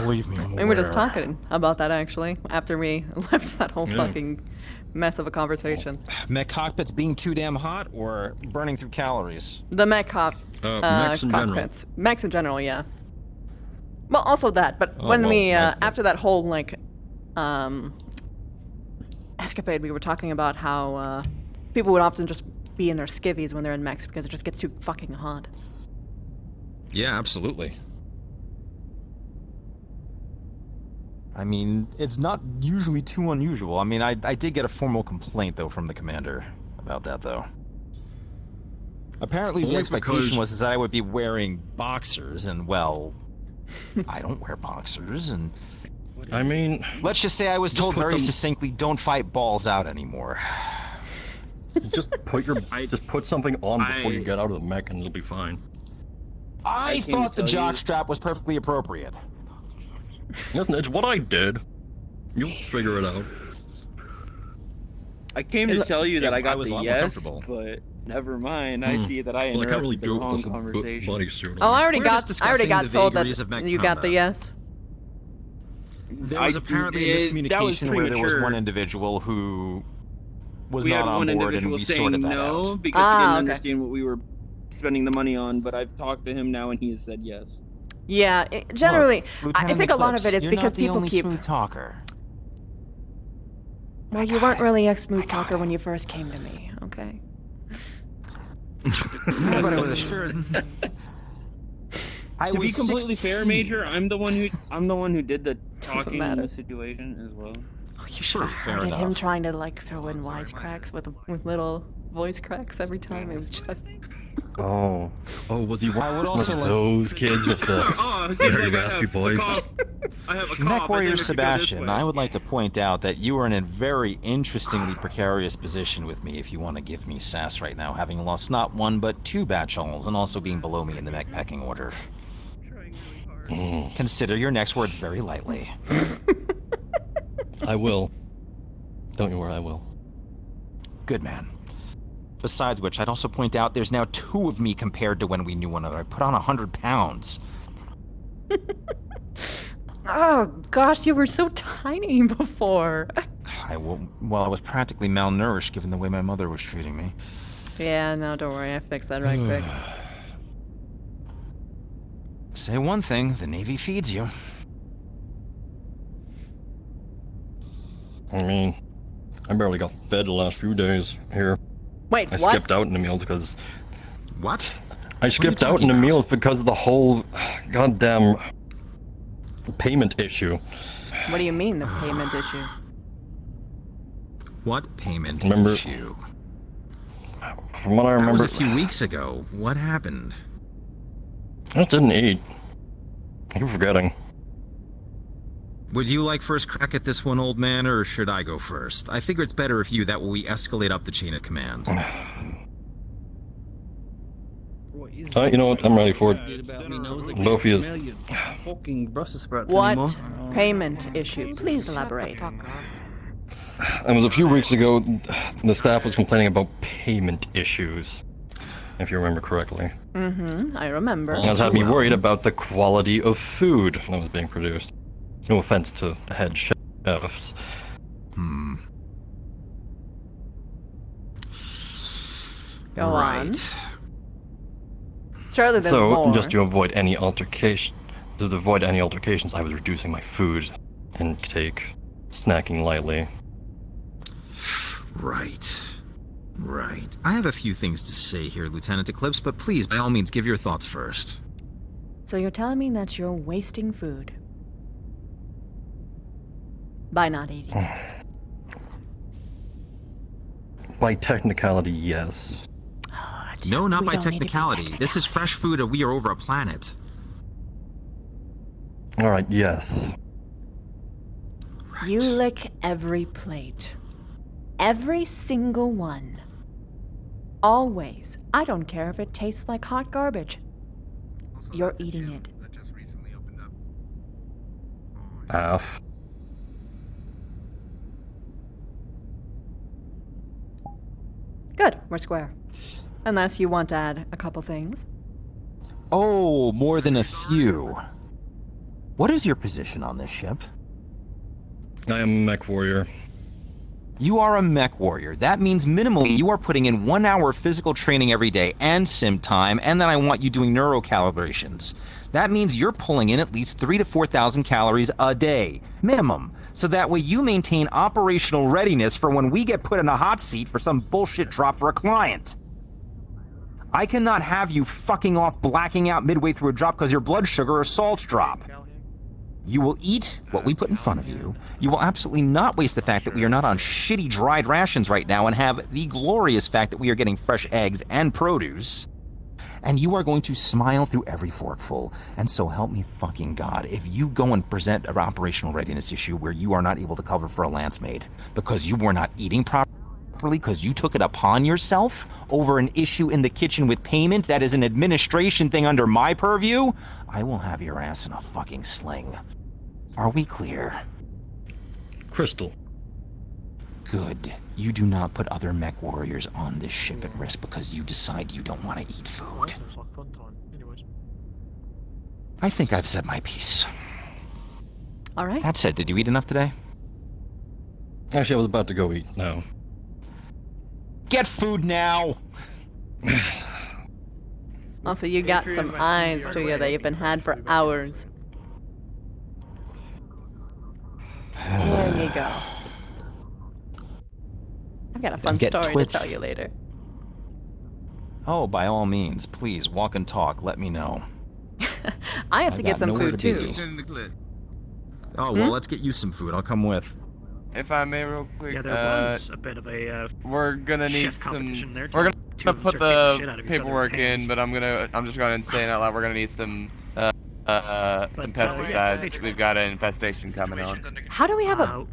Believe me, I'm We were just aware. talking about that actually after we left that whole fucking mess of a conversation. Mech cockpits being too damn hot or burning through calories? The mech mechs in general. cockpits. Mechs in general, yeah. Well, also that, but Oh, when well, we, I- after that whole, escapade, we were talking about how, people would often just be in their skivvies when they're in mechs because it just gets too fucking hot. Yeah, absolutely. I mean, it's not usually too unusual. I mean, I did get a formal complaint, though, from the commander about that, though. Apparently, the Only expectation because- was that I would be wearing boxers, and, well, I don't wear boxers, and... I mean... Let's just say I was just told put very them- succinctly, don't fight balls out anymore. Just put something on before you get out of the mech and it'll be fine. I thought the jockstrap was perfectly appropriate. Listen, it's what I did. You'll figure it out. I came to tell you that I got was a the lot more yes, comfortable. but never mind. I see that I Well, I can't really interrupted the do it wrong with the conversation. bodysuit. Oh, I already We're got just told that vagaries of mech you got the combat. yes. There was apparently a miscommunication where there was one individual who was we not had on one board, and individual we saying sorted that no out. because he didn't okay. understand what we were spending the money on, but I've talked to him now and he has said yes. Yeah, generally, Look, I think a lot of it is you're because not the people only keep. smooth talker. Well, you weren't really a smooth talker when you first came to me, okay? But I was assured. To be completely fair, Major, I'm the one who did the talking in matter. the situation as well. Oh, you should have heard it, him trying to like throw in wisecracks with little voice cracks every time. It was just. Oh, was he one would also of like- those kids with the Oh, it seems very like I raspy have a voice? cough. I have a cough. Mech Warrior I think I should go this Sebastian, way. I would like to point out that you are in a very interestingly precarious position with me if you want to give me sass right now, having lost not one but 2 bachelors and also being below me in the mech pecking order. Consider your next words very lightly. I will. Don't you worry, I will. Good man. Besides which, I'd also point out there's now 2 of me compared to when we knew one another. I put on 100 pounds. Oh gosh, you were so tiny before. I was practically malnourished given the way my mother was treating me. Yeah, no, don't worry, I fixed that right quick. Say one thing, the Navy feeds you. I mean, I barely got fed the last few days here. Wait, I what? skipped out in the meals because... What? I skipped out in the meals because of the whole goddamn payment issue. What do you mean, the payment issue? What payment Remember- issue? From what I remember... That was a few weeks ago. What happened? I just didn't eat. You're forgetting. Would you like first crack at this one, old man, or should I go first? I figure it's better if you, that way we escalate up the chain of command. You know what? I'm ready for it. Both of you. Fucking Brussels sprouts What anymore. payment issue? Please elaborate. It was a few weeks ago, the staff was complaining about payment issues, if you remember correctly. Mm-hmm, I remember. That had me worried about the quality of food that was being produced. No offense to the head chefs. Go on. Surely there's So, more. just to avoid any altercations, I was reducing my food intake, snacking lightly. Right. I have a few things to say here, Lieutenant Eclipse, but please, by all means, give your thoughts first. So you're telling me that you're wasting food by not eating it? By technicality, yes. No, not We by don't need to be technicality. This is fresh food and we are over a planet. Alright, yes. You lick every plate. Every single one. Always. I don't care if it tastes like hot garbage. You're eating it. Half. Good, we're square. Unless you want to add a couple things. Oh, more than a few. What is your position on this ship? I am a mech warrior. You are a mech warrior. That means minimally you are putting in 1 hour of physical training every day and sim time, and then I want you doing neurocalibrations. That means you're pulling in at least 3,000 to 4,000 calories a day, minimum. So that way you maintain operational readiness for when we get put in a hot seat for some bullshit drop for a client. I cannot have you fucking off blacking out midway through a drop because your blood sugar or salt drop. You will eat what we put in front of you. You will absolutely not waste the fact that we are not on shitty dried rations right now and have the glorious fact that we are getting fresh eggs and produce. And you are going to smile through every forkful. And so help me fucking God, if you go and present an operational readiness issue where you are not able to cover for a lance mate because you were not eating properly because you took it upon yourself over an issue in the kitchen with payment that is an administration thing under my purview, I will have your ass in a fucking sling. Are we clear? Crystal. Good. You do not put other mech warriors on this ship at risk because you decide you don't want to eat food. Sounds like fun time. Anyways. I think I've said my piece. All right. That said, did you eat enough today? Actually, I was about to go eat now. Get food now! Also, you got some eyes to you that you've been had for hours. There you go. I've got a fun Get story Twitch. to tell you later. Oh, by all means, please walk and talk. Let me know. I have to get got some nowhere food to too. be. Oh well, let's get you some food. I'll come with. If I may, real quick. Yeah, there was a bit of a we're gonna need chef some. competition there. We're Two gonna of them put started getting shit out the of each other paperwork with hands. in, but I'm just going to say it out loud. We're gonna need some pesticides. We've got an infestation coming on. How do we have a?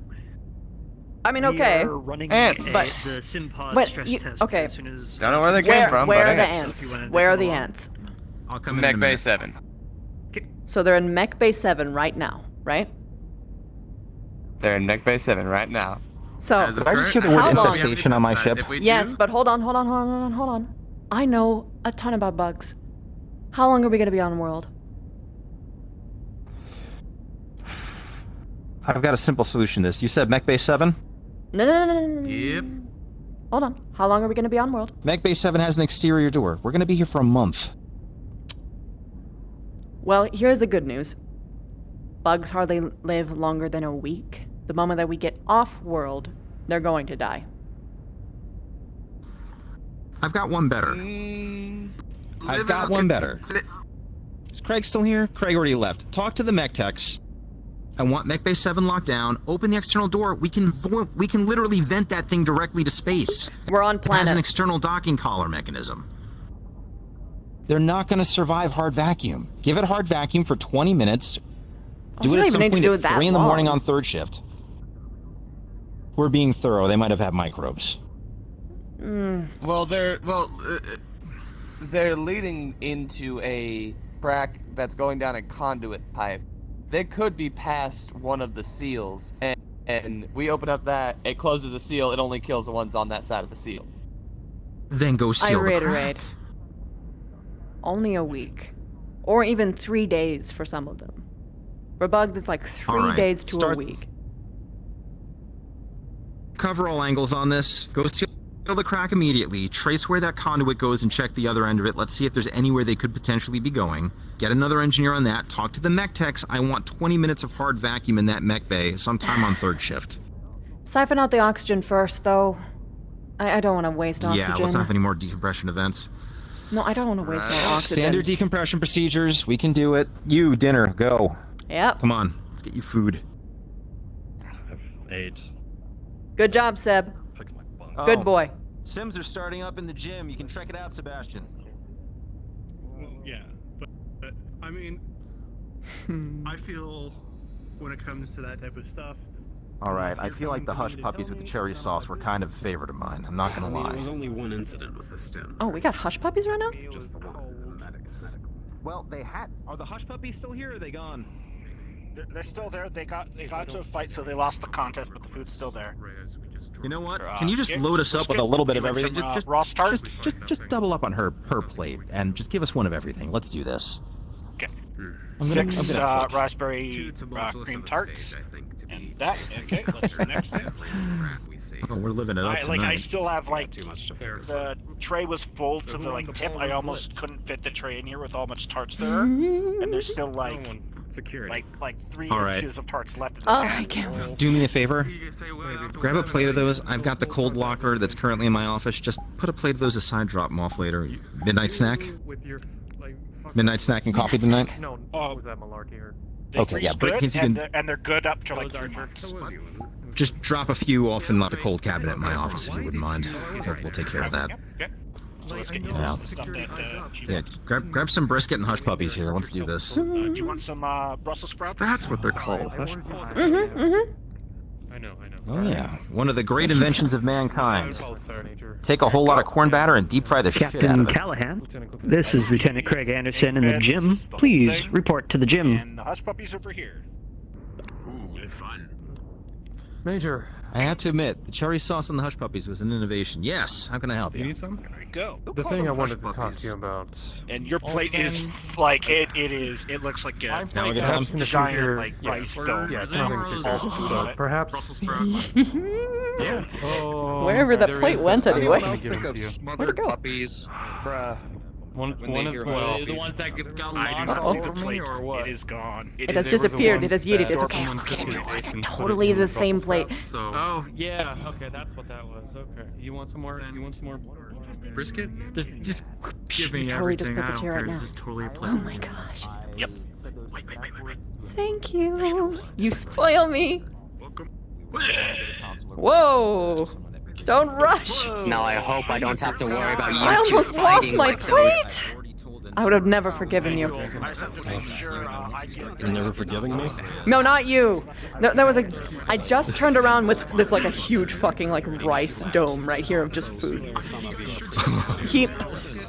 I mean, okay. Ants. But the Simpod but stress you, test okay. as soon as Don't know where they came from, Where but are the ants. ants? Where are the ants? I'll come in Mech a Bay minute. 7. So they're in Mech Bay 7 right now, right? They're in Mech Bay 7 right now. So Did I just hear the word how long? infestation on my ship? Yes, but hold on. I know a ton about bugs. How long are we gonna be on world? I've got a simple solution to this. You said Mech Bay 7? No. Yep. Hold on. How long are we gonna be on world? Mech Bay 7 has an exterior door. We're gonna be here for a month. Well, here's the good news. Bugs hardly live longer than a week. The moment that we get off world, they're going to die. I've got one better. I've got one better. Is Craig still here? Craig already left. Talk to the mech techs. I want Mech Bay 7 locked down. Open the external door. We can literally vent that thing directly to space. We're on It has planet. an external docking collar mechanism. They're not going to survive hard vacuum. Give it hard vacuum for 20 minutes. you Do it don't at even some need to point do at it that 3 in the morning long. on third shift. We're being thorough. They might have had microbes. Well, they're leading into a crack that's going down a conduit pipe. They could be past one of the seals, and we open up that, it closes the seal, it only kills the ones on that side of the seal. Then go I seal the reiterate. crack. Only a week. Or even 3 days for some of them. For bugs, it's like 3 All right, days to a start- week. Cover all angles on this. Go seal the crack immediately. Trace where that conduit goes and check the other end of it. Let's see if there's anywhere they could potentially be going. Get another engineer on that. Talk to the mech techs. I want 20 minutes of hard vacuum in that mech bay sometime on third shift. Siphon out the oxygen first, though. I don't want to waste oxygen. Yeah, let's not have any more decompression events. No, I don't want to waste more oxygen. Standard decompression procedures. We can do it. You, dinner, go. Yep. Come on, let's get you food. I've ate. Good job, Seb. Oh, Good boy. Sims are starting up in the gym. You can check it out, Sebastian. Well, yeah, but I mean, I feel when it comes to that type of stuff. All right, I feel like the hush puppies with the cherry sauce were kind of a favorite of mine. I'm not gonna There lie. was only one incident with the stim. Oh, we got hush puppies right now? Just the one. Well, they had. Are the hush puppies still here? Or are they gone? They're still there. They got into a fight, so they lost the contest, but the food's still there. You know what? Can you just load us up with a little bit of everything? Just double up on her plate and just give us one of everything. Let's do this. Okay. I'm gonna raspberry cream tarts. And that. Okay. Let's do next thing. Oh, we're living it up tonight. I still have the tray was full to the tip. I almost couldn't fit the tray in here with how much tarts there are, and there's still security. like 3 All right. inches of tarts left in the Oh, pan. I can't. Do me a favor. Grab a plate of those. I've got the cold locker that's currently in my office. Just put a plate of those aside, drop them off later. Midnight snack? With your, like, Midnight snack and coffee tonight? No, was that malarkey or? Okay, yeah, but if you can and they're good up to like 3 months. just drop a few off in the cold cabinet in my office if you wouldn't mind. We'll take care of that. Okay. So let's get you Yeah. some stuff that. Yeah, grab some brisket and hush puppies here. Let's do this. Do you want some Brussels sprouts? That's what they're called. I know. Oh yeah, one of the great inventions of mankind. Take a whole lot of corn batter and deep fry the shit out Captain of it. Callahan, this is Lieutenant Craig Anderson in the gym. Please report to the gym. And the hush puppies over here. Ooh, fun. Major. I have to admit, the cherry sauce on the hush puppies was an innovation. Yes, how can I help you? need some? There you go. The thing I wanted to talk to you about. And your plate is like it is. It looks like a Now we get Perhaps in the giant future, rice dome. yeah, with something all to food on it. perhaps. Yeah. Oh, Wherever that there plate is, went but I anyway. don't wanna give it to you. Where'd it go? Puppies. Bruh. One of the ones that got lost all over me, or what? It is gone. It has disappeared. It has yeeted. It's okay. I'll get it. Totally the same plate. Oh yeah, okay, that's what that was. Okay. You want some more? Brisket? Just give me Totally just everything. put I this don't here right care. now. This is totally a plate. Oh my gosh. Yep. Thank you. You spoil me. Whoa. Don't rush. Now I hope I don't have to worry about you I two almost lost fighting my like plate. I would have never forgiven you. You're never forgiving me? No, not you. There was I just turned around with this like a huge fucking like rice dome right here of just food.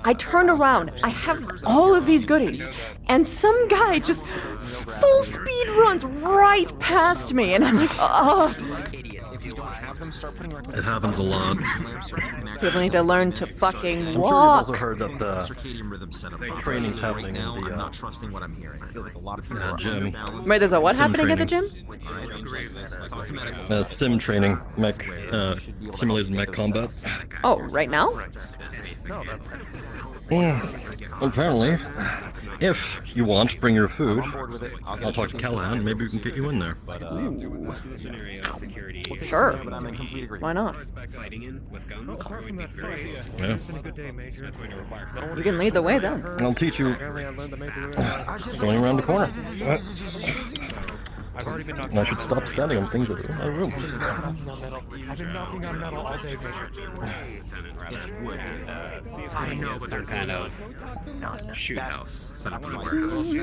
I turned around. I have all of these goodies, and some guy just full speed runs right past me, and I'm like, oh. It happens a lot. People need to learn to fucking I'm sure you've walk. also heard that the training's happening in the gym. Wait, there's a what Sim happening at the training. gym? Sim training, mech, simulated mech combat. Oh, right now? Apparently, if you want, bring your food. I'll talk to Callahan. Maybe we can get you in there. Sure. Why not? Yeah. You can lead the way then. I'll teach you. It's only around the corner. And I should stop standing on things that are in my room. I've been knocking on metal all day, Major. It's wood. I know, but they're kind of shoot house set up in the warehouse.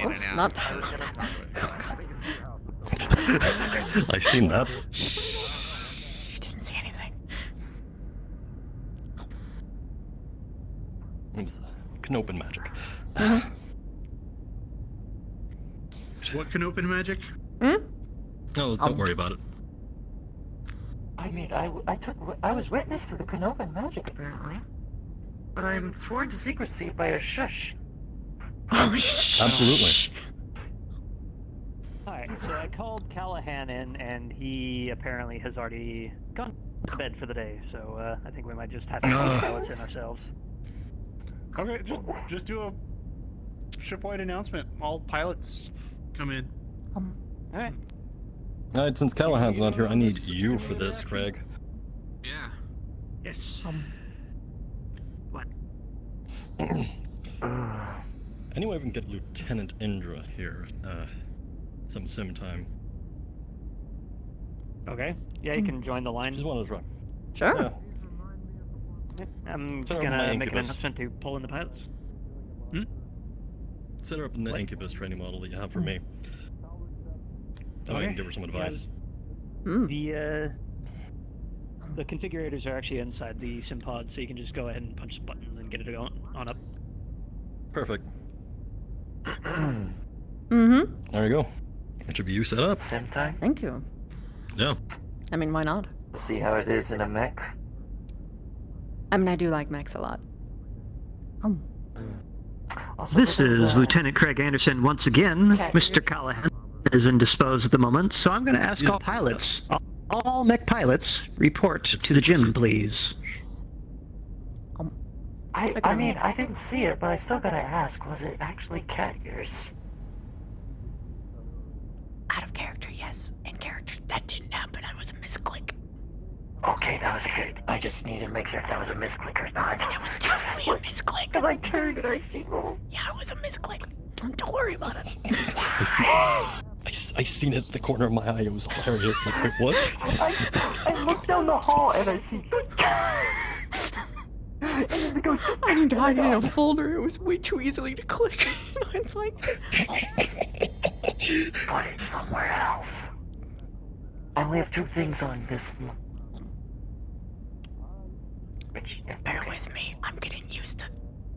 Oops, not that. I seen that. You didn't see anything. It was Knopen magic. What can open magic? No, don't worry about it. I mean, I was witness to the Knopen magic, apparently. But I'm sworn to secrecy by a shush. Absolutely. Alright, so I called Callahan in, and he apparently has already gone to bed for the day, so I think we might just have to balance in ourselves. Okay, just do a shipwide announcement. All pilots come in. Alright. Alright, since Callahan's not here, I need you for this, Craig. Yeah. Yes. What? Anyway, we can get Lieutenant Indra here. Some sim time. Okay. Yeah, you can join the line. Just wanted to try. Sure. Yeah. I'm Set up gonna my make an incubus. announcement to pull in the pilots. Set her up in the incubus training model that you have for me. That way I can give her some advice. The configurators are actually inside the sim pod, so you can just go ahead and punch some buttons and get it on up. Perfect. Mm-hmm. There we go. It should be you set up. Sim time? Thank you. Yeah. I mean, why not? See how it is in a mech? I mean, I do like mechs a lot. This is Lieutenant Craig Anderson once again. Mr. Callahan is indisposed at the moment, so I'm going to ask all pilots, all mech pilots, report to the gym, please. I mean, I didn't see it, but I still gotta ask, was it actually cat ears? Out of character, yes. In character, that didn't happen. I was a misclick. Okay, that was good. I just need to make sure if that was a misclick or not. That was definitely a misclick. Because I turned and I see roll. Yeah, it was a misclick. Don't worry about it. I seen it at the corner of my eye. It was hilarious. Like, wait, what? I look down the hall and I see. And then it goes. I need to hide it in a folder. It was way too easily to click. It's like. Put it somewhere else. I only have 2 things on this. Bear with me. I'm getting used to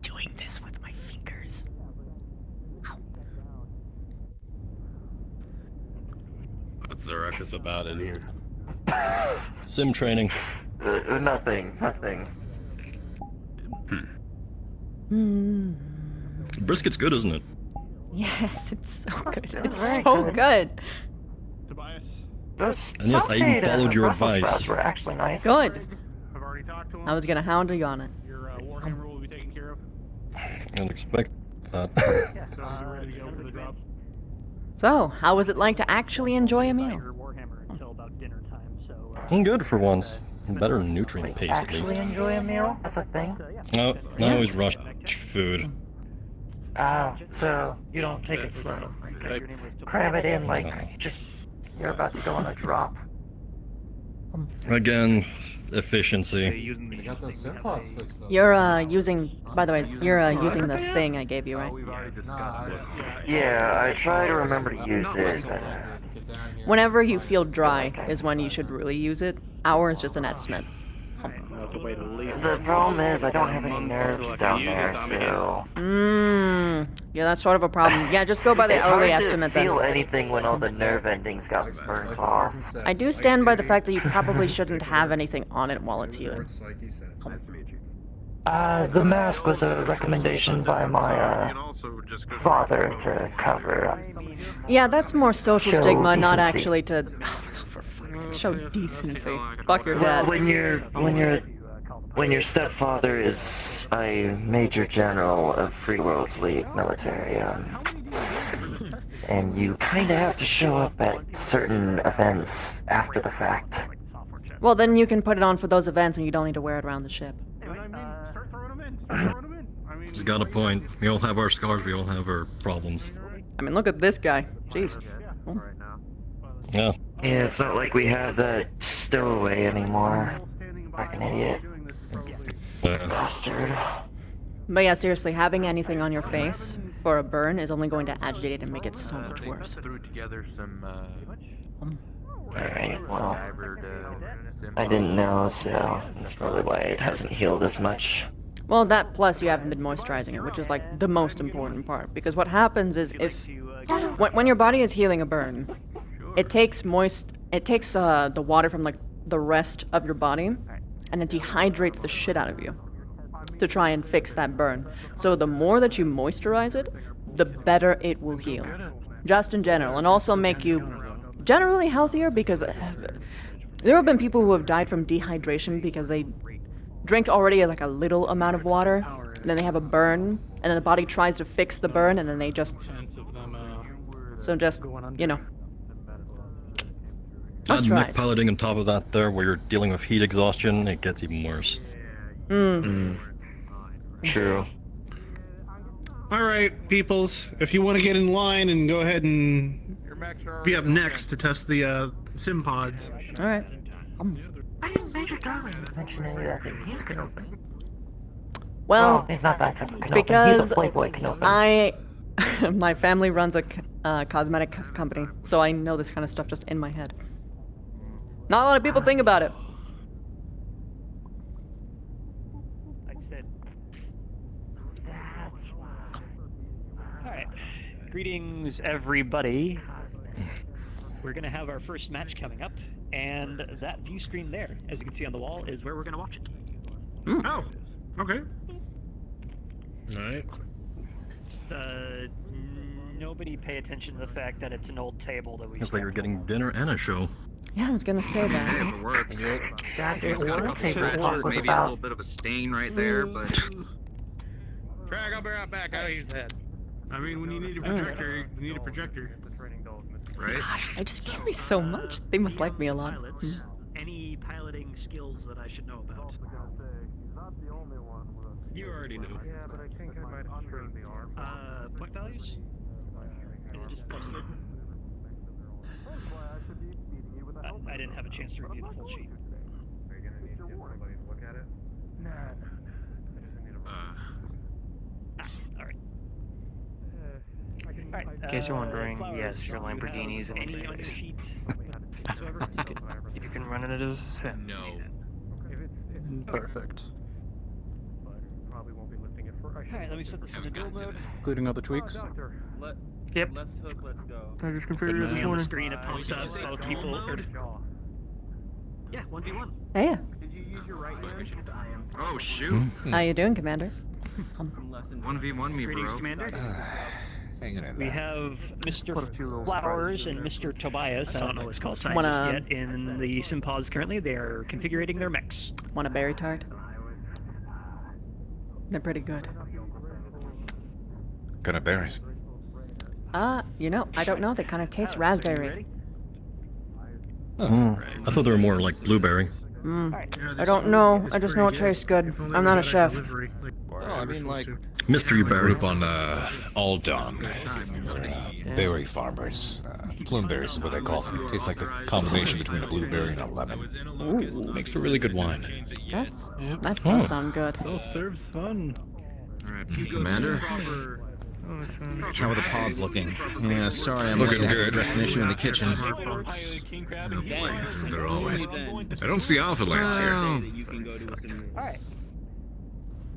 doing this with my fingers. What's the ruckus about in here? Sim training. Nothing. Brisket's good, isn't it? Yes, it's so good. It's very so good. good. Those And yes, I even sauteed, followed your Brussels advice. sprouts were actually nice. Good. I've already talk to him. I was gonna hound you on it. Your Warhammer will be taken care of. I didn't expect that. So you're ready to go for the drop. So, how was it like to actually enjoy a meal? Good for once. Better nutrient paste at least. Actually enjoy a meal? That's a thing? No, I always rush food. Oh, so you don't take it slow. Cram it in like just you're about to go on a drop. Again, efficiency. You're using, by the way, you're using the thing I gave you, right? Yeah, I try to remember to use it. But, Whenever you feel dry is when you should really use it. Hour is just an estimate. the problem is I don't have any nerves down there, so. Yeah, that's sort of a problem. Yeah, just go by the It's hourly hard estimate to then. feel anything when all the nerve endings got burnt off. I do stand by the fact that you probably shouldn't have anything on it while it's healing. The mask was a recommendation by my father to cover. Yeah, that's more social Show stigma, not decency. actually to. For fuck's sake, show decency. Fuck your Well, dad. when your stepfather is a major general of Free World's League military, and you kind of have to show up at certain events after the fact. Well, then you can put it on for those events and you don't need to wear it around the ship. He's got a point. We all have our scars, we all have our problems. I mean, look at this guy. Jeez. Oh. Yeah. Yeah, it's not like we have that stowaway anymore. Like an idiot. Bastard. But yeah, seriously, having anything on your face for a burn is only going to agitate it and make it so much worse. Threw together some Alright, well, I didn't know, so that's probably why it hasn't healed as much. Well, that plus you haven't been moisturizing it, which is like the most important part. Because what happens is when your body is healing a burn, it takes the water from like the rest of your body, and it dehydrates the shit out of you to try and fix that burn. So the more that you moisturize it, the better it will heal, just in general, and also make you generally healthier. Because there have been people who have died from dehydration because they drink already like a little amount of water, and then they have a burn, and then the body tries to fix the burn, and then they just... So just, you know. Add mech piloting on top of that there, where you're dealing with heat exhaustion, it gets even worse. True. Alright, peoples, if you want to get in line and go ahead and be up next to test the sim pods. Alright. I didn't Major Darling mention any of that thing. He's Canopin. Well, he's not that type of it's Canopin. because He's a Playboy Canopin. my family runs a cosmetic company, so I know this kind of stuff just in my head. Not a lot of people think about it. Alright. Greetings, everybody. We're going to have our first match coming up, and that view screen there, as you can see on the wall, is where we're going to watch it. Oh, okay. Alright. Just, nobody pay attention to the fact that it's an old table that we... It's like you're getting dinner and a show. Yeah, I was gonna say that. If it works. That's Maybe what the table talk was maybe a about. little bit of a stain right there, but Drag, I'll be right back. I gotta use that. I mean, when you need a projector, you need a projector. right? Gosh, I just carry so much. They must like me a lot. Any piloting skills that I should know about? You already know. Yeah, but I think I might have screwed the arm. Point values? Is it just plus 30? I didn't have a chance to review the full sheet. Are you gonna need to get somebody to look at it? Nah. I just need a Alright. In case you're wondering, yes, your Lamborghini's in Any on your sheet whatsoever? You can run it as a sim. No. Perfect. Probably won't be lifting it for. Alright, let me set this in the dual mode. Including other tweaks. Yep. Let's hook, let's go. I just You configured it see this on the morning. screen it pops up both people are... Yeah, 1v1. Hey, Did you use your right hand? Oh shoot! how you doing, Commander? 1v1 me, Greetings, bro. Commander. Hanging in We there. have Mr. Flowers and Mr. Tobias. I don't know his call sign Wanna- just yet. In the Simpods currently, they are configuring their mechs. Want a berry tart? They're pretty good. Gonna berries. You know, I don't know. They kind of taste raspberry. Oh, I thought they were more like blueberry. I don't know. I just know it tastes good. I'm not a chef. Well, I mean, like Mystery berry. group on Aldon. Berry farmers. Plumeberries is what they call them. Tastes like the combination between a blueberry and a lemon. Ooh. Makes for really good wine. That does sound good. Self-serve's fun. Commander? How are the pods looking? Yeah, sorry, I'm looking to address an issue in the kitchen. They're always. I don't see Alpha Lands here. Alright.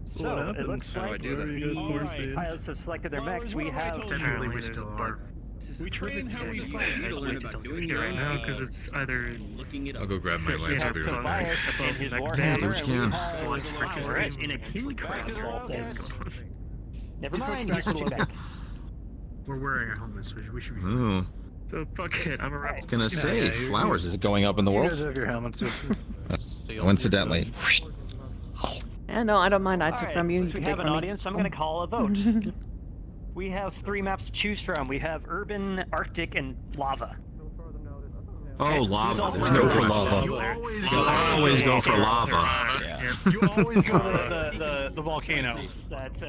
So, it looks like the pilots have selected their mechs. We have... Technically, we still are. We train how we fight. You to learn about doing right now because it's either I'll go grab my lance. I'll be right back. Tobias and his Warhammer, and we have Perez in a king crab of all things. Never mind, he's switching back. We're wearing our helmets, so we should be fine. Ooh. So fuck it, I'm a rebel. I was gonna say, Flowers, is it going up in the You world? guys have your helmets. Coincidentally. Yeah, no, I don't mind. I took Alright, from you. since You we can have take an from audience, me. I'm gonna call a vote. We have 3 maps to choose from. We have urban, Arctic, and lava. Oh, lava. There's Go for lava. Always go for lava. You always go to the volcano.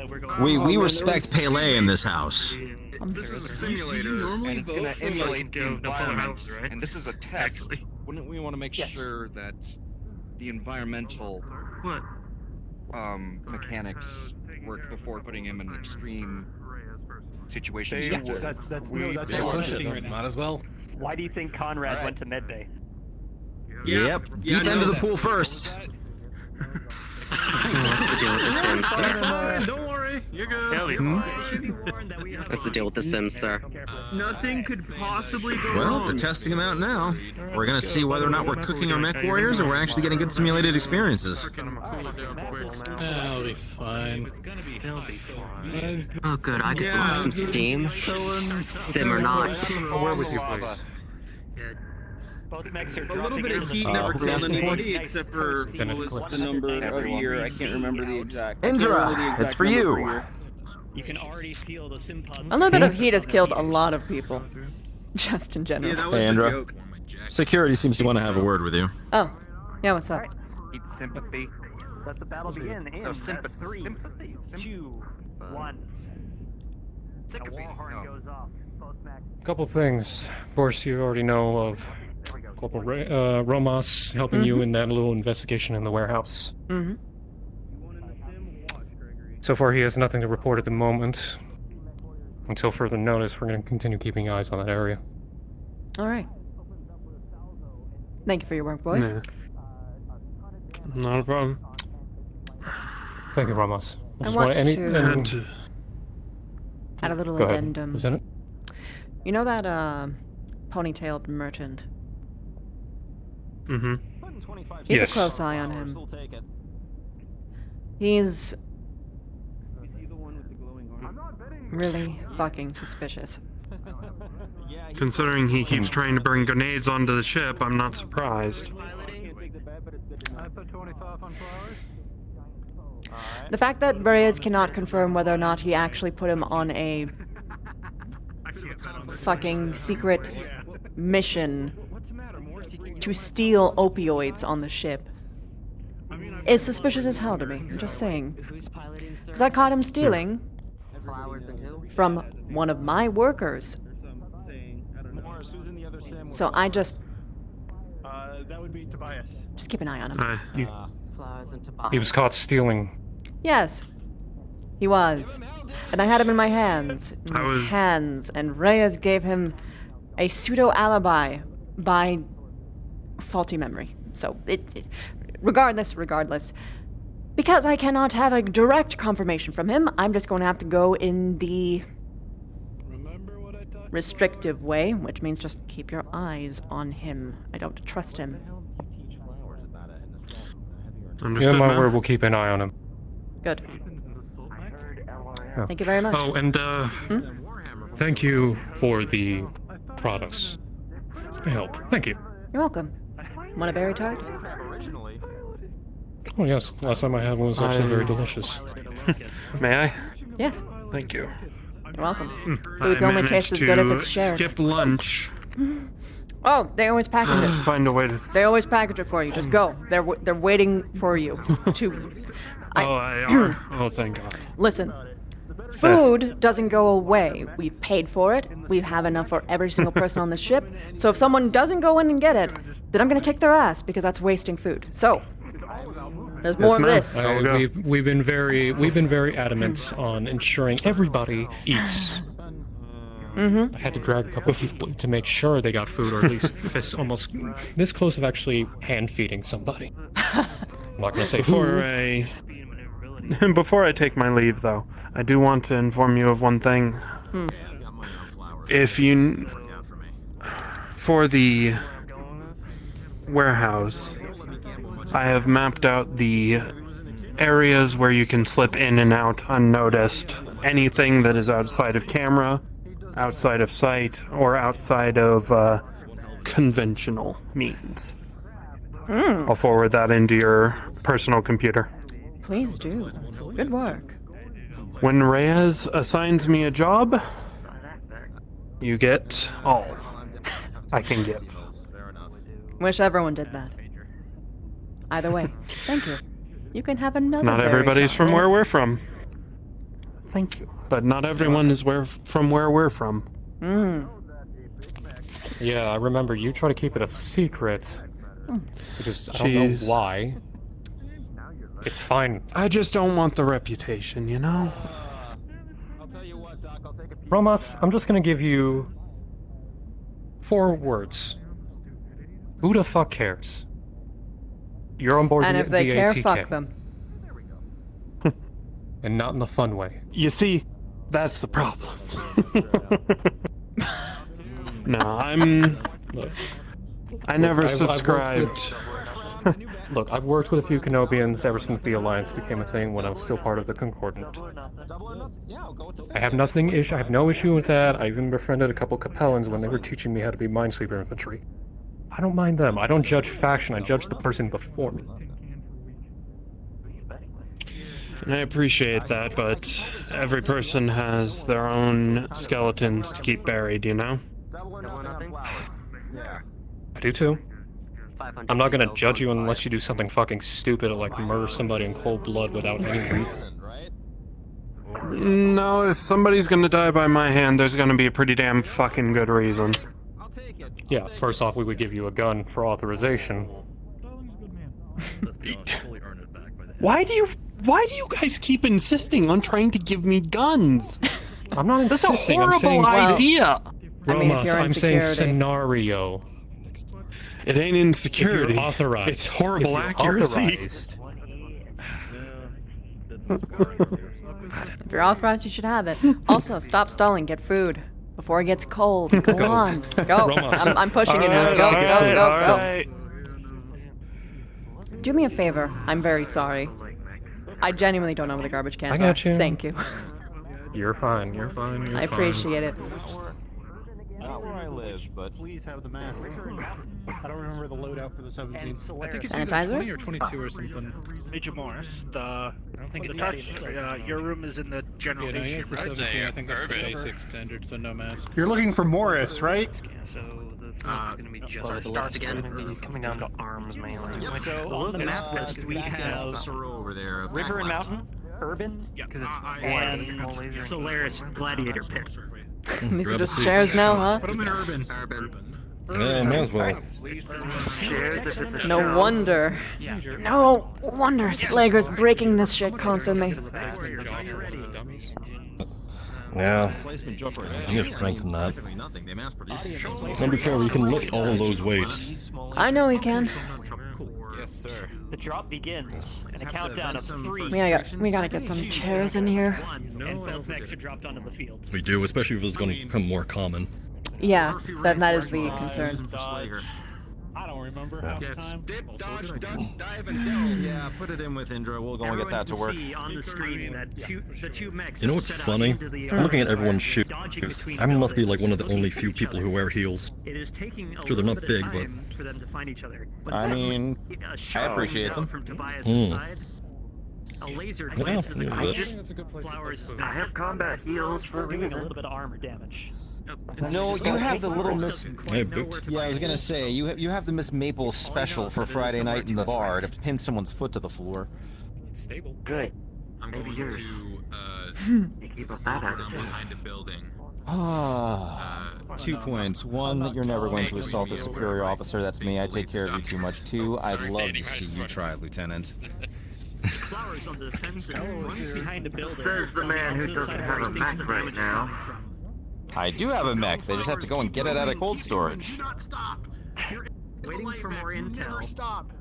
We're going We respect Pele in this house. This is a simulator, and it's going to emulate the environment. And this is a test. Wouldn't we want to make sure that the environmental mechanics work before putting him in extreme situations? That's Might as well. Why do you think Conrad went to medbay? Yep. Deep end of the pool first. Don't worry, you're good. That's the deal with the Sims, sir. Nothing could possibly go Well, wrong. they're testing them out now. We're gonna see whether or not we're cooking our mech warriors or we're actually getting good simulated experiences. That'll be fine. Oh, good. I could blow some steam. Sim or not. Where with you, please? Both mechs are A little bit of dropping heat in. never killed anybody except for what was the number of year? I can't remember the exact. Indra, it's for you. You can already feel the Simpods. A little bit of heat has killed a lot of people. Just in general. Yeah, that was Hey, the Indra. joke. Security seems to want to have a word with you. Oh. Yeah, what's up? Need sympathy. Let the battle begin in No, sympathy. 3, 2, 1. And a war horn goes off. Both mechs. Couple things. Of course, you already know of Corporal Romas helping you in that little investigation in the warehouse. Mm-hmm. So far, he has nothing to report at the moment. Until further notice, we're going to continue keeping eyes on that area. All right. Thank you for your work, boys. Not a problem. Thank you, Ramos. I just want any- to- any- Add a little Go ahead. addendum. Is that it? You know that ponytailed merchant? Mm-hmm. Keep Yes. a close eye on him. He's really fucking suspicious. Considering he keeps trying to bring grenades onto the ship, I'm not surprised. The fact that Reyes cannot confirm whether or not he actually put him on a fucking secret mission to steal opioids on the ship is suspicious as hell to me. I'm just saying. Because I caught him stealing from one of my workers. So I just That would be Tobias. keep an eye on him. He was caught stealing. Yes, he was. And I had him in my hands. And Reyes gave him a pseudo alibi by faulty memory. So, regardless, because I cannot have a direct confirmation from him, I'm just going to have to go in the restrictive way, which means just keep your eyes on him. I don't trust him. Yeah, my word, we'll keep an eye on him. Good. Oh. Thank you very much. Oh, and Thank you for the products. I help. Thank you. You're welcome. Want a berry tart? Oh yes, last time I had one was actually very delicious. May I? Yes. Thank you. You're welcome. Food's only tastes as good if it's shared. Skip lunch. Oh, they always package it. Find a way to. They always package it for you. Just go. They're waiting for you to. They are. Oh, thank God. Listen, food doesn't go away. We've paid for it. We have enough for every single person on the ship. So if someone doesn't go in and get it, then I'm gonna kick their ass because that's wasting food. So there's more of this. We've been very adamant on ensuring everybody eats. Mm-hmm. I had to drag a couple of people to make sure they got food, or at least fist almost this close of actually hand feeding somebody. I'm not gonna say Before I take my leave, though, I do want to inform you of one thing. If you, for the warehouse, I have mapped out the areas where you can slip in and out unnoticed. Anything that is outside of camera, outside of sight, or outside of conventional means. I'll forward that into your personal computer. Please do. Good work. When Reyes assigns me a job, you get all I can give. Wish everyone did that. Either way, thank you. You can have another. Not berry everybody's tart. from where we're from. Thank you. But not everyone is from where we're from. Yeah, I remember you try to keep it a secret. I don't know why. It's fine. I just don't want the reputation, you know? Romas, I'm just gonna give you 4 words. Who the fuck cares? You're on board And the if they the care, ATK. fuck them. And not in the fun way. You see, that's the problem. No, Look, I never I've worked subscribed. Look, I've worked with a few Kenobians ever since the Alliance became a thing when I was still part of the Concordant. I have no issue with that. I even befriended a couple Capellans when they were teaching me how to be Minesweeper infantry. I don't mind them. I don't judge faction, I judge the person before me. And I appreciate that, but every person has their own skeletons to keep buried, you know? I do too. I'm not gonna judge you unless you do something fucking stupid like murder somebody in cold blood without any reason. No, if somebody's gonna die by my hand, there's gonna be a pretty damn fucking good reason. Yeah, first off, we would give you a gun for authorization. Why do you guys keep insisting on trying to give me guns? I'm not insisting. That's a horrible idea. I mean, if you're in I'm saying security. scenario. It ain't insecurity. If you're authorized. It's horrible If you're accuracy. authorized. If you're authorized, you should have it. Also, stop stalling. Get food before it gets cold. Go on. Go. I'm pushing you now. Go, go. Do me a favor. I'm very sorry. I genuinely don't know where the garbage cans I got are. you. Thank you. You're fine. You're fine. You're I appreciate it. Not where I live, but please have the mask. I don't remember the loadout for the 17th. I think it's Sanitizer? either 20 or 22 or something. Major Morris, I don't think the it's touch. that Your room is in the general Yeah, no, atrium, it's the right? 17. I think that's the basic standard, so no mask. You're looking for Morris, right? So the food's gonna be just the list again. Coming down to arms mainly. So on the map list we have over there. River and Mountain, Urban, and Solaris Gladiator Pit. These are just chairs now, huh? Put them in urban. Yeah, may as well. No wonder. No wonder Slager's breaking this shit constantly. Yeah, I'm gonna strengthen that. And be fair, we can lift all of those weights. I know he can. The drop begins, and a countdown of 3. We gotta get some chairs in here. And both necks are dropped onto the field. We do, especially if it's going to become more common. Yeah, that is the concern. I don't remember Yeah. half the Yes. time. Dip, Also a dodge, good duck, idea. dive, and delve. Yeah, put it in with Indra. We'll go and get Everyone that to can work. see on the screen that the two mechs You know what's set out funny? into the I'm looking at everyone's dodging shoes. between I must be like buildings, one of the looking only for few each people other. who wear heels. It is taking a Sure, they're little not bit big, of but time for them to find each other. But I suddenly, mean, a I shot appreciate rings out them. from Tobias' Mm. side. A laser Yeah, glances yeah, across that's- Flowers' I back. have combat heals for a doing a reason. little bit of armor damage. No, you have the little Miss. I have boots. Yeah, I was gonna say you have the Miss Maple special for Friday night in the bar to pin someone's foot to the floor. It's stable. Good. I'm Maybe going yours. to You keep up that around attitude. behind a building. Ah, 2 points. 1, that you're never going to assault a superior officer. That's me. I take care of you too much. 2, I'd love to see you try, Lieutenant. Flowers on the defensive runs behind a building. Says the man who doesn't have a mech right now. I do have a mech. They just have to go and get it out of cold storage. Waiting for more intel.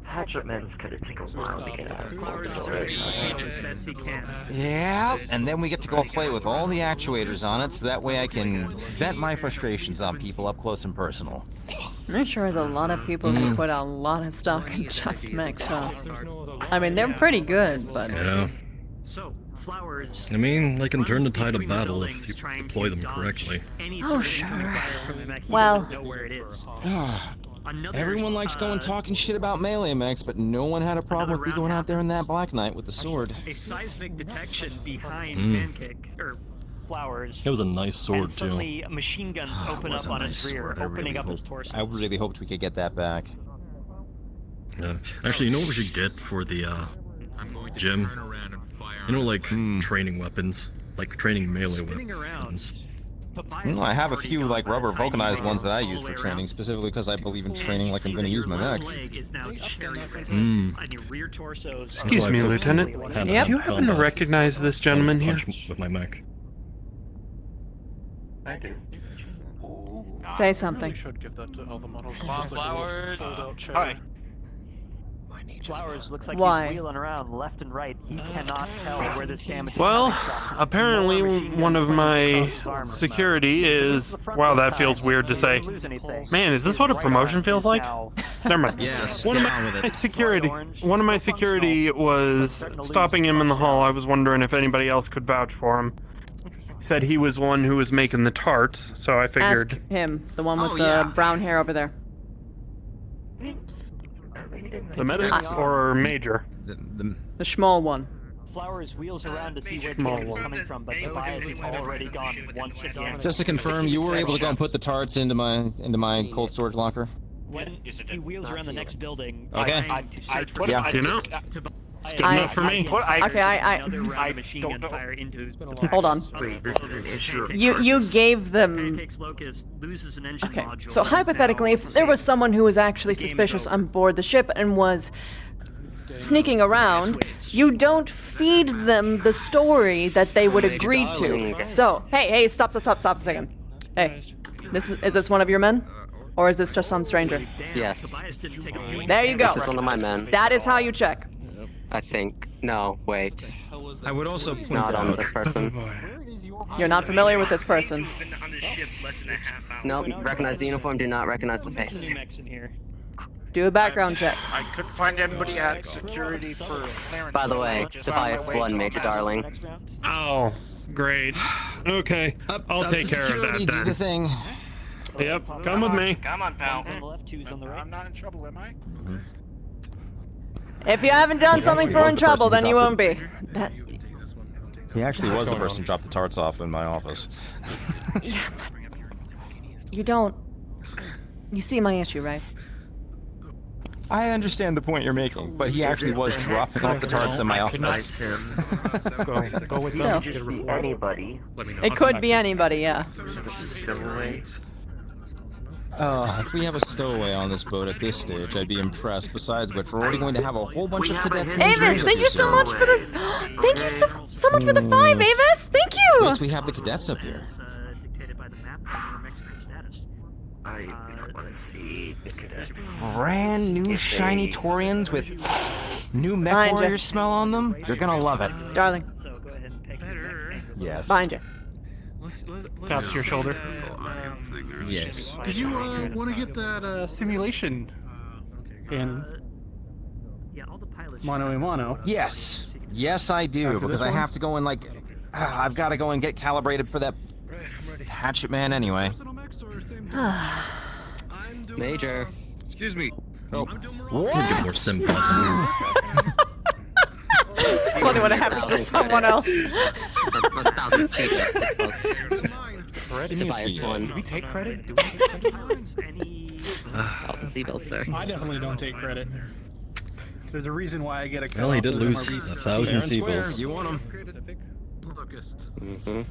Hatchetmen's gonna take a while to get out of Flowers cold is storage. as best he can. Yeah, and then we get to go play with all the actuators on it, so that way I can vent my frustrations on people up close and personal. I'm sure there's a lot of people who put a lot of stock in just mechs, huh? I mean, they're pretty good, but... Yeah. So, Flowers. I mean, they can turn the tide of battle if you deploy them correctly. Oh, sure. Well... Everyone likes going talking shit about melee mechs, but no one had a problem with me going out there in that Black Knight with the sword. A seismic detection behind Mm. Pancake, or Flowers. It was a nice sword, and too. suddenly machine guns open up on his rear, opening up his torso. I really hoped we could get that back. Yeah. Actually, you know what we should get for the gym? You know, like training weapons, like training melee weapons. Well, I have a few like rubber vulcanized ones that I use for training, specifically because I believe in training like I'm going to use my mech. Excuse me, Lieutenant. Yep. Do you happen to recognize this gentleman here? With my mech. I do. Say something. Should give that to all the models. Flowers. Hi. Flowers looks like Why? he's wheeling around left and right. He cannot tell where this damage is Well, coming from. apparently More machine one guns of pointing my across his armor. security is... Wow, that feels weird to say. Man, is this what a promotion feels like? Never mind. Yes, One of get on with it. One of my security was stopping him in the hall. I was wondering if anybody else could vouch for him. He said he was one who was making the tarts, so I figured... Ask him, the one with the brown hair over there. The medic or Major? The small one. Flowers wheels around to see where the Small damage is one. coming from, but Tobias is already gone once again. Just to confirm, you were able to go and put the tarts into my cold storage locker. When he wheels around the next building, Okay. I put Yeah. You know? It's good enough for me. Okay, another round of machine gun fire into Hold on. Wait, this is an issue of You gave them... Pancake's Locust loses an engine Okay, module. so hypothetically, if there was someone who was actually suspicious on board the ship and was sneaking around, you don't feed them the story that they would agree to. So, hey, stop a second. Hey, is this one of your men? Or is this just some stranger? Yes. There you go. This is one of my men. That is how you check. I think. No, wait. I would also point Not on out... this person. You're not familiar with this person. Nope, recognize the uniform, do not recognize the face. Do a background check. I couldn't find anybody at security for clearance. By the way, Tobias won, Major Darling. Oh, great. Okay, I'll take care of that Do the then. thing. Yep, come with me. Come on, pal. I'm not in trouble, am I? If you haven't done something for in trouble, then you won't be. That... He actually was the person who dropped the tarts off in my office. Yeah, but you don't... You see my issue, right? I understand the point you're making, but he actually was dropping off the tarts in my office. Go with Still. just be anybody. It could be anybody, yeah. If we have a stowaway on this boat at this stage, I'd be impressed. Besides which, we're already going to have a whole bunch of cadets. Avis, thank you so much for the... Thank you so much for the 5, Avis! Thank you! Wait, we have the cadets up here. I want to see the cadets. Brand new shiny Torians with new mech Behind ya. warrior smell on them. You're gonna love it. Darling, Yes. behind you. Taps your shoulder. Yes. Did you want to get that simulation in Yeah, all the pilots. mano a mano. Yes. Yes, I do, After because this I one? have to go and, like, I've got to go and get calibrated for that hatchet man anyway. Major. Excuse me. Oh. What? More sim content. It's funny when it happens to someone else. Tobias won. Do we take credit? Do we take credit? 1,000 C-bills, sir. I definitely don't take credit. There's a reason why I get a cut. Well, he did off of lose MRBs. 1,000 C-bills. You want him? Mm-hmm.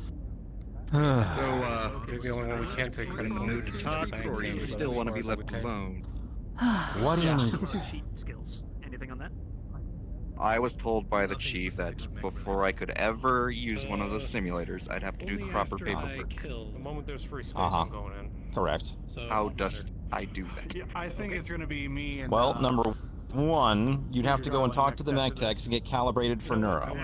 You're the only one we can't take credit for. Mood to talk, or you still want to be left alone? What do you need? Sheet skills. Anything on that? I was told by the chief that before I could ever use one of those simulators, I'd have to do the proper paperwork. The moment there's free space, Uh-huh. I'm going in. Correct. How does I do that? Yeah, I think it's going to be me and. Well, number one, you'd have to go and talk to the mech techs and get calibrated for neuro.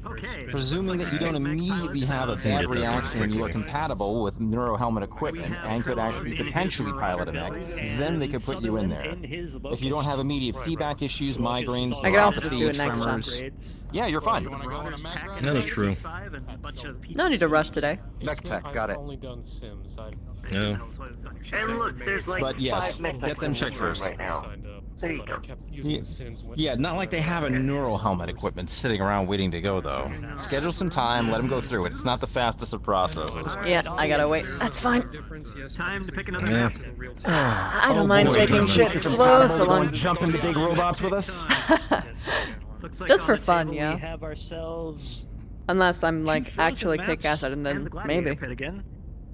Okay. Presuming that you don't immediately have a bad reaction and you are compatible with neuro helmet equipment and could actually potentially pilot a mech, then they could put you in there. If you don't have immediate feedback issues, migraines, I can also just do neuropathy, it next time. tremors, yeah, you're fine. That is true. No need to rush today. Mech tech, got it. I've only done sims. Yeah. And look, there's like But yes, 5 mech get techs them in this checked room first. right now. There you go. Yeah, not like they have a neural helmet equipment sitting around waiting to go, though. Schedule some time, let them go through it. It's not the fastest of processes. Yeah, I gotta wait. That's fine. Time to pick another Yeah. map. I don't mind taking shit slow so long. Jump into big robots with us? Just for fun, yeah. We have ourselves Unless I'm like actually kick ass at it, then maybe. again.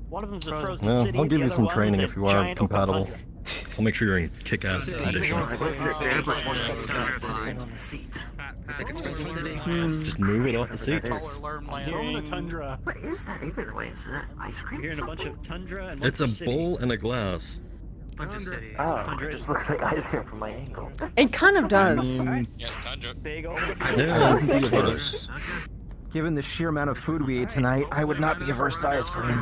One of them's a frozen Well, city, I'll give the you some other training one's if a you are giant open compatible. tundra. I'll make sure you're in kick-ass condition. Let's sit there, let's sitting on the seat. Just move it off the seat. Tundra. What is that even? Wait, is that ice cream? Hearing a bunch of tundra and It's a bunch of bowl and a glass. city. Oh, it just looks like ice cream from my angle. It kind of does. Big old Yeah, I wouldn't be averse. Given the sheer amount of food we ate tonight, I would not be averse to ice cream.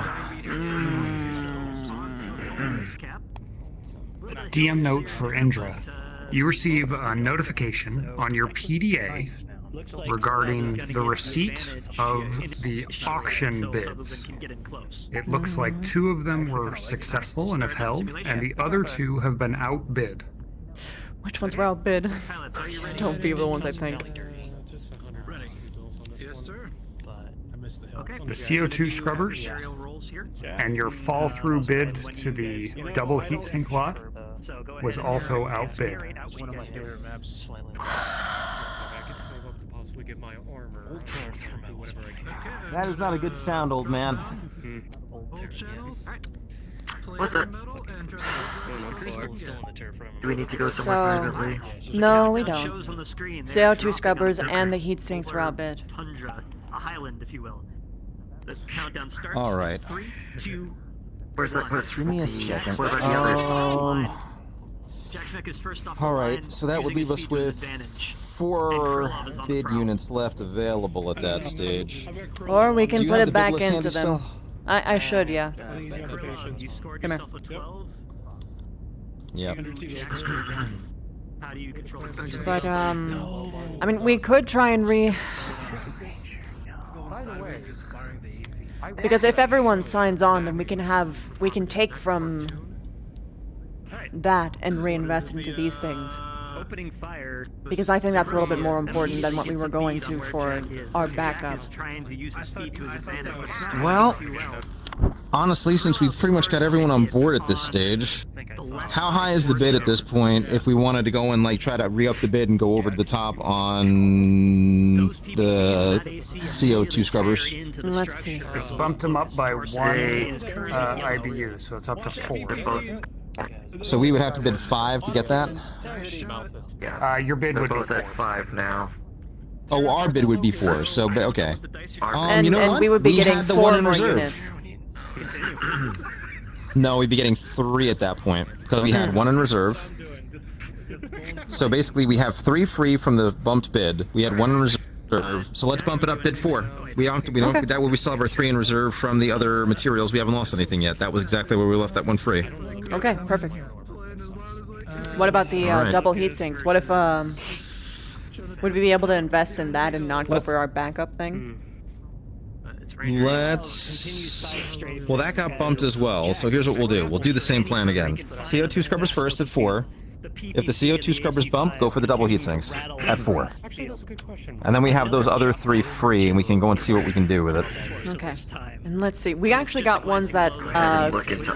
DM note for Indra. You receive a notification on your PDA regarding the receipt of the auction bids. It looks like 2 of them were successful and have held, and the other 2 have been outbid. Which ones were outbid? These don't be the ones I think. The CO2 scrubbers and your fall through bid to the double heatsink lot was also outbid. One of my favorite maps. I could save up to possibly get my armor. Do whatever I can. That is not a good sound, old man. What's up? Do we need to go somewhere So, privately? no, we don't. CO2 scrubbers and the heat sinks were outbid. Tundra, a highland, if you will. The countdown starts. All right. 3, 2, Where's that? Where's Give me a second. What about the others? Jack Schmeck is first off All the right, line, so that would using leave his us speed to his with advantage. 4 bid units left available at that stage. Or we can Do you put have it the bid back list into handy them. still? I should, yeah. You scored Come here. yourself a 12. Yep. How do you control the But, I mean, we could try and because if everyone signs on, then we can take from that and reinvest into these things. opening fire? Because I think that's a little bit more important than what we were going to for our backup. Trying to use his speed to his advantage. Well, honestly, since we've pretty much got everyone on board at this stage, how high is the bid at this point if we wanted to go and like try to re-up the bid and go over to the top on the CO2 scrubbers? Let's see. It's bumped them up by 1 IBU, so it's up to 4. So we would have to bid 5 to get that? Your bid would be both 4. at 5 now. Oh, our bid would be 4, so, okay. And, you know and what? we would be getting had the 4 one in more reserve. units. No, we'd be getting 3 at that point, because we had 1 in reserve. So basically, we have 3 free from the bumped bid. We had 1 in reserve, so let's bump it up bid 4. We don't. Okay. That way, we still have our 3 in reserve from the other materials. We haven't lost anything yet. That was exactly where we left that 1 free. Okay, perfect. What about the Alright. double heat sinks? What if would we be able to invest in that and not go for our backup thing? Let's... Well, that got bumped as well, so here's what we'll do. We'll do the same plan again. CO2 scrubbers first at 4. If the CO2 scrubbers bump, go for the double heat sinks at 4. And then we have those other 3 free, and we can go and see what we can do with it. Okay. And let's see. We actually got ones that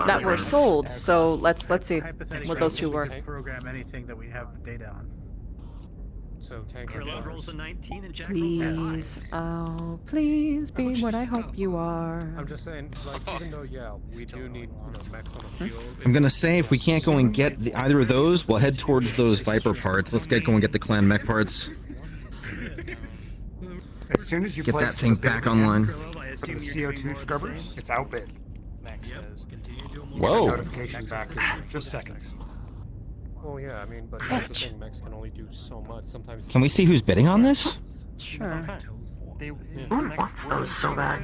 that were sold. So let's see what those 2 were. Program anything that we have data on. So Krillov rolls a 19 and Jack Please, oh, please be what I hope you are. I'm just saying, like, even though, yeah, we do need, mechs on the field. I'm gonna say if we can't go and get either of those, we'll head towards those Viper parts. Let's go and get the clan mech parts. As soon as you Get place that thing the bid back again online. For the CO2 scrubbers, it's outbid. Whoa. Notification back in just seconds. Well, yeah, I mean, but that's the thing, mechs can only do so much. Sometimes. Can we see who's bidding on this? Sure. Who wants those so bad?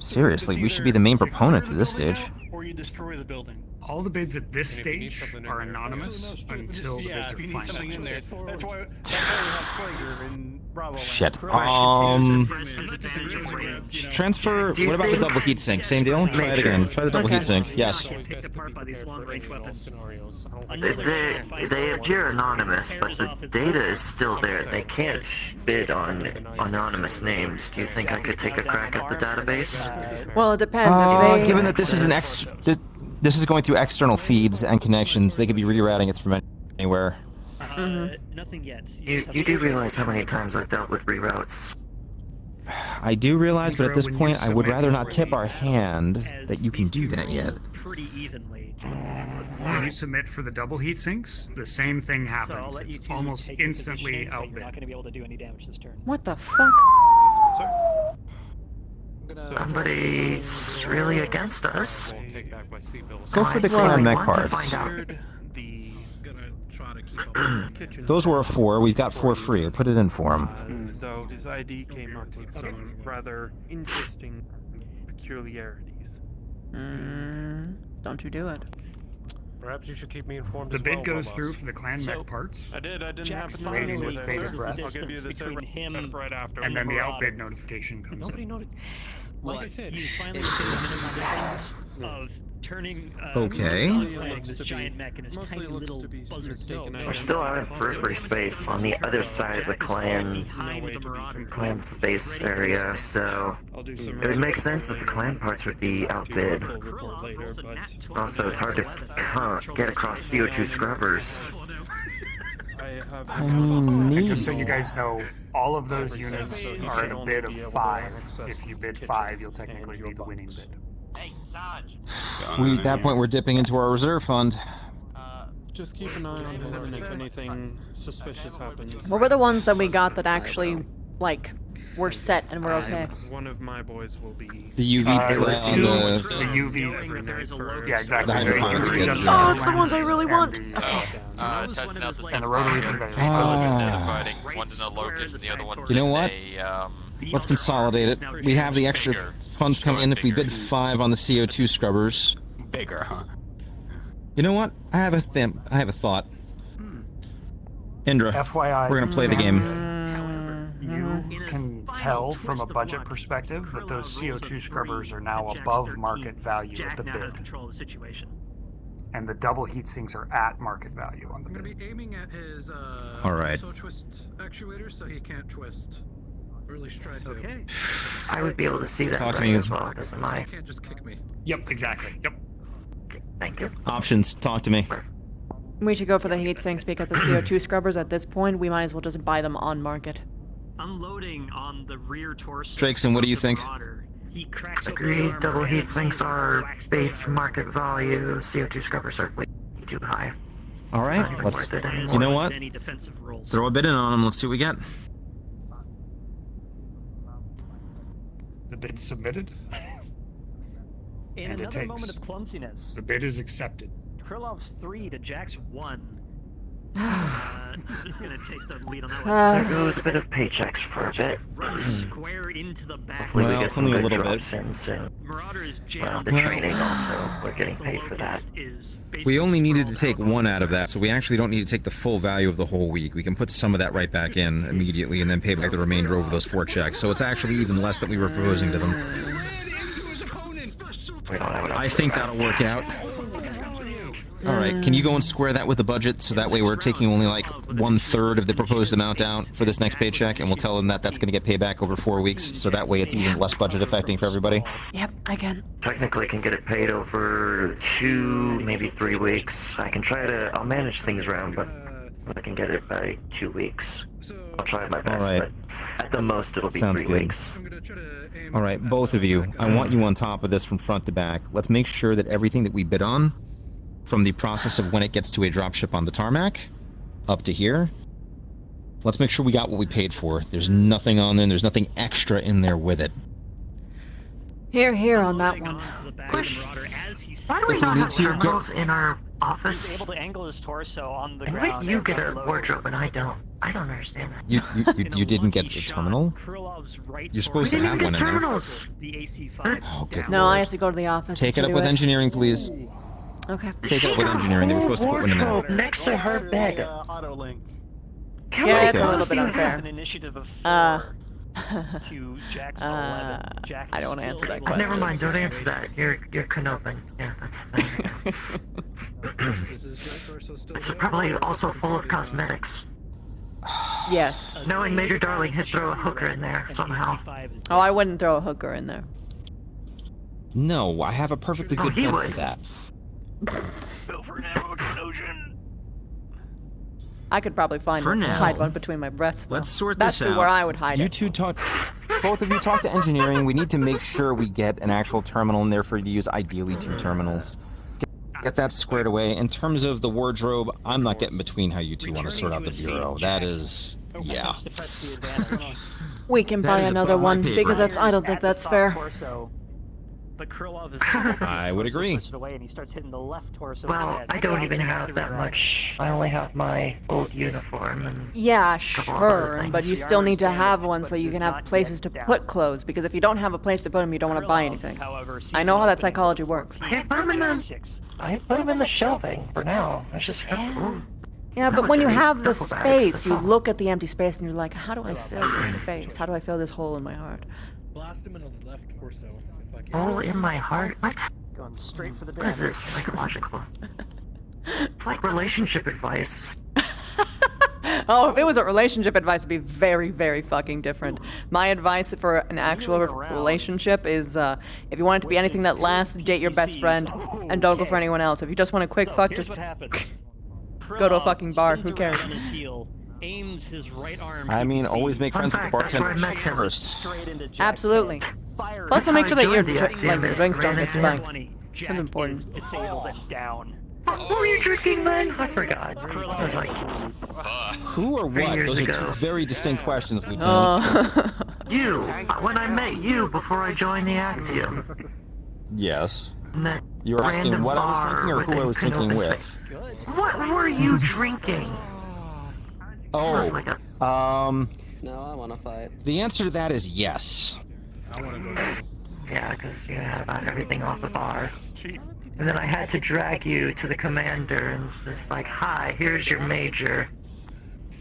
Seriously, we should be the main proponent at this stage. Or you destroy the building. All the bids at this stage are anonymous until the Yeah, bids if are you need something in there. finalized. That's why we have Quaker in Bravo. Shit. Transfer. What about the double heat sink? Same deal? Try it again. Try the double heat sink. Yes. They appear anonymous, but the data is still there. They can't bid on anonymous names. Do you think I could take a crack at the database? Well, it depends. If they... Given that this is this is going through external feeds and connections, they could be rerouting it from anywhere. Nothing yet. You do realize how many times I've dealt with reroutes? I do realize, but at this point, I would rather not tip our hand that you can do that yet. Pretty evenly. When you submit for the double heat sinks, the same thing happens. It's almost instantly outbid. You're not going to be able to do any damage this turn. What the fuck? Somebody's really against us. Go for the clan mech parts. Those were a 4. We've got 4 free. Put it in for him. Though his ID came up with some rather interesting peculiarities. Don't you do it. Perhaps you should keep me informed The as well, bid goes Bob. through for the clan mech parts. I didn't happen to Waiting notice with it. bated breath. I'll give you the between him right after. And then the outbid notification comes Nobody in. noticed. Like I said, He's finally getting of turning Okay. this giant mech in his tiny little buzzard thing. We're still out of periphery space on the other side of the clan space area, so it would make sense that the clan parts would be outbid. Also, it's hard to get across CO2 scrubbers. I mean, And just so you guys know, all of those units are at a bid of 5. If you bid 5, you'll technically be the winning bid. at that point, we're dipping into our reserve fund. Just keep an eye on him, and if anything suspicious happens. What were the ones that we got that actually, like, were set and were okay? One of my boys will be. The UV It was on 2, the... the UV. Yeah, exactly. The hydroponics kits. Oh, it's the ones I really want. Okay. Testing out the And the rotary conveyor. One's in a locus and the other one's You know what? in a, Let's consolidate it. We have the extra funds coming in if we bid 5 on the CO2 scrubbers. bigger, huh? You know what? I have a thought. Indra, FYI, we're gonna play the game. You can tell from a budget perspective that those CO2 scrubbers are now above market value at the bid. Control the situation. And the double heat sinks are at market value on the I'm bid. going to be aiming at his All right. twist actuator so he can't twist. Really try to. Okay. I would be able to see that Talk to right me. as well, doesn't I? You can't just kick me. Yep, exactly. Yep. Thank you. Options. Talk to me. We should go for the heat sinks because the CO2 scrubbers at this point, we might as well just buy them on market. Unloading on the rear torso. Drakeson, what do you think? He cracks Agreed. Double heat sinks are base market value. CO2 scrubbers are way too high. All right. Not even Let's. worth it anymore. You know what? Any defensive rolls. Throw a bid in on them. Let's see what we get. The bid's submitted. In And it another takes. moment of clumsiness, The bid is accepted. Krilov's 3 to Jack's 1. take the lead on that There goes a bit of paychecks for a bit. Square into the back. Hopefully we Well, get some only a good little drops bit. in soon. Marauder is Well, the training also, we're getting paid for that. We only needed to take one out of that, so we actually don't need to take the full value of the whole week. We can put some of that right back in immediately and then pay back the remainder over those 4 checks. So it's actually even less than we were proposing to them. I think that'll work out. Alright, can you go and square that with the budget so that way we're taking only like 1/3 of the proposed amount out for this next paycheck, and we'll tell them that that's going to get paid back over 4 weeks, so that way it's even less budget affecting for everybody? Yep, I can. Technically, can get it paid over 2, maybe 3 weeks. I can try to. I'll manage things around, but I can get it by 2 weeks. I'll try my best, but at the most it'll be Sounds 3 good. weeks. Alright, both of you, I want you on top of this from front to back. Let's make sure that everything that we bid on, from the process of when it gets to a dropship on the tarmac, up to here, let's make sure we got what we paid for. There's nothing on there, there's nothing extra in there with it. Here on that one. Why do we not have terminals in our office? He's able to angle his torso on the And ground. why do you get a wardrobe and I don't? I don't understand that. You didn't get a terminal? You're supposed to have one in there. terminals. Oh, good No, lord. I have to go to the office. Take to it up do with engineering, please. Okay. Take it up with engineering. They were supposed to put one in there. Wardrobe next to her bed. Auto link. Yeah, it's a little bit unfair. An initiative of to Jack's 11. Jack I don't want to answer that Oh, question. never mind, don't answer that. You're Canoping. Yeah, that's the thing. It's probably also full of cosmetics. Yes. Knowing Major Darling had throw a hooker in there somehow. Oh, I wouldn't throw a hooker in there. No, I have a perfectly good he bed would. for that. Go for an ammo explosion. I could probably find For one, now, hide one between my breasts. Though. Let's sort That's this out. where I would hide You it. two talk. Both of you talk to engineering. We need to make sure we get an actual terminal in there for you to use. Ideally, 2 terminals. Get that squared away. In terms of the wardrobe, I'm not getting between how you two want to sort out the bureau. That is, yeah. We can That buy is another above my one pay because grade. that's. I don't think that's fair. But Krylov is I would agree. away and he starts hitting the left torso. Well, I don't even have that much. I only have my old uniform and Yeah, couple of other sure, but things. you still need to have one so you can have places to put clothes. Because if you don't have a place to put them, you don't want to buy anything. I know how that psychology works. I put them in the. I put them in the shelving for now. It's just. Yeah, but How when you much are have the duffel bags? space, That's you all. look at the empty space and you're like, how do I fill this space? How do I fill this hole in my heart? Blast him in his left torso. If I can. Hole in my heart? What? Going straight for the What is this? Psychological. It's like relationship advice. Oh, if it was a relationship advice, it'd be very, very fucking different. My advice for an actual relationship is, if you want it to be anything that lasts, date your best friend, and don't go for anyone else. If you just want a quick fuck, just go to a fucking bar. Who cares? Aims his right arm. I mean, always make friends with the That's where I met bartender him. first. Absolutely. Plus, to make sure that your drinks don't get spiked. That's important. Disabled and down. What were you drinking then? I forgot. I was like, Who or 3 what? years Those are ago. two very distinct questions, Lieutenant. Oh. You! When I met you before I joined the Actium. Yes. In that You were asking random what I was bar drinking or who I was within drinking Canopus with. Bay. What were you drinking? Oh, No, I want to fight. the answer to that is yes. Yeah, because you had about everything off the bar. And then I had to drag you to the commander and it's like, hi, here's your major.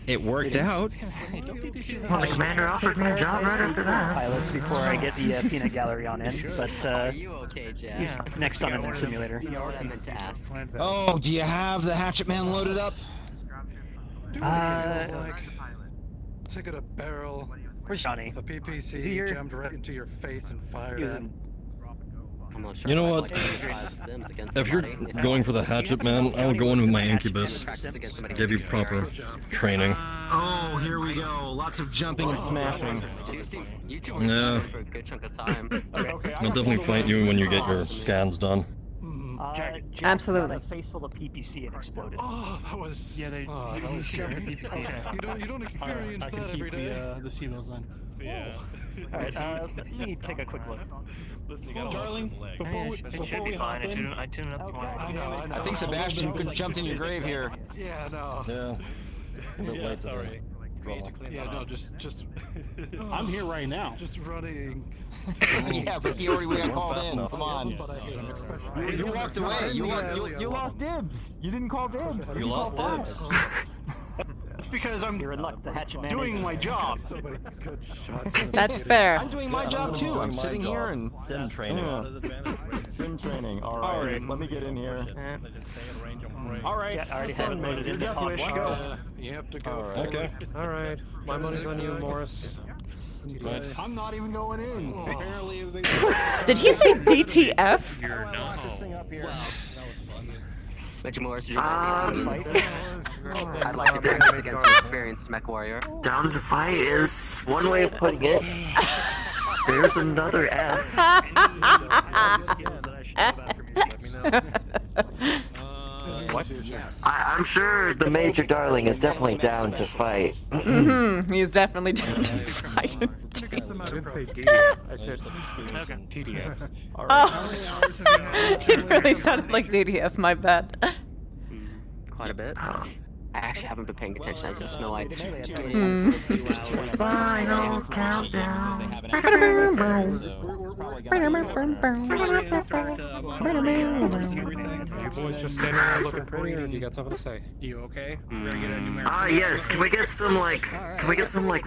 It worked out. Well, the commander offered me a job right after that. Pilots before I get the peanut gallery on in, but Are you okay, Jack? he's next on in the simulator. You know what I meant to ask. Oh, do you have the hatchet man loaded up? Took it a barrel. Where's Johnny? The PPC Is he here? jammed right into your face and fired at. I'm not sure You know if I what? like 25 Sims against If you're somebody. going for the hatchet, man, I'll go in with my incubus. Give you proper training. Oh, here we go. Lots of jumping and smashing. You two were Yeah. for a good chunk of time. I'll definitely fight you when you get your scans done. Jack Absolutely. had a face full of PPC and exploded. Oh, that was. Yeah, they that was shoved scary. the PPC. You don't experience I can that keep every day. the C-Mills then. Yeah. Alright, let me take a quick look. Darling, before we hop in, I tune it up tomorrow. I know. I think Sebastian could jumped in your grave here. Yeah, no. Yeah. A bit late today. Yeah, no, just. I'm here right now. Just running. Yeah, but he already got called in. enough. Come on. You walked away. You lost dibs. You didn't call dibs. You lost dibs. It's because I'm You're in luck. The hatchet man doing is my job. That's fair. I'm doing my job too. I'm sitting here and sim training. sim training. All right. Let me get in here. All right. Yeah, I already have it loaded into Death Wish, Hotwire. go. You have to go. All right. Okay. Alright, my money's on you, Morris. I'm not even going in. Apparently, they. Did he say DTF? You're not. Major Morris, did you I'd like to practice against your experienced mech warrior. Down to fight is one way of putting it. There's another F. What? I'm sure the Major Darling is definitely down to fight. He's definitely down to fight. I didn't say DDF, I said TDF. Oh, it really sounded like DDF, my bad. Quite a bit. I actually haven't been paying attention. I just know I. Final countdown. You boys just standing there looking pretty, or do you got something to say? You okay? Yes. Can we get some like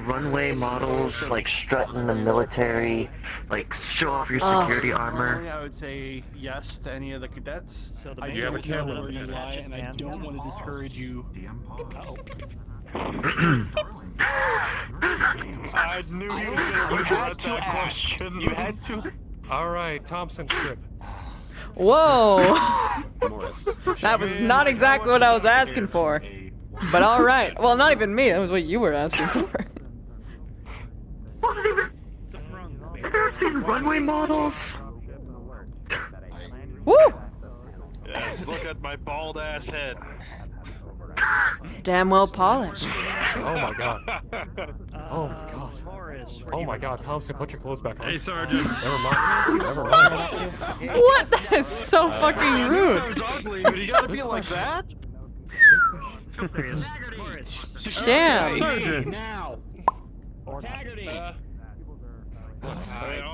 runway models, like strut in the military, like show off your security armor? I would say yes to any of the cadets. So the I major do was have a showing camera up to the hatchet and I man. don't want to discourage you. I knew he was going to regret that question. You had to. Alright, Thompson strip. Whoa! That was not exactly what I was asking for. But alright. Well, not even me, that was what you were asking for. Wasn't even. Have you ever seen runway models? Woo! Yes, look at my bald ass head. It's damn well polished. Oh my god. Oh my god. Oh my god, Thompson, put your clothes back on. Hey, Sergeant. Never mind. Never mind. What? That is so fucking rude. That was ugly, but you gotta be like that? There he is. Damn. Sergeant. Now. Taggarty. All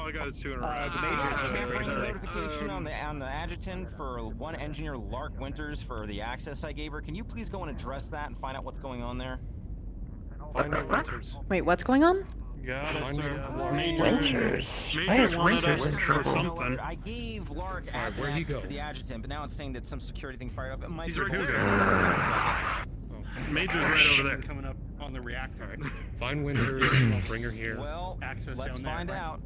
I got is 2 in a row. The major's Notification on the adjutant for one engineer Lark Winters for the access I gave her. Can you please go and address that and find out what's going on there? Wait, what's going on? Got it, sir. Winters. Why is Winters in trouble? Something. I gave Lark access to the adjutant, but now it's saying that some security thing fired up. It might He's be right here. Major's right over there. Coming up on the reactor. Find Winters, I'll bring her here. Well, Access let's down there, find right? out.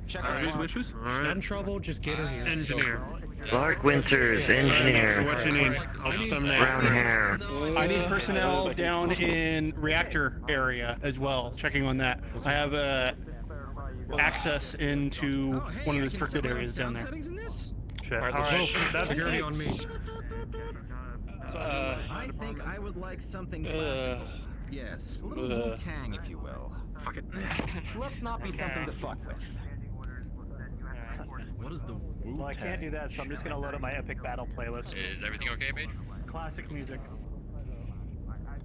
Check All out right, Lark. witches. All Not in right. trouble, just get her here. Engineer. Lark Winters, engineer. What you need? I'll just some name. Brown hair. I need personnel down in reactor area as well, checking on that. I have access into one of the restricted areas down there. Shit. Alright, All let's right. go. That's Security on me. I think I would like something classical. Yes, a little Wu-Tang, if you will. Fuck it. Let's not be something to fuck with. What is the Well, I can't do that, so I'm just gonna load up my epic battle playlist. Is everything okay, Major? Classic music.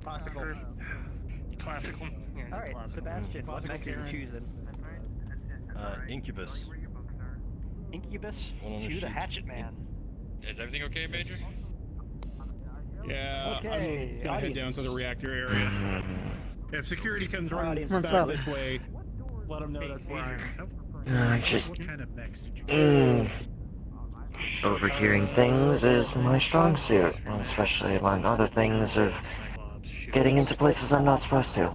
Classical. Classical. Alright, Sebastian, what mech are you choosing? Incubus. Incubus One on the to the sheet. hatchet man. Is everything okay, Major? Yeah, Okay, I'm gonna head down to the reactor area. If security comes running What's back up? this way, let them know that's where I am. Just What kind of mechs did you overhearing things is my strong suit, and especially among other things of getting into places I'm not supposed to.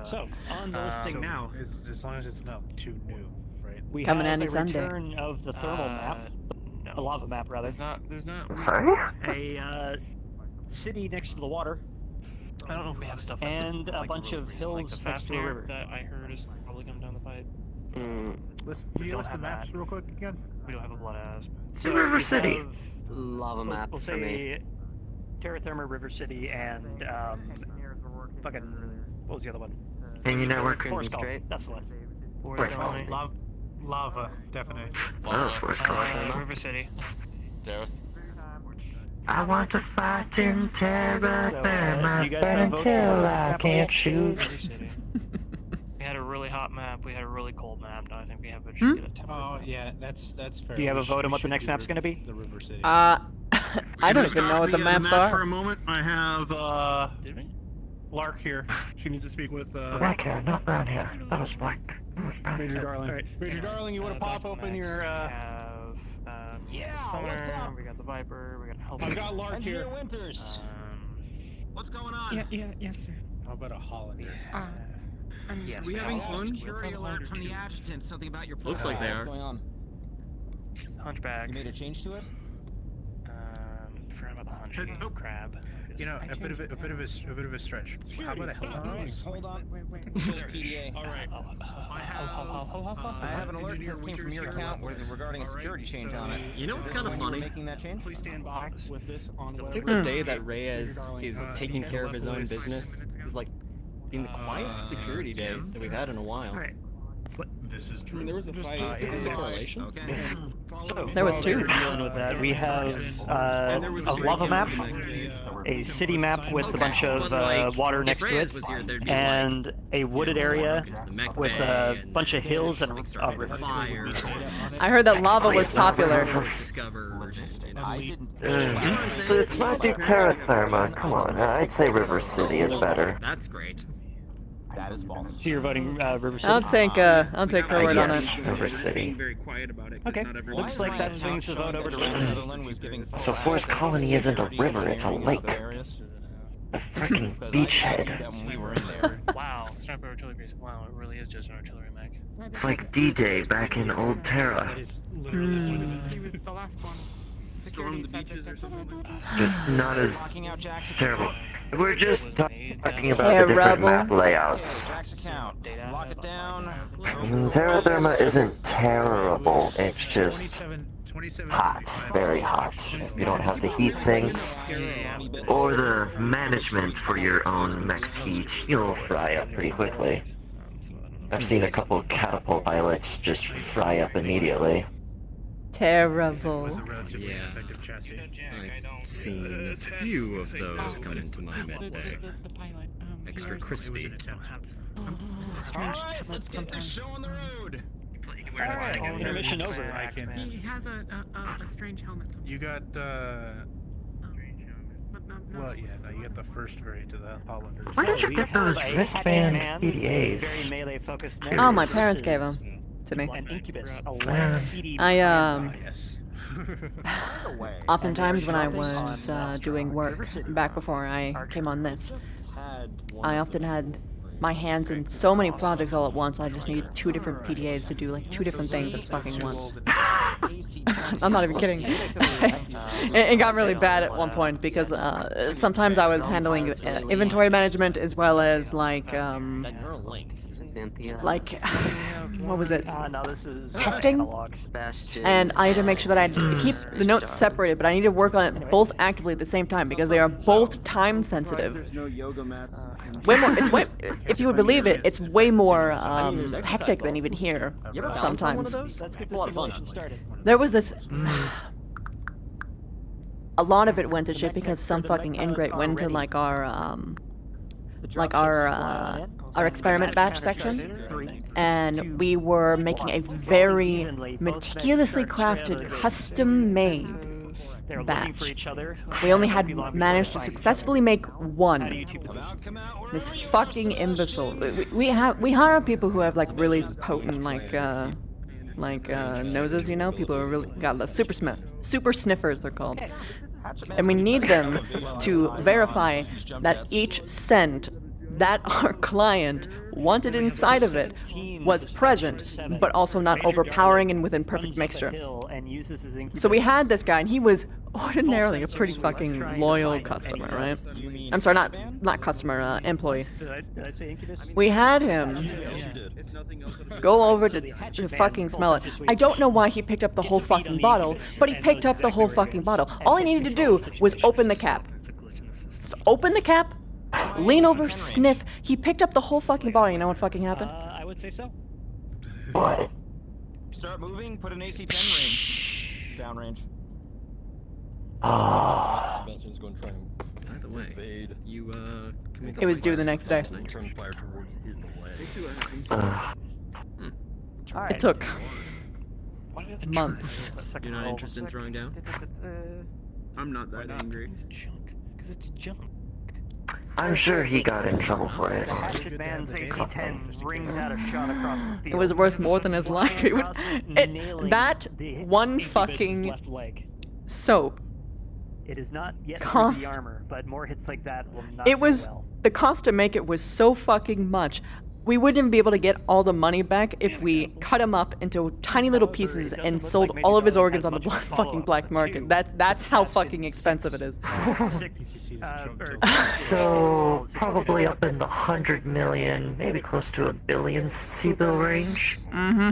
So, on the listing now, As long as it's not too new, right? we Coming have any a Sunday. return of the thermal map, the lava map rather. There's not. Sorry? A city next to the water, I don't know if we have stuff. and a bunch of hills next to a river. that I heard is probably coming down the pipe. Mm. Can you list the maps real quick again? We don't have a blood ass. So River we City. have- Lava map We'll for me. say Terra Therma, River City, and fucking what was the other one? Canyon Network. Forest Gulf. That's the one. Forest Gulf. Lava, definitely. Oh, Forest Gulf. River City. Death. I want to fight in terror, So, therma, you guys burn vote until for I can't shoot. We had a really hot map. We had a really cold map. Now I think we have a Hmm? get a temperate Oh map. yeah, that's fair. Do you have a We vote on what the should next do map's gonna be? The River City. I don't even know what the map maps for a are. moment. I have Lark here. She needs to speak with. Black hair, not brown hair. That was black. Major Darling. Major Darling, you want to pop open your? Summer, we got the Viper, we got Hellfire. I've got Lark here. Winters. What's going on? Yes, sir. How about a holiday? Yes, we having fun? Security alert from the adjutant. Something about your. Looks like they are. What's going on? Hunchback. You made a change to it? Forgot about the hunchback. Crab. You know, a bit of a stretch. How about a helicopter? Hold on. Wait. PDA. All right. I have an alert that came from your account regarding a security change on it. You know what's kind of funny? Making that change? Please stand by with this on I think the day that Reyes is taking care of his own business is like being the quietest security day that we've had in a while. Right. This is I mean, there was a fight. Is there a correlation? Okay. So, There was while two. we're dealing with that, we have a lava map, a city map with a bunch of water next to it, and a wooded area with a bunch of hills and a river. I heard that lava was popular. It's not do terra therma. Come on, I'd say River City is better. That's great. That is false. So you're voting River City? I'll take her word on it. Yes, River City. Very quiet about it. Okay, looks like that swings the vote over to River City. So Forest Colony isn't a river, it's a lake. A freaking beachhead. Wow, sniper artillery base. Wow, it really is just an artillery mech. It's like D-Day back in Old Terra. He was the last one. Storm the beaches or something like that. Just not as terrible. We're just talking about the different map layouts. Lock it down. Terra therma isn't terrible, it's just hot, very hot. If you don't have the heat sinks or the management for your own mech's heat, you'll fry up pretty quickly. I've seen a couple of catapult pilots just fry up immediately. Terrible. Yeah, I've seen a few of those come into my midday. Extra crispy. Alright, let's get this show on the road. Alright, intermission over. He has a strange helmet. You got well, yeah, no, you got the first variant of the Hollanders. Where did you get those wristband PDAs? Oh, my parents gave them to me. An Incubus. Oftentimes when I was doing work back before I came on this, I often had my hands in so many projects all at once. I just needed 2 different PDAs to do like 2 different things at fucking once. I'm not even kidding. It got really bad at one point because sometimes I was handling inventory management as well as like what was it? Testing? And I had to make sure that I keep the notes separated, but I need to work on it both actively at the same time because they are both time sensitive. Way more. It's way. If you would believe it, it's way more hectic than even here. Sometimes. There was this. A lot of it went to shit because some fucking ingrate went to like our experiment batch section, and we were making a very meticulously crafted, custom-made batch. We only had managed to successfully make one. This fucking imbecile. We hire people who have like really potent noses, you know, people who really got the super sniffers they're called. And we need them to verify that each scent that our client wanted inside of it was present, but also not overpowering and within perfect mixture. So we had this guy, and he was ordinarily a pretty fucking loyal customer, right? I'm sorry, not customer, employee. Did I say Incubus? We had him go over to fucking smell it. I don't know why he picked up the whole fucking bottle, but he picked up the whole fucking bottle. All he needed to do was open the cap. Just open the cap, lean over, sniff. He picked up the whole fucking bottle. You know what fucking happened? I would say so. What? Start moving, put an AC-10 range. Downrange. Ah. By the way, you It was due the next day. It took months. You're not interested in throwing down? I'm not that angry. Because it's junk. I'm sure he got in trouble for it. Hatchet Man's AC-10 rings out a shot across the field. It was worth more than his life. That one fucking soap. It is not yet cost. the armor, but more hits like that will not. It was go well. the cost to make it was so fucking much. We wouldn't even be able to get all the money back if we cut him up into tiny little pieces and sold all of his organs on the fucking black market. That's how fucking expensive it is. So, probably up in the 100 million, maybe close to $1 billion C-bill range. Mm-hmm.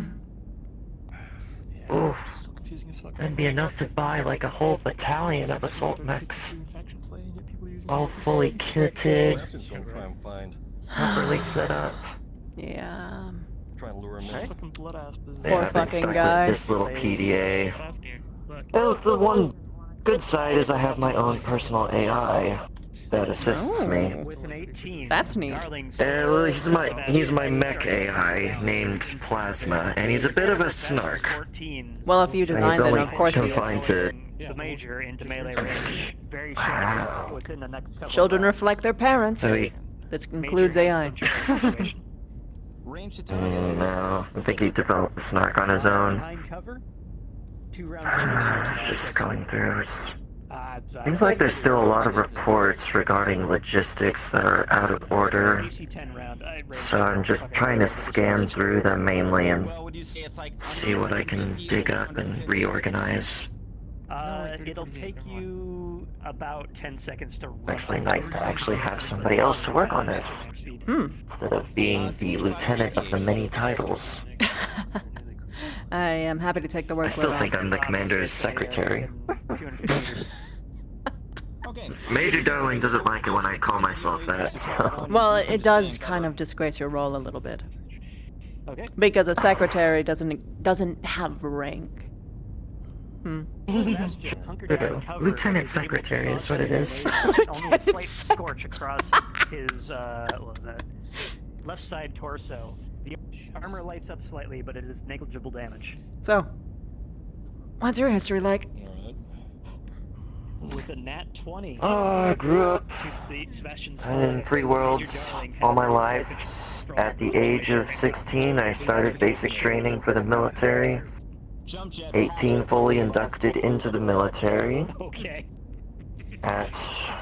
Oof. That'd be enough to buy like a whole battalion of assault mechs. All fully kitted, properly set up. Yeah. Try and lure him in. Yeah, I've been stuck with this little PDA. Well, the one good side is I have my own personal AI that assists me. That's neat. Well, he's my mech AI named Plasma, and he's a bit of a snark. Well, if you designed it, of course he is. Confined to The major into melee range. Very short within the next couple Children reflect their parents. This includes AI. No, I think he developed the snark on his own. Just going through. Seems like there's still a lot of reports regarding logistics that are out of order. So I'm just trying to scan through them mainly and see what I can dig up and reorganize. It'll take you about 10 seconds to run. Actually nice to actually have somebody else to work on this. Instead of being the lieutenant of the many titles. I am happy to take the work. I still think I'm the commander's secretary. Major Darling doesn't like it when I call myself that, so. Well, it does kind of disgrace your role a little bit. Because a secretary doesn't have rank. Lieutenant Secretary is what it is. Lieutenant Scorch across his what was that? Left side torso. The armor lights up slightly, but it is negligible damage. So, what's your history like? With a nat 20. I grew up in free worlds all my life. At the age of 16, I started basic training for the military. 18, fully inducted into the military. At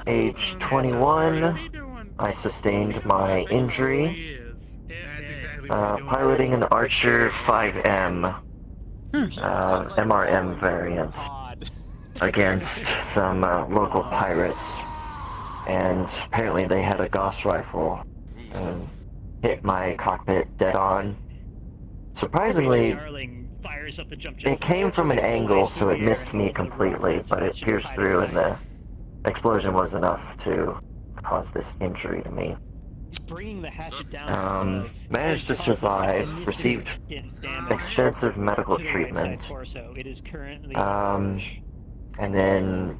age 21, I sustained my injury. Piloting an Archer 5M MRM variant against some local pirates, and apparently they had a Gauss rifle and hit my cockpit dead on. Surprisingly, it came from an angle, so it missed me completely, but it pierced through, and the explosion was enough to cause this injury to me. Managed to survive, received extensive medical treatment, and then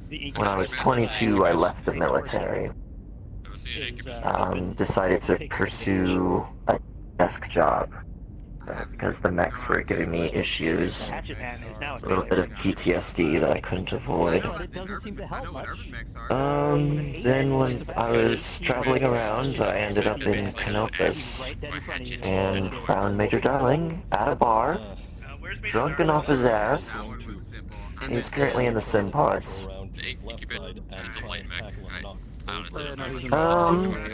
when I was 22 I left the military. Decided to pursue a desk job because the mechs were giving me issues, a little bit of PTSD that I couldn't avoid. Then when I was traveling around, I ended up in Canopus and found Major Darling at a bar, drunken off his ass. He's currently in the sim pods.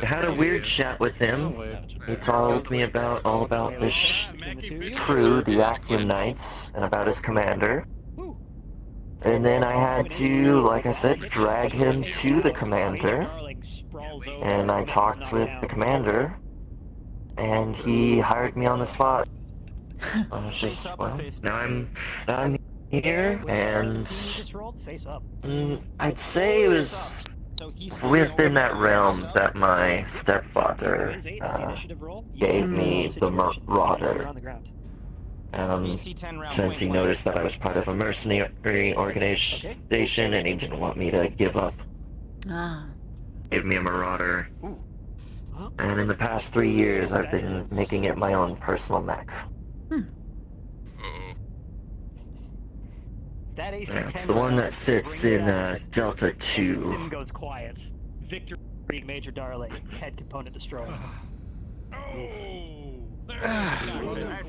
Had a weird chat with him. He told me all about this crew, the Actium Knights, and about his commander. And then I had to, like I said, drag him to the commander. And I talked with the commander, and he hired me on the spot. I was just, well, now I'm here, and I'd say it was within that realm that my stepfather gave me the Marauder. Since he noticed that I was part of a mercenary organization and he didn't want me to give up. Ah. Gave me a marauder. And in the past 3 years, I've been making it my own personal mech. That AC It's the one that sits in Delta 2. Sim goes quiet. Victory, Major Darling. Head component destroyed.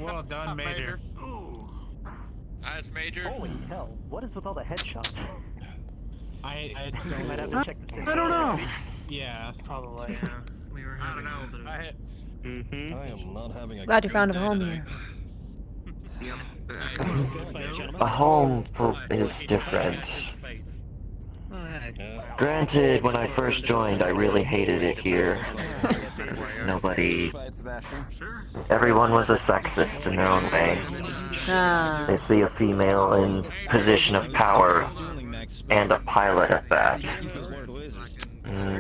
Well done, Major. Nice, Major. Holy hell! What is with all the headshots? I We might have to check the sim. I don't know. Yeah. Probably. Yeah. We were having a little bit of. I am not having a Glad you found a home here. A home is different. Granted, when I first joined, I really hated it here. Everyone was a sexist in their own way. They see a female in position of power, and a pilot at that.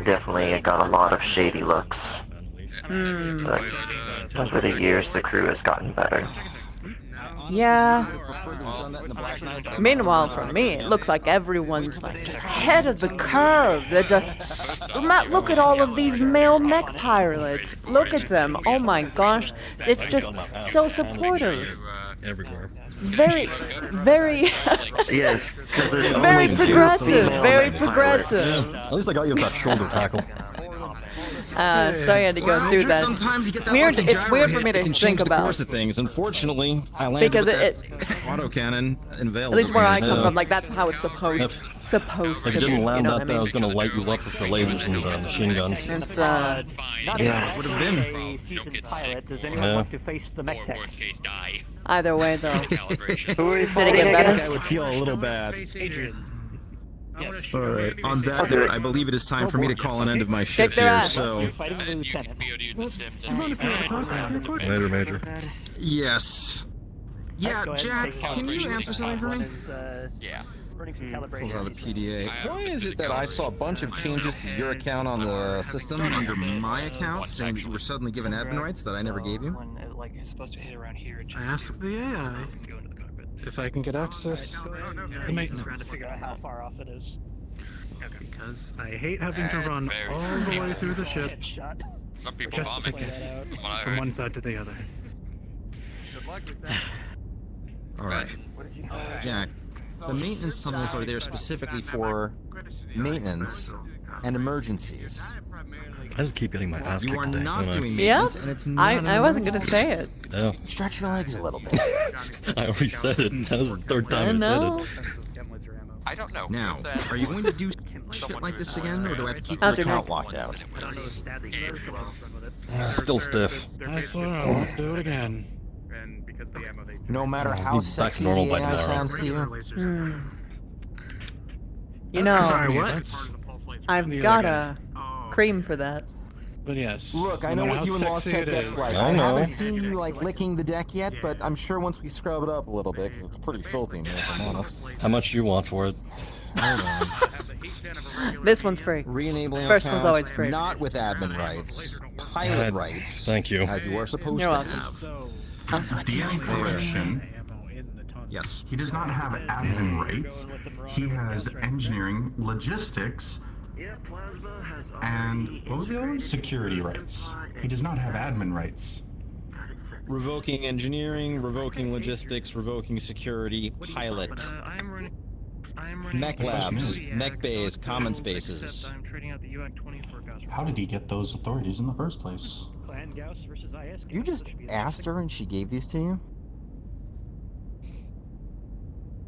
Definitely, it got a lot of shady looks. But over the years, the crew has gotten better. Yeah. Meanwhile, for me, it looks like everyone's like just ahead of the curve. They're just look at all of these male mech pilots. Look at them. Oh my gosh, it's just so supportive. Everywhere. Very, very. Yes, because there's very only progressive. Very female progressive. At least I got you with that shoulder tackle. So I had to go through that. Sometimes you get that Weird. lucky It's weird for gyro me hit that to can think change the about. course of things. Unfortunately, I landed Because with it that autocannon available. At least where I to come me. from, like that's how it's supposed If to you be. didn't land You know that what there, I I was mean? going to light you up with the lasers and machine guns. It's Yes. Would have been. A seasoned pilot. Does anyone Yeah. want to face the mech tech? Worst case, die. Either way, though. Who are you Did it fighting get better? against? I would feel a little bad. Yes. Alright, on that I'll do note, it. I believe it is time for me to call an end of my Kick shift their here, ass. so... You're fighting the lieutenant. Major. Yes. Yeah, Go ahead, Jack, take can you calibration. answer something for me? One is, Yeah. running some Pulls calibration. out the PDA. Why is it that I saw a bunch of changes to your account on the system under my account, saying that you were suddenly given admin rights that I never gave you? When it, like, it's supposed to hit around here. I asked the AI Go into the cockpit. if I can get access to Trying to maintenance. figure out how far off it is. Because I hate having to run all the way through the ship Headshot. Some people just to vomit. get From what I from heard. one side to the other. Alright. Jack, the maintenance tunnels are there specifically for maintenance and emergencies. I just keep getting my ass You kicked are today. not don't I? doing Yeah, maintenance, and it's not an I wasn't gonna emergency. say it. Yeah. Stretch your legs a little bit. I already said it. That was the third I time I know. said it. I don't know. Now, are you going to do shit like this again, or do I have to keep How's your your account locked out? Still stiff. I swear I won't do it again. No matter I'll how be back to sexy normal the by AI tomorrow. sounds to you? You know, Sorry, what? I've got a cream for that. But yes. Look, I no know matter what you and how Lost sexy Tech it gets is. like. I I know. haven't seen you like licking the deck yet, but I'm sure once we scrub it up a little bit, 'cause it's pretty filthy in here, if I'm honest. How much do you want for it? Hold on. This one's free. Re-enabling First accounts, one's always free. not with admin rights, pilot rights. Thank you. As you are supposed You're to welcome. have. Oh, so it's The really free. information. Yes. He does not have admin rights. He has engineering, logistics, and what was the other one? Security rights. He does not have admin rights. Revoking engineering, revoking logistics, revoking security, pilot, I'm running mech labs, mech bays, common spaces. I'm trading out the UAC-20 for Gauss. How did he get those authorities in the first place? Clan Gauss versus IS. You just asked her and she gave these to you?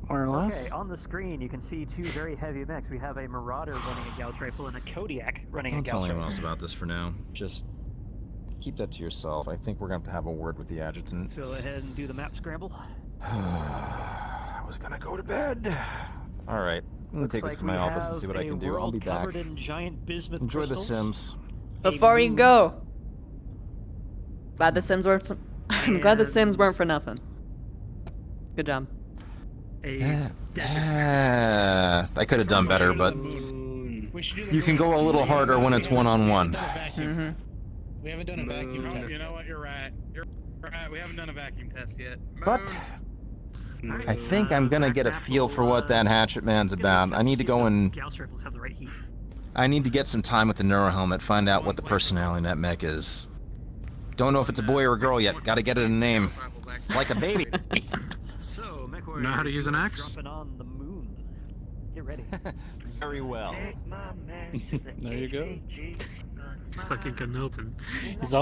More or less. Okay, on the screen you can see two very heavy mechs. We have a Marauder running a Gauss rifle and a Kodiak running Don't a tell Gauss anyone rifle. else about this for now. Just keep that to yourself. I think we're going to have a word with the adjutant. Let's go ahead and do the map scramble. I was gonna go to bed. Alright, I'm gonna take this to my office and see what I can do. I'll be back. In giant bismuth Enjoy the crystals. Sims. Before you go, glad the Sims weren't. I'm glad the Sims weren't for nothing. Good job. I could have done better, but you can go a little harder when it's one-on-one. Mm-hmm. We haven't done a vacuum test. You know what? You're right. Right, we haven't done a vacuum test yet. But I think I'm gonna get a feel for what that hatchet man's about. I need to go and I need to get some time with the neuro helmet, find out what the personality in that mech is. Don't know if it's a boy or a girl yet. Gotta get it a name. It's like a baby. Know how to use an axe? On the moon. Get ready. Very well. There you go. This fucking couldn't open. He's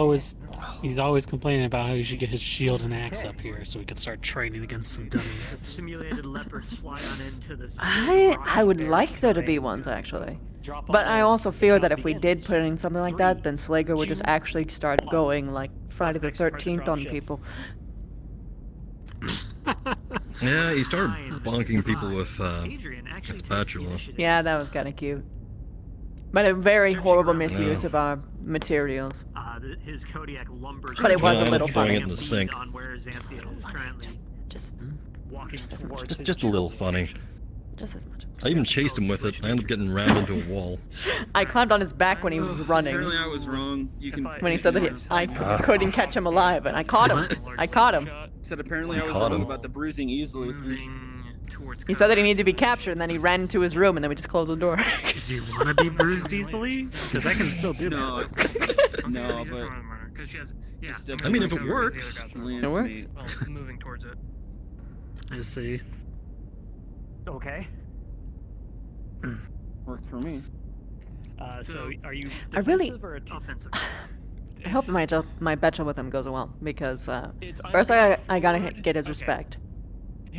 always complaining about how he should get his shield and axe up here so we can start training against some dummies. Simulated leopards fly on into this. I would like there to be ones actually. But I also fear that if we did put in something like that, then Slager would just actually start going like Friday the 13th on people. Yeah, he started bonking people with a spatula. Yeah, that was kind of cute. But a very horrible misuse of our materials. His Kodiak lumbers. But it was a little throwing funny. it in the sink. Just a little funny. Just as much. I even chased him with it. I ended up getting rammed into a wall. I climbed on his back when he was running. Apparently I was wrong. You can. When he said that I couldn't catch him alive, and I caught him. I caught him. Said apparently I was wrong about the bruising easily. He said that he needed to be captured, and then he ran into his room, and then we just closed the door. Do you want to be bruised easily? Because I can still do that. No, but. I mean, if it works. It works. Moving towards it. I see. Okay. Works for me. So are you I really- defensive or offensive? I hope my battle with him goes well, because first I gotta get his respect.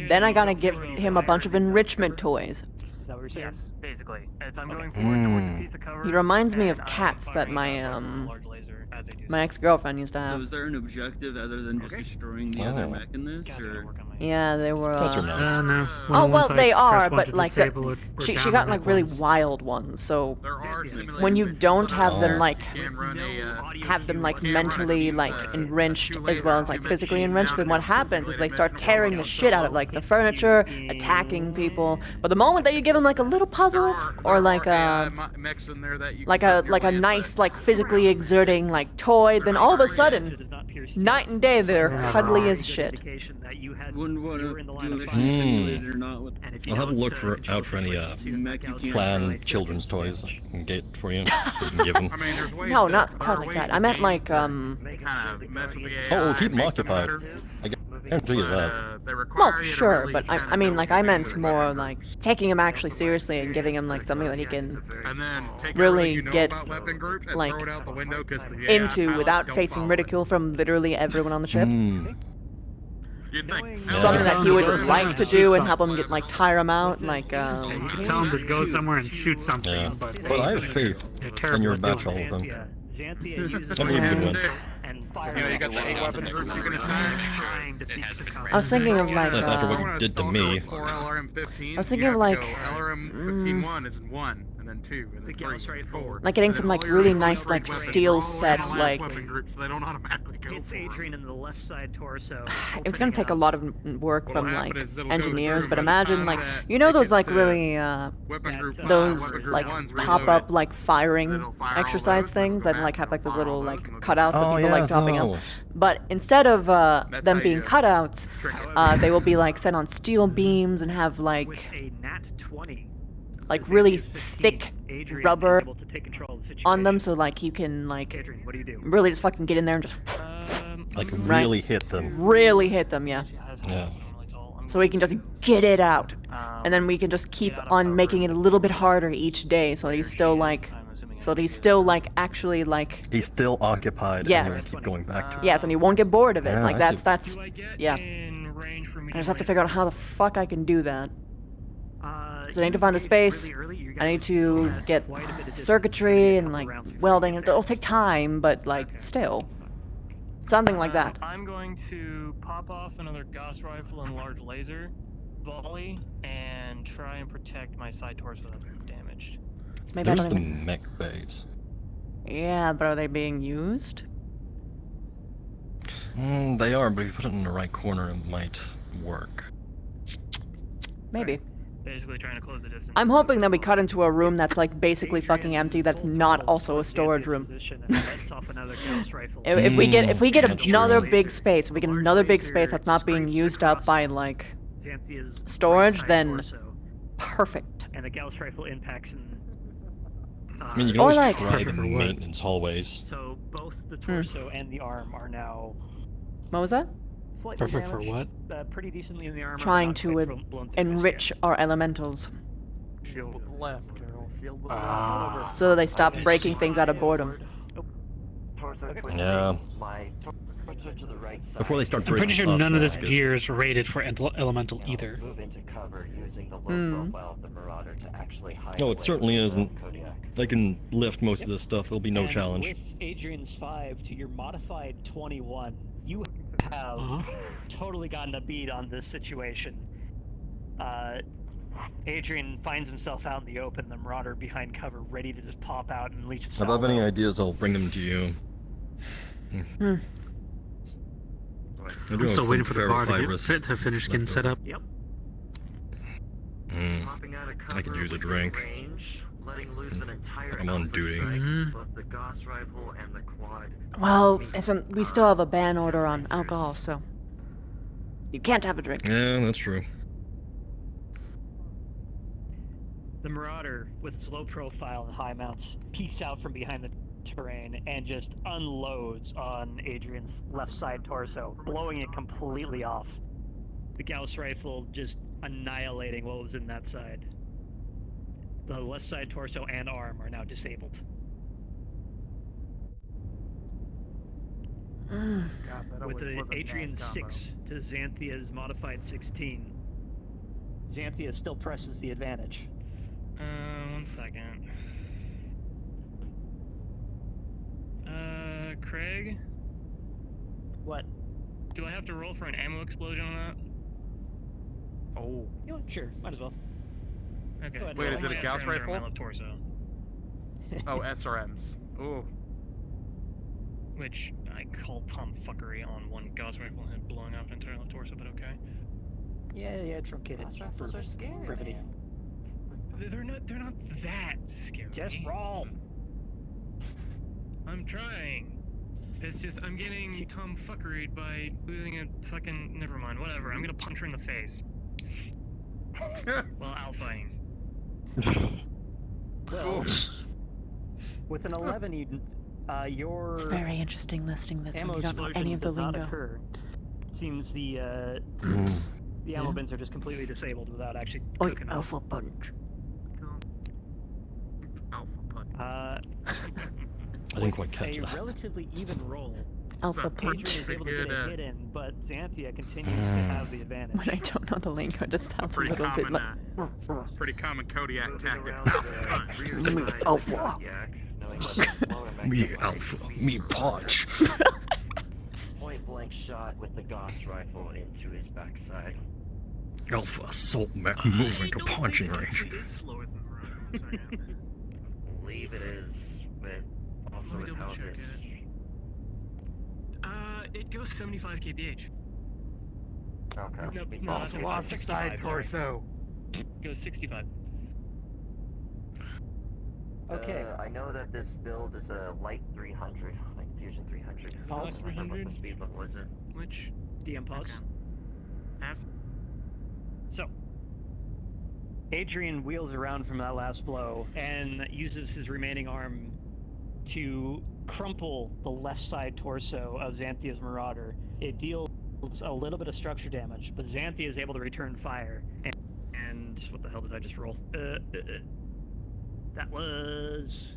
Then I gotta give him a bunch of enrichment toys. Is that what you're saying? Yes, basically. As I'm going forward towards a piece of cover. He reminds me of cats that my ex-girlfriend used to So have. is there an objective other than just destroying the other mech in this, or? Yeah, they were. No. Oh well, they are, but to like disable it, she got like really wild ones. So when you don't have them like mentally like enriched as well as like physically enriched, then what happens is they start tearing the shit out of like the furniture, attacking people. But the moment that you give them like a little puzzle or like a nice like physically exerting like toy, then all of a sudden, night and day they're cuddly as shit. Wouldn't want to do an action simulator or not with. I'll have a look out for any clan children's toys I can get for you. You can give them. No, not quite like that. I meant like Oh, we'll keep them occupied. I guarantee you that. Well, sure, but I mean like I meant more like taking him actually seriously and giving him like something that he can really get like into without facing ridicule from literally everyone on the ship. Something that he would like to do and help him get like tire him out, like. You can tell him to go somewhere and shoot something. Yeah. But I have faith in your batch, all of them. I believe you can win. You got the 8 weapons groups you can assign. I was thinking of like. That's after what you did to me. I was thinking of like. LRM-15-1 is in 1, and then 2, and then 3, 4. Like getting some like really nice like steel set like. It's Adrian in the left side torso. It's gonna take a lot of work from like engineers, but imagine like those like really those like pop up like firing exercise things that like have like those little like cutouts of people like dropping up. But instead of them being cutouts, they will be like set on steel beams and have like really thick rubber on them, so like you can like really just fucking get in there and just like really hit them. Really hit them, yeah. Yeah. So we can just get it out, and then we can just keep on making it a little bit harder each day, so that he's still like actually like. He's still occupied. Yes. And keep going back to it. Yes, and he won't get bored of it. Yeah, like I that's yeah. I just have to figure out how the fuck I can do that. So I need to find the space. I need to get circuitry and like welding. It'll take time, but like still. Something like that. I'm going to pop off another Gauss rifle and large laser volley and try and protect my side torso that's been damaged. Maybe There's the mech bays. Yeah, but are they being used? They are, but if you put it in the right corner, it might work. Maybe. Basically trying to close the distance. I'm hoping that we cut into a room that's like basically fucking empty. That's not also a storage room. If we get another big space, that's not being used up by like storage, then perfect. And the Gauss rifle impacts and. I mean, you can Or always like- try the maintenance hallways. So both the torso and the arm are now. What was that? Slightly Perfect for damaged, pretty decently in the armor. Trying not to quite blown through the enrich our elementals, Shield with the left, Colonel. Shield with the Ah. so that they stop breaking things out of boredom. Yeah. Before they start breaking. I'm pretty sure none of this gear is rated for elemental either. No, it certainly isn't. They can lift most of this stuff. It'll be no And challenge. With Adrian's 5 to your modified 21, you have totally gotten a beat on this situation. Adrian finds himself out in the open, the Marauder behind cover, ready to just pop out and leech If I have any ideas, I'll bring them to you. I'm still waiting for the bar to finish getting set up. Yep. I could use a drink. I'm on duty. Well, we still have a ban order on alcohol, so you can't have a drink. Yeah, that's true. The Marauder, with its low profile and high mounts, peeks out from behind the terrain and just unloads on Adrian's left side torso, blowing it completely off. The Gauss rifle just annihilating what was in that side. The left side torso and arm are now disabled. With the Adrian 6 to Xanthia's modified 16, Xanthia still presses the advantage. 1 second. Craig? What? Do I have to roll for an ammo explosion on that? Oh. You know, sure, might as well. Okay. Go ahead. Wait, is it a Gauss SRMs are rifle? my left torso. Oh, SRMs. Ooh. Which I call tomfuckery on one Gauss rifle and blowing up an entire left torso, but okay. Yeah, truncated for brevity. They're not that scary. Just roll. I'm trying. It's just I'm getting tomfuckeried by losing a fucking. Never mind. Whatever. I'm gonna punch her in the face. While alphaing. Well, with an 11, your It's very interesting listing this when ammo you don't know any of the does not lingo. occur. It seems the ammo bins are just completely disabled without actually Oi, cooking off. alpha punch. Alpha punch. I didn't quite catch A that. relatively even roll. Alpha Adrian punch. is able to get a hit in, but Xanthia continues to have the advantage. When I don't know the lingo, it just sounds a Pretty little bit common, like. pretty common Kodiak tactic. Alpha. Me alpha, me punch. Point blank shot with the Gauss rifle into his backside. Alpha assault mech moving to punching range. Believe it is, but also with how this. It goes 75 kph. Okay. No, Also lost a side torso. It goes 65. Okay. I know that this build is a light 300, like Fusion 300. Pulse? I don't remember what the speed limit was. Which? DM pause. Half. So, Adrian wheels around from that last blow and uses his remaining arm to crumple the left side torso of Xanthia's Marauder. It deals a little bit of structure damage, but Xanthia is able to return fire. And what the hell did I just roll? That was...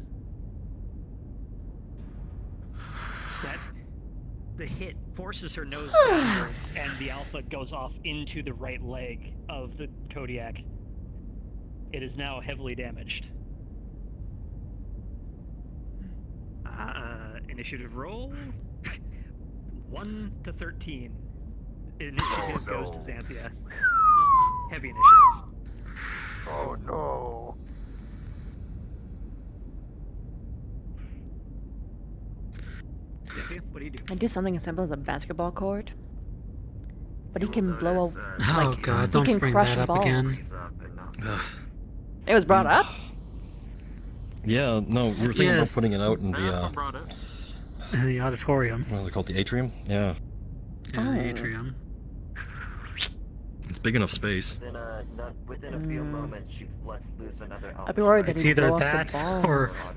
The hit forces her nose backwards, and the Alpha goes off into the right leg of the Kodiak. It is now heavily damaged. Initiative roll. 1 to 13. Initiative goes to Xanthia. Heavy initiative. Oh no. Xanthia, what do you do? I do something as simple as a basketball court. But he can blow a Oh like god, he don't can bring crush that up balls. again. It was brought up? Yeah, no, we were thinking about putting it out in the, In the auditorium. what is it called, the atrium? Yeah. Yeah, the atrium. It's big enough space. Within a few moments, she lets loose another. I'd be worried that It's he'd either blow up the that balls.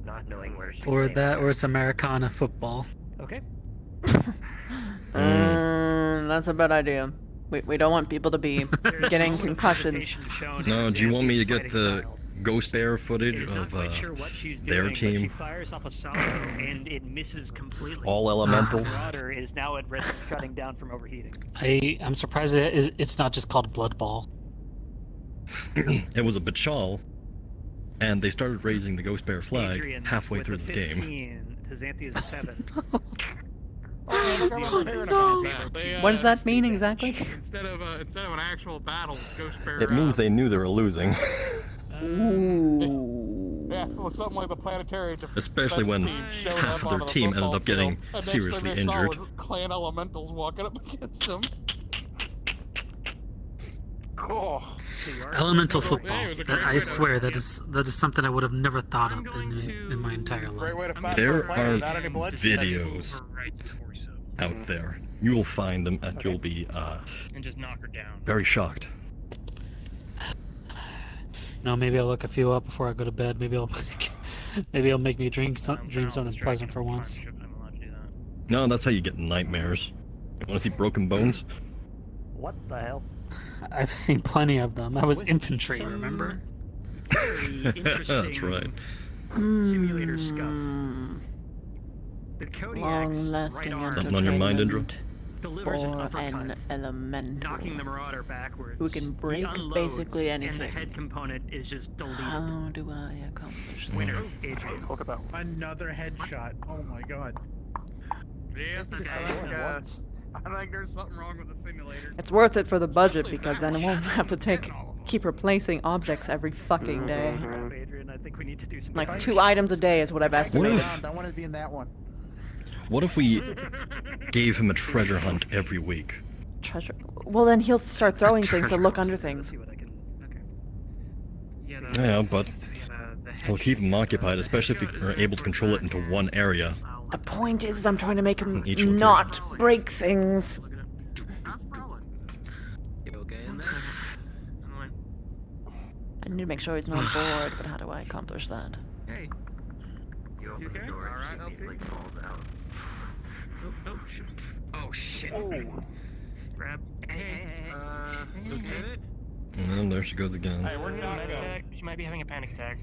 Not knowing where she or it's Americana football. Okay. That's a bad idea. We don't want people to be getting concussions. No, do you want me to get the Ghost Bear footage of their team? She fires off a salvo and it misses completely. All elementals? Marauder is now at risk of shutting down from overheating. I'm surprised it's not just called Blood Ball. It was a Bachal, and they started raising the Ghost Bear flag Adrian halfway with through a the game. 15, Tazanthia's 7. What does that mean exactly? Instead of an actual battle, Ghost Bear. It means they knew they were losing. Ooh. Yeah, well, something like the planetary. Especially when half of their team ended up getting seriously injured. Clan elementals walking up against them. Oh. Elemental football. That, I swear that is something I would have never thought of in my entire life. There are videos out there. You'll find them and you'll be And just knock her down. very shocked. No, maybe I'll look a few up before I go to bed. Maybe it'll make me dream something pleasant for once. No, that's how you get nightmares. You want to see broken bones? What the hell? I've seen plenty of them. I was infantry, remember? That's right. Simulator scuff. The Kodiak's Long-lasting Something on your mind, Indra? delivers an For uppercut, an elemental knocking the Marauder backwards. who can break He unloads, basically and anything. the head component is just deleted. How do I accomplish that? Winner, Adrian. Talk about. Another headshot. Oh my god. Yes, I think there's something wrong with the simulator. It's worth it for the budget because then it won't have to keep replacing objects every fucking day. Adrian, I think we need to do some Like 2 items a day is what I've estimated. I want to be in that one. What if we gave him a treasure hunt every week? Treasure. Well, then he'll start throwing things to look under things. Yeah, but it'll keep him occupied, especially if we are able to control it into one area. The point is, I'm trying to make him Each location. not break things. I need to make sure he's not bored, but how do I accomplish that? Hey. You open the door and she immediately falls out. Oh shit. Grab. Hey. Lieutenant? And there she goes again. Hey, where'd Medic? She might be having a panic attack.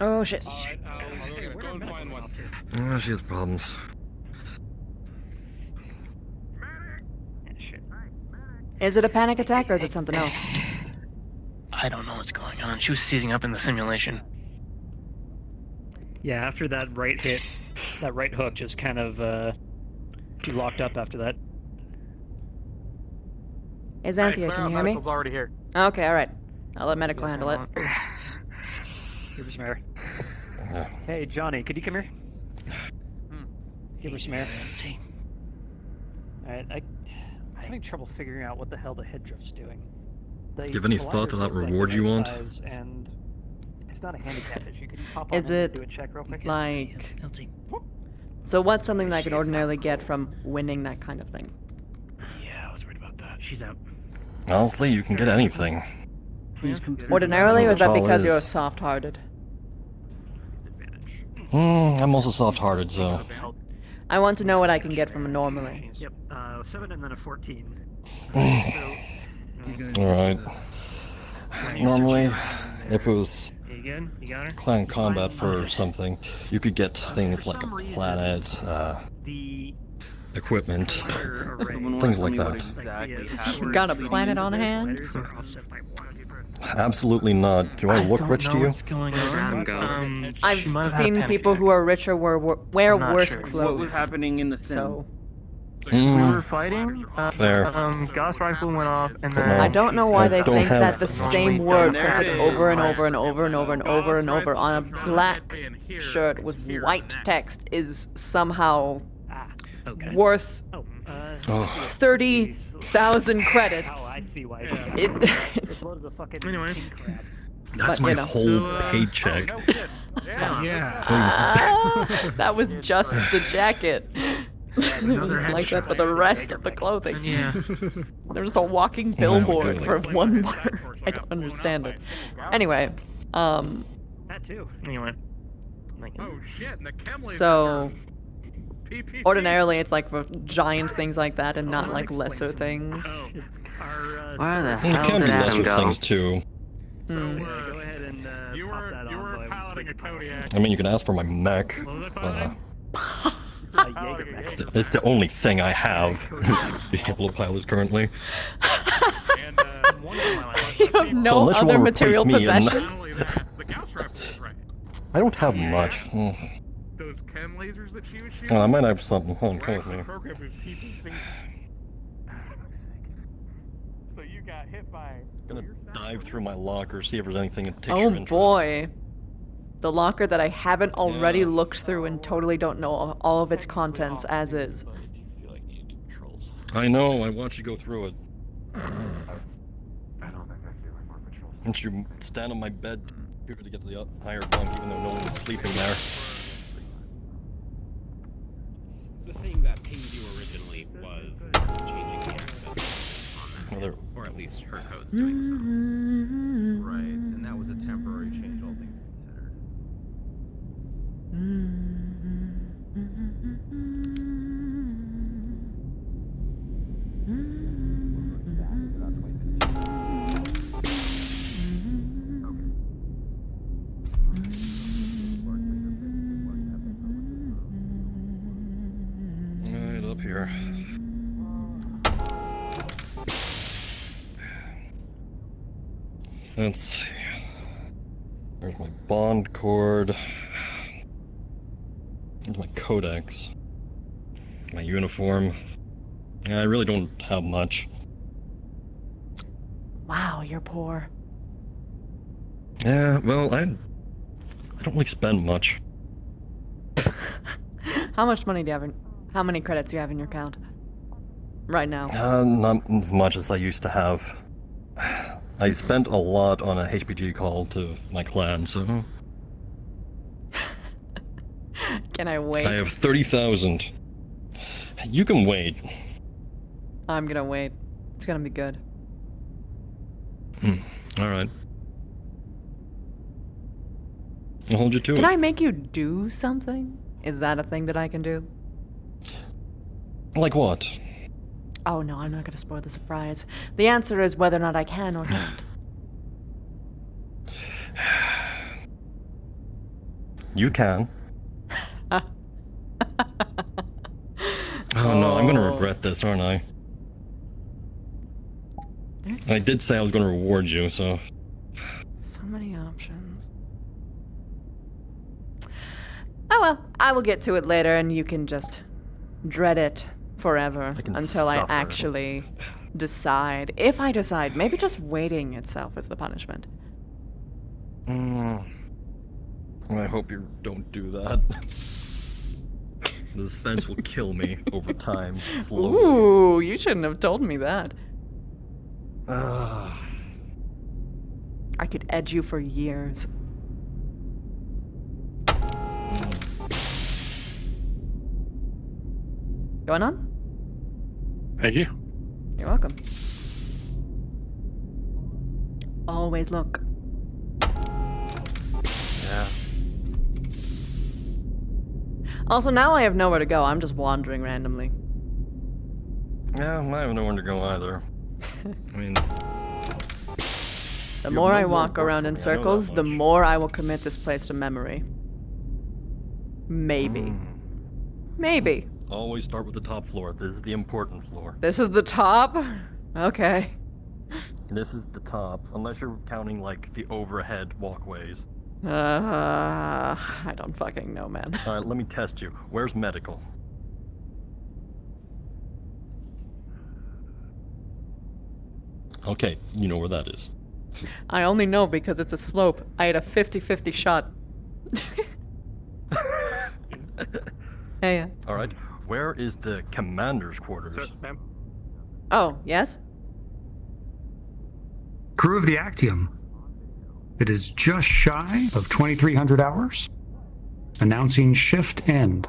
Oh shit. Alright, go and find one. Oh, she has problems. Is it a panic attack or is it something else? I don't know what's going on. She was seizing up in the simulation. Yeah, after that right hit, that right hook just kind of, she locked up after that. Hey, Xanthia, can you hear me? Already here. Okay, alright. I'll let Medical handle it. Give her some air. Hey, Johnny, could you come here? Give her some air. Alright, I'm having trouble figuring out what the hell the head drift's doing. Do you have any thought to that reward you want? And it's not a handicap issue. Could you pop Is on and it do a check real quick? like... So what's something that I could ordinarily get from winning that kind of thing? Yeah, I was worried about that. She's out. Honestly, you can get anything. Ordinarily, or is that That's all because it you're is. soft-hearted? I'm also soft-hearted, so... I want to know what I can get from a normally. Yep, 7 and then a 14. Alright. Normally, if it was You good? You got her? clan combat for something, you could get things like a planet, equipment, things like that. Got a planet on hand? Absolutely not. Do I look rich to you? What's going on? I've She might have had a seen panic people attack. who are richer wear I'm not worse sure. clothes. What was happening in the sim? So We were fighting. Fair. Gauss rifle went off, and But then no, I don't know why I they don't think have- that the same word There printed it over and is. over and over and over and over and over on a black shirt with white text is somehow Okay. worth 30,000 credits. Oh, I see why. It's Anyway. That's But, my you know. whole paycheck. That was just the jacket. It was like that for the rest of the clothing. Yeah. There was a walking billboard for one word. I don't understand it. Anyway, That too. Anyway. Oh shit, and the Kemleys so PPC. ordinarily it's like for giant things like that and not like lesser things. Where the It hell can be did Adam lesser go? things too. So, Go ahead and you were piloting a Kodiak. I mean, you can ask for my mech, but it's the only thing I have to be able to pilot currently. You have no So unless you other wanna material replace me and- possession. Not only that, the Gauss rifle was right. I don't have much. Those chem lasers that she was shooting. I might have something. Hold on, were come with actually me. programmed with PPCs. So you got hit by. I'm gonna dive through my locker, see if there's anything that takes Oh your interest. boy. The locker that I haven't already looked through and totally don't know all of its contents as is. I know, I watched you go through it. I don't think I can do any more patrols. Once you stand on my bed to get to the higher bunk, even though no one was sleeping there. The thing that pinged you originally was changing the access on that, or at least her code's doing so. Right, and that was a temporary change, all things considered. Right up here. Let's see. There's my bond cord. There's my codex. My uniform. Yeah, I really don't have much. Wow, you're poor. Yeah, well, I don't really spend much. How much money do you have in, how many credits do you have in your account? Right now. Not as much as I used to have. I spent a lot on a HPG call to my clan, so... Can I wait? I have 30,000. You can wait. I'm gonna wait. It's gonna be good. Alright. I'll hold you to it. Can I make you do something? Is that a thing that I can do? Like what? Oh no, I'm not gonna spoil the surprise. The answer is whether or not I can or can't. You can. Oh no, I'm gonna regret this, aren't I? I did say I was gonna reward you, so... So many options. Oh well, I will get to it later and you can just dread it forever until I suffer. actually decide. If I decide, maybe just waiting itself is the punishment. I hope you don't do that. The suspense will kill me over time, slowly. Ooh, you shouldn't have told me that. I could edge you for years. Going on? Thank you. You're welcome. Always look. Yeah. Also, now I have nowhere to go. I'm just wandering randomly. Yeah, I have nowhere to go either. I mean... The more I walk around in circles, the more I will commit this place to memory. Maybe. Maybe. Always start with the top floor. This is the important floor. This is the top? Okay. This is the top, unless you're counting, like, the overhead walkways. I don't fucking know, man. Alright, let me test you. Where's medical? Okay, you know where that is. I only know because it's a slope. I had a 50-50 shot. Yeah. Alright, Where is the commander's quarters? Sir, ma'am? Oh, yes? Crew of the Actium. It is just shy of 2300 hours. Announcing shift end.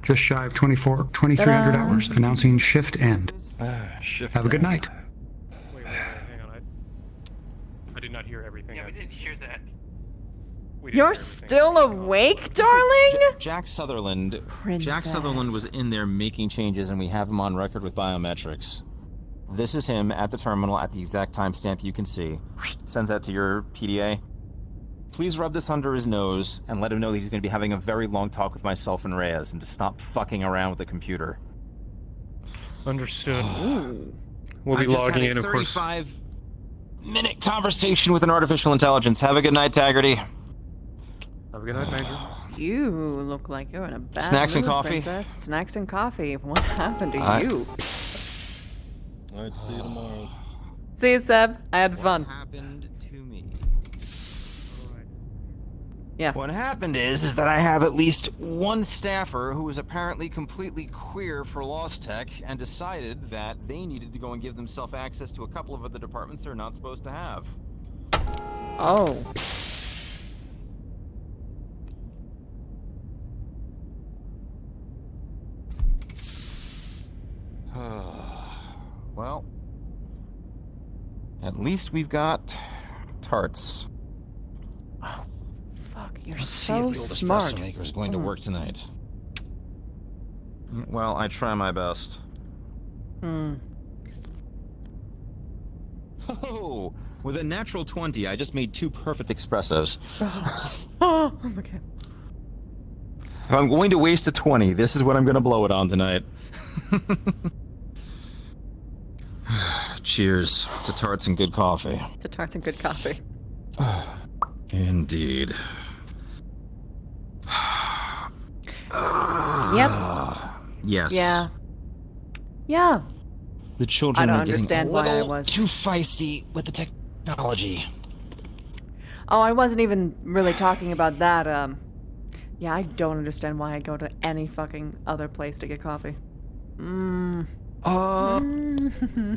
Just shy of 2300 hours. Announcing shift end. Shift Have a good night. Wait, hang on. I did not hear everything. Yeah, we didn't hear that. You're still awake, darling? Jack Sutherland. Princess. Jack Sutherland was in there making changes, and we have him on record with biometrics. This is him at the terminal at the exact timestamp you can see. Sends that to your PDA. Please rub this under his nose and let him know that he's going to be having a very long talk with myself and Reyes, and to stop fucking around with the computer. Understood. We'll be logging in, of course. 35-minute conversation with an artificial intelligence. Have a good night, Taggarty. Have a good night, Major. You look like you're in a bad Snacks and mood, coffee? Princess. Snacks and coffee. What happened to you? Alright, see you tomorrow. See you, Seb. I had fun. What happened to me? Yeah. What happened is that I have at least one staffer who is apparently completely queer for Lost Tech and decided that they needed to go and give themselves access to a couple of other departments they're not supposed to have. Oh. Well, at least we've got tarts. Oh, fuck! You're Let's see so if the old smart. espresso maker is going to work tonight. Well, I try my best. Oh, with a natural 20, I just made 2 perfect espressos. Oh, okay. If I'm going to waste a 20, this is what I'm going to blow it on tonight. Cheers to tarts and good coffee. To tarts and good coffee. Indeed. Yep. Yes. Yeah. Yeah. The children I don't are getting understand a why I little was too feisty with the technology. Oh, I wasn't even really talking about that. Yeah, I don't understand why I go to any fucking other place to get coffee.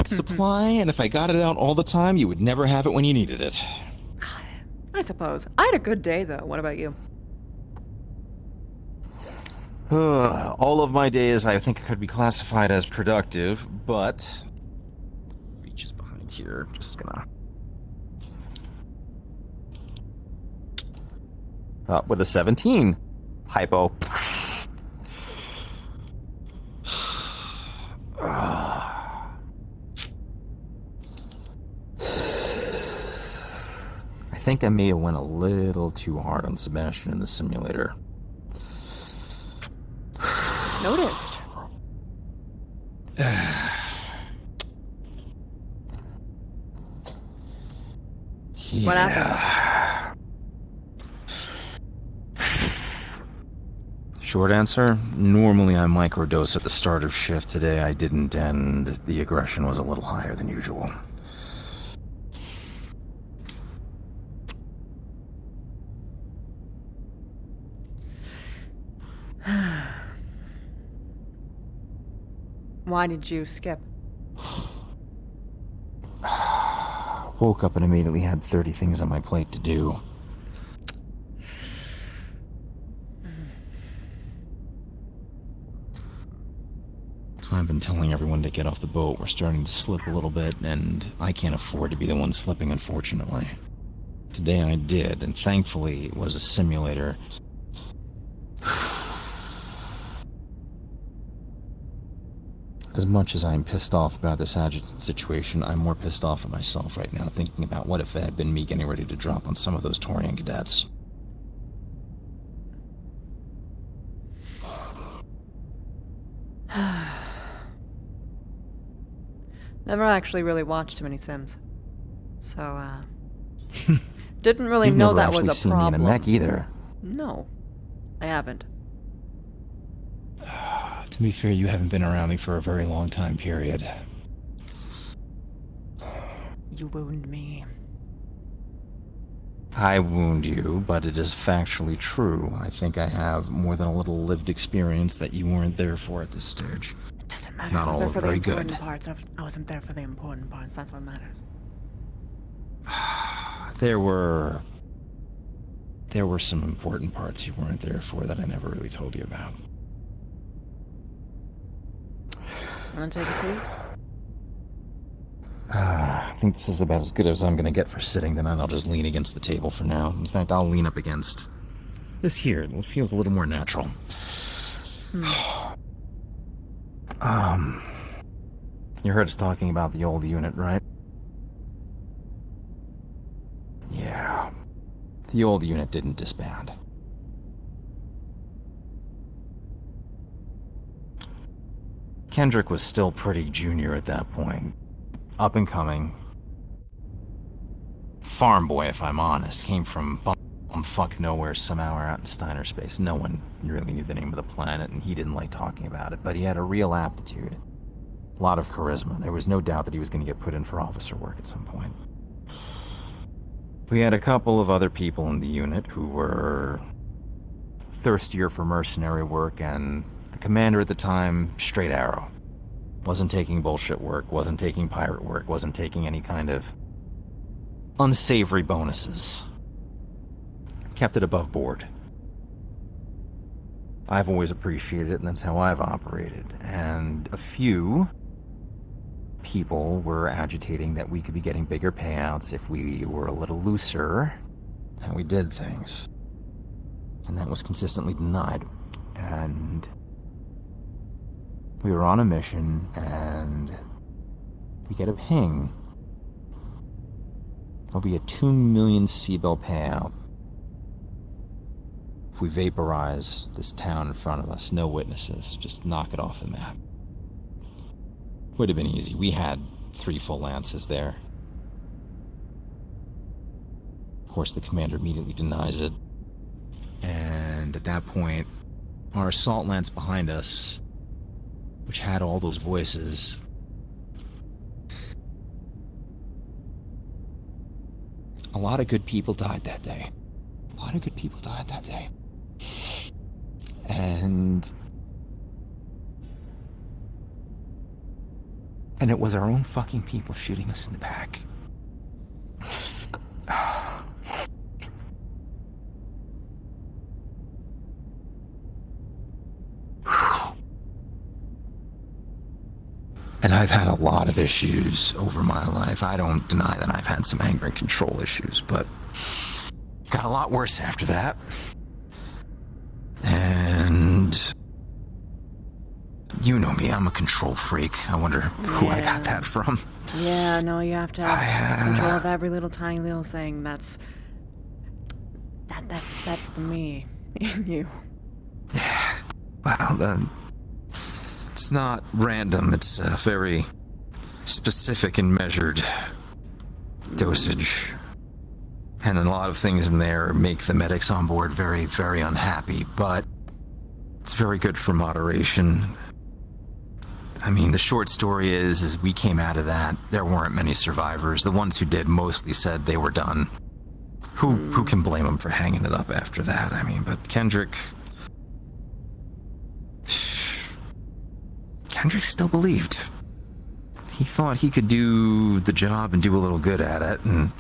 Supply, and if I got it out all the time, you would never have it when you needed it. I suppose. I had a good day, though. What about you? All of my days, I think, could be classified as productive, but... Reach is behind here. Just gonna... with a 17. Hypo. I think I may have went a little too hard on Sebastian in the simulator. Noticed. What happened? Short answer, normally I microdose at the start of shift. Today I didn't, and the aggression was a little higher than usual. Why did you skip? Woke up and immediately had 30 things on my plate to do. That's why I've been telling everyone to get off the boat. We're starting to slip a little bit, and I can't afford to be the one slipping, unfortunately. Today I did, and thankfully it was a simulator. As much as I'm pissed off about this adjutant situation, I'm more pissed off at myself right now, thinking about what if it had been me getting ready to drop on some of those Torian cadets. Never actually really watched too many Sims. So, didn't really You've know never that was actually a seen problem. me in a mech either. No, I haven't. To be fair, you haven't been around me for a very long time period. You wound me. I wound you, but it is factually true. I think I have more than a little lived experience that you weren't there for at this stage. It doesn't matter. Not I was all there for the very important good. parts. I wasn't there for the important parts. That's what matters. There were some important parts you weren't there for that I never really told you about. Wanna take a seat? I think this is about as good as I'm gonna get for sitting tonight. I'll just lean against the table for now. In fact, I'll lean up against this here. It feels a little more natural. You heard us talking about the old unit, right? Yeah. The old unit didn't disband. Kendrick was still pretty junior at that point. Up and coming. Farm boy, if I'm honest. Came from fuck nowhere some hour out in Steiner space. No one really knew the name of the planet, and he didn't like talking about it, but he had a real aptitude. A lot of charisma. There was no doubt that he was going to get put in for officer work at some point. We had a couple of other people in the unit who were thirstier for mercenary work, and the commander at the time, straight arrow. Wasn't taking bullshit work, wasn't taking pirate work, wasn't taking any kind of unsavory bonuses. Kept it above board. I've always appreciated it, and that's how I've operated. And a few people were agitating that we could be getting bigger payouts if we were a little looser how we did things. And that was consistently denied. And we were on a mission, and we get a ping. There'll be a 2 million C-bill payout if we vaporize this town in front of us. No witnesses. Just knock it off the map. Would have been easy. We had 3 full lances there. Of course, the commander immediately denies it. And at that point, our assault lance behind us, which had all those voices, a lot of good people died that day. A lot of good people died that day. And it was our own fucking people shooting us in the back. And I've had a lot of issues over my life. I don't deny that I've had some anger and control issues, but it got a lot worse after that. And you know me, I'm a control freak. I wonder who I got that from. Yeah, no, you have to have control of every little tiny little thing. That's the me in you. Yeah. Well, it's not random. It's a very specific and measured dosage. And a lot of things in there make the medics on board very, very unhappy, but it's very good for moderation. I mean, the short story is we came out of that. There weren't many survivors. The ones who did mostly said they were done. Who can blame them for hanging it up after that? I mean, but Kendrick still believed. He thought he could do the job and do a little good at it, and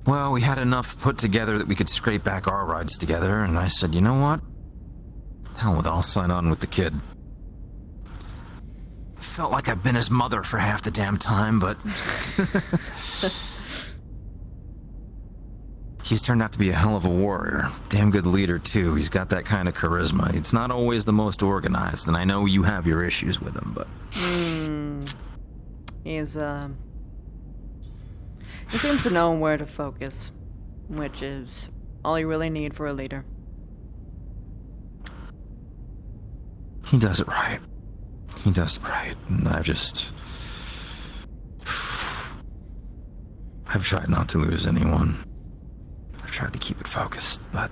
well, we had enough put together that we could scrape back our rides together, and I said, you know what? Hell with it, I'll sign on with the kid. Felt like I've been his mother for half the damn time, but he's turned out to be a hell of a warrior. Damn good leader, too. He's got that kind of charisma. It's not always the most organized, and I know you have your issues with him, but he seems to know where to focus, which is all you really need for a leader. He does it right. He does it right, and I've tried not to lose anyone. I've tried to keep it focused, but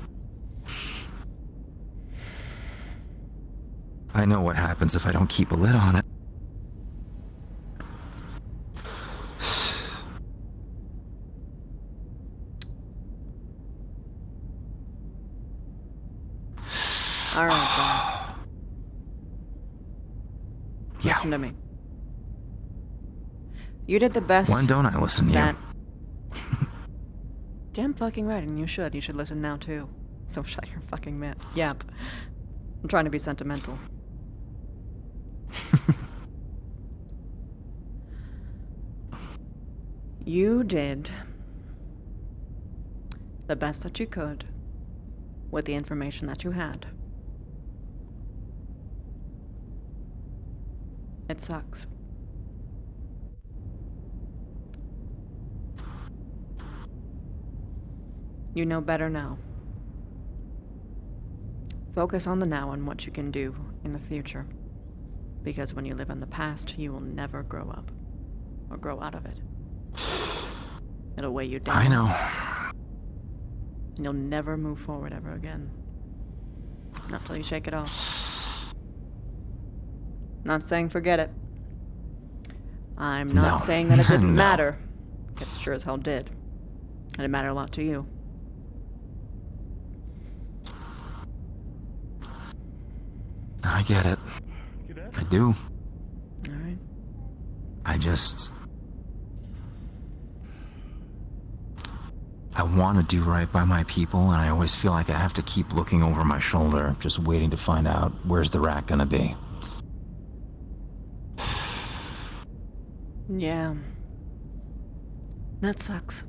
I know what happens if I don't keep a lid on it. Yeah. Listen to me. You did the best. Why don't I listen to that... you? Damn fucking right, and you should. You should listen now too. So shut your fucking mouth. Yap. I'm trying to be sentimental. You did the best that you could with the information that you had. It sucks. You know better now. Focus on the now and what you can do in the future. Because when you live in the past, you will never grow up. Or grow out of it. It'll weigh you down. I know. And you'll never move forward ever again. Not till you shake it off. Not saying forget it. I'm not saying that it didn't matter. It sure as hell did. And it mattered a lot to you. I get it. I do. Alright. I want to do right by my people, and I always feel like I have to keep looking over my shoulder, just waiting to find out where's the rat gonna be. Yeah. That sucks.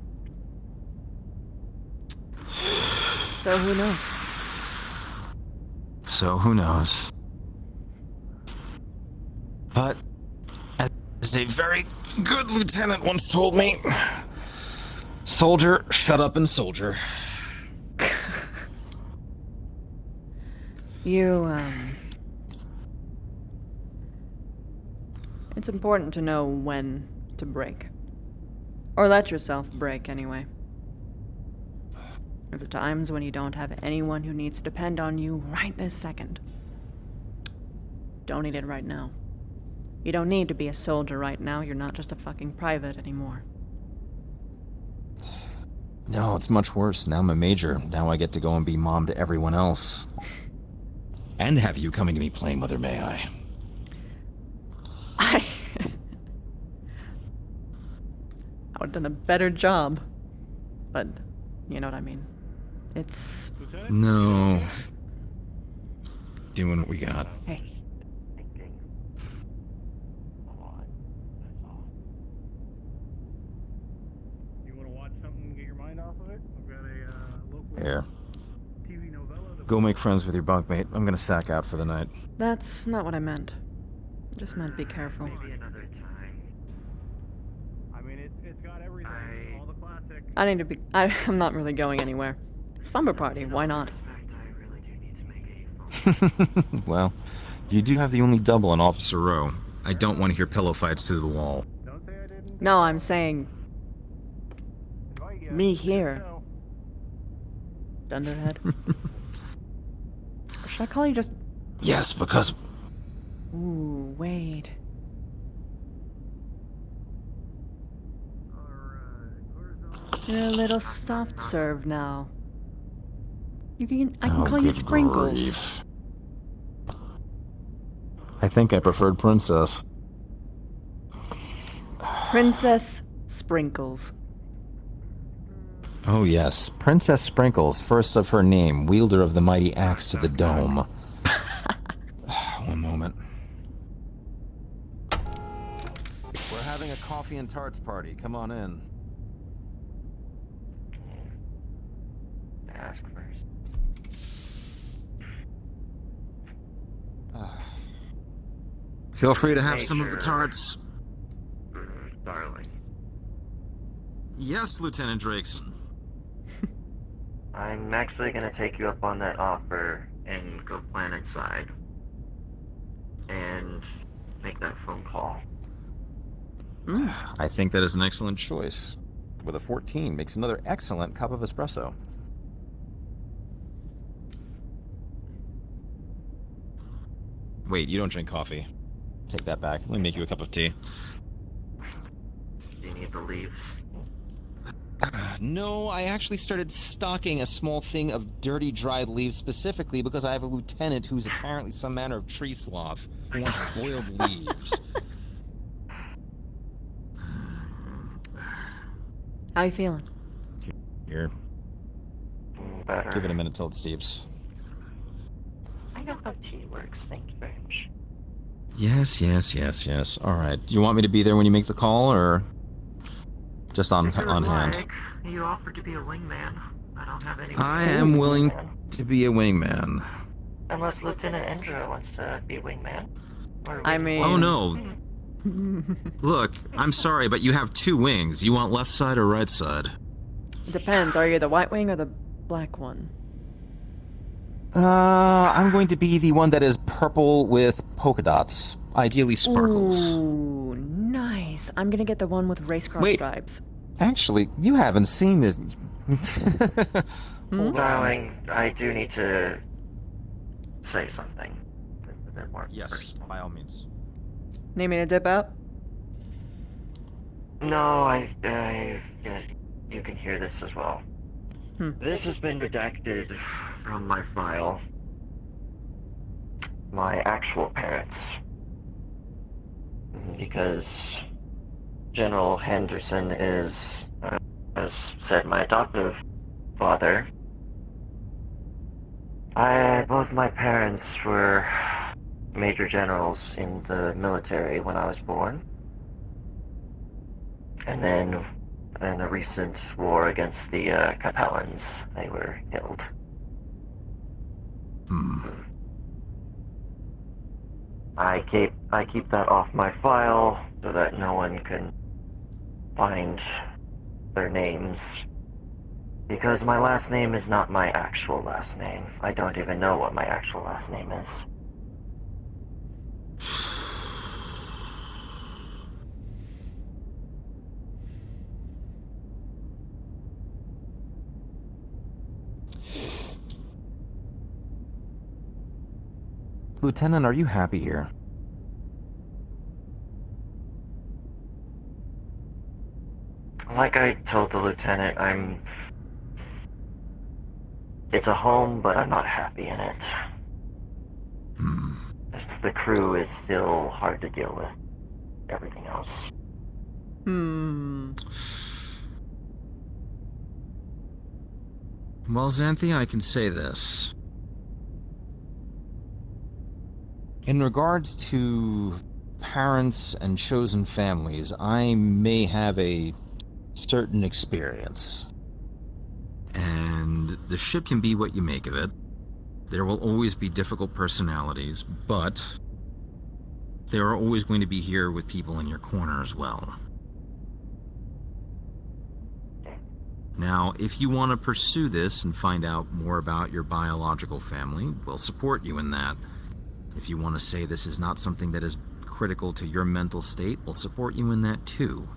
So who knows? But, as a very good lieutenant once told me, soldier, shut up and soldier. It's important to know when to break. Or let yourself break, anyway. There's times when you don't have anyone who needs to depend on you right this second. Don't need it right now. You don't need to be a soldier right now. You're not just a fucking private anymore. No, it's much worse. Now I'm a major. Now I get to go and be mom to everyone else. And have you coming to me playing Mother May I? I would have done a better job. But, you know what I mean. It's... No. Doing what we got. Hey. Here. Go make friends with your bunkmate. I'm gonna sack out for the night. That's not what I meant. I just meant be careful. Maybe another time. I mean, it's got everything. All the classic. I need to be... I'm not really going anywhere. Slumber party, why not? Well, you do have the only double on Officer Row. I don't want to hear pillow fights through the wall. No, I'm saying... me here. Dunderhead. Or should I call you just... Yes, because... Ooh, wait. You're a little soft serve now. I can call you Sprinkles. Grief. I think I preferred Princess. Princess Sprinkles. Oh yes, Princess Sprinkles, first of her name, wielder of the mighty axe to the dome. One moment. We're having a coffee and tarts party. Come on in. Ask first. Feel free to have some of the tarts. Darling. Yes, Lieutenant Drakeson. I'm actually gonna take you up on that offer and go planet side. And make that phone call. I think that is an excellent choice. With a 14, makes another excellent cup of espresso. Wait, you don't drink coffee. Take that back. Let me make you a cup of tea. Do you need the leaves? No, I actually started stocking a small thing of dirty dried leaves specifically because I have a lieutenant who's apparently some manner of tree sloth who wants boiled leaves. How you feeling? Here. Better. Give it a minute till it steeps. I know how tea works, thank you very much. Yes. Alright. Do you want me to be there when you make the call, or just on hand? You offered to be a wingman. I don't have any. I am willing to be a wingman. Unless Lieutenant Indra wants to be a wingman. I mean... Oh no. Look, I'm sorry, but you have two wings. You want left side or right side? Depends. Are you the white wing or the black one? I'm going to be the one that is purple with polka dots. Ideally sparkles. Ooh, nice. I'm gonna get the one with race cross stripes. Actually, you haven't seen this. Darling, I do need to say something. It's a bit more personal. By all means. Need me to dip out? No, you can hear this as well. This has been redacted from my file. My actual parents. Because General Henderson is, as said, my adoptive father. Both my parents were major generals in the military when I was born. And then in a recent war against the Capellans, they were killed. I keep that off my file so that no one can find their names. Because my last name is not my actual last name. I don't even know what my actual last name is. Lieutenant, are you happy here? Like I told the lieutenant, it's a home, but I'm not happy in it. The crew is still hard to deal with. Everything else. Well, Xanthi, I can say this. In regards to parents and chosen families, I may have a certain experience. And the ship can be what you make of it. There will always be difficult personalities, but there are always going to be here with people in your corner as well. Now, if you want to pursue this and find out more about your biological family, we'll support you in that. If you want to say this is not something that is critical to your mental state, we'll support you in that too.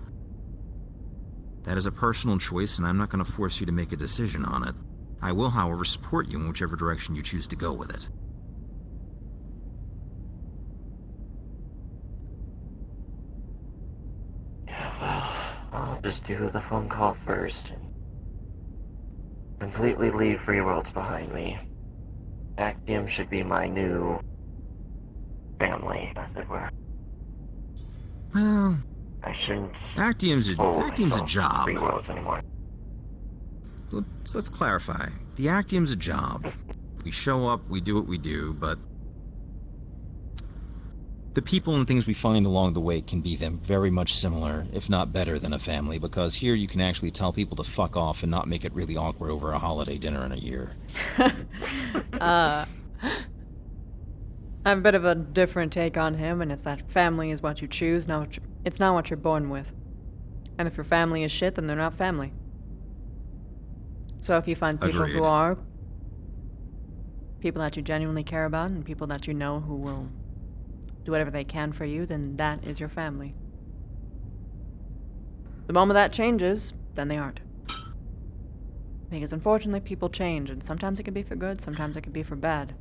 That is a personal choice, and I'm not going to force you to make a decision on it. I will, however, support you in whichever direction you choose to go with it. Yeah, well, I'll just do the phone call first and completely leave Free Worlds behind me. Actium should be my new family, as it were. Well, I shouldn't. Actium's a job. Free Worlds anymore. Let's clarify. The Actium's a job. We show up, we do what we do, but the people and things we find along the way can be them very much similar, if not better than a family, because here you can actually tell people to fuck off and not make it really awkward over a holiday dinner in a year. I have a bit of a different take on him, and it's that family is what you choose, it's not what you're born with. And if your family is shit, then they're not family. So if you find people who are, people that you genuinely care about, and people that you know who will do whatever they can for you, then that is your family. The moment that changes, then they aren't. Because unfortunately, people change, and sometimes it can be for good, sometimes it can be for bad.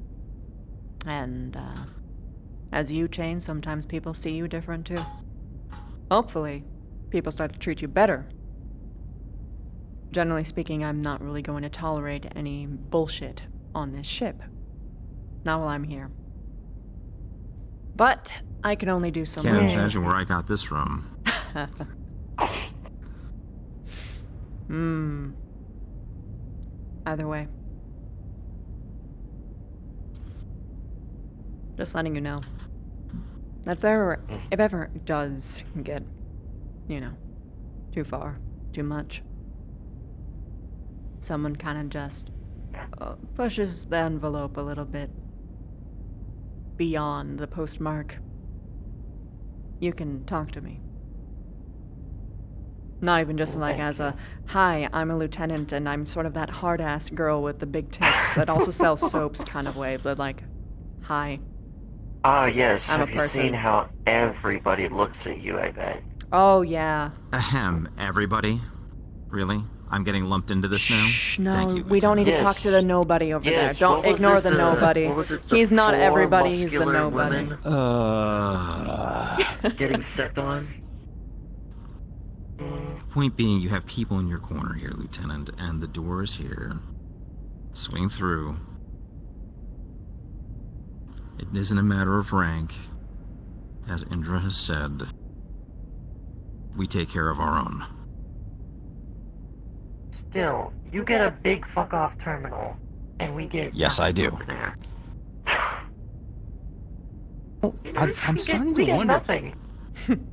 And, as you change, sometimes people see you different too. Hopefully, people start to treat you better. generally speaking, I'm not really going to tolerate any bullshit on this ship. Not while I'm here. But I can only do so much. Can't imagine where I got this from. Either way. Just letting you know. That if ever it does get, you know, too far, too much, someone kind of just pushes the envelope a little bit beyond the postmark, you can talk to me. Not even just like as a, hi, I'm a lieutenant and I'm sort of that hard-ass girl with the big tits that also sells soaps kind of way, but like, hi. Ah, yes. I'm a Have you person. seen how everybody looks at you, I bet? Oh, yeah. Ahem, everybody? Really? I'm getting lumped into this now? No, Thank you, we don't need to Yes. talk to the nobody over there. Yes, Don't what was ignore it, the nobody. what was it, the He's not 4 everybody, he's the muscular nobody. women? Getting stepped on? Point being, you have people in your corner here, Lieutenant, and the door is here. Swing through. It isn't a matter of rank. As Indra has said, we take care of our own. Still, you get a big fuck-off terminal, and we get... Yes, I do. over there. I'm starting to wonder.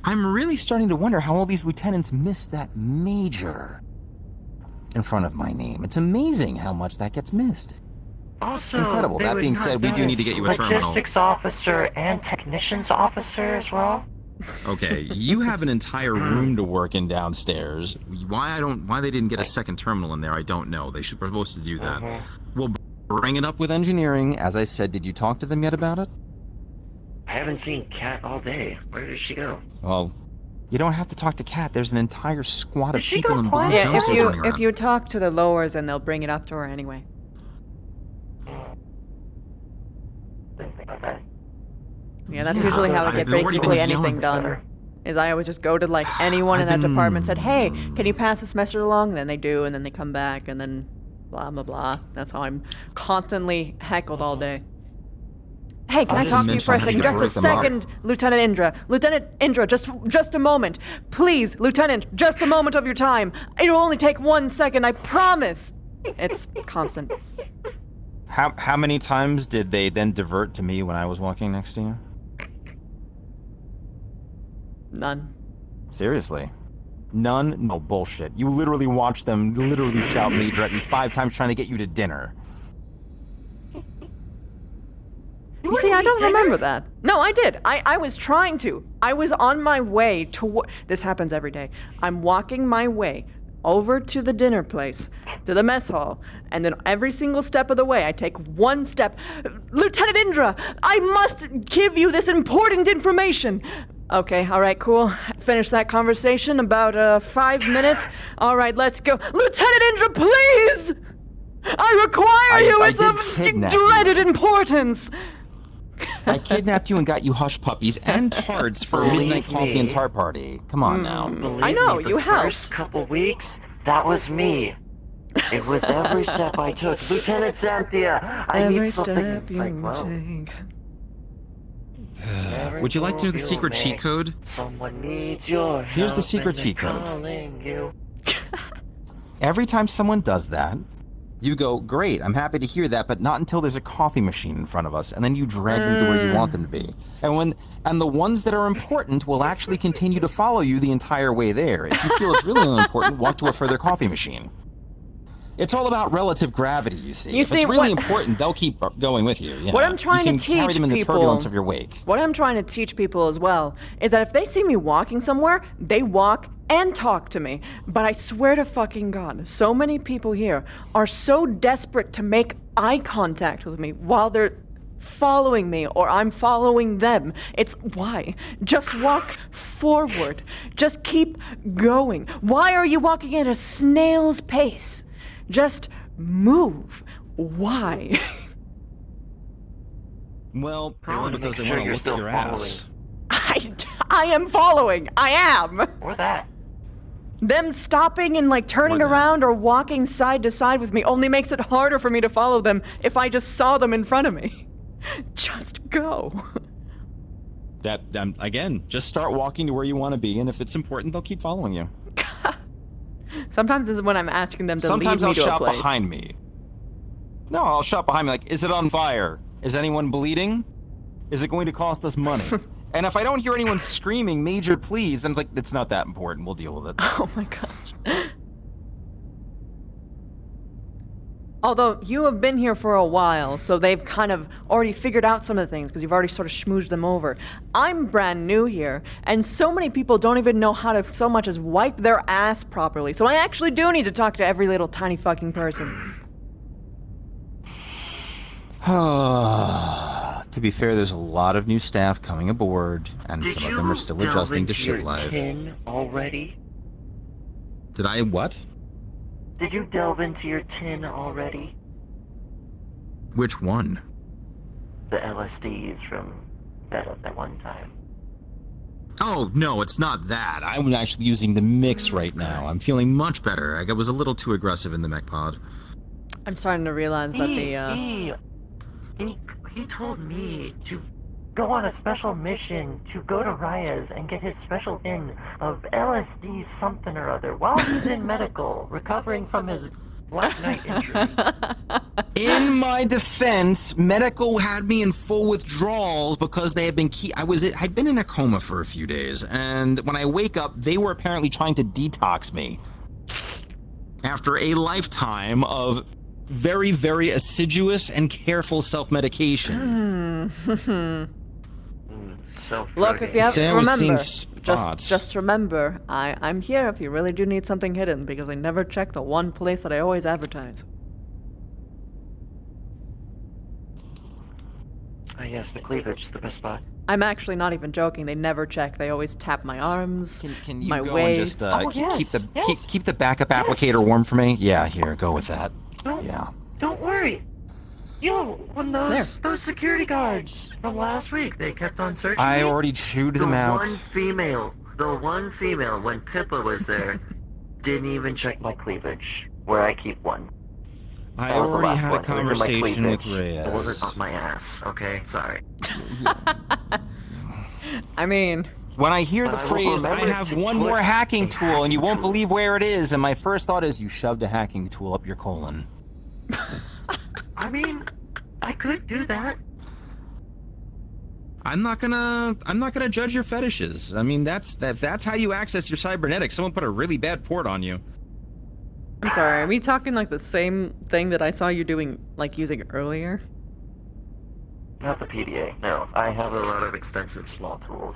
I'm really starting to wonder how all these lieutenants missed that major in front of my name. It's amazing how much that gets missed. Also, It's incredible. they That would being not said, we do need to get you a terminal. Logistics officer and technicians officer as well? Okay, you have an entire room to work in downstairs. Why they didn't get a second terminal in there, I don't know. They should be supposed to do that. We'll bring it up with engineering. As I said, did you talk to them yet about it? I haven't seen Kat all day. Where did she go? Well, you don't have to talk to Kat. There's an entire squad of Did she people go in blue quiet? Yeah, jumpsuits running around. if you talk to the lowers, then they'll bring it up to her anyway. Yeah, that's usually how I get basically anything done. Is I always just go to like anyone in that department and said, hey, can you pass this message along? And then they do, and then they come back, and then blah, blah, blah. That's how I'm constantly heckled all day. Hey, can I talk to you for a second? Just a second, Lieutenant Indra. Lieutenant Indra, just a moment. Please, Lieutenant, just a moment of your time. It'll only take 1 second, I promise. It's constant. How many times did they then divert to me when I was walking next to you? None. Seriously? None? No bullshit. You literally watched them literally shout Major at me 5 times trying to get you to dinner. You see, I don't remember that. No, I did. I was trying to. I was on my way to... This happens every day. I'm walking my way over to the dinner place, to the mess hall, and then every single step of the way, I take 1 step. Lieutenant Indra, I must give you this important information. Okay, all right, cool. Finish that conversation about 5 minutes. All right, let's go. Lieutenant Indra, please! I require you. It's of dreaded importance. I kidnapped you and got you hush puppies and tarts for a midnight coffee and tart party. Come on now. I know, Believe me, you the helped. first couple weeks, that was me. It was every step I took. Lieutenant Xanthia, I Every need something. step It's like, you well, take. Would you like to know the secret Every cheat code? Someone needs your help. Here's the secret and cheat they're code. calling you. Every time someone does that, you go, great, I'm happy to hear that, but not until there's a coffee machine in front of us, and then you drag them to where you want them to be. And the ones that are important will actually continue to follow you the entire way there. If you feel it's really unimportant, walk to a further coffee machine. It's all about relative gravity, you see. You If see, it's really what- important, they'll keep going with you. What I'm trying you to can carry teach them in the people- turbulence of your wake. What I'm trying to teach people as well is that if they see me walking somewhere, they walk and talk to me. But I swear to fucking God, so many people here are so desperate to make eye contact with me while they're following me or I'm following them. It's why? Just walk forward. Just keep going. Why are you walking at a snail's pace? Just move. Why? Well, probably because they want to look at your ass. I am following. I am. Or that. Them stopping and like turning around or walking side to side with me only makes it harder for me to follow them if I just saw them in front of me. Just go. That again, just start walking to where you want to be, and if it's important, they'll keep following you. Sometimes this is when I'm asking them to Sometimes lead me to a I'll place. shop behind me. No, I'll shop behind me. Like, is it on fire? Is anyone bleeding? Is it going to cost us money? And if I don't hear anyone screaming, "Major, please," then it's like, it's not that important. We'll deal with it. Oh my gosh. Although you have been here for a while, so they've kind of already figured out some of the things because you've already sort of schmoozed them over. I'm brand new here, and so many people don't even know how to so much as wipe their ass properly. So I actually do need to talk to every little tiny fucking person. To be fair, there's a lot of new staff coming aboard, and some of them are still adjusting to shit life. Tin already? Did I what? Did you delve into your tin already? Which one? The LSDs from that one time. Oh, no, it's not that. I'm actually using the mix right now. I'm feeling much better. I was a little too aggressive in the mech pod. I'm starting to realize that He told me to go on a special mission to go to Raya's and get his special in of LSD something or other while he's in medical, recovering from his Black Knight injury. In my defense, medical had me in full withdrawals because they had been I'd been in a coma for a few days, and when I wake up, they were apparently trying to detox me. After a lifetime of very, very assiduous and careful self-medication. Look, if you have remember, just remember, I'm here if you really do need something hidden, because I never check the one place that I always advertise. Yes, the cleavage is the best spot. I'm actually not even joking. They never check. They always tap my arms, Can you my go waist. and just keep the backup applicator warm for me? Yeah, here, go with that. Yeah. Don't worry. Yo, when those security guards from last week, they kept on searching I me. already chewed them out. The one female, when Pippa was there, didn't even check my cleavage, where I keep one. I That was the already last had one. a conversation It with was in my cleavage. Reyes. It wasn't on my ass, okay? Sorry. I mean... When I hear the I will phrase, I remember have to one put more hacking a tool and you won't hacking tool. believe where it is, and my first thought is, you shoved a hacking tool up your colon. I mean, I could do that. I'm not gonna judge your fetishes. I mean, that's how you access your cybernetics. Someone put a really bad port on you. I'm sorry, are we talking like the same thing that I saw you doing, like using earlier? Not the PDA, no. I have a lot of extensive small tools.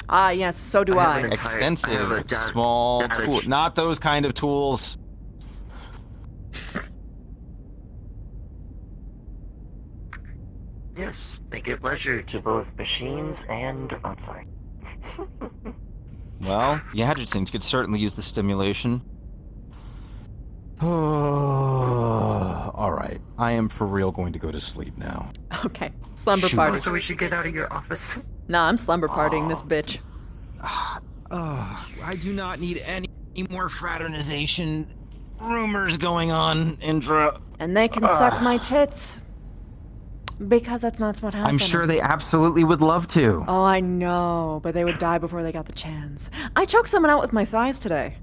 Ah, yes, so do I. Extensive, small tools. Not those kind of tools. Yes, they give leisure to both machines and... I'm sorry. Well, the adjutants could certainly use the stimulation. Alright, I am for real going to go to sleep now. Okay, slumber party. So we should get out of your office. Nah, I'm slumber partying this bitch. I do not need any more fraternization rumors going on, Indra. And they can suck my tits. Because that's not what happened. I'm sure they absolutely would love to. Oh, I know, but they would die before they got the chance. I choked someone out with my thighs today.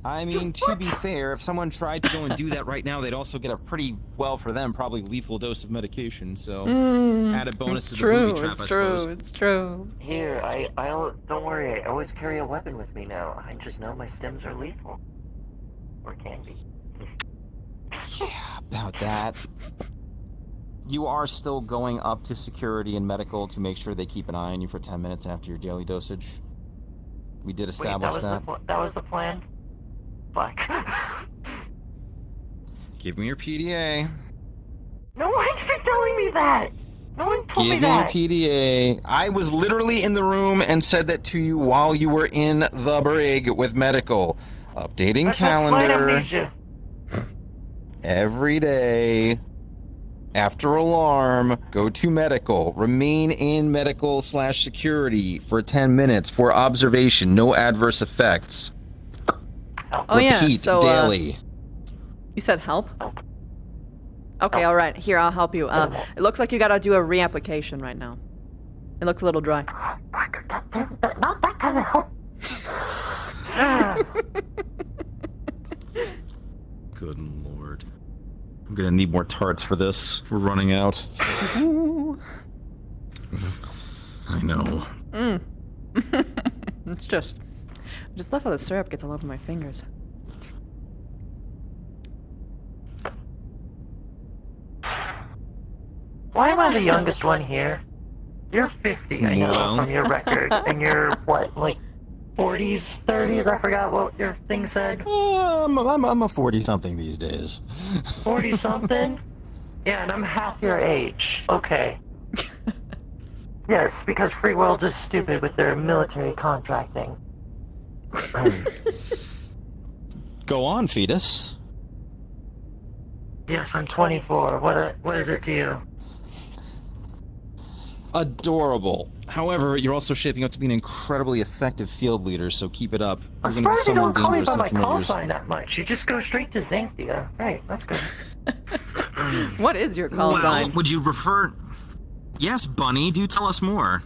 I mean, to be fair, if someone tried to go and do that right now, they'd also get a pretty, well for them, probably lethal dose of medication, so add a bonus to the booby trap, I suppose. It's true. Here, I'll don't worry, I always carry a weapon with me now. I just know my stims are lethal. Or can be. Yeah, about that. You are still going up to security and medical to make sure they keep an eye on you for 10 minutes after your daily dosage. We did establish that. That was the plan? Fuck. Give me your PDA. No one's been telling me that! No one told me that! Give me your PDA. I was literally in the room and said that to you while you were in the brig with medical. Updating calendar. Every day. After alarm, go to medical. Remain in medical/security for 10 minutes for observation. No adverse effects. Oh yeah, Repeat so daily. you said help? Okay, all right. Here, I'll help you. It looks like you gotta do a reapplication right now. It looks a little dry. Not that kind of help. Good lord. I'm gonna need more tarts for this. We're running out. I know. It's just love how the syrup gets all over my fingers. Why am I the youngest one here? You're 50, I know, from your record. And you're, what, like 40s, 30s? I forgot what your thing said. I'm a 40-something these days. 40-something? Yeah, and I'm half your age. Okay. Yes, because Free World is stupid with their military contracting. Go on, fetus. Yes, I'm 24. What is it to you? Adorable. However, you're also shaping up to be an incredibly effective field leader, so keep it up. I'm You're gonna be surprised you someone don't call me dangerous by and my call familiar. sign that much. You just go straight to Xanthia. Right, that's good. What is your call sign? Would you prefer... Yes, Bunny, do tell us more.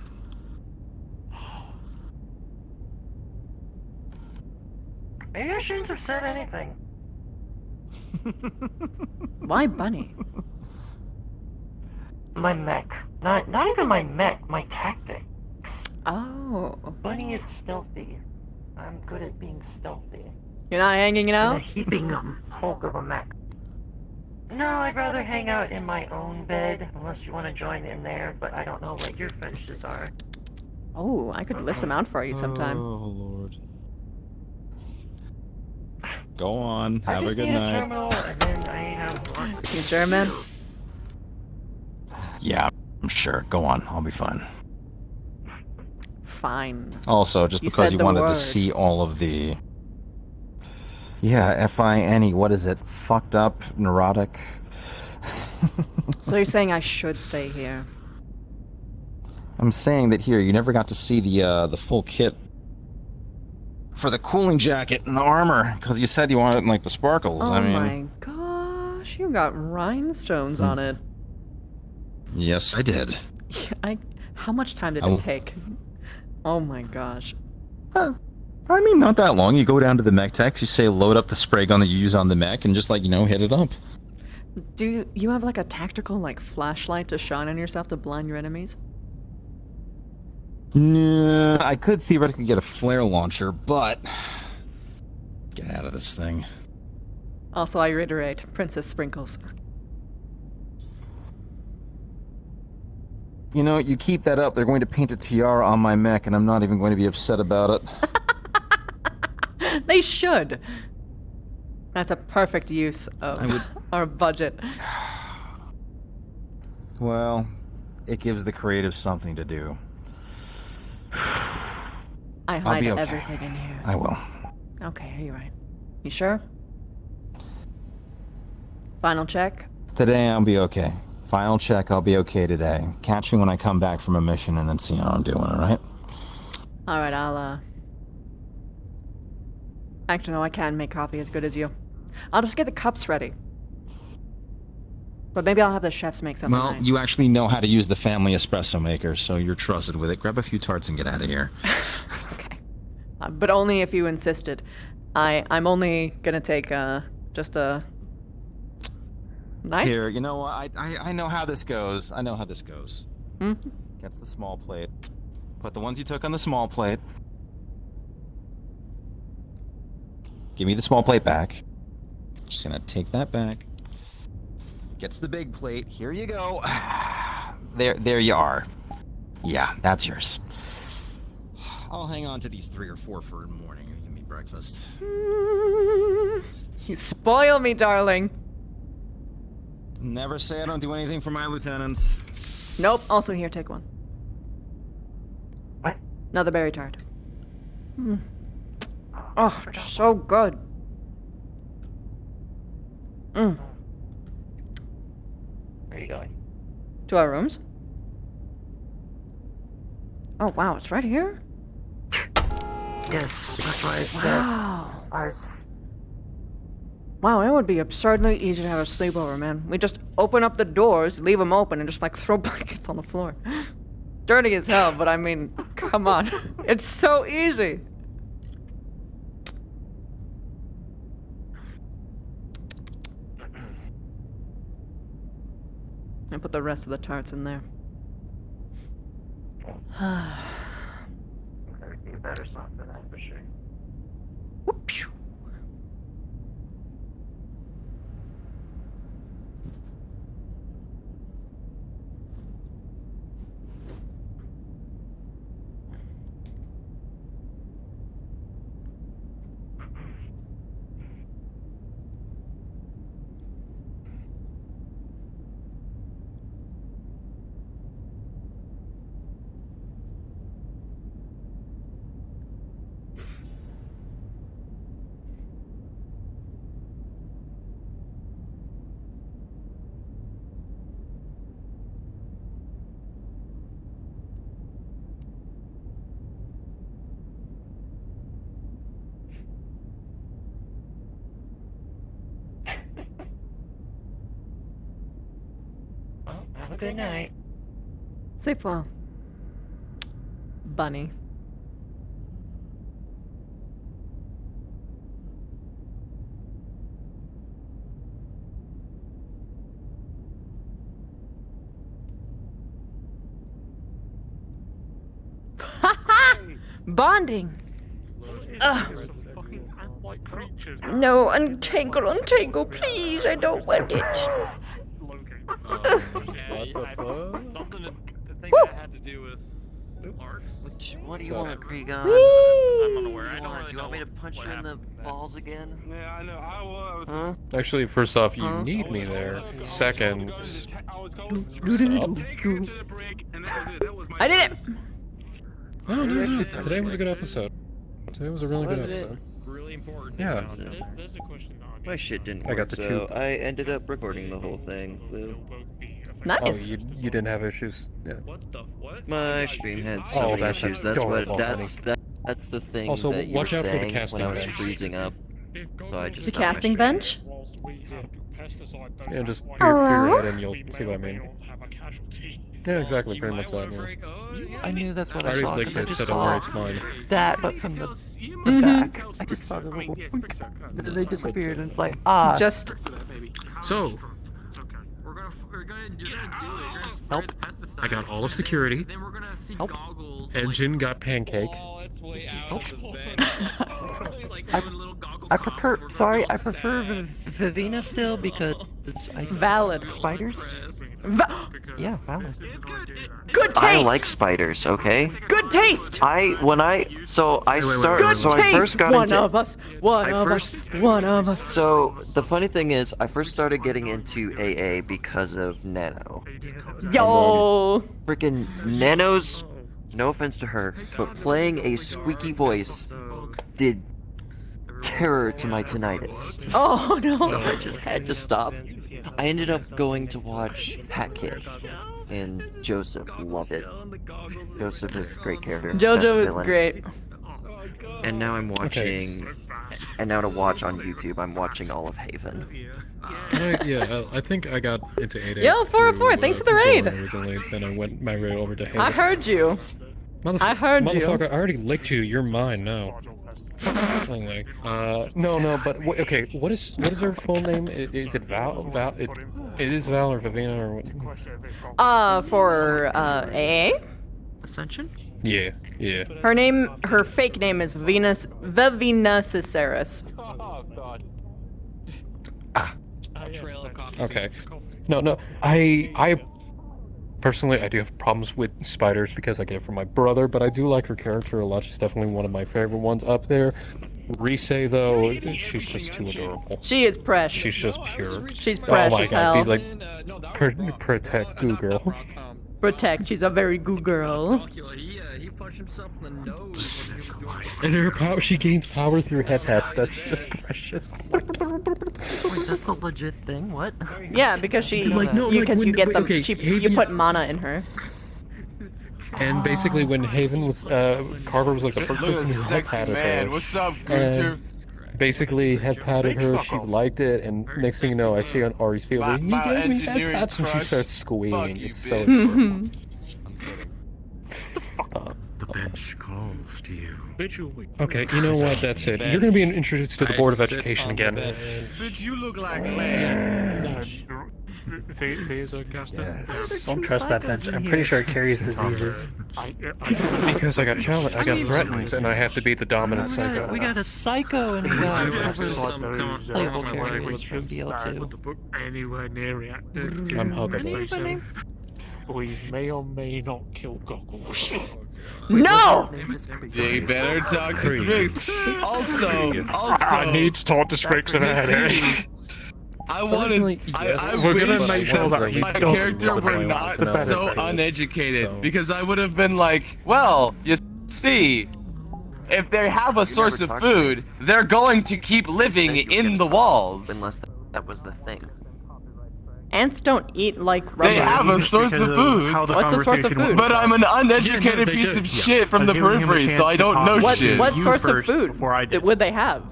Maybe I shouldn't have said anything. Why Bunny? My mech. Not even my mech, my tactic. Oh. Bunny is stealthy. I'm good at being stealthy. You're not hanging it I'm a out? heaping hulk of a mech. No, I'd rather hang out in my own bed, unless you want to join in there, but I don't know what your fetishes are. Oh, I could list them out for you sometime. Oh, Lord. Go on, I have just a good need night. a terminal, and then I have lots of You German? Yeah, I'm sure. Go on, I'll be fine. Fine. Also, just You because said you the wanted word. to see all of the... Yeah, F-I-N-E, what is it? Fucked up, neurotic? So you're saying I should stay here? I'm saying that here, you never got to see the full kit for the cooling jacket and the armor, because you said you wanted, like, the sparkles. Oh I mean... my gosh, you got rhinestones on it. Yes, I did. How much time did it take? Oh my gosh. I mean, not that long. You go down to the mech techs, you say load up the spray gun that you use on the mech, and just, like, you know, hit it up. Do you have like a tactical like flashlight to shine on yourself to blind your enemies? Nah, I could theoretically get a flare launcher, but... Get out of this thing. Also, I reiterate, Princess Sprinkles. You know, you keep that up, they're going to paint a tiara on my mech, and I'm not even going to be upset about it. They should. That's a perfect use of our budget. Well, it gives the creatives something to do. I hide everything in here. I will. Okay, are you right? You sure? Final check? Today I'll be okay. Final check, I'll be okay today. Catch me when I come back from a mission and then see how I'm doing, alright? Alright, I'll, Actually, no, I can't make coffee as good as you. I'll just get the cups ready. But maybe I'll have the chefs make something Well, nice. you actually know how to use the family espresso maker, so you're trusted with it. Grab a few tarts and get out of here. Okay. But only if you insisted. I'm only gonna take, just a... knife? Here, you know what? I know how this goes. I know how this goes. Gets the small plate. Put the ones you took on the small plate. Give me the small plate back. Just gonna take that back. Gets the big plate. Here you go. There you are. Yeah, that's yours. I'll hang on to these 3 or 4 for the morning. Give me breakfast. You spoil me, darling. Never say I don't do anything for my lieutenants. Nope. Also here, take one. What? Another berry tart. Oh, so good. Where are you going? To our rooms? Oh wow, it's right here? Yes, that's why I said. Wow. Wow, it would be absurdly easy to have a sleepover, man. We just open up the doors, leave them open, and just like throw blankets on the floor. Dirty as hell, but I mean, come on. It's so easy. And put the rest of the tarts in there. Better song for that for sure. Whoop-pew. Have a good night. Sleep well. Bunny. Bonding. No, untangle, untangle, please. I don't want it. What do you want, Kreegon? I'm unaware. Do you want me to punch you in the balls again? Yeah, I know. I was. Huh? Actually, first off, you need me there. Second, I did it. No. Today was a good episode. Today was a really good episode. Really important. Yeah. There's a question on My shit didn't work, I got the so two. I ended up recording the whole thing. Nice. Oh, you didn't have issues. Yeah. What the what? My stream had so many that's issues. That's adorable, what. That's the thing Also, that you watch were out for the saying casting when I was bench. freezing up. So I just The stopped my casting stream. bench? Yeah, just peer it and you'll see what I mean. Yeah, exactly, pretty much that, yeah. I knew that's what I I saw. already 'Cause clicked I it, just so don't worry, saw it's mine. that, but from the back, I just saw the little. Then they disappeared, and it's like Just. So, You're gonna do it. You're gonna Help. spread pesticides. I got all of security. Then we're gonna see Help. goggles. Engine got pancake. I prefer. Sorry, I prefer Vivina still because I Valid. spiders. Yeah, valid. Good taste. I like spiders. Okay. Good taste. I Good taste. first got one into. of us. One of us. One of us. So the funny thing is, I first started getting into AA because of Nano. Yo. Freaking Nano's. No offense to her, but playing a squeaky voice did terror to my tinnitus. Oh no. So I just had to stop. I ended up going to watch Hat Kid, and Joseph loved it. Joseph is a great character. best JoJo is villain. great. And now I'm watching. And now to watch on YouTube, I'm watching all of Haven. I think I got into 8A. Yo, 404, thanks for the raid. Originally, then I went migrated over to Haven. I heard you. I heard you. Motherfucker, I already licked you. You're mine now. Anyway, no, but okay. What is her full name? Is it Val? It is Val or Vivina or what? For AA? Ascension? Yeah. Her fake name is Vivina Ciceris. Oh god. Okay. No. I personally, I do have problems with spiders because I get it from my brother, but I do like her character a lot. She's definitely one of my favorite ones up there. Rise, though, she's just too adorable. She is precious. She's just pure. She's Oh precious my as hell. god, be like, protect Goo Girl. Protect. She's a very good girl. He punched himself in the nose. And her power, she gains power through head hats. That's just precious. Wait, that's the legit thing? What? Yeah, because she, Like, no, like, because you when- get them. okay, You put mana in her. And basically, when Haven was, Carver was like the first person who head patted her. What's up, And basically, head patted her, she liked it, and next thing you know, I see on Ari's field, like, you gave me head pats, and she starts squealing. It's so adorable. The bench calls to you. Okay, you know what? That's it. You're going to be introduced to the Board of Education again. Bitch, you look like Clay. Yes. Don't trust that bench. I'm pretty sure it carries diseases. Because I got challenged, I got threatened, and I have to be the dominant psycho. We got a psycho and we got playable characters from BL2. Anywhere near reactor. I'm huggable. We may or may not kill goggles. No! You better talk to Spriggs. Also, I need to talk to Spriggs about it. I wanted. I We're gonna wish make sure that my character were not so uneducated, because I would have been like, well, you see, if they have a source of food, they're going to keep living in the walls. Unless that was the thing. Ants don't eat like rubber. They have a source of food. What's the source of food? But I'm an uneducated piece of shit from the periphery, so I don't know shit. What source of food would they have?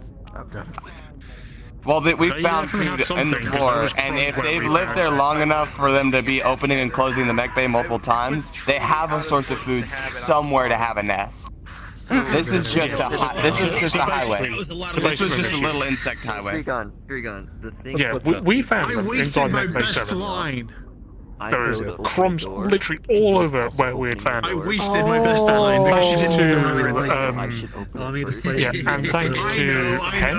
Well, we found food in the floor, and if they've lived there long enough for them to be opening and closing the mech bay multiple times, they have a source of food somewhere to have a nest. This is just a highway. This was just a little insect highway. Grigon, the thing. Yeah, we found them inside mech bay 7. There was crumbs literally all over where we had found it. I wasted my best line because she didn't yeah, and thanks to Hen.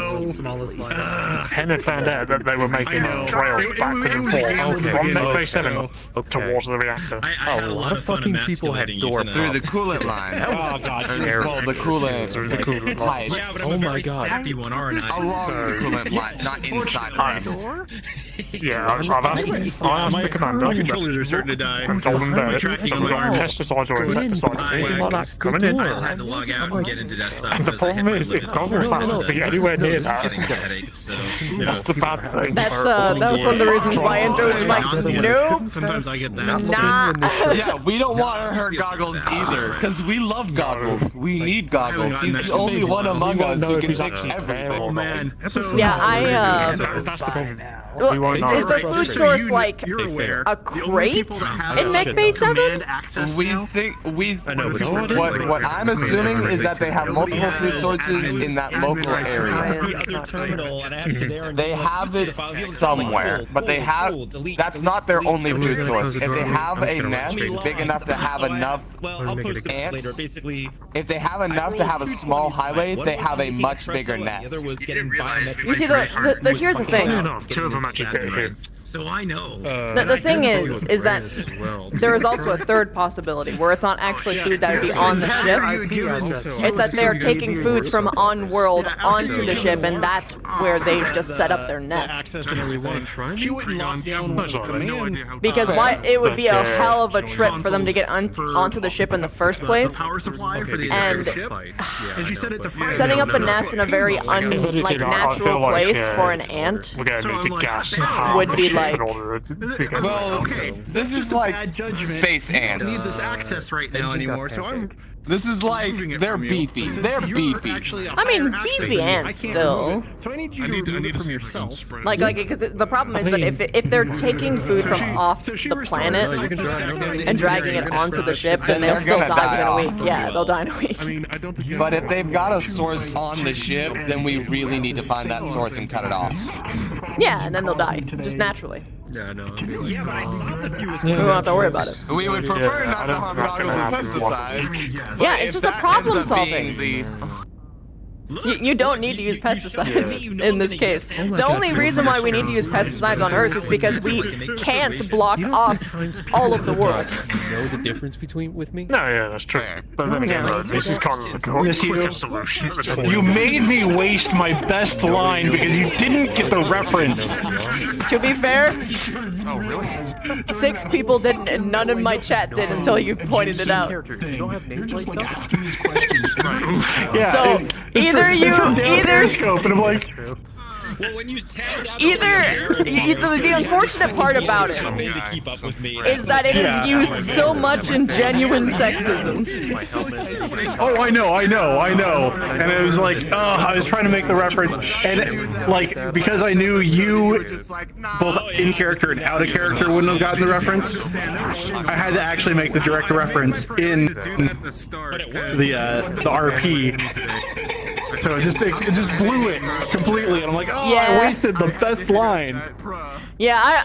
Hen had found out that they were making trails backwards and forth from Mech Bay 7 towards the reactor. A lot of fucking people had door through the coolant line. Oh god, called the coolant. Pipe. Yeah, but I'm a very snappy one, aren't I? Along the coolant line, not inside of the door. Yeah, I've asked the commander. Controllers are starting to die. I'm told them that tracking some pesticides or insecticides coming in. I had to log out and get into desktop. And the problem is, if goggles happens to be anywhere near that, that's the bad thing. That was one of the reasons why Indra was like, nope. Sometimes I get that. Nah. Yeah, we don't want her goggles either, because we love goggles. We need goggles. He's the only one among us who can fix everything. Oh man. Yeah, That's the problem. Well, is the food source like a crate in Mech Bay 7? What I'm assuming is that they have multiple food sources in that local area. They have it somewhere, but that's not their only food source. If they have a nest big enough to have enough ants, if they have enough to have a small highway, they have a much bigger nest. You see, here's the thing. So I know. The thing is that there is also a third possibility where it's not actually food that would be on the ship. It's that they're taking foods from on-world onto the ship, and that's where they just set up their nest. Because it would be a hell of a trip for them to get onto the ship in the first place. And setting up a nest in a very natural place for an ant would be like. Well, this is like space ants. I need this access right now anymore, so I'm. This is like they're beefy. They're beefy. I mean, beefy ants still. So I need you to remove it from yourself. Like, because the problem is that if they're taking food from off the planet and dragging it onto the ship, then they'll still die within a week. Yeah, they'll die in a week. But if they've got a source on the ship, then we really need to find that source and cut it off. Yeah, and then they'll die just naturally. Yeah, no. Yeah, but I saw the fuse. We don't have to worry about it. We would prefer not to harm goggles with pesticides. Yeah, it's just a problem solving. You don't need to use pesticides in this case. The only reason why we need to use pesticides on Earth is because we can't block off all of the world. You know the difference between with me? No, yeah, that's true. But then again, this is kind of the quickest solution. You made me waste my best line because you didn't get the reference. To be fair, Oh, really? 6 people didn't, and none in my chat did until you pointed it out. You don't have names Just like like asking these questions. Yeah, So, either you, Periscope, and I'm like, Well, when you tagged out the unfortunate part about it is that it is used so much in genuine sexism. oh, I know. And it was like, I was trying to make the reference, and like, because I knew you, both in character and out of character, wouldn't have gotten the reference, I had to actually make the direct reference in the RP. So it just blew it completely, and I'm like, oh, Yeah. I wasted the best line. Yeah,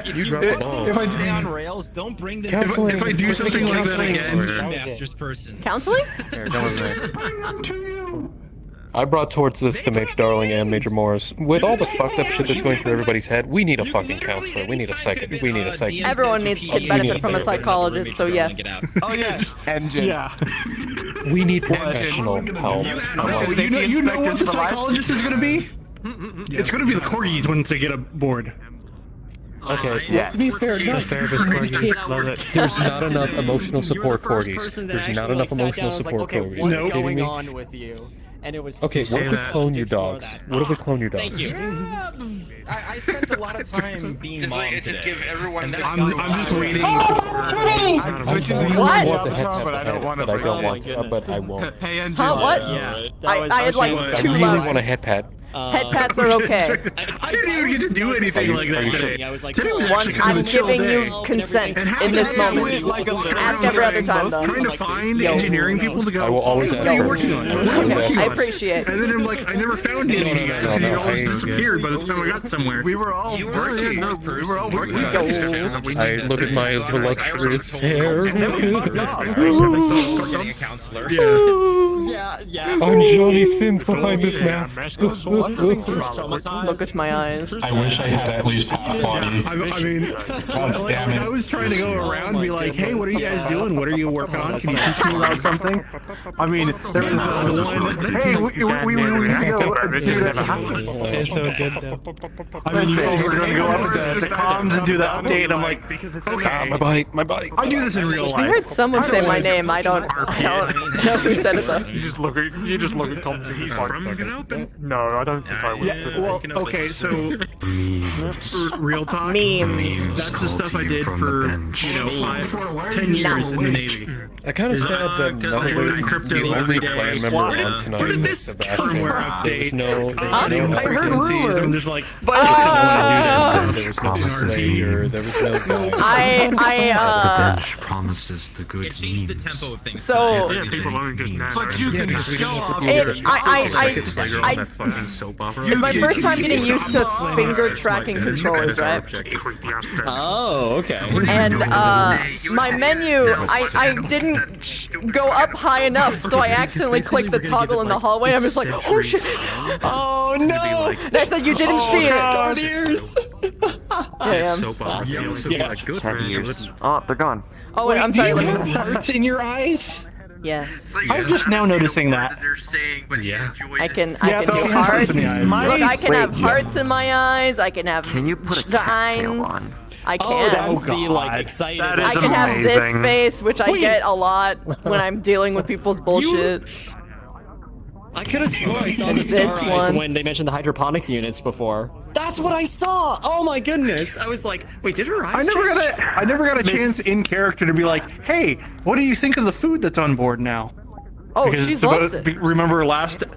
You dropped the ball. If I stay on rails, don't bring the. If I do something like that again, Masters person. Counseling? Here, come with me. I brought towards this to Major Darling and Major Morris. With all the fucked up shit that's going through everybody's head, we need a fucking counselor. We need a psychic. Everyone could benefit from a psychologist, so yes. Oh yeah, engine. Yeah. We need professional help. You know what the psychologist is going to be? It's going to be the corgis once they get aboard. Okay, to be fair, there's not enough emotional support corgis. There's not enough emotional support corgis. What's going on with you? And it was okay, what if we clone your dogs? What if we clone your dogs? Thank you. I spent a lot of time being Just mom like, just give everyone the... I'm just waiting. What? want to head but I don't want to. But I won't. Hey, engine. Huh, what? Yeah. I had like I 2 really left. want a head pat. Head pats are okay. I didn't even get to do anything like that today. I was like, Today was actually kind I'm of a chill giving day. you consent And half in this the day I moment. was, like, Ask every other time, though. trying to find engineering people to go, I will always what are you ask working on? What are you Okay, working I on? appreciate And then I'm like, I never found any of you guys because you all just disappeared by the time I got somewhere. We were all working. We were all working. I look at my voluptuous hair. Getting a counselor. yeah. I'm Johnny Sins behind this mask. Look at my eyes. I wish I had at least half body. I mean, I was trying to go around and be like, hey, what are you guys doing? What are you working on? Can you teach me about something? I mean, there was the one, hey, we go do that. It's so good though. I mean, you guys were going to go up to the comms and do the update, and I'm like, okay. My body. I do this in real I life. heard someone say my name. I don't know who said it though. You just look at companies like no, I don't think I would. Yeah, well, okay, so real talk. Memes. That's the stuff I did for 10 years in the Navy. I kind of sad that Because I learned crypto the every only day. clan member on tonight What did was this Sebastian. firmware There's update? no I heard frequencies. I'm just like, There was no slayer. There was no guy. I promises the good news. So Yeah, people only just now. But you can show it's my first time getting used to finger tracking controllers, right? Oh, okay. And my menu, I didn't go up high enough, so I accidentally clicked the toggle in the hallway. I'm just like, oh shit! Oh no! And I said you didn't see it. Guardians! Oh, they're gone. Oh wait, I'm sorry. Do you have hearts in your eyes? Yes. I'm just now noticing that. I can Yeah, do so hearts. in the eyes. Look, I can Wait, have hearts in my eyes. I can have Can you put a cattail on? I Oh, can. that's the like excited. That is I can have this amazing. face, which I get a lot when I'm dealing with people's bullshit. I could have sworn I saw And the this star eyes one. when they mentioned the hydroponics units before. That's what I saw! Oh my goodness! I was like, wait, did her eyes I never got a chance in character to be like, hey, what do you think of the food that's on board now? Oh, Because she it's loves about- it.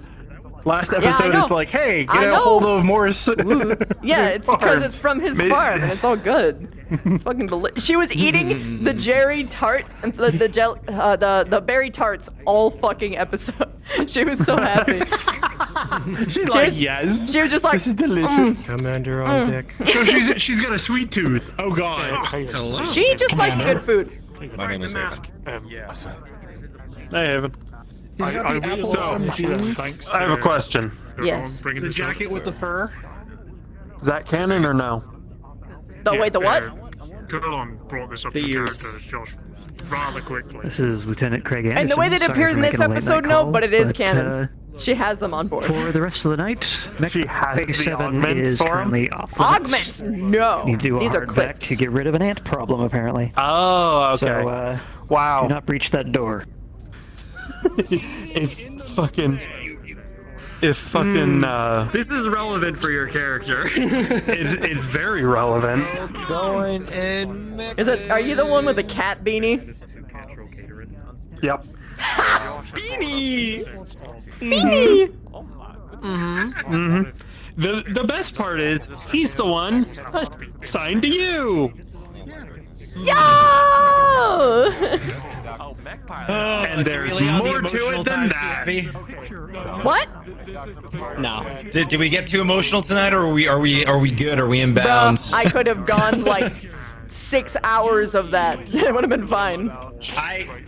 Last episode, I know. it's like, hey, I get a know. hold of Morris. Yeah, it's because it's from his farm and it's all good. It's fucking delicious. She was eating the Jerry tart and the berry tarts all fucking episode. She was so happy. She's like, yes. She was just like, this is delicious. Commander on deck. So she's got a sweet tooth. Oh god. She just likes good food. My name is Irhaa. Hey, Evan. I have a question. Yes. The jacket with the fur? Is that canon or no? Oh, wait, the what? Colon brought this up to characters, Josh, rather quickly. This is Lieutenant Craig Anderson. And the way that it Sorry appeared for in this making a late episode, night no, call, but it is but, canon. She has them on board. For the rest of the night, Mech Base 7 is currently off limits. Augments? No. You do a These are hard back clips. to get rid of an ant problem, apparently. Oh, okay. So, wow. do not breach that door. If fucking, This is relevant for your character. it's very relevant. Going in. Is it? Are you the one with the cat beanie? Yep. Beanie! Beanie! The best part is, he's the one assigned to you! Yo! And there's more to it than that. What? No. Did we get too emotional tonight, or are we good? Are we in bounds? I could have gone like 6 hours of that. It would have been fine.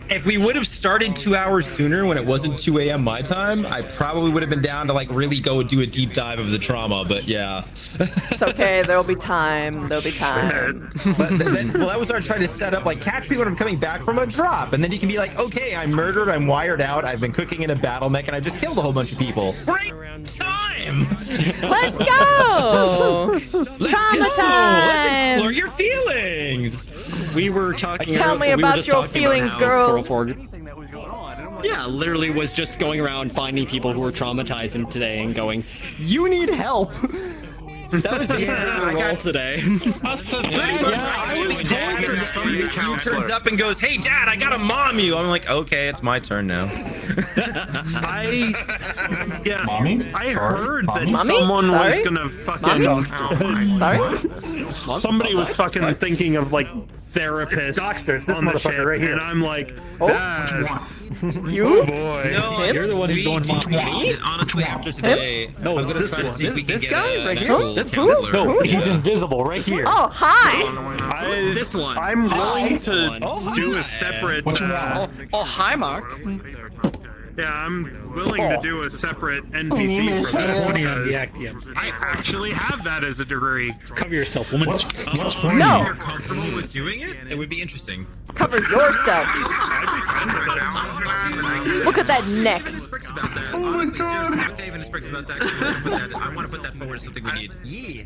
If we would have started 2 hours sooner when it wasn't 2 a.m. my time, I probably would have been down to like really go do a deep dive of the trauma. But yeah, It's okay. There'll be time. There'll be time. well, that was our trying to set up like catch me when I'm coming back from a drop, and then you can be like, okay, I'm murdered, I'm wired out, I've been cooking in a battle mech, and I just killed a whole bunch of people. Great time! Let's go! Trauma time! Let's explore your feelings. We were talking. Tell me about your feelings, girl. Yeah, literally was just going around finding people who were traumatized today and going, "You need help." That was basically our role today. I was going and somebody turns up and goes, "Hey, Dad, I gotta mom you." I'm like, "Okay, it's my turn now." I heard that Mommy? someone Sorry? was gonna fucking. Sorry? Somebody was fucking thinking of like therapists. It's Docksters, this on the motherfucker ship, right here. and I'm like, Oh. that's. You? Oh boy. No, You're the one who's going me? Honestly, after today, No, I'm it's gonna this try to one. see if we can This get guy an right here? actual This counselor. No, he's invisible right here. Oh, hi! This one. I'm willing This to one. do a separate. Oh, hi, Mark. Yeah, I'm willing to do a separate NPC for that because I actually have that as a degree. Cover yourself, woman. No! You're comfortable with doing it? It would be interesting. Cover yourself. Look at that neck. Oh my god! I want to put that forward as something we need. Yeah.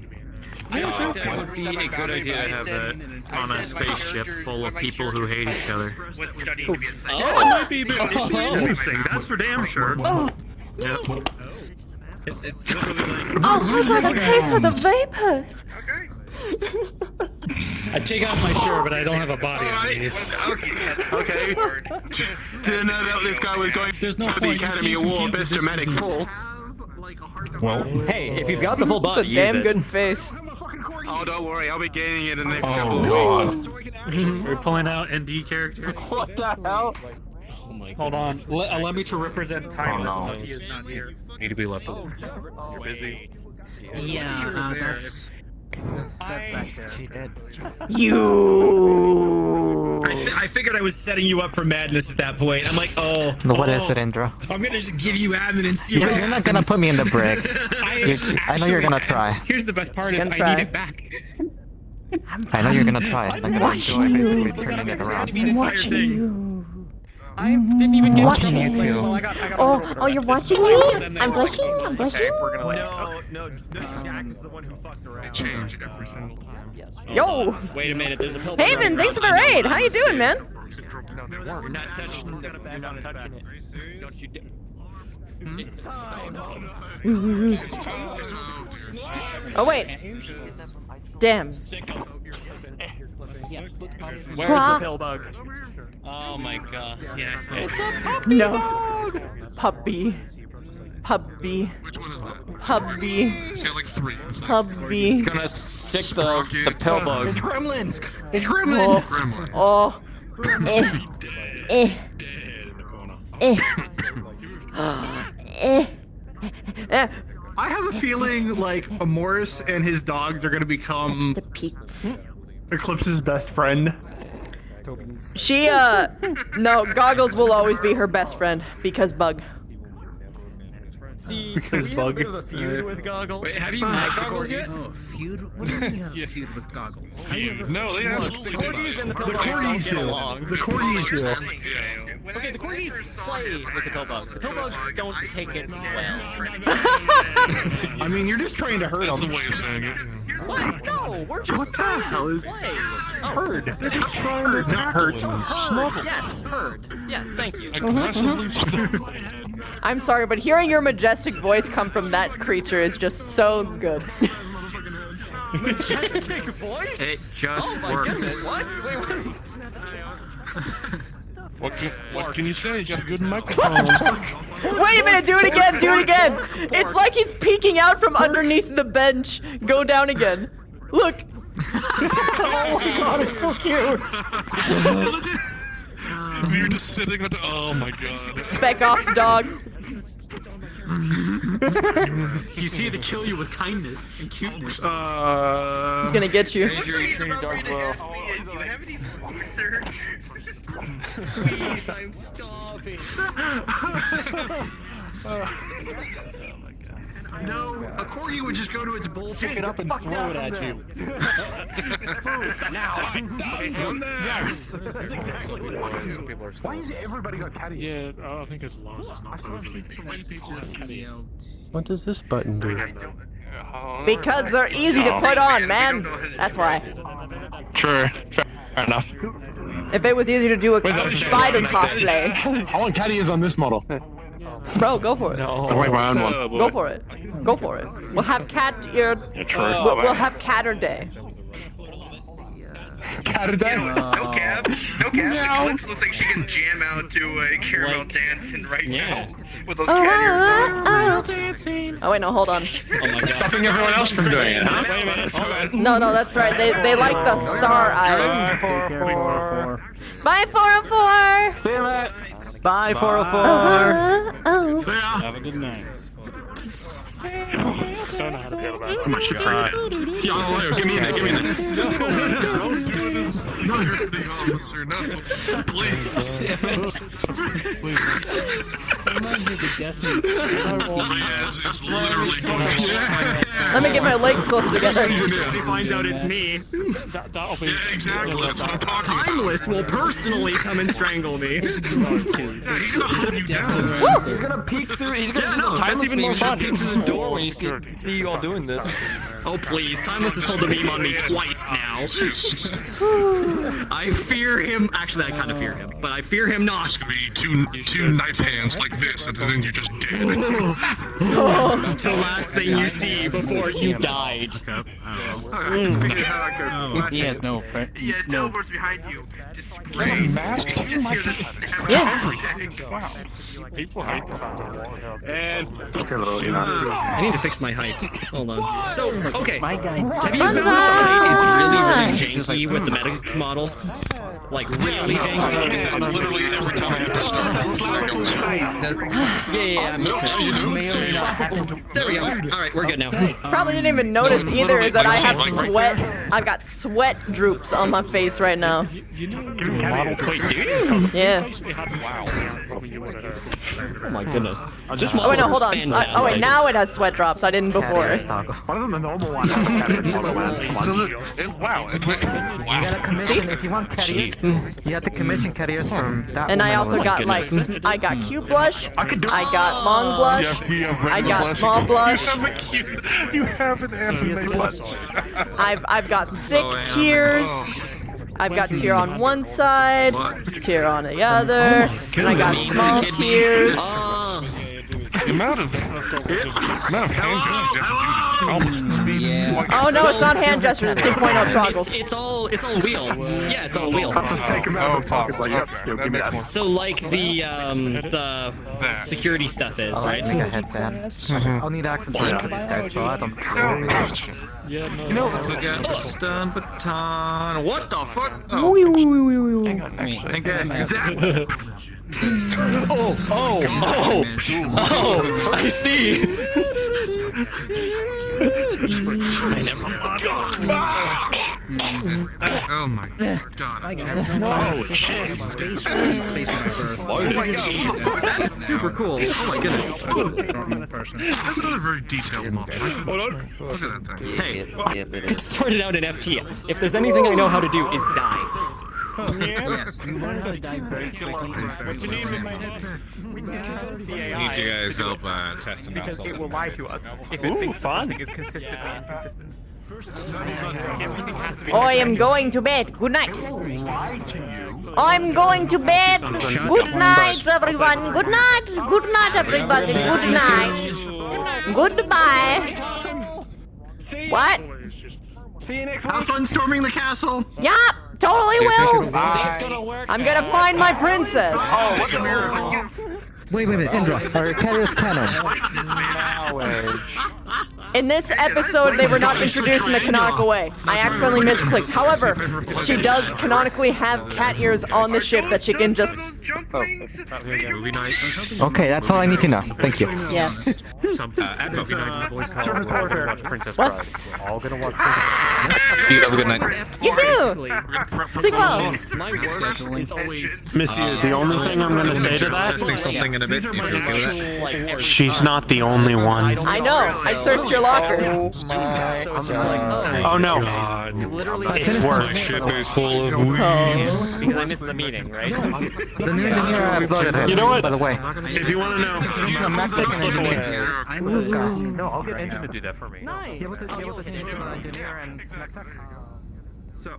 I think that would be a good idea to have that on a spaceship full of people who hate each other. That might be a bit interesting. That's for damn sure. Yep. It's literally like. Oh, I got a case of the vapors. I take off my shirt, but I don't have a body underneath. Okay. Didn't know that this guy was going for the Academy Award Best Dramatic Fall. Well, hey, if you've got the full It's body, a use damn it. good face. Oh, don't worry, I'll be gaining it in the next couple of weeks. We're pulling out ND characters. What the hell? Oh my Hold on. goodness. Allow me to represent Titus, no. but he is not here. Need to be left alone. You're busy. Yeah, that's that character. You. I figured I was setting you up for madness at that point. I'm like, oh. What is it, Indra? I'm gonna just give you admin and see what You're not gonna put me in the brick. I know you're gonna try. Here's the best part: is Gonna I try. need it back. I know you're gonna try. I'm gonna watching enjoy you. basically turning it around. I'm watching you. I didn't even get Watching to you too. Oh, you're watching me? I'm blushing? I'm blushing? No, Jack is the one who fucked around. They change every single time. Yo! Wait a minute, there's a pill. Haven, thanks for the raid. How you doing, man? You're not touching it. You're not touching it. Don't you dare. It's time. Oh, wait. Damn. Where's the pill bug? Oh my god. Yeah, It's a puppy dog. Puppy. Puppy. Which one is that? Puppy. It's got like 3. Puppy. It's gonna sick the pill bug. It's gremlins! It's gremlins! Oh. I have a feeling like Morris and his dogs are gonna become The Pete's. Eclipse's best friend. She, no, Goggles will always be her best friend, because Bug. See, Because we have a Bug. bit of a feud with Goggles. Wait, have you met Goggles yet? Oh, feud? What do you mean you have a feud with Goggles? No, they absolutely The do. corgis and the The pillbugs don't corgis get do. along. The corgis do. Okay, the corgis play with the pillbugs. The pillbugs don't take it well. I mean, you're just trying to hurt That's a them. way of saying it. What? No, we're just trying to play. Herd. They're just trying Herd, not hurt. Herd. Yes, herd. Yes, thank you. Aggressively I'm sorry, but hearing your majestic voice come from that creature is just so good. Majestic voice? It just oh my worked. goodness, what? Wait, what? What can you say? You got a good microphone. Wait a minute, do it again, do it again! It's like he's peeking out from underneath the bench. Go down again. Look. Oh my god, it's so cute! You're just sitting on. Oh my god. Spec Ops dog. He's here to kill you with kindness and cuteness. He's gonna get you. Ranger, you train your dog well. Do you have any food, sir? Please, I'm starving. No, a corgi would just go to its bowl, pick it up, and throw it at you. Food, now. Yes! That's exactly what it is. Why is everybody got catty? Yeah, I think it's long. What does this button do? Because they're easy to put on, man. That's why. Sure. Fair enough. If it was easy to do a spider cosplay. I want Caddy is on this model. Bro, go for it. I like my own one. Go for it. Go for it. We'll have cat ear. True. We'll have catter day. Cat a day? No cap. No cap. Eclipse looks like she can jam out to caramel dancing right now with those cat ears. Oh wait, no, hold on. Oh my god. Stopping everyone else from doing it, huh? Wait a minute, hold on. No, that's right. They like the star eyes. Bye 404. Bye, 404. Have a good night. Don't know how to feel about it. How much you cried? Yeah, give me that, give me that. Don't do this security officer, no. Please. It's literally going to Let me get my legs closer together. He finds out it's me. That'll be. Yeah, exactly, that's what I'm talking about. Timeless will personally come and strangle me. He's gonna hunt you down. He's gonna peek through. He's gonna. Yeah, no, Timeless that's even more memes should fun. peek through the door when you see you all doing this. Oh please, Timeless has pulled the meme on me twice now. I fear him. Actually, I kind of fear him, but I fear him not. It's gonna be two knife hands like this, and then you're just dead. The last thing you see before you died. He has no. Yeah, it teleports behind you. Disgrace. Mask You just hear this. Yeah. Wow. People hate the fact that And I need to fix my height. Hold on. So, okay. My guy. Have you found that the height is really, really janky with the meta models? Like, really janky? literally every time I have to start, Yeah, makes sense. There we go. Alright, we're good now. Probably didn't even notice either is that I have sweat. I've got sweat droops on my face right now. Wait, do you? Yeah. Oh my goodness. This Oh model wait, no, is hold on. fantastic. Oh wait, now it has sweat drops. I didn't before. One of them, the normal one. wow. You gotta commission if you want carriers. You have to commission carriers from that. And I also woman. got like, I got cute blush. I got long blush. I got small blush. You have an anime blush. I've got thick tears. I've got tear on one side, tear on the other, and I got small tears. The amount of hand Oh no, it's not hand gestures, it's 3.0 toggles. It's all wheel. Yeah, it's all wheel. Just take him out of the pocket. Like, yep, give me that. So like the security stuff is, right? I think I had that. I'll need access to these guys, so I don't. Yeah, no. You know, look at the stun baton. What the fuck? Hang on, I mean, think Oh, I see. Oh my god. Oh shit. Space rebirth. Oh my god. That is super cool. Oh my goodness. That's another very detailed model. Hold on. Look at that thing. Hey, it started out in FT. If there's anything I know how to do is die. Yes, you learn how to die very quickly. Need you guys help testing out something. It will lie to us if it thinks something is consistently inconsistent. I am going to bed. Good night. I'm going to bed. Good night, everyone. Good night. Good night, everybody. Good night. Goodbye. What? See you next week. Have fun storming the castle. Yup. Totally will. I'm gonna find my princess. Oh, what a miracle. Wait, Indra, our carrier's cannon. In this episode, they were not introduced in a canonical way. I accidentally misclicked. However, she does canonically have cat ears on the ship that she can just... Okay, that's all I need to know. Thank you. Yes. What? We're all gonna watch You have a good night. You too! Sleep well. My work is always... Monsieur, the only thing I'm gonna say to that... Testing something in a bit, if you're okay with that. She's not the only one. I know. I searched your locker. So it's just like, Oh no. it's worse. My ship is full of weeds. Because I missed the meeting, right? You know what? By the way, if you want to know, No, I'll get Engine to do that for me. Nice. So,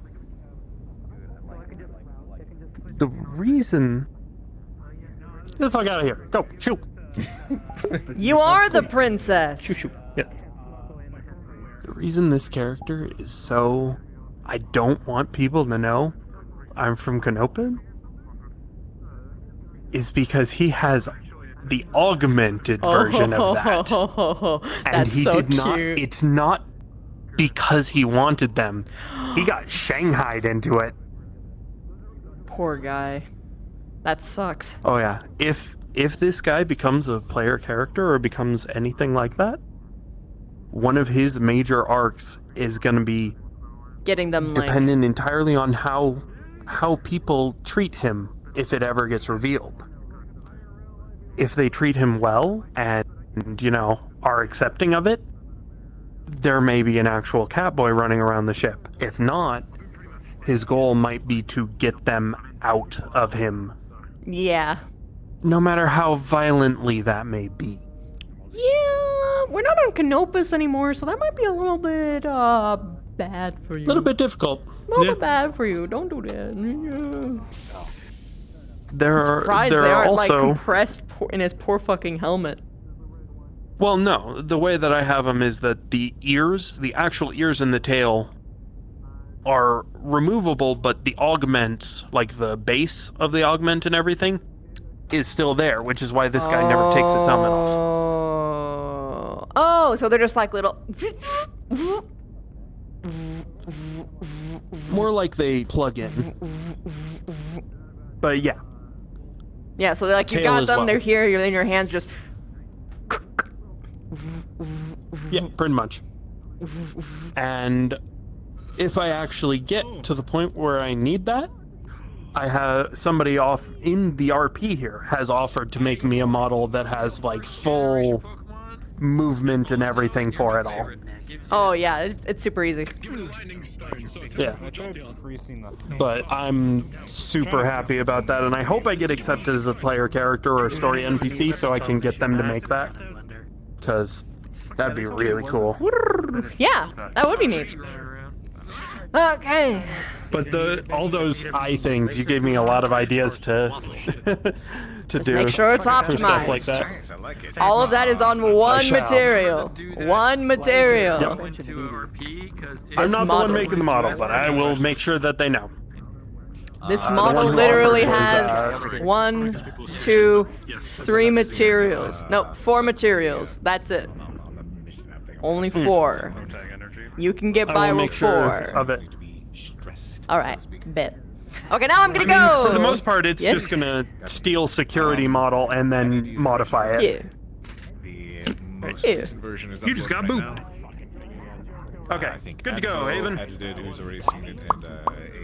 the reason. Get the fuck out of here! Go shoot. You are the princess. Shoot. Yes. The reason this character is so, I don't want people to know I'm from Canopin, is because he has the augmented version of that. And That's he so did not. cute. It's not because he wanted them. He got shanghaied into it. Poor guy. That sucks. Oh yeah. If this guy becomes a player character or becomes anything like that, one of his major arcs is going to be Getting them like... dependent entirely on how people treat him if it ever gets revealed. If they treat him well and, are accepting of it, there may be an actual Catboy running around the ship. If not, his goal might be to get them out of him. Yeah. No matter how violently that may be. Yeah, we're not on Canopus anymore, so that might be a little bit, bad for you. A little bit difficult. A little bit bad for you. Don't do that. I'm surprised they aren't, like, compressed in his poor fucking helmet. Well, no. The way that I have them is that the actual ears and the tail are removable, but the augments, like the base of the augment and everything, is still there, which is why this guy never takes his helmet off. Oh, so they're just like little... More like they plug in. But yeah. Yeah, so like you Tail got as them, well. they're here, you're in your hands just... Yeah, pretty much. And if I actually get to the point where I need that, I have somebody off in the RP here has offered to make me a model that has like full movement and everything for it all. Oh yeah, it's super easy. Yeah. But I'm super happy about that, and I hope I get accepted as a player character or a story NPC so I can get them to make that. Because that'd be really cool. Yeah, that would be neat. Okay. But all those eye things, you gave me a lot of ideas to Just do. make sure it's for optimized. stuff like that. All of that is on one material. One material. Yep. I'm not the one making the model, but I will make sure that they know. This the model one who literally offered was, has 1, 2, 3 materials. No, 4 materials. That's it. Only 4. You can get by I will with make 4. sure of it. Alright, bet. Okay, now I'm gonna go! For the most part, it's Yeah. just gonna steal security model and then modify it. Yeah. The most Ew. version is You just got uploaded booped. right Okay, good to go, Haven. Edited, who's already seen it, and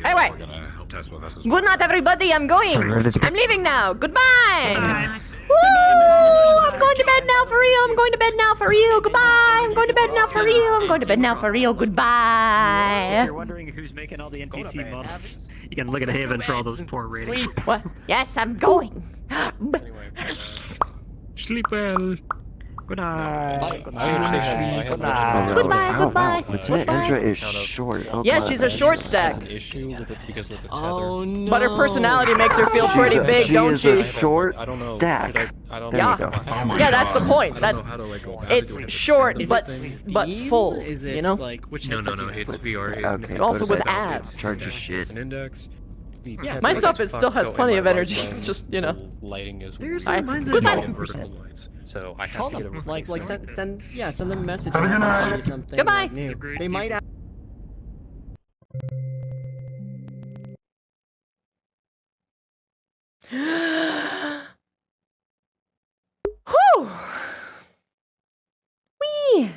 Anyway. we're gonna help test with us as Good night, everybody. I'm going. I'm leaving now. Goodbye. Woo! I'm going to bed now for real. I'm going to bed now for real. Goodbye. I'm going to bed now for real. I'm going to bed now for real. Goodbye. If you're wondering who's making all the NPC models, you can look at Haven for all those poor ratings. Sleep. What? Yes, I'm going. Sleep well. Good night. Good night. Good night. Goodbye. Goodbye. Lieutenant Indra is short. Oh, Yeah, God. she's a short stack. Issue with it because of the tether. Oh no. But her personality makes her feel pretty big, don't She is she? a short stack. There Yeah. you go. Yeah, that's the point. That it's short Is but it but Steam? full. Is it You know. like which No, headset no, do you it's have? VR. Okay. Also what with is it? abs. Charge your shit. It's an index. The Yeah, tether my gets stuff it still fucked, has so in plenty my of right energy. lens, It's just, you know. the lighting is There's weird. mine's in All there. vertical lights. So I have Call to get a them. replacement. Like send them a message Have a and good have them send night. you something. Goodbye. like new. They might. Whew. Whee.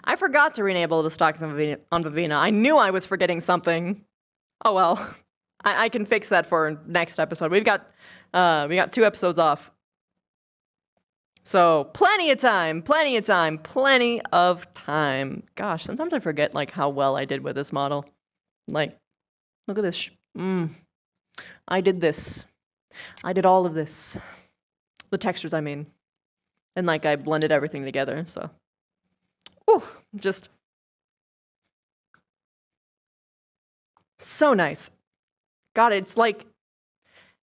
I forgot to re-enable the stocks on Vivina. I knew I was forgetting something. Oh well. I can fix that for next episode. We got 2 episodes off. So plenty of time. Gosh, sometimes I forget like how well I did with this model. Like, look at this. I did this. I did all of this. The textures, I mean. And like I blended everything together, so. Ooh, just so nice. God, it's like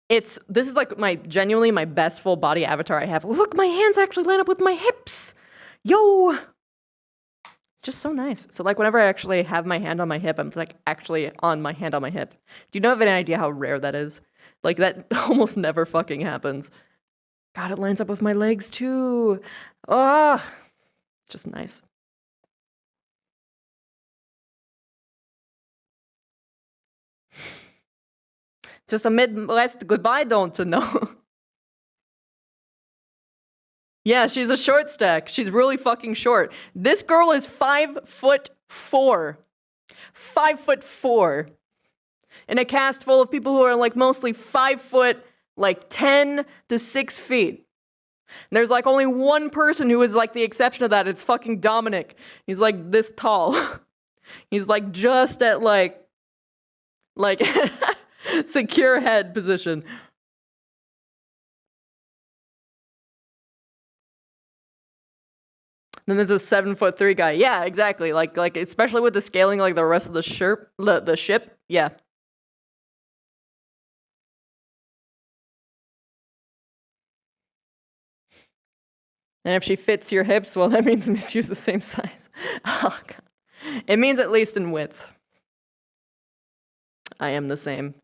this is like genuinely my best full body avatar I have. Look, my hands actually line up with my hips. Yo. It's just so nice. So like whenever I actually have my hand on my hip, I'm like actually on my hand on my hip. Do you have any idea how rare that is? Like that almost never fucking happens. God, it lines up with my legs too. Ah, just nice. Just a Midwest goodbye, don't you know? Yeah, she's a short stack. She's really fucking short. This girl is 5'4". 5'4". In a cast full of people who are like mostly 5 foot, like 10 to 6 feet. And there's like only one person who is like the exception to that. It's fucking Dominic. He's like this tall. He's like just at like secure head position. Then there's a 7'3" guy. Yeah, exactly. Like especially with the scaling, like the rest of the ship. Yeah. And if she fits your hips, well, that means Miss You's the same size. Oh, God. It means at least in width. I am the same.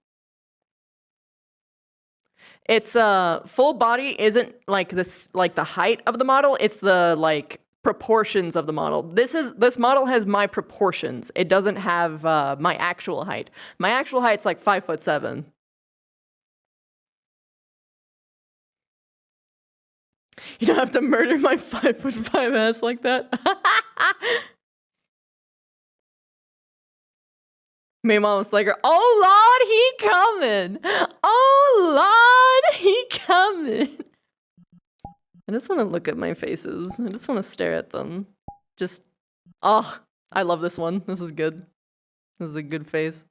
It's full body isn't like this, like the height of the model. It's the like proportions of the model. This model has my proportions. It doesn't have my actual height. My actual height's like 5'7". You don't have to murder my 5'5" ass like that. Meanwhile, it's like, oh Lord, he coming. Oh Lord, he coming. I just want to look at my faces. I just want to stare at them. Just, oh, I love this one. This is good. This is a good face.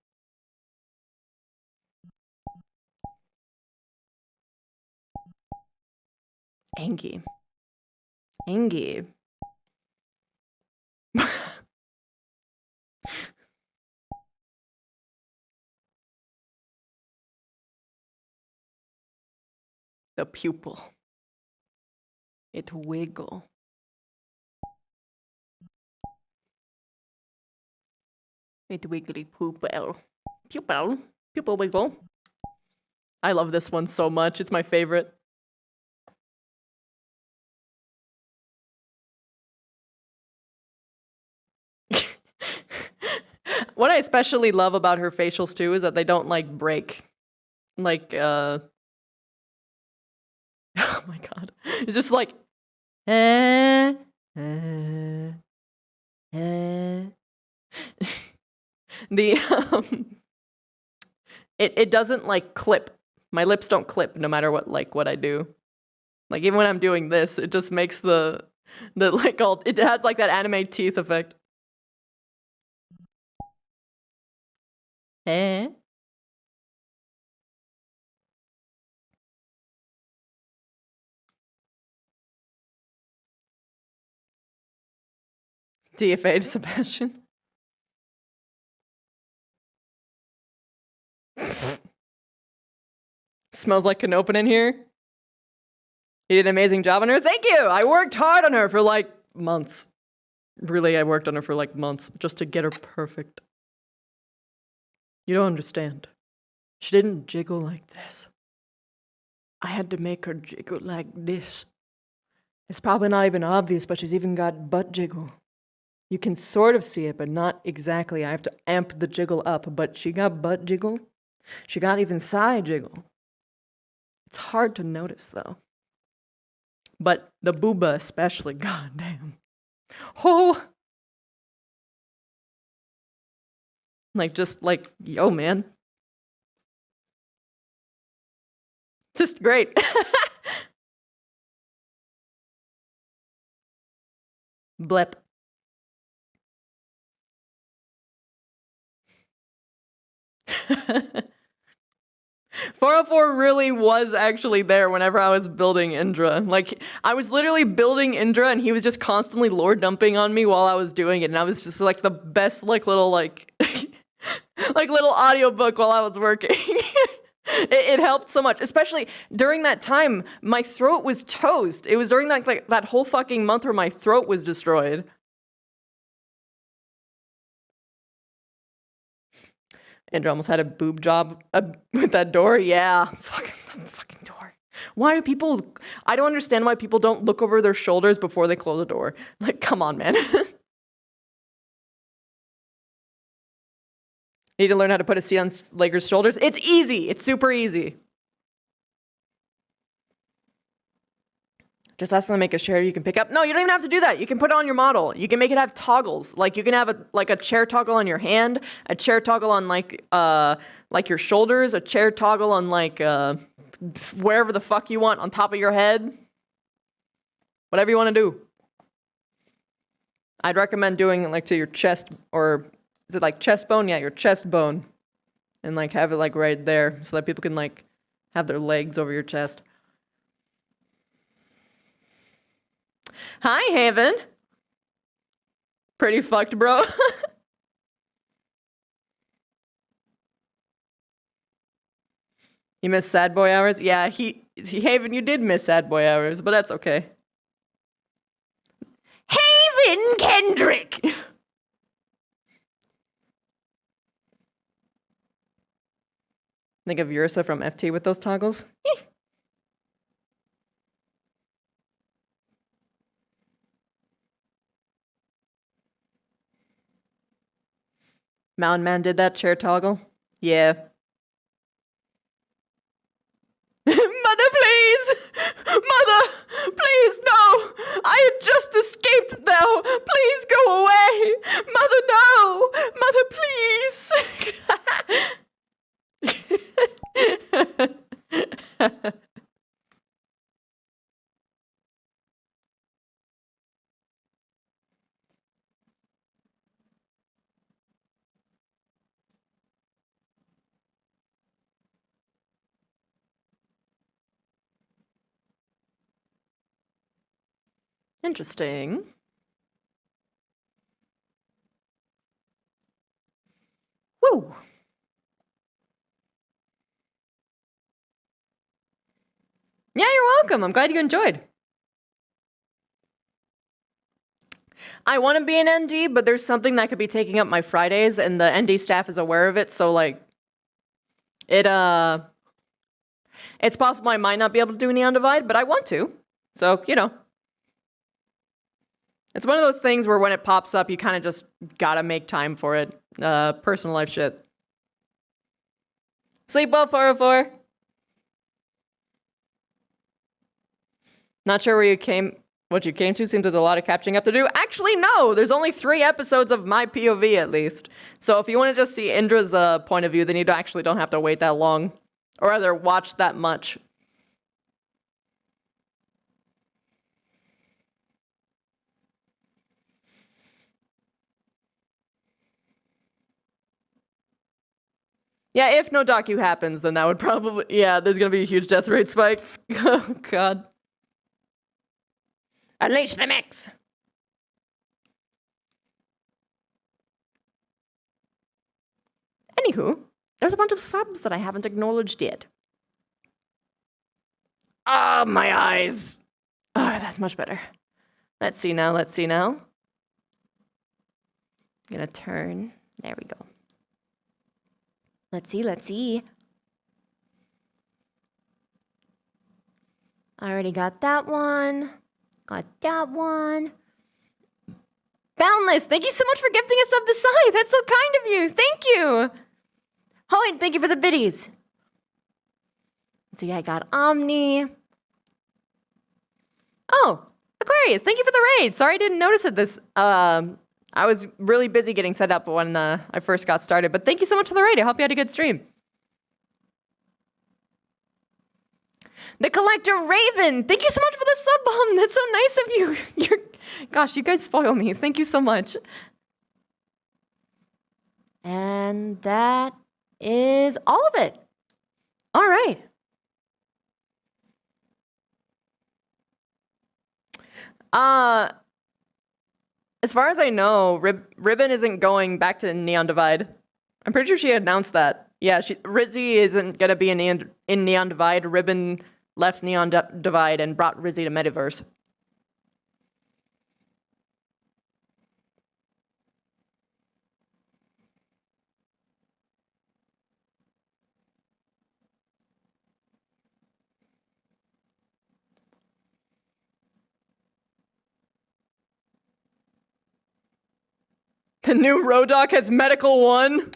Angie. Angie. The pupil. It wiggle. It wiggly pupil. Pupil. Pupil wiggle. I love this one so much. It's my favorite. What I especially love about her facials too is that they don't like break. Like oh my god. It's just like The it doesn't like clip. My lips don't clip no matter what I do. Like even when I'm doing this, it just makes the like all it has like that anime teeth effect. Eh? DFA to Sebastian. Smells like Canopen in here. You did an amazing job on her. Thank you! I worked hard on her for like months. Really, I worked on her for like months just to get her perfect. You don't understand. She didn't jiggle like this. I had to make her jiggle like this. It's probably not even obvious, but she's even got butt jiggle. You can sort of see it, but not exactly. I have to amp the jiggle up, but she got butt jiggle. She got even thigh jiggle. It's hard to notice, though. But the booba especially, goddamn. Oh! Like, just like, yo, man. Just great. Blep. .404 really was actually there whenever I was building Indra. Like, I was literally building Indra and he was just constantly lore dumping on me while I was doing it. And I was just like the best, like, little, like, like little audiobook while I was working. It helped so much, especially during that time, my throat was toast. It was during that whole fucking month where my throat was destroyed. Indra almost had a boob job with that door. Yeah, fucking door. Why do people? I don't understand why people don't look over their shoulders before they close the door. Like, come on, man. Need to learn how to put a seat on Laker's shoulders. It's easy. It's super easy. Just ask them to make a chair you can pick up. No, you don't even have to do that. You can put it on your model. You can make it have toggles. Like you can have a chair toggle on your hand, a chair toggle on like your shoulders, a chair toggle on like wherever the fuck you want on top of your head. Whatever you want to do. I'd recommend doing it like to your chest, or is it like chest bone? Yeah, your chest bone. And like have it like right there so that people can like have their legs over your chest. Hi, Haven. Pretty fucked, bro. You missed sad boy hours? Yeah, Haven, you did miss sad boy hours, but that's okay. Haven Kendrick! Think of Ursa from FT with those toggles? Mountain Man did that chair toggle? Yeah. Mother, please! Mother! Please, no! I had just escaped now! Please go away! Mother, no! Mother, please! Interesting. Woo! Yeah, you're welcome. I'm glad you enjoyed. I want to be an ND, but there's something that could be taking up my Fridays, and the ND staff is aware of it, so, like, it's possible I might not be able to do Neon Divide, but I want to. So, you know. It's one of those things where when it pops up, you kind of just gotta make time for it. Personal life shit. Sleep well, 404. Not sure where you came. What you came to seems there's a lot of catching up to do. Actually, no! There's only 3 episodes of my POV, at least. So if you want to just see Indra's point of view, then you don't have to wait that long. Or rather, watch that much. Yeah, if no docu happens, then that would probably... Yeah, there's gonna be a huge death rate spike. Oh, God. Unleash the mix! Anywho, there's a bunch of subs that I haven't acknowledged yet. Ah, my eyes! Ah, that's much better. Let's see now, let's see now. I'm gonna turn. There we go. Let's see, let's see. I already got that one. Got that one. Boundless, thank you so much for gifting us up the side. That's so kind of you. Thank you. Oh, and thank you for the biddies. So yeah, I got Omni. Oh, Aquarius, thank you for the raid. Sorry I didn't notice it I was really busy getting set up when I first got started, but thank you so much for the raid. I hope you had a good stream. The Collector Raven, thank you so much for the sub bomb. That's so nice of you. Gosh, you guys spoil me. Thank you so much. And that is all of it. All right. As far as I know, Ribbon isn't going back to Neon Divide. I'm pretty sure she announced that. Yeah, Rizzy isn't gonna be in Neon Divide. Ribbon left Neon Divide and brought Rizzy to Metaverse. The new Rodoc has Medical 1.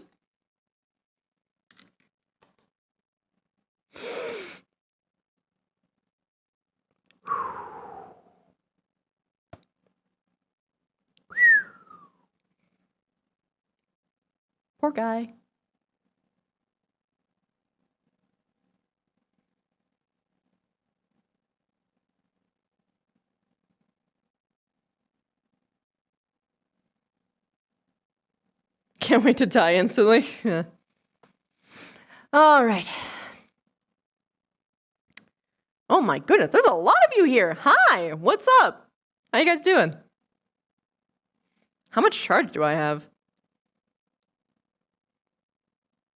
Poor guy. Can't wait to die instantly. All right. Oh my goodness, there's a lot of you here. Hi, what's up? How you guys doing? How much charge do I have?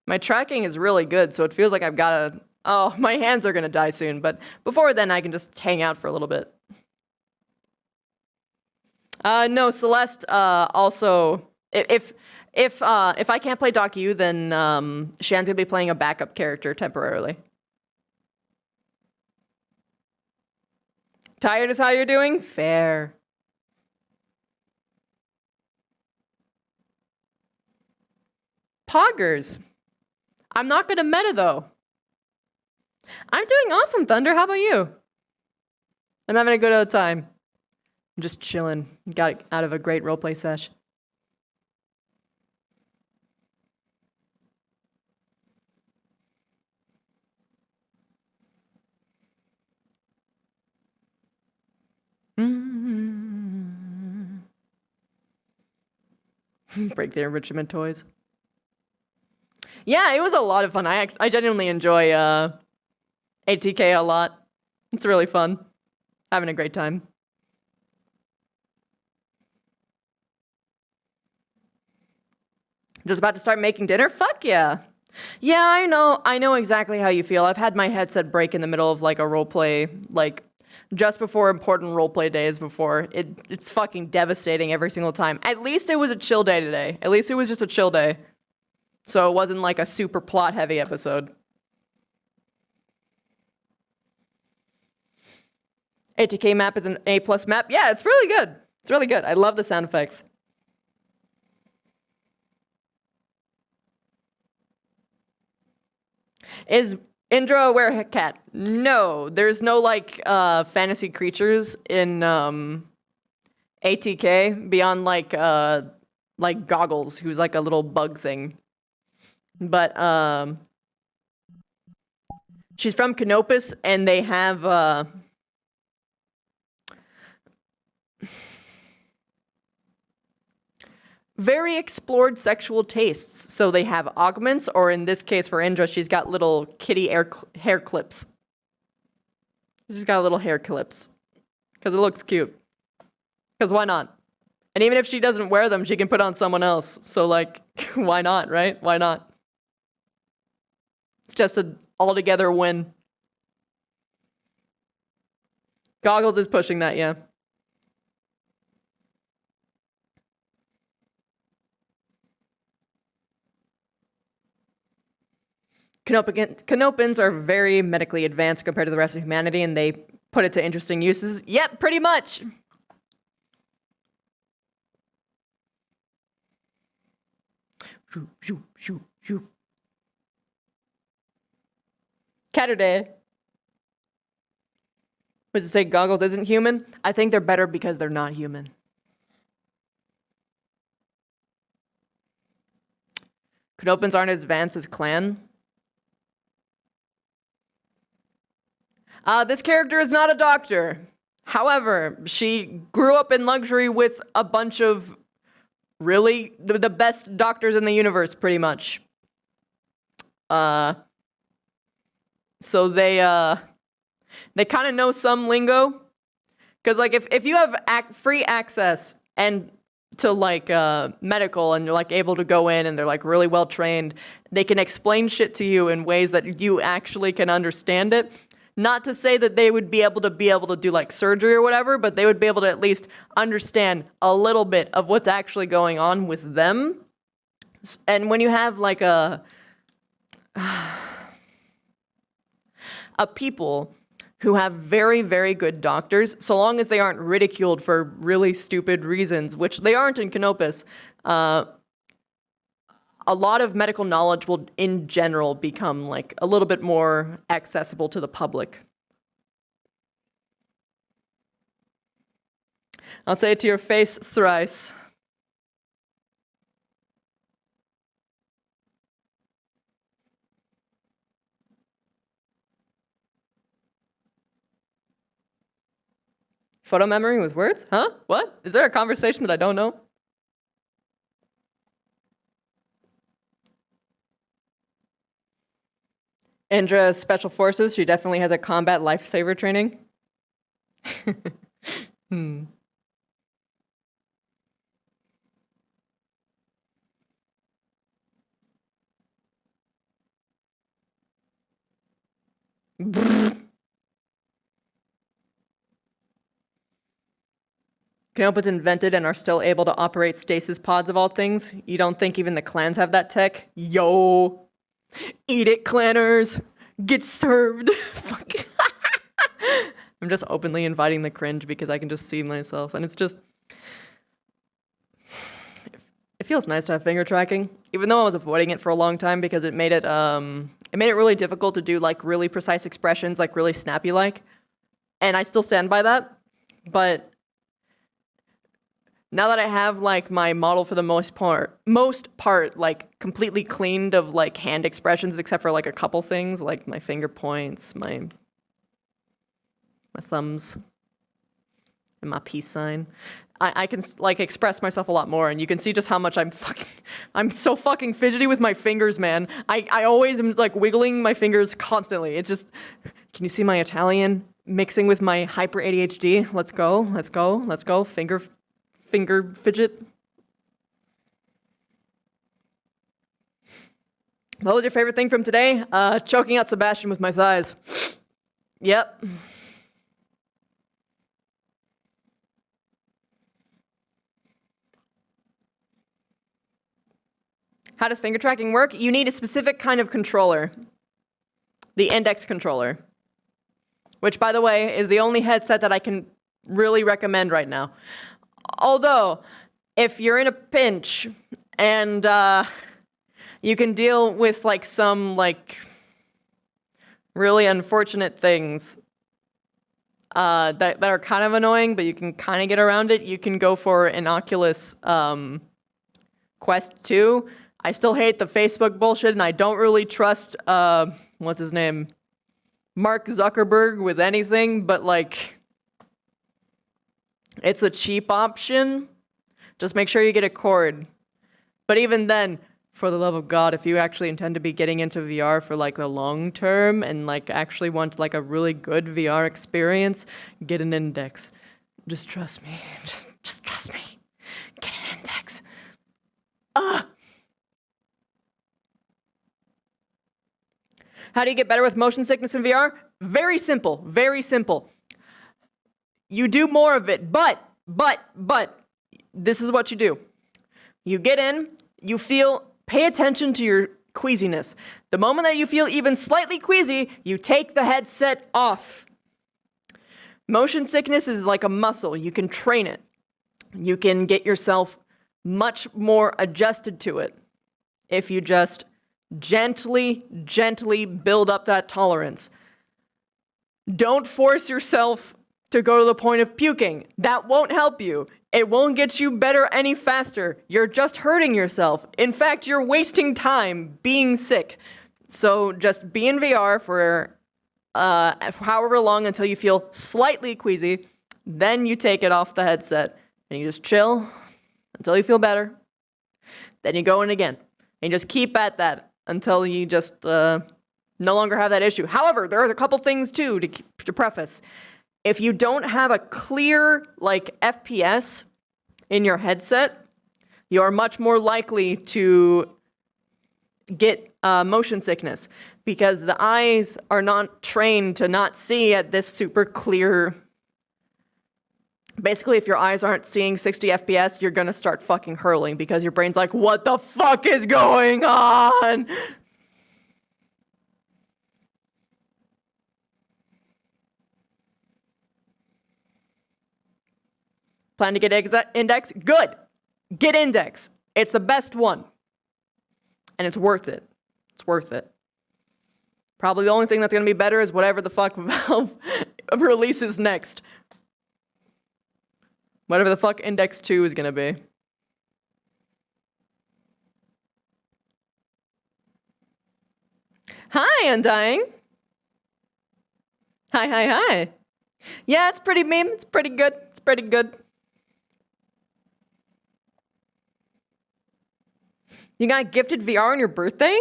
My tracking is really good, so it feels like I've got a... Oh, my hands are gonna die soon, but before then I can just hang out for a little bit. No, Celeste also... If I can't play Doc U, then Shan's gonna be playing a backup character temporarily. Tired is how you're doing? Fair. Poggers. I'm not gonna meta though. I'm doing awesome, Thunder. How about you? I'm having a good old time. I'm just chilling. Got out of a great roleplay sesh. Break the enrichment toys. Yeah, it was a lot of fun. I genuinely enjoy ATK a lot. It's really fun. Having a great time. Just about to start making dinner? Fuck yeah. Yeah, I know exactly how you feel. I've had my headset break in the middle of like a roleplay, like just before important roleplay days before. It's fucking devastating every single time. At least it was a chill day today. At least it was just a chill day. So it wasn't like a super plot heavy episode. ATK map is an A+ map. Yeah, it's really good. It's really good. I love the sound effects. Is Indra, werecat. No, there's no like fantasy creatures in ATK beyond like Goggles, who's like a little bug thing. But she's from Canopus, and they have very explored sexual tastes. So they have augments, or in this case for Indra, she's got little kitty hair clips. She's got little hair clips. Because it looks cute. Because why not? And even if she doesn't wear them, she can put on someone else. So like, why not, right? Why not? It's just an altogether win. Goggles is pushing that, yeah. Canopans are very medically advanced compared to the rest of humanity, and they put it to interesting uses. Yep, pretty much. Catterday. Was it say Goggles isn't human? I think they're better because they're not human. Canopans aren't as advanced as Clan. This character is not a doctor. However, she grew up in luxury with a bunch of really the best doctors in the universe, pretty much. So they kind of know some lingo. Because, like, if you have free access and to, like, medical, and you're, like, able to go in and they're, like, really well trained, they can explain shit to you in ways that you actually can understand it. Not to say that they would be able to do like surgery or whatever, but they would be able to at least understand a little bit of what's actually going on with them. And when you have like a people who have very, very good doctors, so long as they aren't ridiculed for really stupid reasons, which they aren't in Canopus, a lot of medical knowledge will, in general, become like a little bit more accessible to the public. I'll say it to your face thrice. Photo memory with words? Huh? What? Is there a conversation that I don't know? Indra Special Forces, she definitely has a combat lifesaver training. Canopans invented and are still able to operate stasis pods of all things. You don't think even the clans have that tech? Yo! Eat it, clanners! Get served! Fuck. I'm just openly inviting the cringe because I can just see myself, and it's just... It feels nice to have finger tracking, even though I was avoiding it for a long time because it made it really difficult to do like really precise expressions, like really snappy-like. And I still stand by that, but now that I have like my model for the most part like completely cleaned of like hand expressions, except for like a couple things, like my finger points, my thumbs, and my peace sign, I can like express myself a lot more, and you can see just how much I'm so fucking fidgety with my fingers, man. I always am like wiggling my fingers constantly. It's just, can you see my Italian mixing with my hyper ADHD? Let's go, let's go, let's go. Finger fidget. What was your favorite thing from today? Choking out Sebastian with my thighs. Yep. How does finger tracking work? You need a specific kind of controller. The index controller. Which, by the way, is the only headset that I can really recommend right now. Although, if you're in a pinch and you can deal with like some like really unfortunate things that are kind of annoying, but you can kind of get around it. You can go for an Oculus Quest 2. I still hate the Facebook bullshit, and I don't really trust, what's his name? Mark Zuckerberg with anything, but like, it's a cheap option. Just make sure you get a cord. But even then, for the love of God, if you actually intend to be getting into VR for like the long term and like actually want like a really good VR experience, get an Index. Just trust me. Just trust me. Get an Index. How do you get better with motion sickness in VR? Very simple. Very simple. You do more of it, but this is what you do. You get in, you feel, pay attention to your queasiness. The moment that you feel even slightly queasy, you take the headset off. Motion sickness is like a muscle. You can train it. You can get yourself much more adjusted to it if you just gently build up that tolerance. Don't force yourself to go to the point of puking. That won't help you. It won't get you better any faster. You're just hurting yourself. In fact, you're wasting time being sick. So just be in VR for however long until you feel slightly queasy. Then you take it off the headset and you just chill until you feel better. Then you go in again. And you just keep at that until you just no longer have that issue. However, there are a couple things too to preface. If you don't have a clear like FPS in your headset, you are much more likely to get motion sickness because the eyes are not trained to not see at this super clear. Basically, if your eyes aren't seeing 60 FPS, you're gonna start fucking hurling because your brain's like, what the fuck is going on? Plan to get Index? Good. Get Index. It's the best one. And it's worth it. It's worth it. Probably the only thing that's going to be better is whatever the fuck Valve releases next. Whatever the fuck Index 2 is going to be. Hi, Undying. Hi. Yeah, it's pretty meme. It's pretty good. It's pretty good. You got gifted VR on your birthday?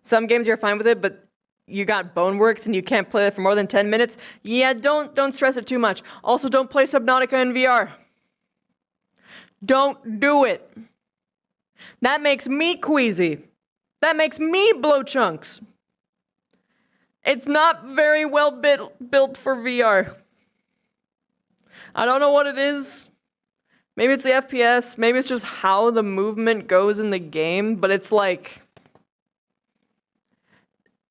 Some games you're fine with it, but you got Boneworks and you can't play it for more than 10 minutes? Yeah, don't stress it too much. Also, don't play Subnautica in VR. Don't do it. That makes me queasy. That makes me blow chunks. It's not very well built for VR. I don't know what it is. Maybe it's the FPS, maybe it's just how the movement goes in the game, but it's like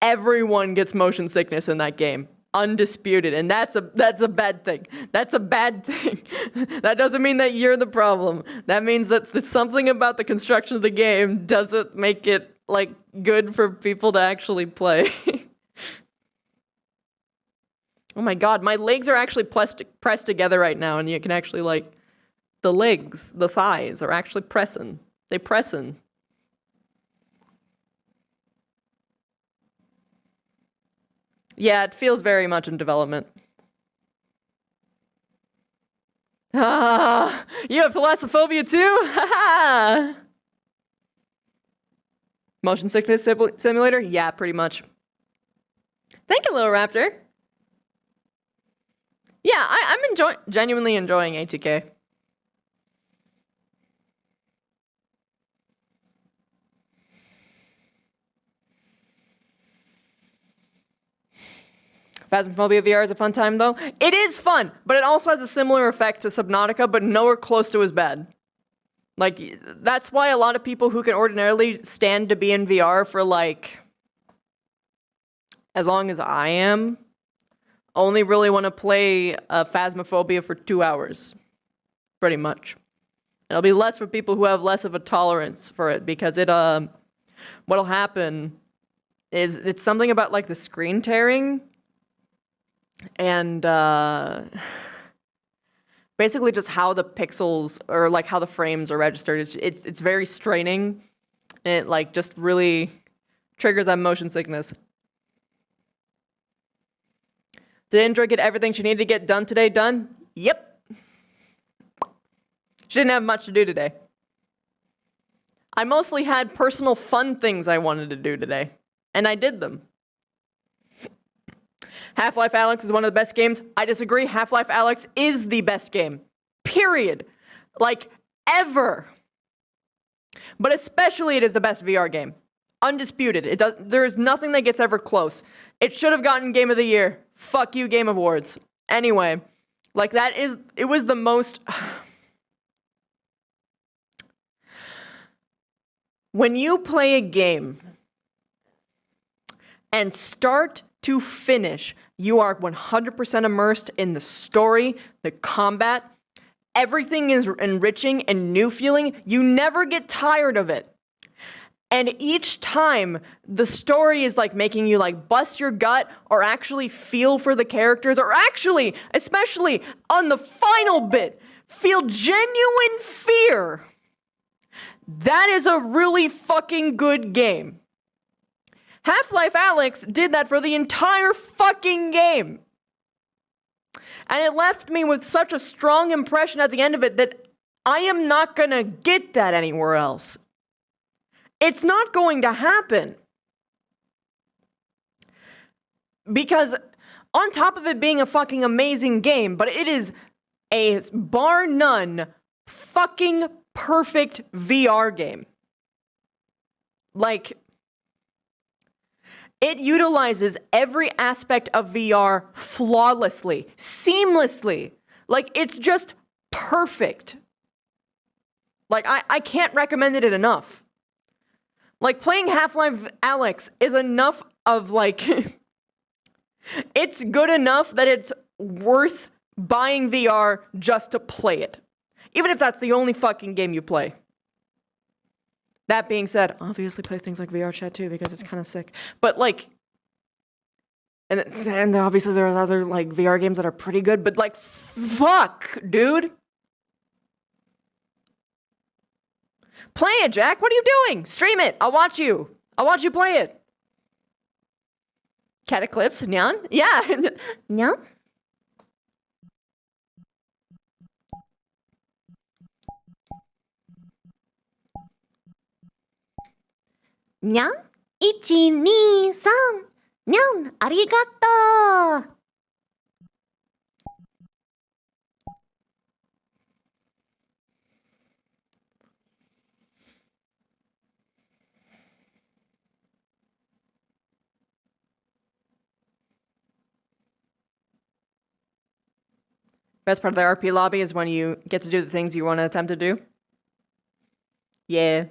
everyone gets motion sickness in that game. Undisputed, and that's a bad thing. That's a bad thing. That doesn't mean that you're the problem. That means that something about the construction of the game doesn't make it like good for people to actually play. Oh my god, my legs are actually pressed together right now, and you can actually like the legs, the thighs are actually pressing. They pressing. Yeah, it feels very much in development. Ah, you have thalassophobia too? Haha! Motion sickness simulator? Yeah, pretty much. Thank you, Little Raptor. Yeah, I'm genuinely enjoying ATK. Phasmophobia VR is a fun time, though. It is fun, but it also has a similar effect to Subnautica, but nowhere close to as bad. Like, that's why a lot of people who can ordinarily stand to be in VR for, like, as long as I am, only really want to play Phasmophobia for 2 hours. Pretty much. It'll be less for people who have less of a tolerance for it, because what'll happen is it's something about like the screen tearing and basically just how the pixels or like how the frames are registered. It's very straining, and it like just really triggers that motion sickness. Did Indra get everything she needed to get done today done? Yep. She didn't have much to do today. I mostly had personal fun things I wanted to do today, and I did them. Half-Life Alyx is one of the best games. I disagree. Half-Life Alyx is the best game. Period. Like, ever. But especially it is the best VR game. Undisputed. There is nothing that gets ever close. It should have gotten Game of the Year. Fuck you, Game Awards. Anyway, like it was the most... When you play a game and start to finish, you are 100% immersed in the story, the combat. Everything is enriching and new feeling. You never get tired of it. And each time, the story is like making you like bust your gut or actually feel for the characters or actually, especially on the final bit, feel genuine fear. That is a really fucking good game. Half-Life Alyx did that for the entire fucking game. And it left me with such a strong impression at the end of it that I am not gonna get that anywhere else. It's not going to happen. Because on top of it being a fucking amazing game, but it is a bar none fucking perfect VR game. Like, it utilizes every aspect of VR flawlessly, seamlessly. Like, it's just perfect. Like, I can't recommend it enough. Like, playing Half-Life Alyx is enough of, like... it's good enough that it's worth buying VR just to play it. Even if that's the only fucking game you play. That being said, obviously play things like VR chat too, because it's kind of sick. But, like... And obviously there are other, like, VR games that are pretty good, but, like, fuck, dude! Play it, Jack. What are you doing? Stream it. I'll watch you. I'll watch you play it. Cat Eclipse? Nyan? Yeah. Nyan? Nyan? 1, 2, 3. Nyan, arigato. Best part of the RP lobby is when you get to do the things you want to attempt to do. Yeah.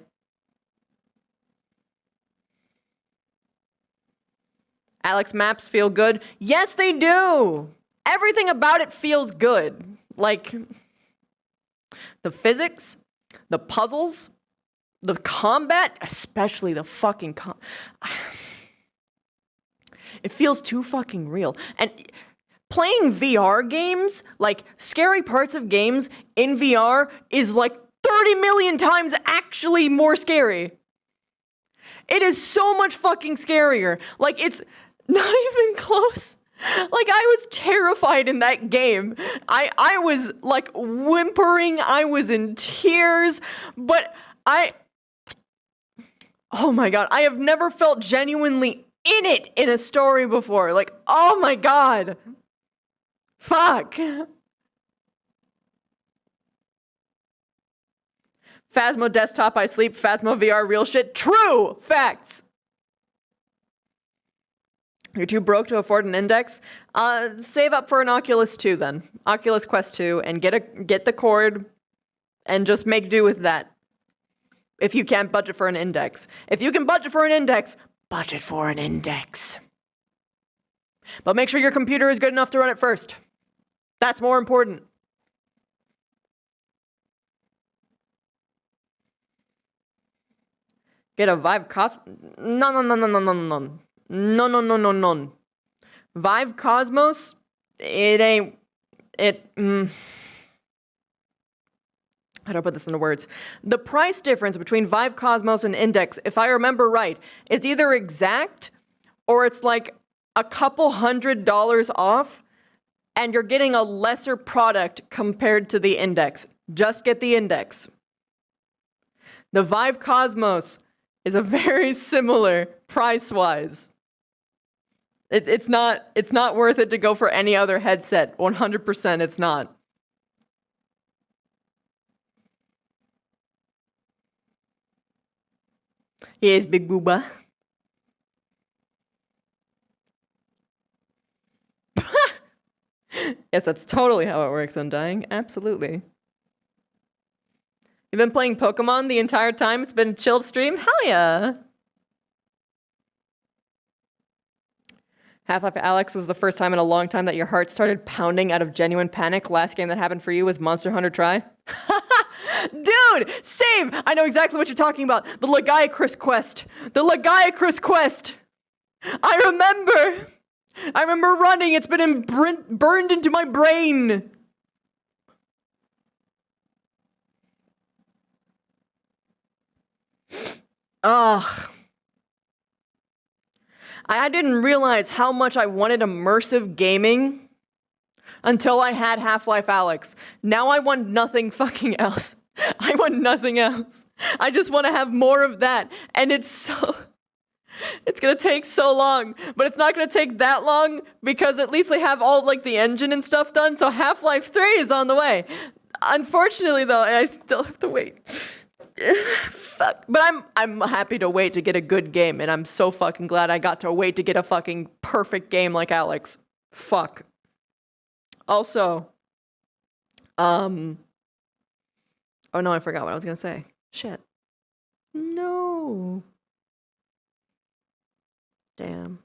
Alyx maps feel good. Yes, they do. Everything about it feels good. Like, the physics, the puzzles, the combat, especially the fucking it feels too fucking real. And playing VR games, like scary parts of games in VR is like 30 million times actually more scary. It is so much fucking scarier. Like, it's not even close. Like, I was terrified in that game. I was like whimpering, I was in tears, but oh my god, I have never felt genuinely in it in a story before. Like, oh my god. Fuck. Phasmo desktop, I sleep. Phasmo VR, real shit. True! Facts! You're too broke to afford an index? Save up for an Oculus 2 then. Oculus Quest 2, and get the cord, and just make do with that. If you can't budget for an index. If you can budget for an index, budget for an index. But make sure your computer is good enough to run it first. That's more important. Get a Vive cost? No. No, no, no, no, no. Vive Cosmos, it ain't... How do I put this into words? The price difference between Vive Cosmos and Index, if I remember right, is either exact or it's like a couple $100 off and you're getting a lesser product compared to the Index. Just get the Index. The Vive Cosmos is a very similar price-wise. It's not worth it to go for any other headset. 100% it's not. Yes, Big Booba. Yes, that's totally how it works, Undying. Absolutely. You've been playing Pokemon the entire time? It's been a chilled stream? Hell yeah! Half-Life Alyx was the first time in a long time that your heart started pounding out of genuine panic. Last game that happened for you was Monster Hunter Tri. Dude, same! I know exactly what you're talking about. The Lagiacrus quest. The Lagiacrus quest! I remember running. It's been burned into my brain. Ugh. I didn't realize how much I wanted immersive gaming until I had Half-Life Alyx. Now I want nothing fucking else. I want nothing else. I just want to have more of that. And it's gonna take so long, but it's not gonna take that long because at least they have all like the engine and stuff done. So Half-Life 3 is on the way. Unfortunately though, I still have to wait. Fuck. But I'm happy to wait to get a good game, and I'm so fucking glad I got to wait to get a fucking perfect game like Alyx. Fuck. Also, oh no, I forgot what I was gonna say. Shit. No. Damn.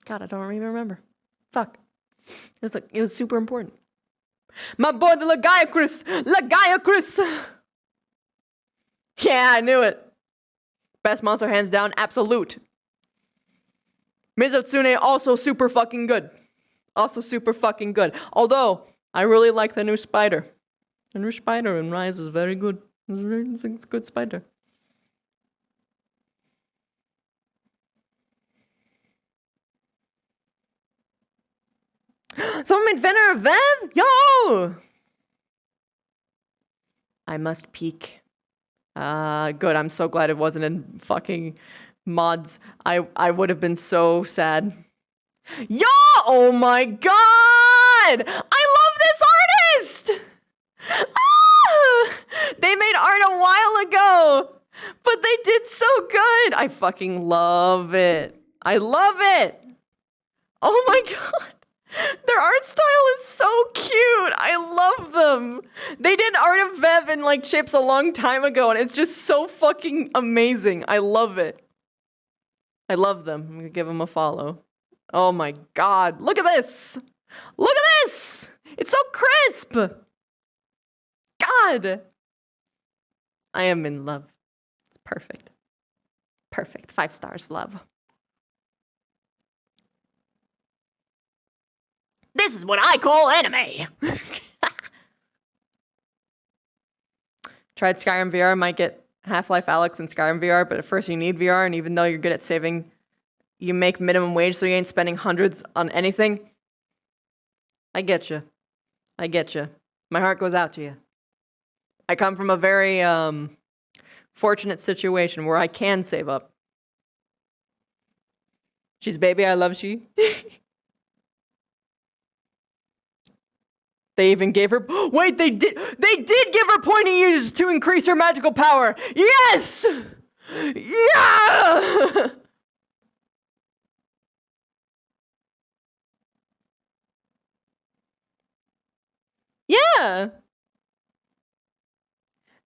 God, I don't even remember. Fuck. It was super important. My boy, the Lagiacrus! Lagiacrus! Yeah, I knew it. Best monster hands down, absolute. Mizotsune also super fucking good. Also super fucking good. Although, I really like the new spider. The new spider in Rise is very good. It's a good spider. Someone made Venner Vev? Yo! I must peek. Good. I'm so glad it wasn't in fucking mods. I would have been so sad. Yo! Oh my god! I love this artist! Ah! They made art a while ago, but they did so good. I fucking love it. I love it. Oh my god. Their art style is so cute. I love them. They did Art of Vev in like chips a long time ago, and it's just so fucking amazing. I love it. I love them. I'm gonna give them a follow. Oh my god. Look at this. Look at this. It's so crisp. God. I am in love. It's perfect. Perfect. 5 stars, love. This is what I call anime! Tried Skyrim VR, might get Half-Life Alyx and Skyrim VR, but at first you need VR, and even though you're good at saving, you make minimum wage so you ain't spending hundreds on anything. I get you. I get you. My heart goes out to you. I come from a very fortunate situation where I can save up. She's baby, I love she. They even gave her... Wait, they did give her pointy ears to increase her magical power! Yes! Yeah! Yeah!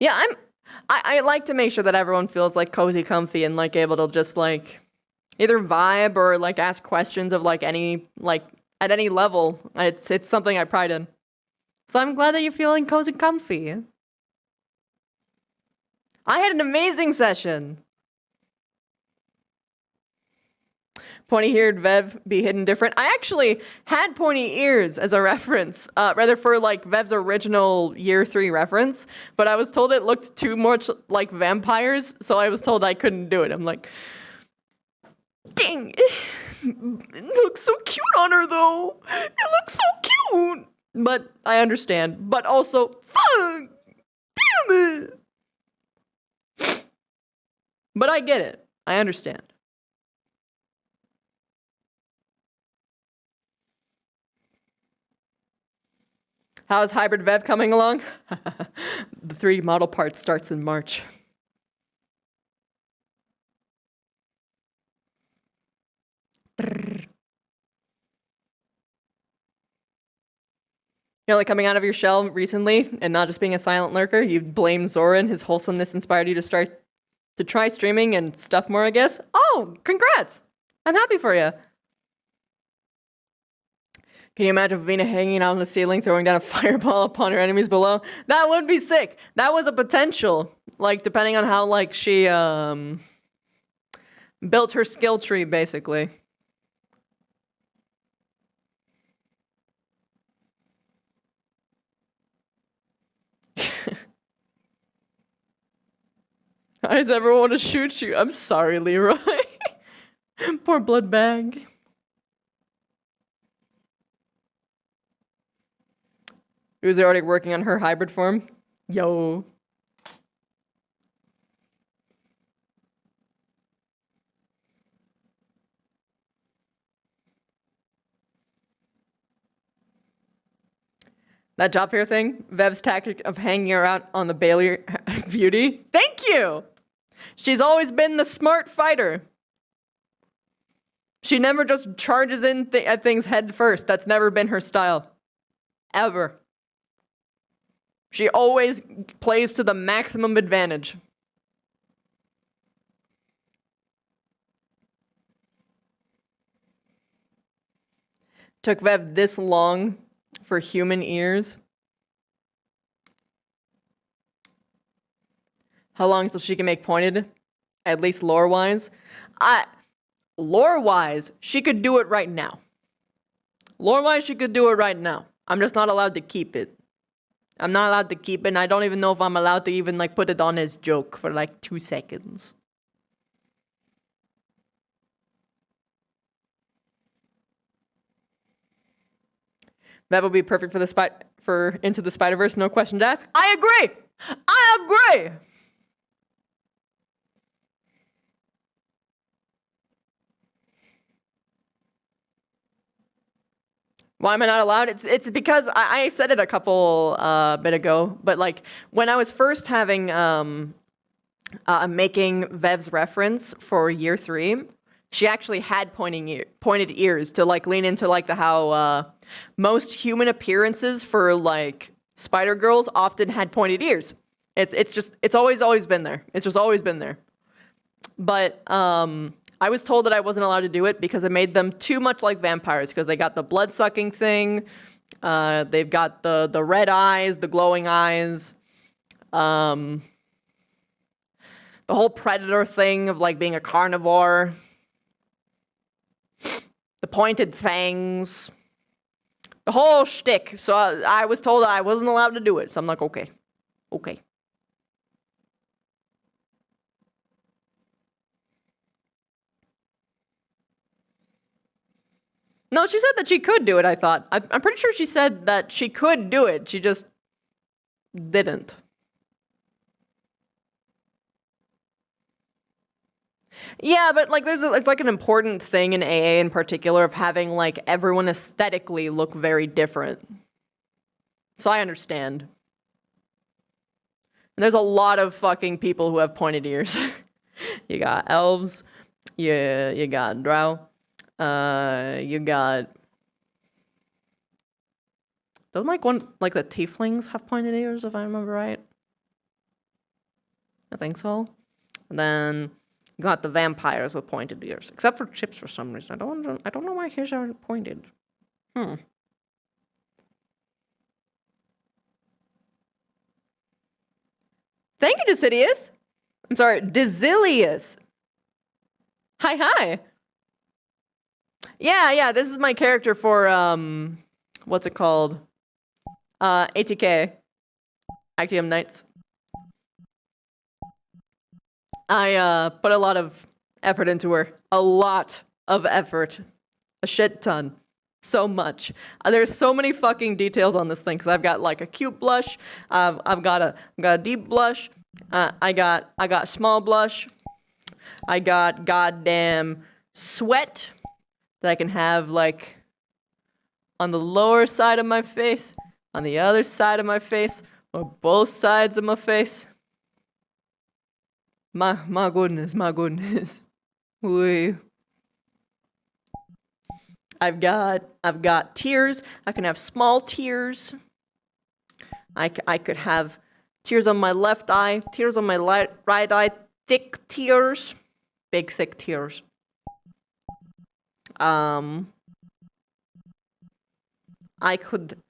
Yeah, I like to make sure that everyone feels like cozy, comfy, and like able to just like either vibe or like ask questions of like any like at any level. It's something I pride in. So I'm glad that you're feeling cozy, comfy. I had an amazing session. Pointy-eared Vev be hidden different. I actually had pointy ears as a reference, rather for like Vev's original year 3 reference, but I was told it looked too much like vampires, so I was told I couldn't do it. I'm like, dang, it looks so cute on her though. It looks so cute. But I understand. But also, fuck, damn it. But I get it. I understand. How's Hybrid Vev coming along? The 3D model part starts in March. You're like coming out of your shell recently and not just being a silent lurker. You blamed Zoran. His wholesomeness inspired you to try streaming and stuff more, I guess. Oh, congrats! I'm happy for you. Can you imagine Vina hanging out on the ceiling, throwing down a fireball upon her enemies below? That would be sick. That was a potential. Like, depending on how, like, she, built her skill tree, basically. Why does everyone want to shoot you? I'm sorry, Leroy. Poor blood bag. Who's already working on her hybrid form? Yo. That job fair thing, Vev's tactic of hanging her out on the Bailey beauty. Thank you! She's always been the smart fighter. She never just charges in at things head first. That's never been her style. Ever. She always plays to the maximum advantage. Took Vev this long for human ears. How long until she can make pointed? At least lore-wise? Lore-wise, she could do it right now. Lore-wise, she could do it right now. I'm just not allowed to keep it. I'm not allowed to keep it, and I don't even know if I'm allowed to even, like, put it on as joke for, like, 2 seconds. That would be perfect for Into the Spider-Verse, no question to ask. I agree! I agree! Why am I not allowed? It's because I said it a couple bit ago, but like when I was first having making Vev's reference for year 3, she actually had pointed ears to like lean into like the how most human appearances for like spider girls often had pointed ears. It's always been there. It's just always been there. But I was told that I wasn't allowed to do it because it made them too much like vampires because they got the blood-sucking thing, they've got the red eyes, the glowing eyes, the whole predator thing of like being a carnivore, the pointed fangs, the whole shtick. So I was told I wasn't allowed to do it, so I'm like, okay. No, she said that she could do it, I thought. I'm pretty sure she said that she could do it. She just didn't. Yeah, but like it's like an important thing in AA in particular of having like everyone aesthetically look very different. So I understand. And there's a lot of fucking people who have pointed ears. You got elves, you got drow. You got... Don't like the tieflings have pointed ears, if I remember right? I think so. And then you got the vampires with pointed ears. Except for Chips for some reason. I don't know why his are pointed. Thank you, Decidius! I'm sorry, Desilius! Hi! Yeah, this is my character for, what's it called? ATK. Actium Knights. I, put a lot of effort into her. A lot of effort. A shit ton. So much. There's so many fucking details on this thing, because I've got, like, a cute blush. I've got a deep blush. I got small blush. I got goddamn sweat that I can have, like, on the lower side of my face, on the other side of my face, or both sides of my face. My goodness, my goodness. Wee. I've got tears. I can have small tears. I could have tears on my left eye, tears on my right eye, thick tears, big thick tears. I could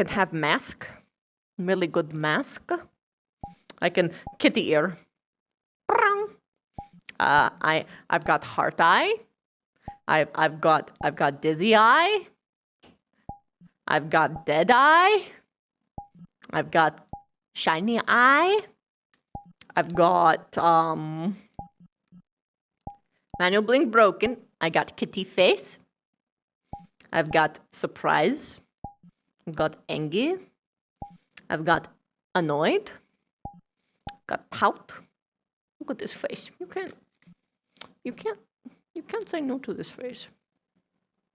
have mask, really good mask. I can kitty ear. I've got heart eye. I've got dizzy eye. I've got dead eye. I've got shiny eye. I've got manual blink broken. I got kitty face. I've got surprise. I've got angry. I've got annoyed. Got pout. Look at this face. You can't say no to this face.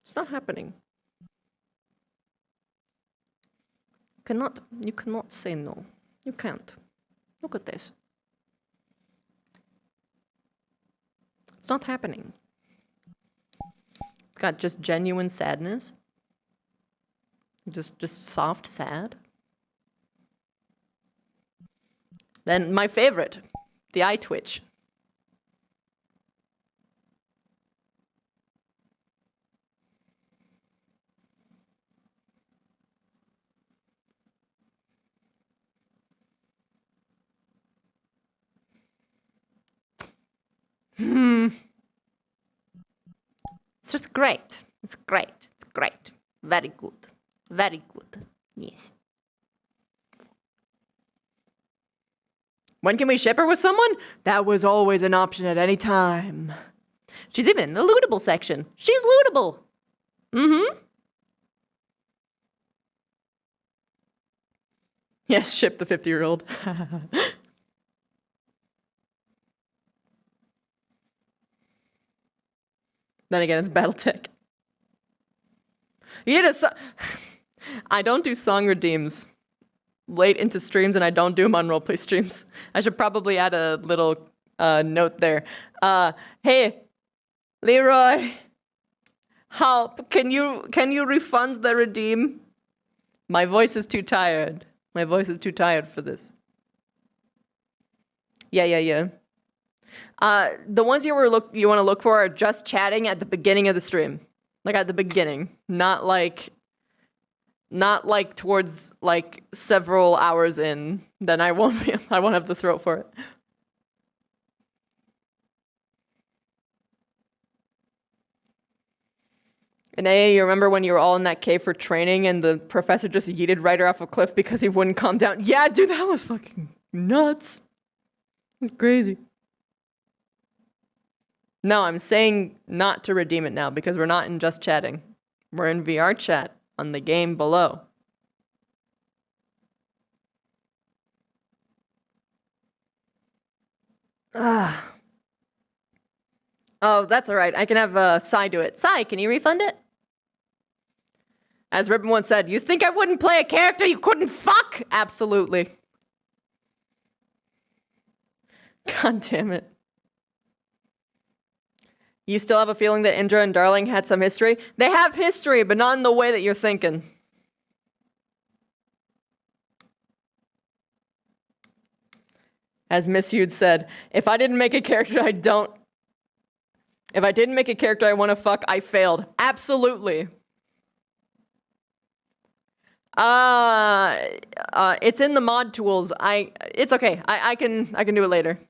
It's not happening. You cannot say no. You can't. Look at this. It's not happening. It's got just genuine sadness. Just soft sad. Then my favorite, the eye twitch. It's just great. It's great. It's great. Very good. Very good. Yes. When can we ship her with someone? That was always an option at any time. She's even in the lootable section. She's lootable. Mm-hmm. Yes, ship the 50-year-old. Then again, it's Battletech. You did I don't do song redeems late into streams, and I don't do them on roleplay streams. I should probably add a little note there. Hey, Leroy, help! Can you refund the redeem? My voice is too tired. My voice is too tired for this. Yeah. The ones you want to look for are just chatting at the beginning of the stream, like at the beginning, not like towards like several hours in. Then I won't have the throat for it. And AA, you remember when you were all in that cave for training and the professor just yeeted Ryder off a cliff because he wouldn't calm down? Yeah, dude, that was fucking nuts. It was crazy. No, I'm saying not to redeem it now because we're not in just chatting. We're in VR chat on the game below. Oh, that's all right. I can have Sai do it. Sai, can you refund it? As Ribbon once said, you think I wouldn't play a character you couldn't fuck? Absolutely. God damn it. You still have a feeling that Indra and Darling had some history? They have history, but not in the way that you're thinking. As Miss Hughes said, if I didn't make a character I want to fuck, I failed. Absolutely. It's in the mod tools. It's okay. I can do it later.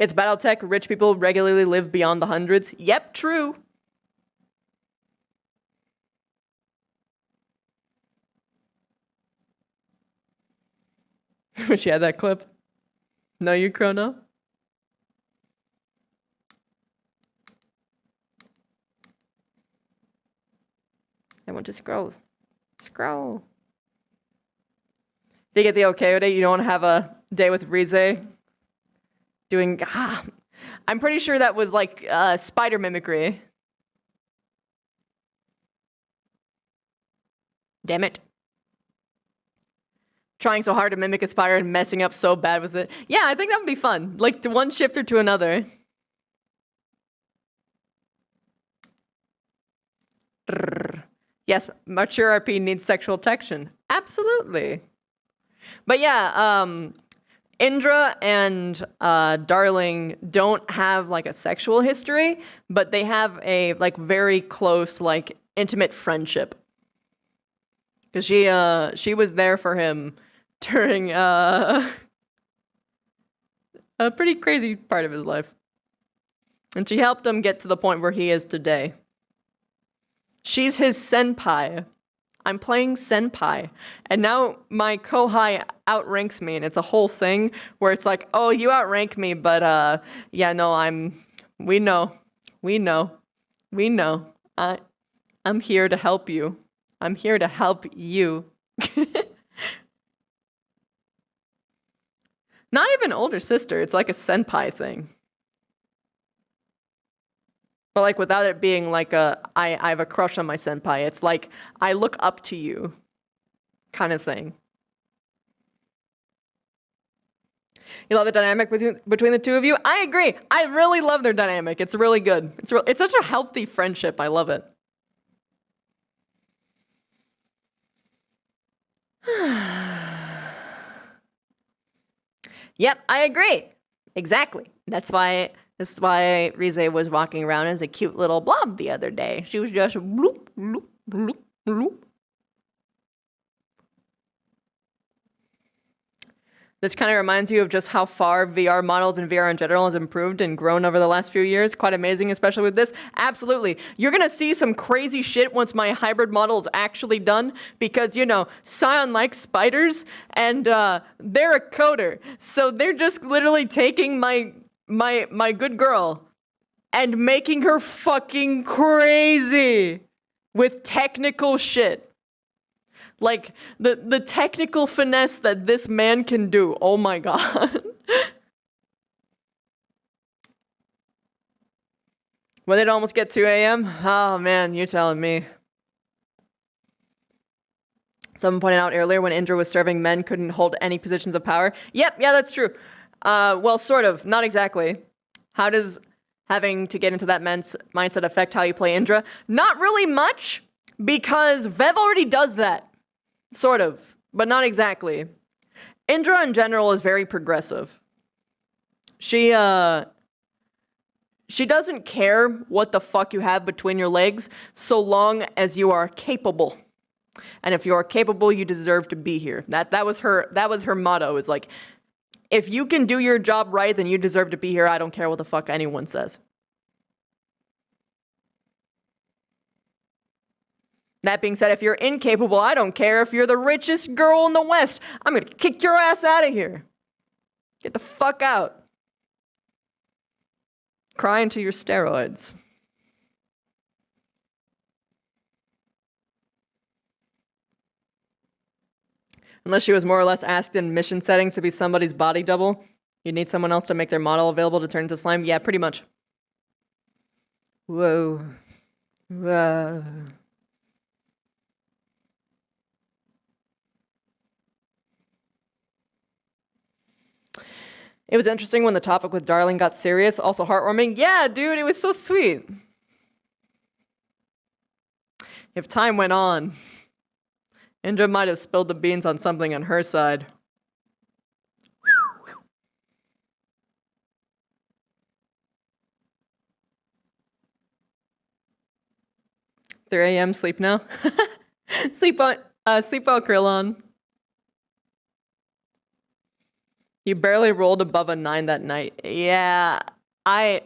It's Battletech. Rich people regularly live beyond the hundreds. Yep, true. Wish you had that clip. No, you Chrono? I want to scroll. Scroll. If you get the okay with it, you don't want to have a day with Rize doing... I'm pretty sure that was like spider mimicry. Damn it. Trying so hard to mimic a spider and messing up so bad with it. Yeah, I think that would be fun. Like, to one shifter to another. Yes, mature RP needs sexual protection. Absolutely. But yeah, Indra and Darling don't have like a sexual history, but they have a like very close, like intimate friendship. Because she was there for him during a pretty crazy part of his life. And she helped him get to the point where he is today. She's his senpai. I'm playing senpai. And now my Kohai outranks me, and it's a whole thing where it's like, oh, you outrank me, but yeah, no, we know. I'm here to help you. I'm here to help you. Not even older sister, it's like a senpai thing. But like without it being like I have a crush on my senpai. It's like I look up to you kind of thing. You love the dynamic between the two of you? I agree. I really love their dynamic. It's really good. It's such a healthy friendship. I love it. Yep, I agree. Exactly. This is why Rize was walking around as a cute little blob the other day. She was just bloop, bloop, bloop, bloop. This kind of reminds you of just how far VR models and VR in general has improved and grown over the last few years. Quite amazing, especially with this. Absolutely. You're going to see some crazy shit once my hybrid model is actually done because, you know, Scion likes spiders and they're a coder. So they're just literally taking my good girl and making her fucking crazy with technical shit. Like, the technical finesse that this man can do. Oh my god. When it almost get 2 a.m.? Oh man, you're telling me. Someone pointed out earlier when Indra was serving, men couldn't hold any positions of power. Yep, yeah, that's true. Well, sort of. Not exactly. How does having to get into that mindset affect how you play Indra? Not really much, because Vev already does that. Sort of, but not exactly. Indra in general is very progressive. She doesn't care what the fuck you have between your legs, so long as you are capable. And if you are capable, you deserve to be here. That was her motto. Is like, if you can do your job right, then you deserve to be here. I don't care what the fuck anyone says. That being said, if you're incapable, I don't care if you're the richest girl in the West. I'm gonna kick your ass out of here. Get the fuck out. Cry into your steroids. Unless she was more or less asked in mission settings to be somebody's body double, you need someone else to make their model available to turn into slime. Yeah, pretty much. Whoa. Whoa. It was interesting when the topic with Darling got serious, also heartwarming. Yeah, dude, it was so sweet. If time went on, Indra might have spilled the beans on something on her side. 3 a.m. Sleep now. Sleep well, Krillon. You barely rolled above a 9 that night. Yeah, I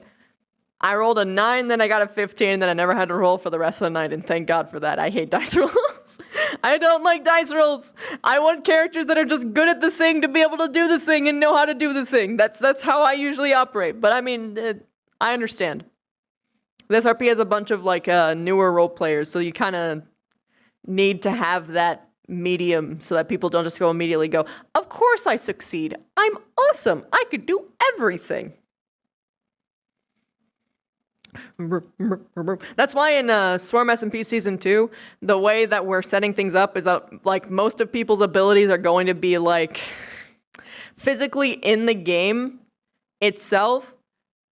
rolled a 9, then I got a 15, then I never had to roll for the rest of the night, and thank God for that. I hate dice rolls. I don't like dice rolls. I want characters that are just good at the thing to be able to do the thing and know how to do the thing. That's how I usually operate. But I mean, I understand. This RP has a bunch of like newer role players, so you kind of need to have that medium so that people don't just immediately go, of course I succeed. I'm awesome. I could do everything. That's why in Swarm SMP Season 2, the way that we're setting things up is that like most of people's abilities are going to be like physically in the game itself,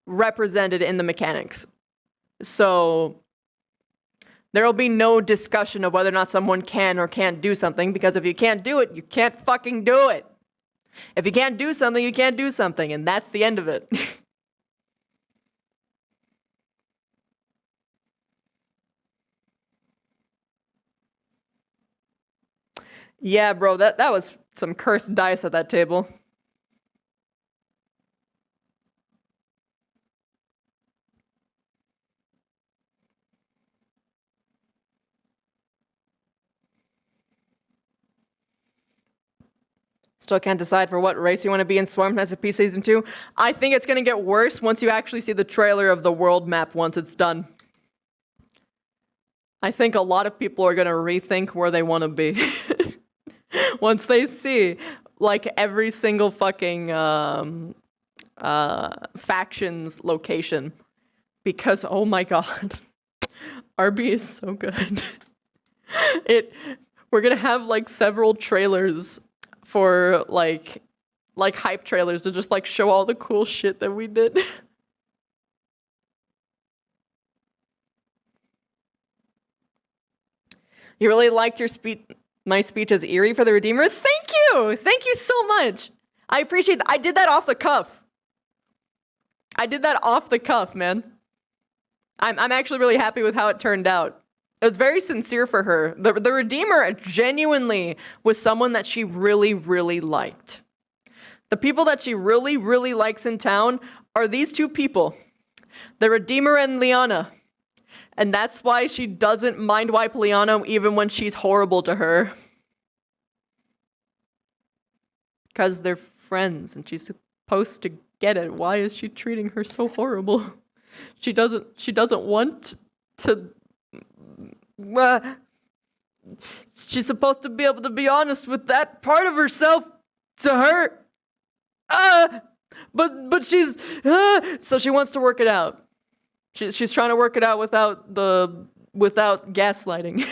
represented in the mechanics. So there will be no discussion of whether or not someone can or can't do something, because if you can't do it, you can't fucking do it. If you can't do something, you can't do something, and that's the end of it. Yeah, bro, that was some cursed dice at that table. Still can't decide for what race you want to be in Swarm SMP Season 2. I think it's going to get worse once you actually see the trailer of the world map once it's done. I think a lot of people are going to rethink where they want to be. Once they see, like, every single fucking faction's location. Because, oh my god, RB is so good. We're going to have, like, several trailers for like hype trailers to just like show all the cool shit that we did. You really liked your my speech as Eerie for the Redeemer? Thank you so much. I appreciate that. I did that off the cuff. Man. I'm actually really happy with how it turned out. It was very sincere for her. The Redeemer genuinely was someone that she really, really liked. The people that she really, really likes in town are these two people. The Redeemer and Liana. And that's why she doesn't mind wipe Liana even when she's horrible to her. Because they're friends and she's supposed to get it. Why is she treating her so horrible? She doesn't want to... she's supposed to be able to be honest with that part of herself to her. But she's so she wants to work it out. She's trying to work it out without gaslighting.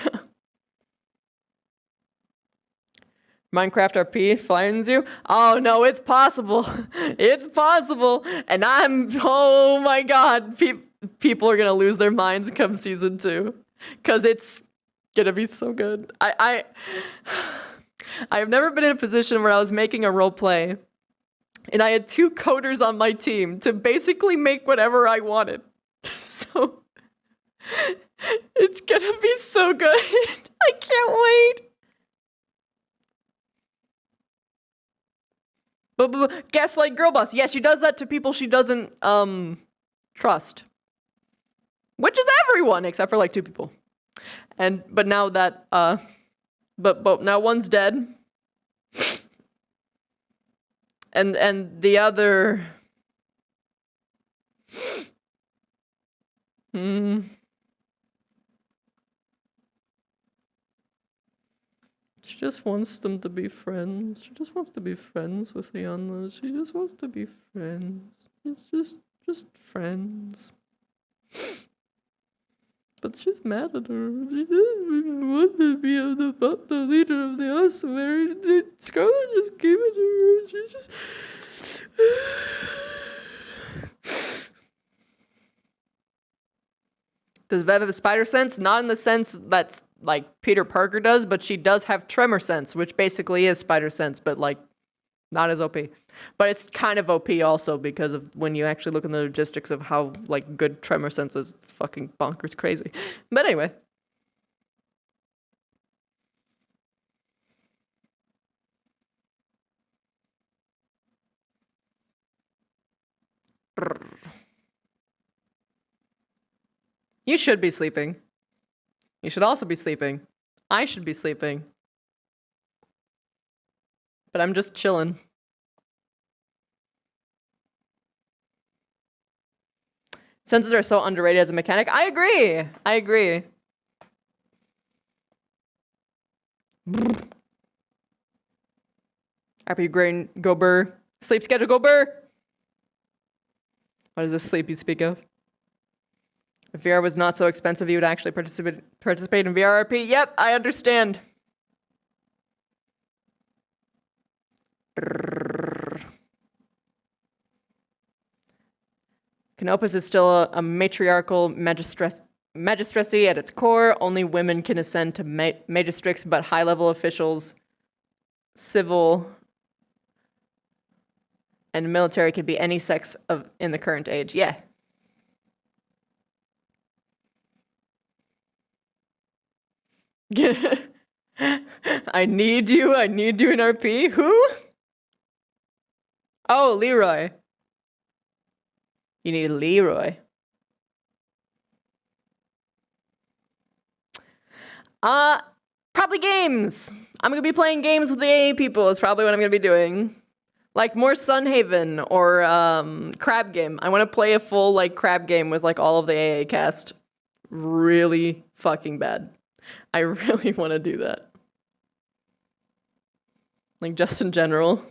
Minecraft RP finds you? Oh no, it's possible. It's possible. And oh my god, people are gonna lose their minds come season 2. Cause it's gonna be so good. I've never been in a position where I was making a role play and I had 2 coders on my team to basically make whatever I wanted. So it's gonna be so good. I can't wait. But Gaslight Girl Boss, yeah, she does that to people she doesn't trust. Which is everyone except for like 2 people. But now that but now one's dead. And the other She just wants them to be friends. She just wants to be friends with Liana. She just wants to be friends. It's just friends. But she's mad at her. She doesn't want to be the leader of the ossuary. Scarlet just gave it to her. She just... Does Vev have a spider sense? Not in the sense that's like Peter Parker does, but she does have tremor sense, which basically is spider sense, but like not as OP. But it's kind of OP also because of when you actually look in the logistics of how like good tremor sense is. It's fucking bonkers crazy. But anyway. You should be sleeping. You should also be sleeping. I should be sleeping. But I'm just chilling. Senses are so underrated as a mechanic. I agree. I agree. RP grain, go burr. Sleep schedule, go burr. What is this sleep you speak of? If VR was not so expensive, you would actually participate in VR-RP. Yep, I understand. Canopus is still a matriarchal magistracy at its core. Only women can ascend to magistrix, but high-level officials, civil, and military can be any sex in the current age. Yeah. I need you in RP. Who? Oh, Leroy. You need Leroy. Probably games. I'm gonna be playing games with the AA people is probably what I'm gonna be doing. Like more Sunhaven or Crab Game. I wanna play a full like Crab Game with like all of the AA cast. Really fucking bad. I really wanna do that. Like just in general.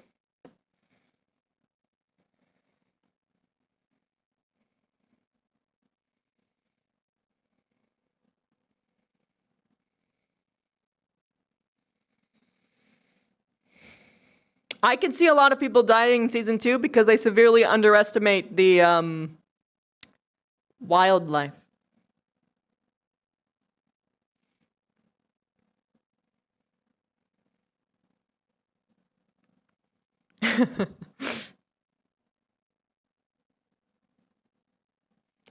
I can see a lot of people dying in season 2 because they severely underestimate the wildlife.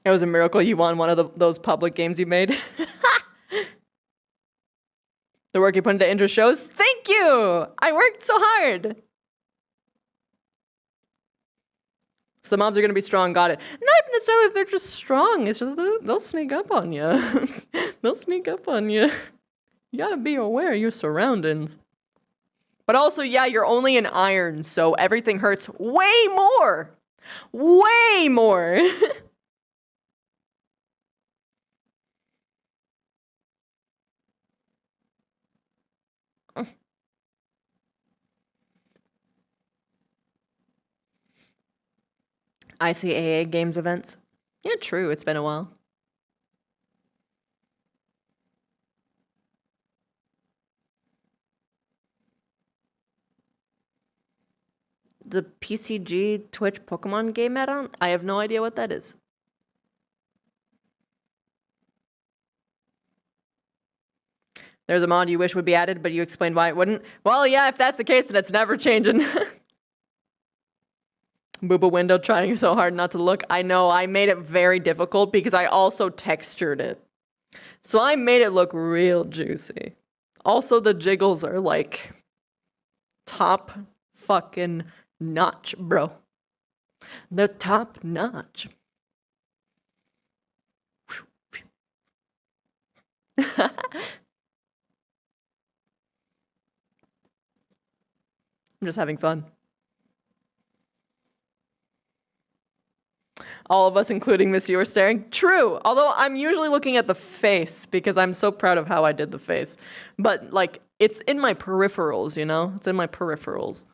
It was a miracle you won one of those public games you made. The work you put into Indra shows. Thank you! I worked so hard! So the mobs are gonna be strong, got it. Not necessarily if they're just strong, it's just they'll sneak up on you. They'll sneak up on you. You gotta be aware of your surroundings. But also, yeah, you're only in iron, so everything hurts way more! Way more! ICAA games events. Yeah, true, it's been a while. The PCG Twitch Pokemon game add-on? I have no idea what that is. There's a mod you wish would be added, but you explained why it wouldn't. Well, yeah, if that's the case, then it's never changing. Booba window trying so hard not to look. I know, I made it very difficult because I also textured it. So I made it look real juicy. Also, the jiggles are like top fucking notch, bro. The top notch. I'm just having fun. All of us, including Miss You, are staring. True, although I'm usually looking at the face because I'm so proud of how I did the face. But, like, it's in my peripherals, you know? It's in my peripherals.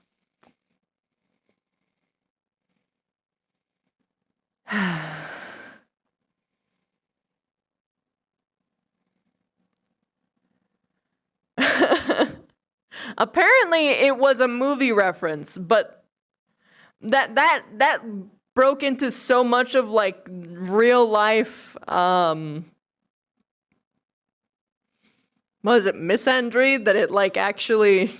Apparently, it was a movie reference, but that broke into so much of like real life what is it, misandry, that it like actually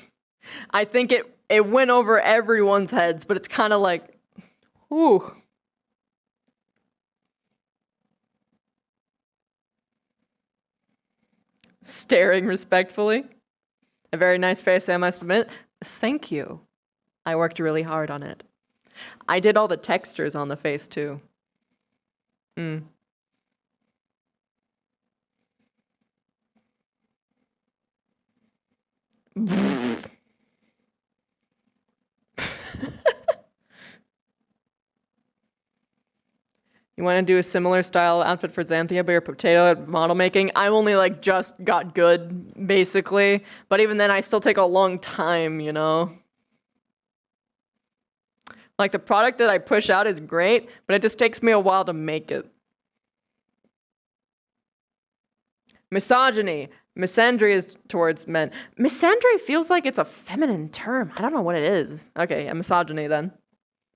I think it went over everyone's heads, but it's kind of like ooh. Staring respectfully. A very nice face, I must admit. Thank you. I worked really hard on it. I did all the textures on the face too. You want to do a similar style outfit for Xanthia, but you're a potato at model making? I'm only like just got good, basically. But even then, I still take a long time, you know? Like, the product that I push out is great, but it just takes me a while to make it. Misogyny. Misandry is towards men. Misandry feels like it's a feminine term. I don't know what it is. Okay, yeah, misogyny then.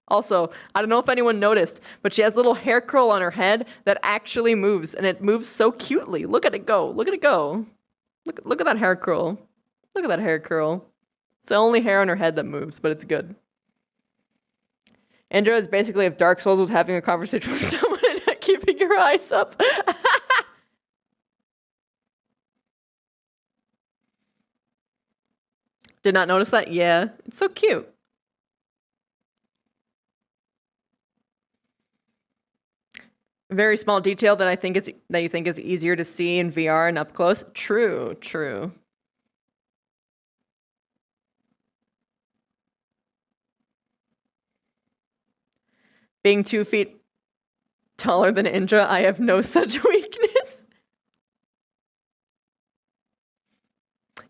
Also, I don't know if anyone noticed, but she has a little hair curl on her head that actually moves, and it moves so cutely. Look at it go. Look at it go. Look at that hair curl. Look at that hair curl. It's the only hair on her head that moves, but it's good. Indra is basically if Dark Souls was having a conversation with someone and not keeping your eyes up. Did not notice that? Yeah. It's so cute. Very small detail that you think is easier to see in VR and up close. True, true. Being 2 feet taller than Indra, I have no such weakness.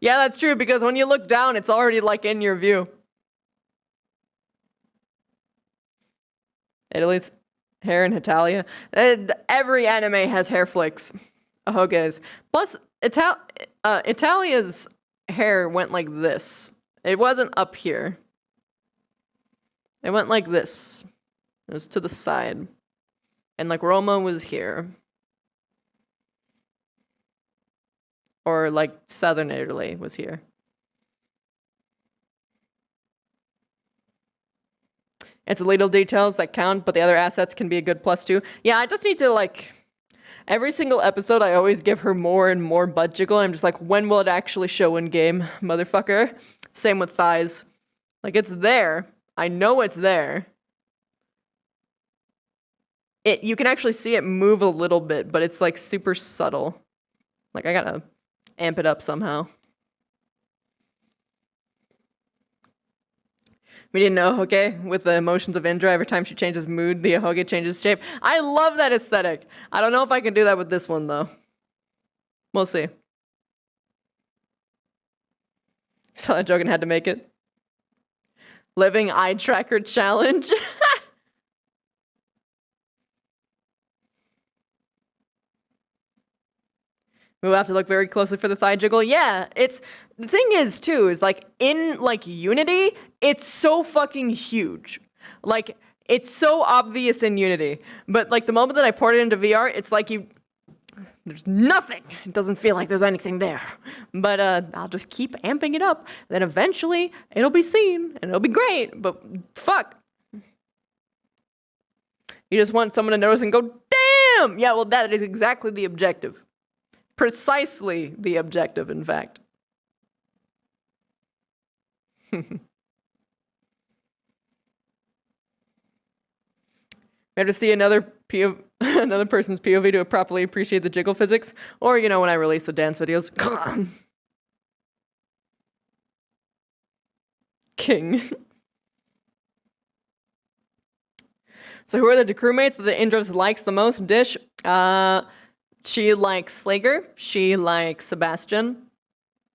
Yeah, that's true, because when you look down, it's already like in your view. Italy's hair in Italia. Every anime has hair flicks. Ahoges. Plus, Italia's hair went like this. It wasn't up here. It went like this. It was to the side. And like Roma was here. Or like southern Italy was here. It's the little details that count, but the other assets can be a good plus too. Yeah, I just need to like... Every single episode, I always give her more and more butt jiggle. I'm just like, when will it actually show in game, motherfucker? Same with thighs. Like, it's there. I know it's there. You can actually see it move a little bit, but it's like super subtle. Like, I gotta amp it up somehow. We didn't know Ahoge with the emotions of Indra. Every time she changes mood, the Ahoge changes shape. I love that aesthetic. I don't know if I can do that with this one, though. We'll see. Saw that joke and had to make it. Living eye tracker challenge. We'll have to look very closely for the thigh jiggle. Yeah, it's... The thing is, too, is like, in, like, Unity, it's so fucking huge. Like, it's so obvious in Unity. But, like, the moment that I port it into VR, it's like there's nothing. It doesn't feel like there's anything there. But, I'll just keep amping it up. Then eventually, it'll be seen, and it'll be great. But, fuck. You just want someone to notice and go, damn! Yeah, well, that is exactly the objective. Precisely the objective, in fact. We have to see another person's POV to properly appreciate the jiggle physics, or, you know, when I release the dance videos. King. So who are the crewmates that Indra likes the most? Dish. She likes Slager. She likes Sebastian.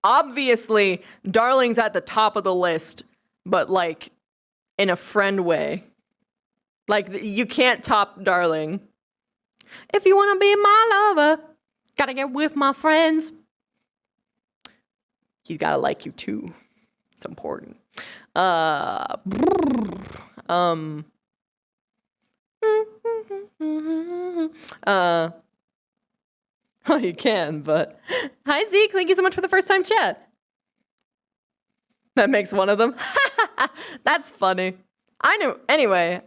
Obviously, Darling's at the top of the list, but like in a friend way. Like, you can't top Darling. If you want to be my lover, gotta get with my friends. He's gotta like you too. It's important. Oh, you can, but... Hi, Zeke. Thank you so much for the first time chat. That makes one of them. That's funny. I knew. Anyway,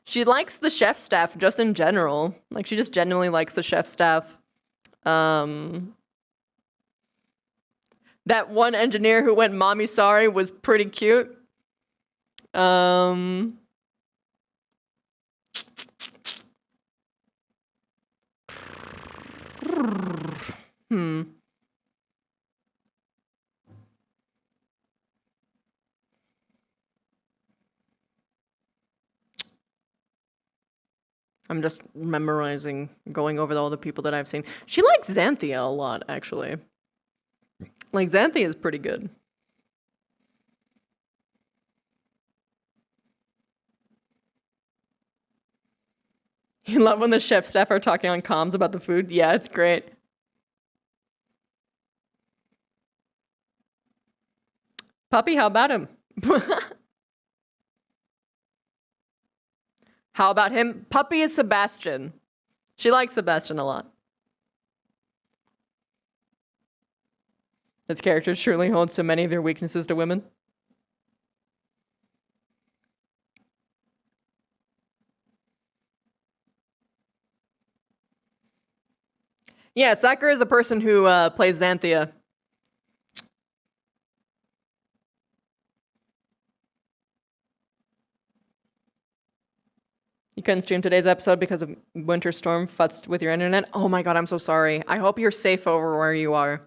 she likes the chef staff just in general. Like, she just genuinely likes the chef staff. That one engineer who went mommy sorry was pretty cute. I'm just memorizing, going over all the people that I've seen. She likes Xanthia a lot, actually. Like, Xanthia is pretty good. You love when the chef staff are talking on comms about the food? Yeah, it's great. Puppy, how about him? How about him? Puppy is Sebastian. She likes Sebastian a lot. This character surely holds to many of their weaknesses to women. Yeah, Sakura is the person who plays Xanthia. You couldn't stream today's episode because of winter storm futzed with your internet? Oh my god, I'm so sorry. I hope you're safe over where you are.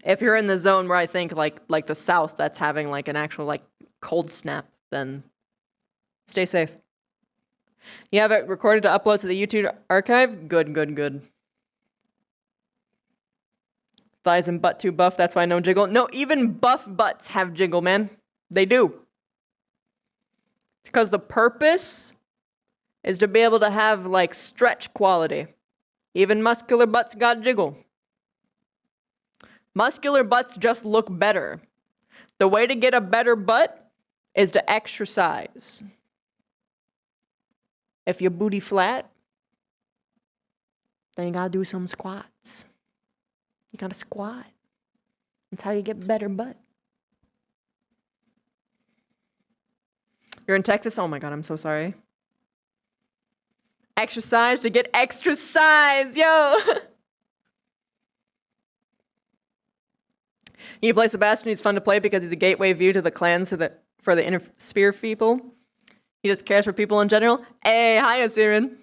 If you're in the zone where I think like the south that's having like an actual like cold snap, then stay safe. You have it recorded to upload to the YouTube archive? Good, good, good. Thighs and butt too buff, that's why no jiggle. No, even buff butts have jiggle, man. They do. Because the purpose is to be able to have like stretch quality. Even muscular butts got jiggle. Muscular butts just look better. The way to get a better butt is to exercise. If your booty flat, then you gotta do some squats. You gotta squat. That's how you get better butt. You're in Texas? Oh my god, I'm so sorry. Exercise to get extra size, yo! You play Sebastian, he's fun to play because he's a gateway view to the clans for the inner sphere people. He just cares for people in general. Hey, hi, Asirin.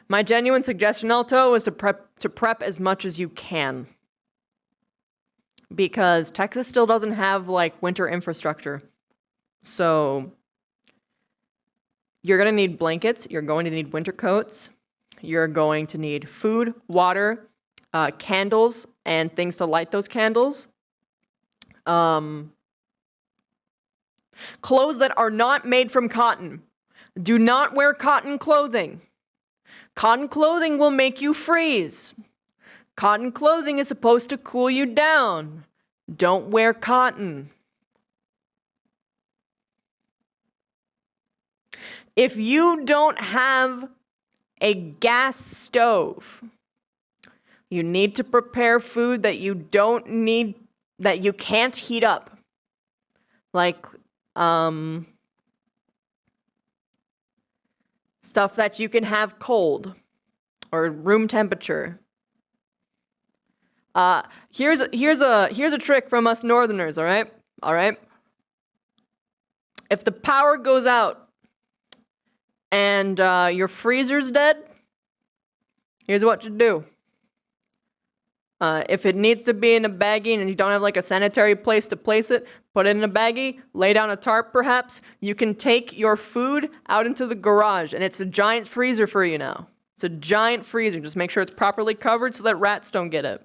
My genuine suggestion, Alto, is to prep as much as you can. Because Texas still doesn't have, like, winter infrastructure. So, you're going to need blankets. You're going to need winter coats. You're going to need food, water, candles, and things to light those candles. Clothes that are not made from cotton. Do not wear cotton clothing. Cotton clothing will make you freeze. Cotton clothing is supposed to cool you down. Don't wear cotton. If you don't have a gas stove, you need to prepare food that you don't need, that you can't heat up. Like, stuff that you can have cold or room temperature. Here's a trick from us northerners, all right? All right? If the power goes out and your freezer's dead, here's what to do. If it needs to be in a baggie and you don't have like a sanitary place to place it, put it in a baggie, lay down a tarp perhaps. You can take your food out into the garage and it's a giant freezer for you now. It's a giant freezer. Just make sure it's properly covered so that rats don't get it.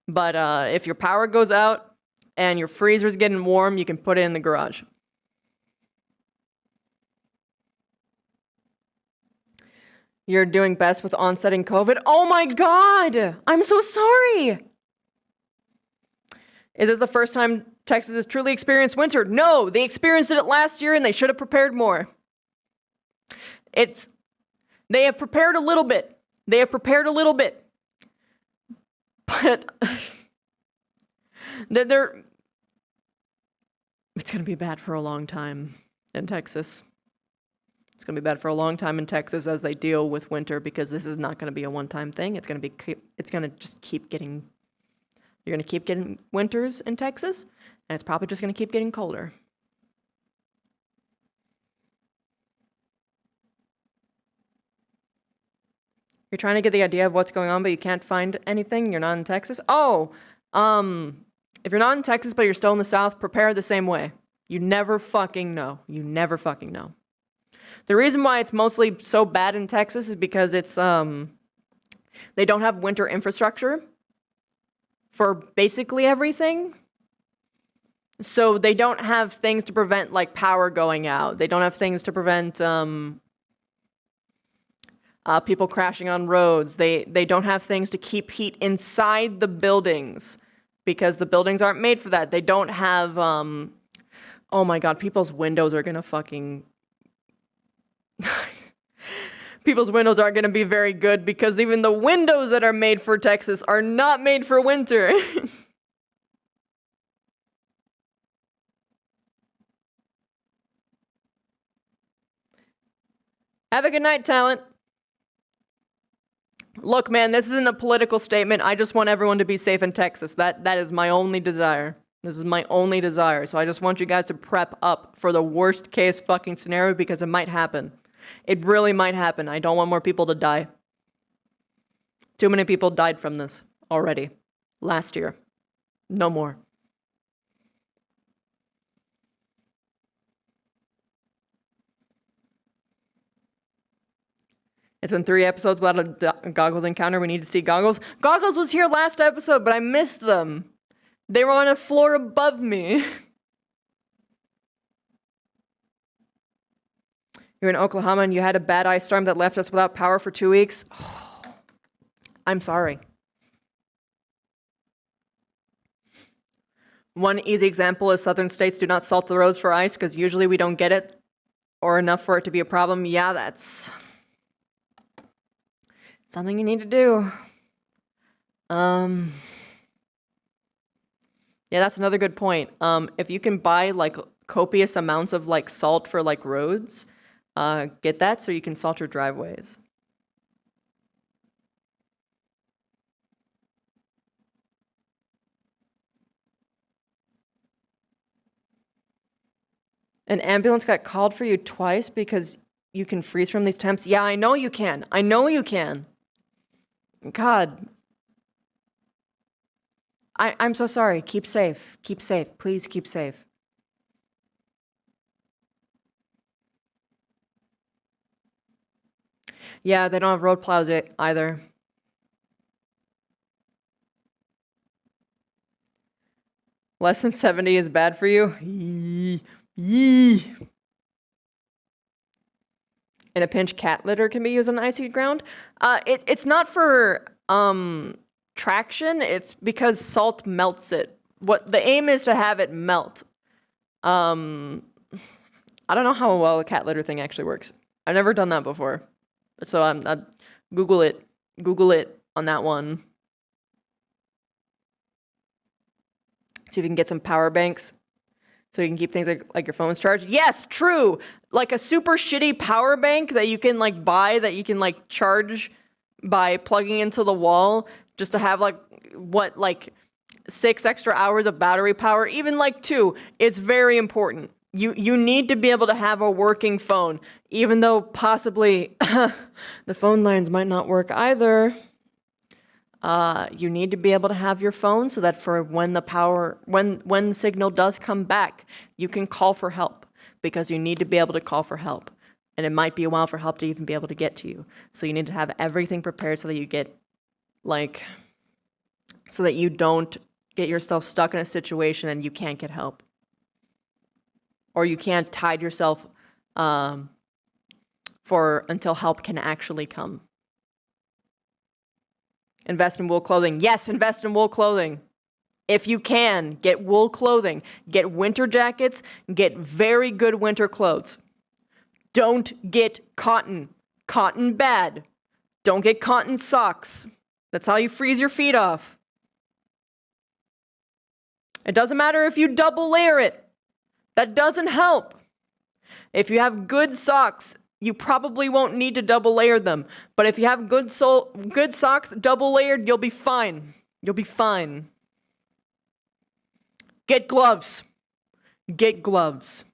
But if your power goes out and your freezer's getting warm, you can put it in the garage. You're doing best with onsetting COVID. Oh my god! I'm so sorry! Is this the first time Texas has truly experienced winter? No! They experienced it last year and they should have prepared more. They have prepared a little bit. They have prepared a little bit. But it's going to be bad for a long time in Texas. It's going to be bad for a long time in Texas as they deal with winter because this is not going to be a one-time thing. It's going to just keep getting, you're going to keep getting winters in Texas, and it's probably just going to keep getting colder. You're trying to get the idea of what's going on, but you can't find anything. You're not in Texas. Oh, if you're not in Texas, but you're still in the South, prepare the same way. You never fucking know. You never fucking know. The reason why it's mostly so bad in Texas is because it's, they don't have winter infrastructure for basically everything. So they don't have things to prevent, like, power going out. They don't have things to prevent, people crashing on roads. They don't have things to keep heat inside the buildings because the buildings aren't made for that. They don't have, oh my god, people's windows are gonna fucking... People's windows aren't gonna be very good because even the windows that are made for Texas are not made for winter. Have a good night, talent. Look, man, this isn't a political statement. I just want everyone to be safe in Texas. That is my only desire. This is my only desire. So I just want you guys to prep up for the worst case fucking scenario because it might happen. It really might happen. I don't want more people to die. Too many people died from this already. Last year. No more. It's been 3 episodes without a Goggles encounter. We need to see Goggles. Goggles was here last episode, but I missed them. They were on a floor above me. You're in Oklahoma and you had a bad ice storm that left us without power for 2 weeks. Oh, I'm sorry. One easy example is southern states do not salt the roads for ice because usually we don't get it or enough for it to be a problem. Yeah, that's something you need to do. Yeah, that's another good point. If you can buy like copious amounts of like salt for like roads, get that so you can salt your driveways. An ambulance got called for you twice because you can freeze from these temps. Yeah, I know you can. I know you can. God. I'm so sorry. Keep safe. Keep safe. Please keep safe. Yeah, they don't have road plows either. Less than 70 is bad for you? Yee. In a pinch, cat litter can be used on icy ground. It's not for traction. It's because salt melts it. What the aim is to have it melt. I don't know how well a cat litter thing actually works. I've never done that before, so I'm Google it. Google it on that one. See if you can get some power banks. So you can keep things like your phone's charged. Yes, true. Like a super shitty power bank that you can like buy that you can like charge by plugging into the wall just to have like what like 6 extra hours of battery power, even like 2. It's very important. You need to be able to have a working phone, even though possibly the phone lines might not work either. You need to be able to have your phone so that for when the power, when the signal does come back, you can call for help because you need to be able to call for help. And it might be a while for help to even be able to get to you. So you need to have everything prepared so that you get, like, so that you don't get yourself stuck in a situation and you can't get help. Or you can't tide yourself until help can actually come. Invest in wool clothing. Yes, invest in wool clothing. If you can, get wool clothing. Get winter jackets. Get very good winter clothes. Don't get cotton. Cotton bad. Don't get cotton socks. That's how you freeze your feet off. It doesn't matter if you double layer it. That doesn't help. If you have good socks, you probably won't need to double layer them. But if you have good socks, double layered, you'll be fine. You'll be fine. Get gloves. Get gloves.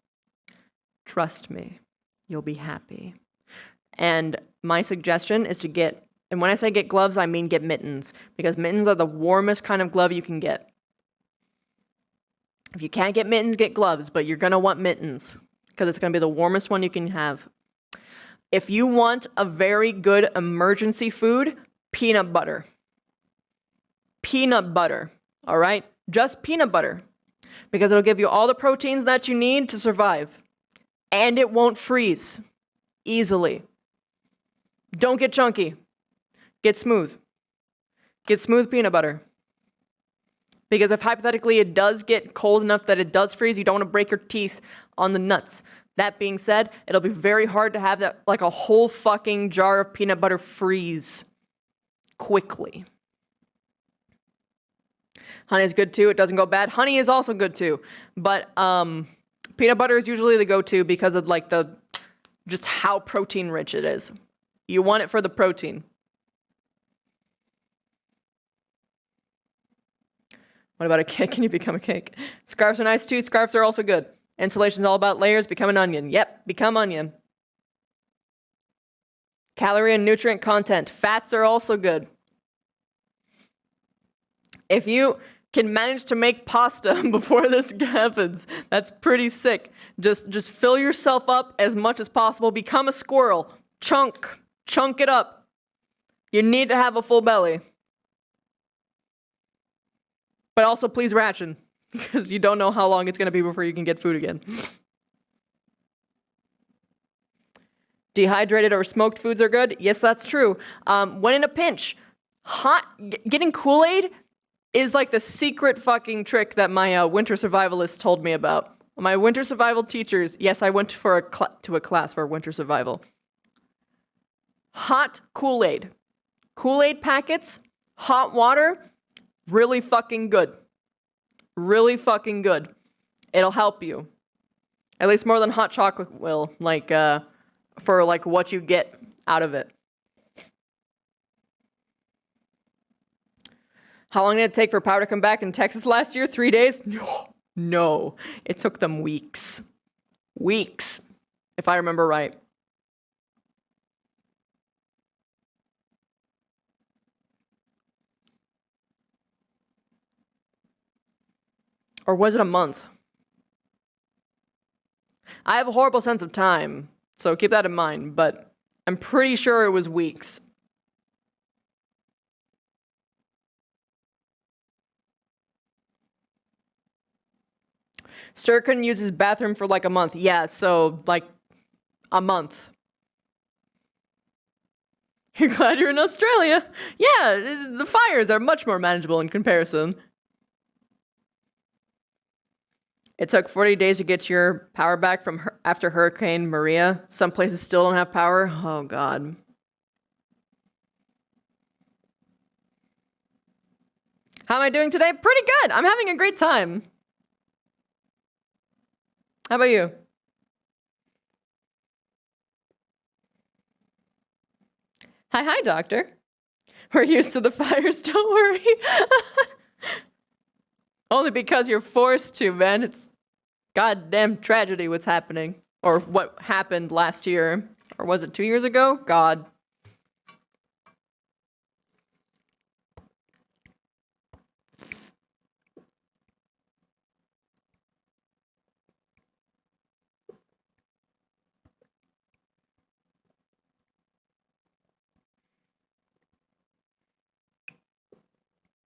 Trust me. You'll be happy. And my suggestion is to get And when I say get gloves, I mean get mittens, because mittens are the warmest kind of glove you can get. If you can't get mittens, get gloves, but you're going to want mittens because it's going to be the warmest one you can have. If you want a very good emergency food, peanut butter. Peanut butter, all right? Just peanut butter, because it'll give you all the proteins that you need to survive, and it won't freeze easily. Don't get chunky. Get smooth. Get smooth peanut butter. Because if hypothetically it does get cold enough that it does freeze, you don't want to break your teeth on the nuts. That being said, it'll be very hard to have that, like a whole fucking jar of peanut butter freeze quickly. Honey is good too. It doesn't go bad. Honey is also good too. But peanut butter is usually the go-to because of like just how protein rich it is. You want it for the protein. What about a cake? Can you become a cake? Scarves are nice too. Scarves are also good. Insulation is all about layers. Become an onion. Yep, become onion. Calorie and nutrient content. Fats are also good. If you can manage to make pasta before this happens, that's pretty sick. Just fill yourself up as much as possible. Become a squirrel. Chunk it up. You need to have a full belly. But also please ration, because you don't know how long it's going to be before you can get food again. Dehydrated or smoked foods are good. Yes, that's true. When in a pinch, getting Kool-Aid is like the secret fucking trick that my winter survivalist told me about. My winter survival teachers, yes, I went to a class for winter survival. Hot Kool-Aid. Kool-Aid packets, hot water, really fucking good. Really fucking good. It'll help you. At least more than hot chocolate will, like, for like what you get out of it. How long did it take for power to come back in Texas last year? 3 days? No. It took them weeks. Weeks, if I remember right. Or was it a month? I have a horrible sense of time, so keep that in mind, but I'm pretty sure it was weeks. Stir couldn't use his bathroom for like a month. Yeah, so like a month. You're glad you're in Australia? Yeah, the fires are much more manageable in comparison. It took 40 days to get your power back from after Hurricane Maria. Some places still don't have power. Oh, God. How am I doing today? Pretty good. I'm having a great time. How about you? Hi, doctor. We're used to the fires, don't worry. Only because you're forced to, man. It's goddamn tragedy what's happening. Or what happened last year. Or was it 2 years ago? God.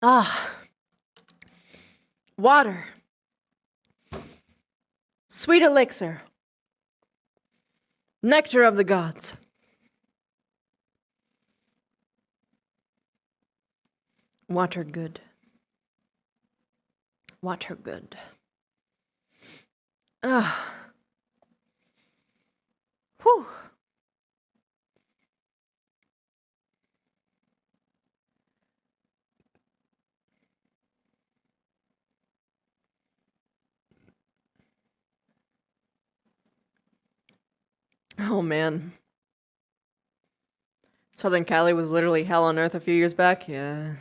Ah. Water. Sweet elixir. Nectar of the gods. Water good. Water good. Ah. Whew. Oh, man. Southern Cali was literally hell on earth a few years back. Yeah.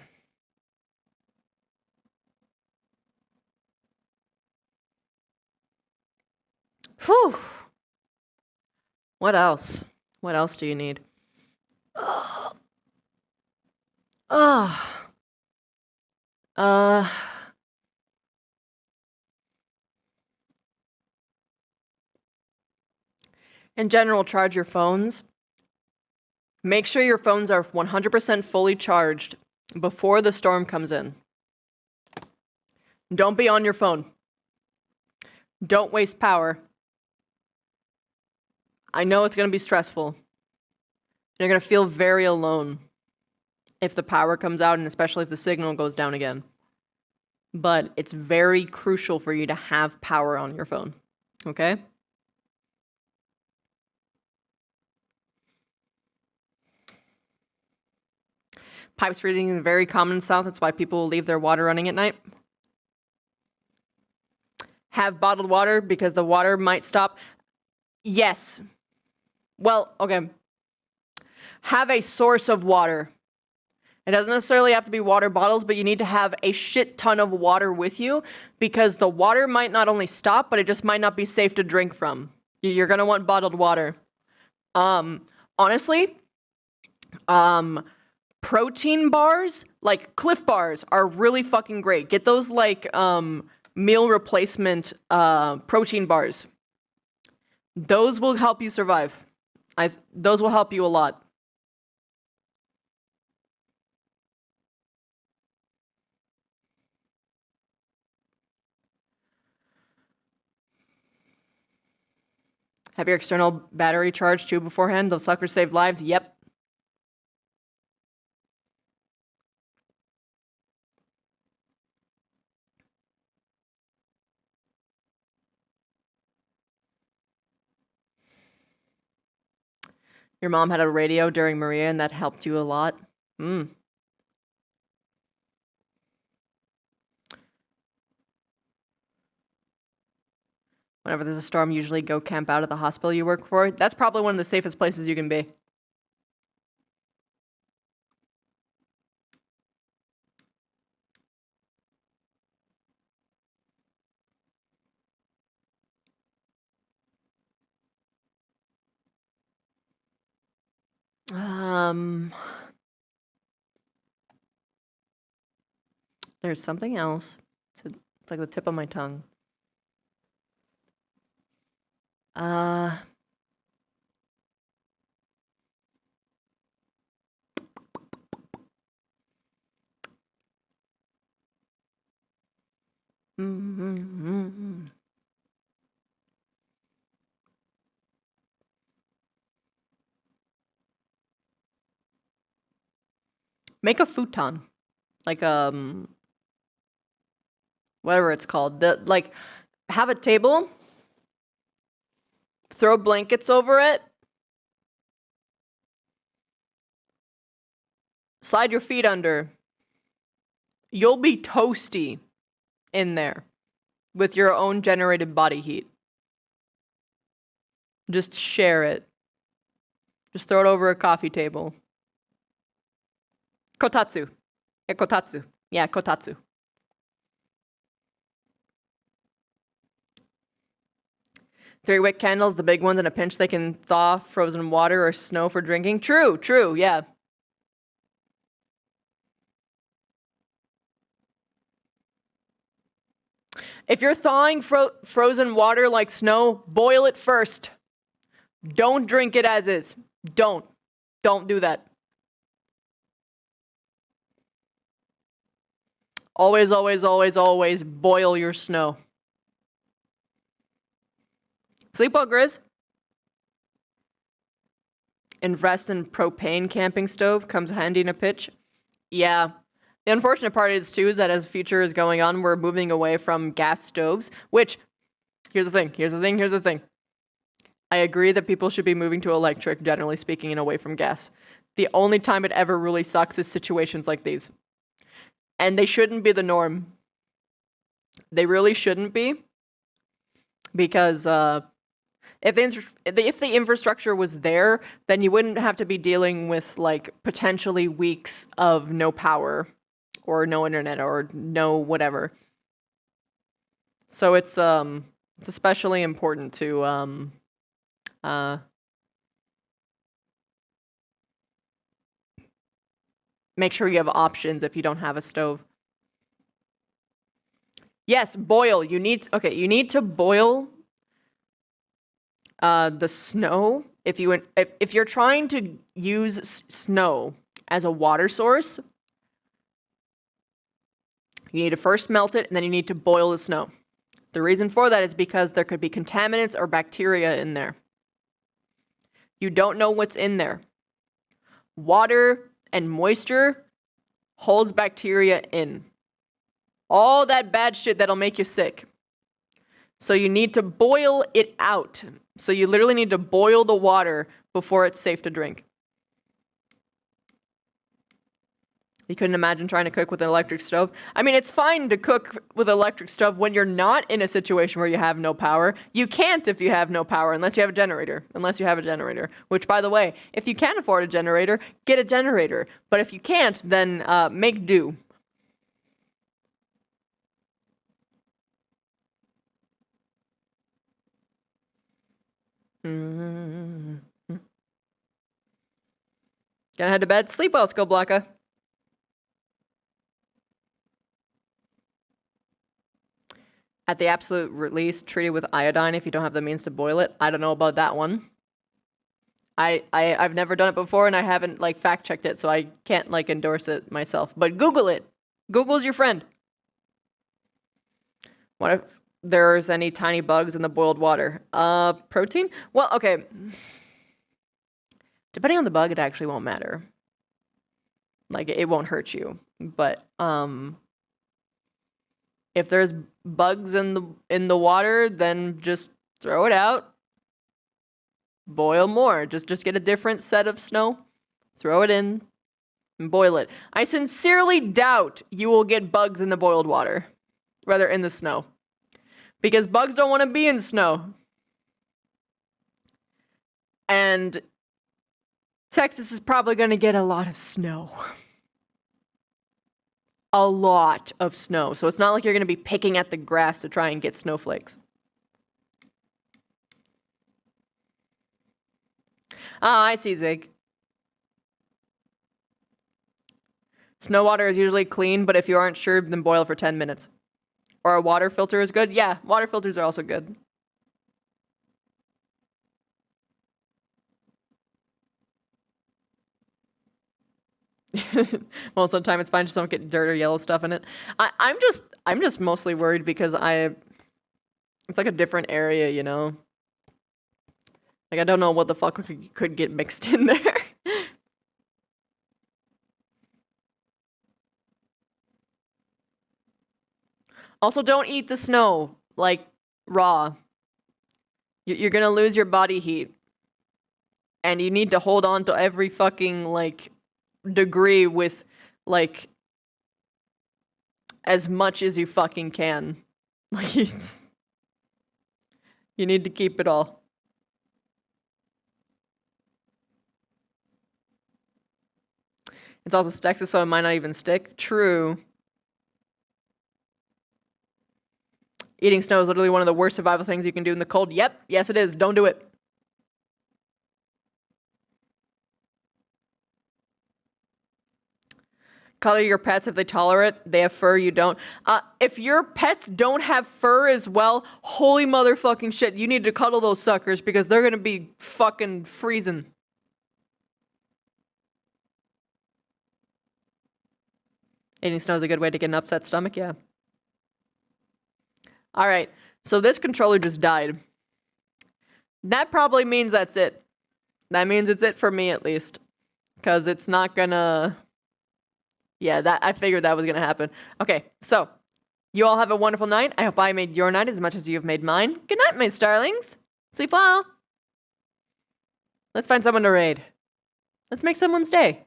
Whew. What else? What else do you need? Ah. In general, charge your phones. Make sure your phones are 100% fully charged before the storm comes in. Don't be on your phone. Don't waste power. I know it's going to be stressful. You're going to feel very alone if the power comes out, and especially if the signal goes down again. But it's very crucial for you to have power on your phone. Okay? Pipes freezing is very common in the South. That's why people will leave their water running at night. Have bottled water because the water might stop. Yes. Well, okay. Have a source of water. It doesn't necessarily have to be water bottles, but you need to have a shit ton of water with you because the water might not only stop, but it just might not be safe to drink from. You're going to want bottled water. Honestly, protein bars, like Cliff Bars, are really fucking great. Get those like meal replacement protein bars. Those will help you survive. Those will help you a lot. Have your external battery charged too beforehand? Those suckers save lives? Yep. Your mom had a radio during Maria and that helped you a lot? Whenever there's a storm, usually go camp out at the hospital you work for. That's probably one of the safest places you can be. There's something else. It's like the tip of my tongue. Make a futon. Like, whatever it's called. Like, have a table. Throw blankets over it. Slide your feet under. You'll be toasty in there with your own generated body heat. Just share it. Just throw it over a coffee table. Kotatsu. Kotatsu. Yeah, kotatsu. Three wick candles, the big ones, in a pinch they can thaw frozen water or snow for drinking. True, yeah. If you're thawing frozen water like snow, boil it first. Don't drink it as is. Don't do that. Always, always, always, always boil your snow. Sleep well, Grizz. Invest in propane camping stove. Comes handy in a pitch. Yeah. The unfortunate part is, too, is that as future is going on, we're moving away from gas stoves, which, here's the thing. I agree that people should be moving to electric, generally speaking, and away from gas. The only time it ever really sucks is situations like these. And they shouldn't be the norm. They really shouldn't be. Because if the infrastructure was there, then you wouldn't have to be dealing with, like, potentially weeks of no power or no internet or no whatever. So it's especially important to make sure you have options if you don't have a stove. Yes, boil. You need to boil the snow. If you're trying to use snow as a water source, you need to first melt it and then you need to boil the snow. The reason for that is because there could be contaminants or bacteria in there. You don't know what's in there. Water and moisture holds bacteria in. All that bad shit that'll make you sick. So you need to boil it out. So you literally need to boil the water before it's safe to drink. You couldn't imagine trying to cook with an electric stove? I mean, it's fine to cook with an electric stove when you're not in a situation where you have no power. You can't if you have no power unless you have a generator. Which, by the way, if you can afford a generator, get a generator. But if you can't, then make do. Gonna head to bed. Sleep well, Skull Blacka. At the absolute least, treat it with iodine if you don't have the means to boil it. I don't know about that one. I've never done it before and I haven't like fact checked it, so I can't like endorse it myself. But Google it. Google's your friend. What if there's any tiny bugs in the boiled water? Protein? Well, okay. Depending on the bug, it actually won't matter. Like it won't hurt you. But if there's bugs in the water, then just throw it out. Boil more. Just get a different set of snow, throw it in, and boil it. I sincerely doubt you will get bugs in the boiled water, rather in the snow, because bugs don't want to be in snow. And Texas is probably going to get a lot of snow. A lot of snow. So it's not like you're going to be picking at the grass to try and get snowflakes. Ah, I see, Zig. Snow water is usually clean, but if you aren't sure, then boil for 10 minutes. Or a water filter is good? Yeah, water filters are also good. Most of the time it's fine, just don't get dirt or yellow stuff in it. I'm just mostly worried because it's like a different area, you know? Like I don't know what the fuck could get mixed in there. Also, don't eat the snow, like, raw. You're gonna lose your body heat. And you need to hold on to every fucking, like, degree with, like, as much as you fucking can. Like, you need to keep it all. It's also Texas, so it might not even stick. True. Eating snow is literally one of the worst survival things you can do in the cold. Yep, yes it is. Don't do it. Color your pets if they tolerate. They have fur, you don't. If your pets don't have fur as well, holy motherfucking shit, you need to cuddle those suckers because they're gonna be fucking freezing. Eating snow is a good way to get an upset stomach, yeah. Alright, so this controller just died. That probably means that's it. That means it's it for me at least. Because it's not gonna... Yeah, I figured that was gonna happen. Okay, so, you all have a wonderful night. I hope I made your night as much as you have made mine. Good night, my starlings. Sleep well. Let's find someone to raid. Let's make someone's day.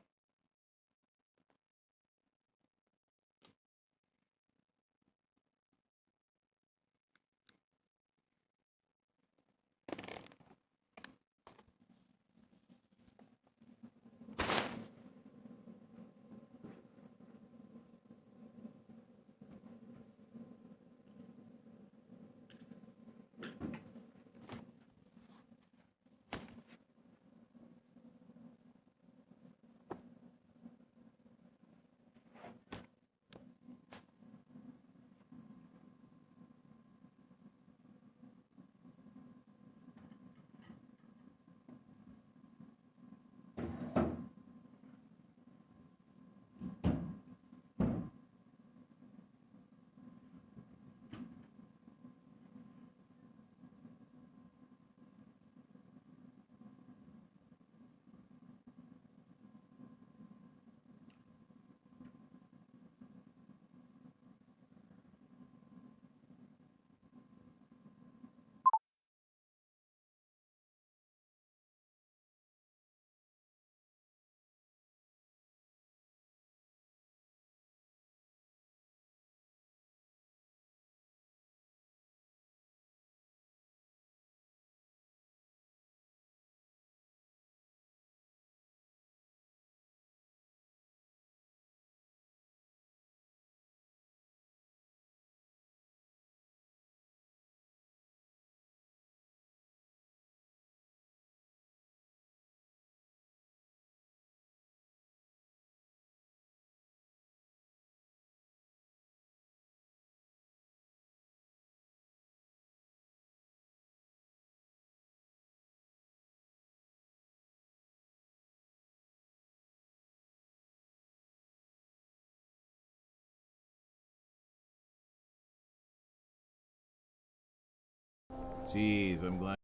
Jeez, I'm glad.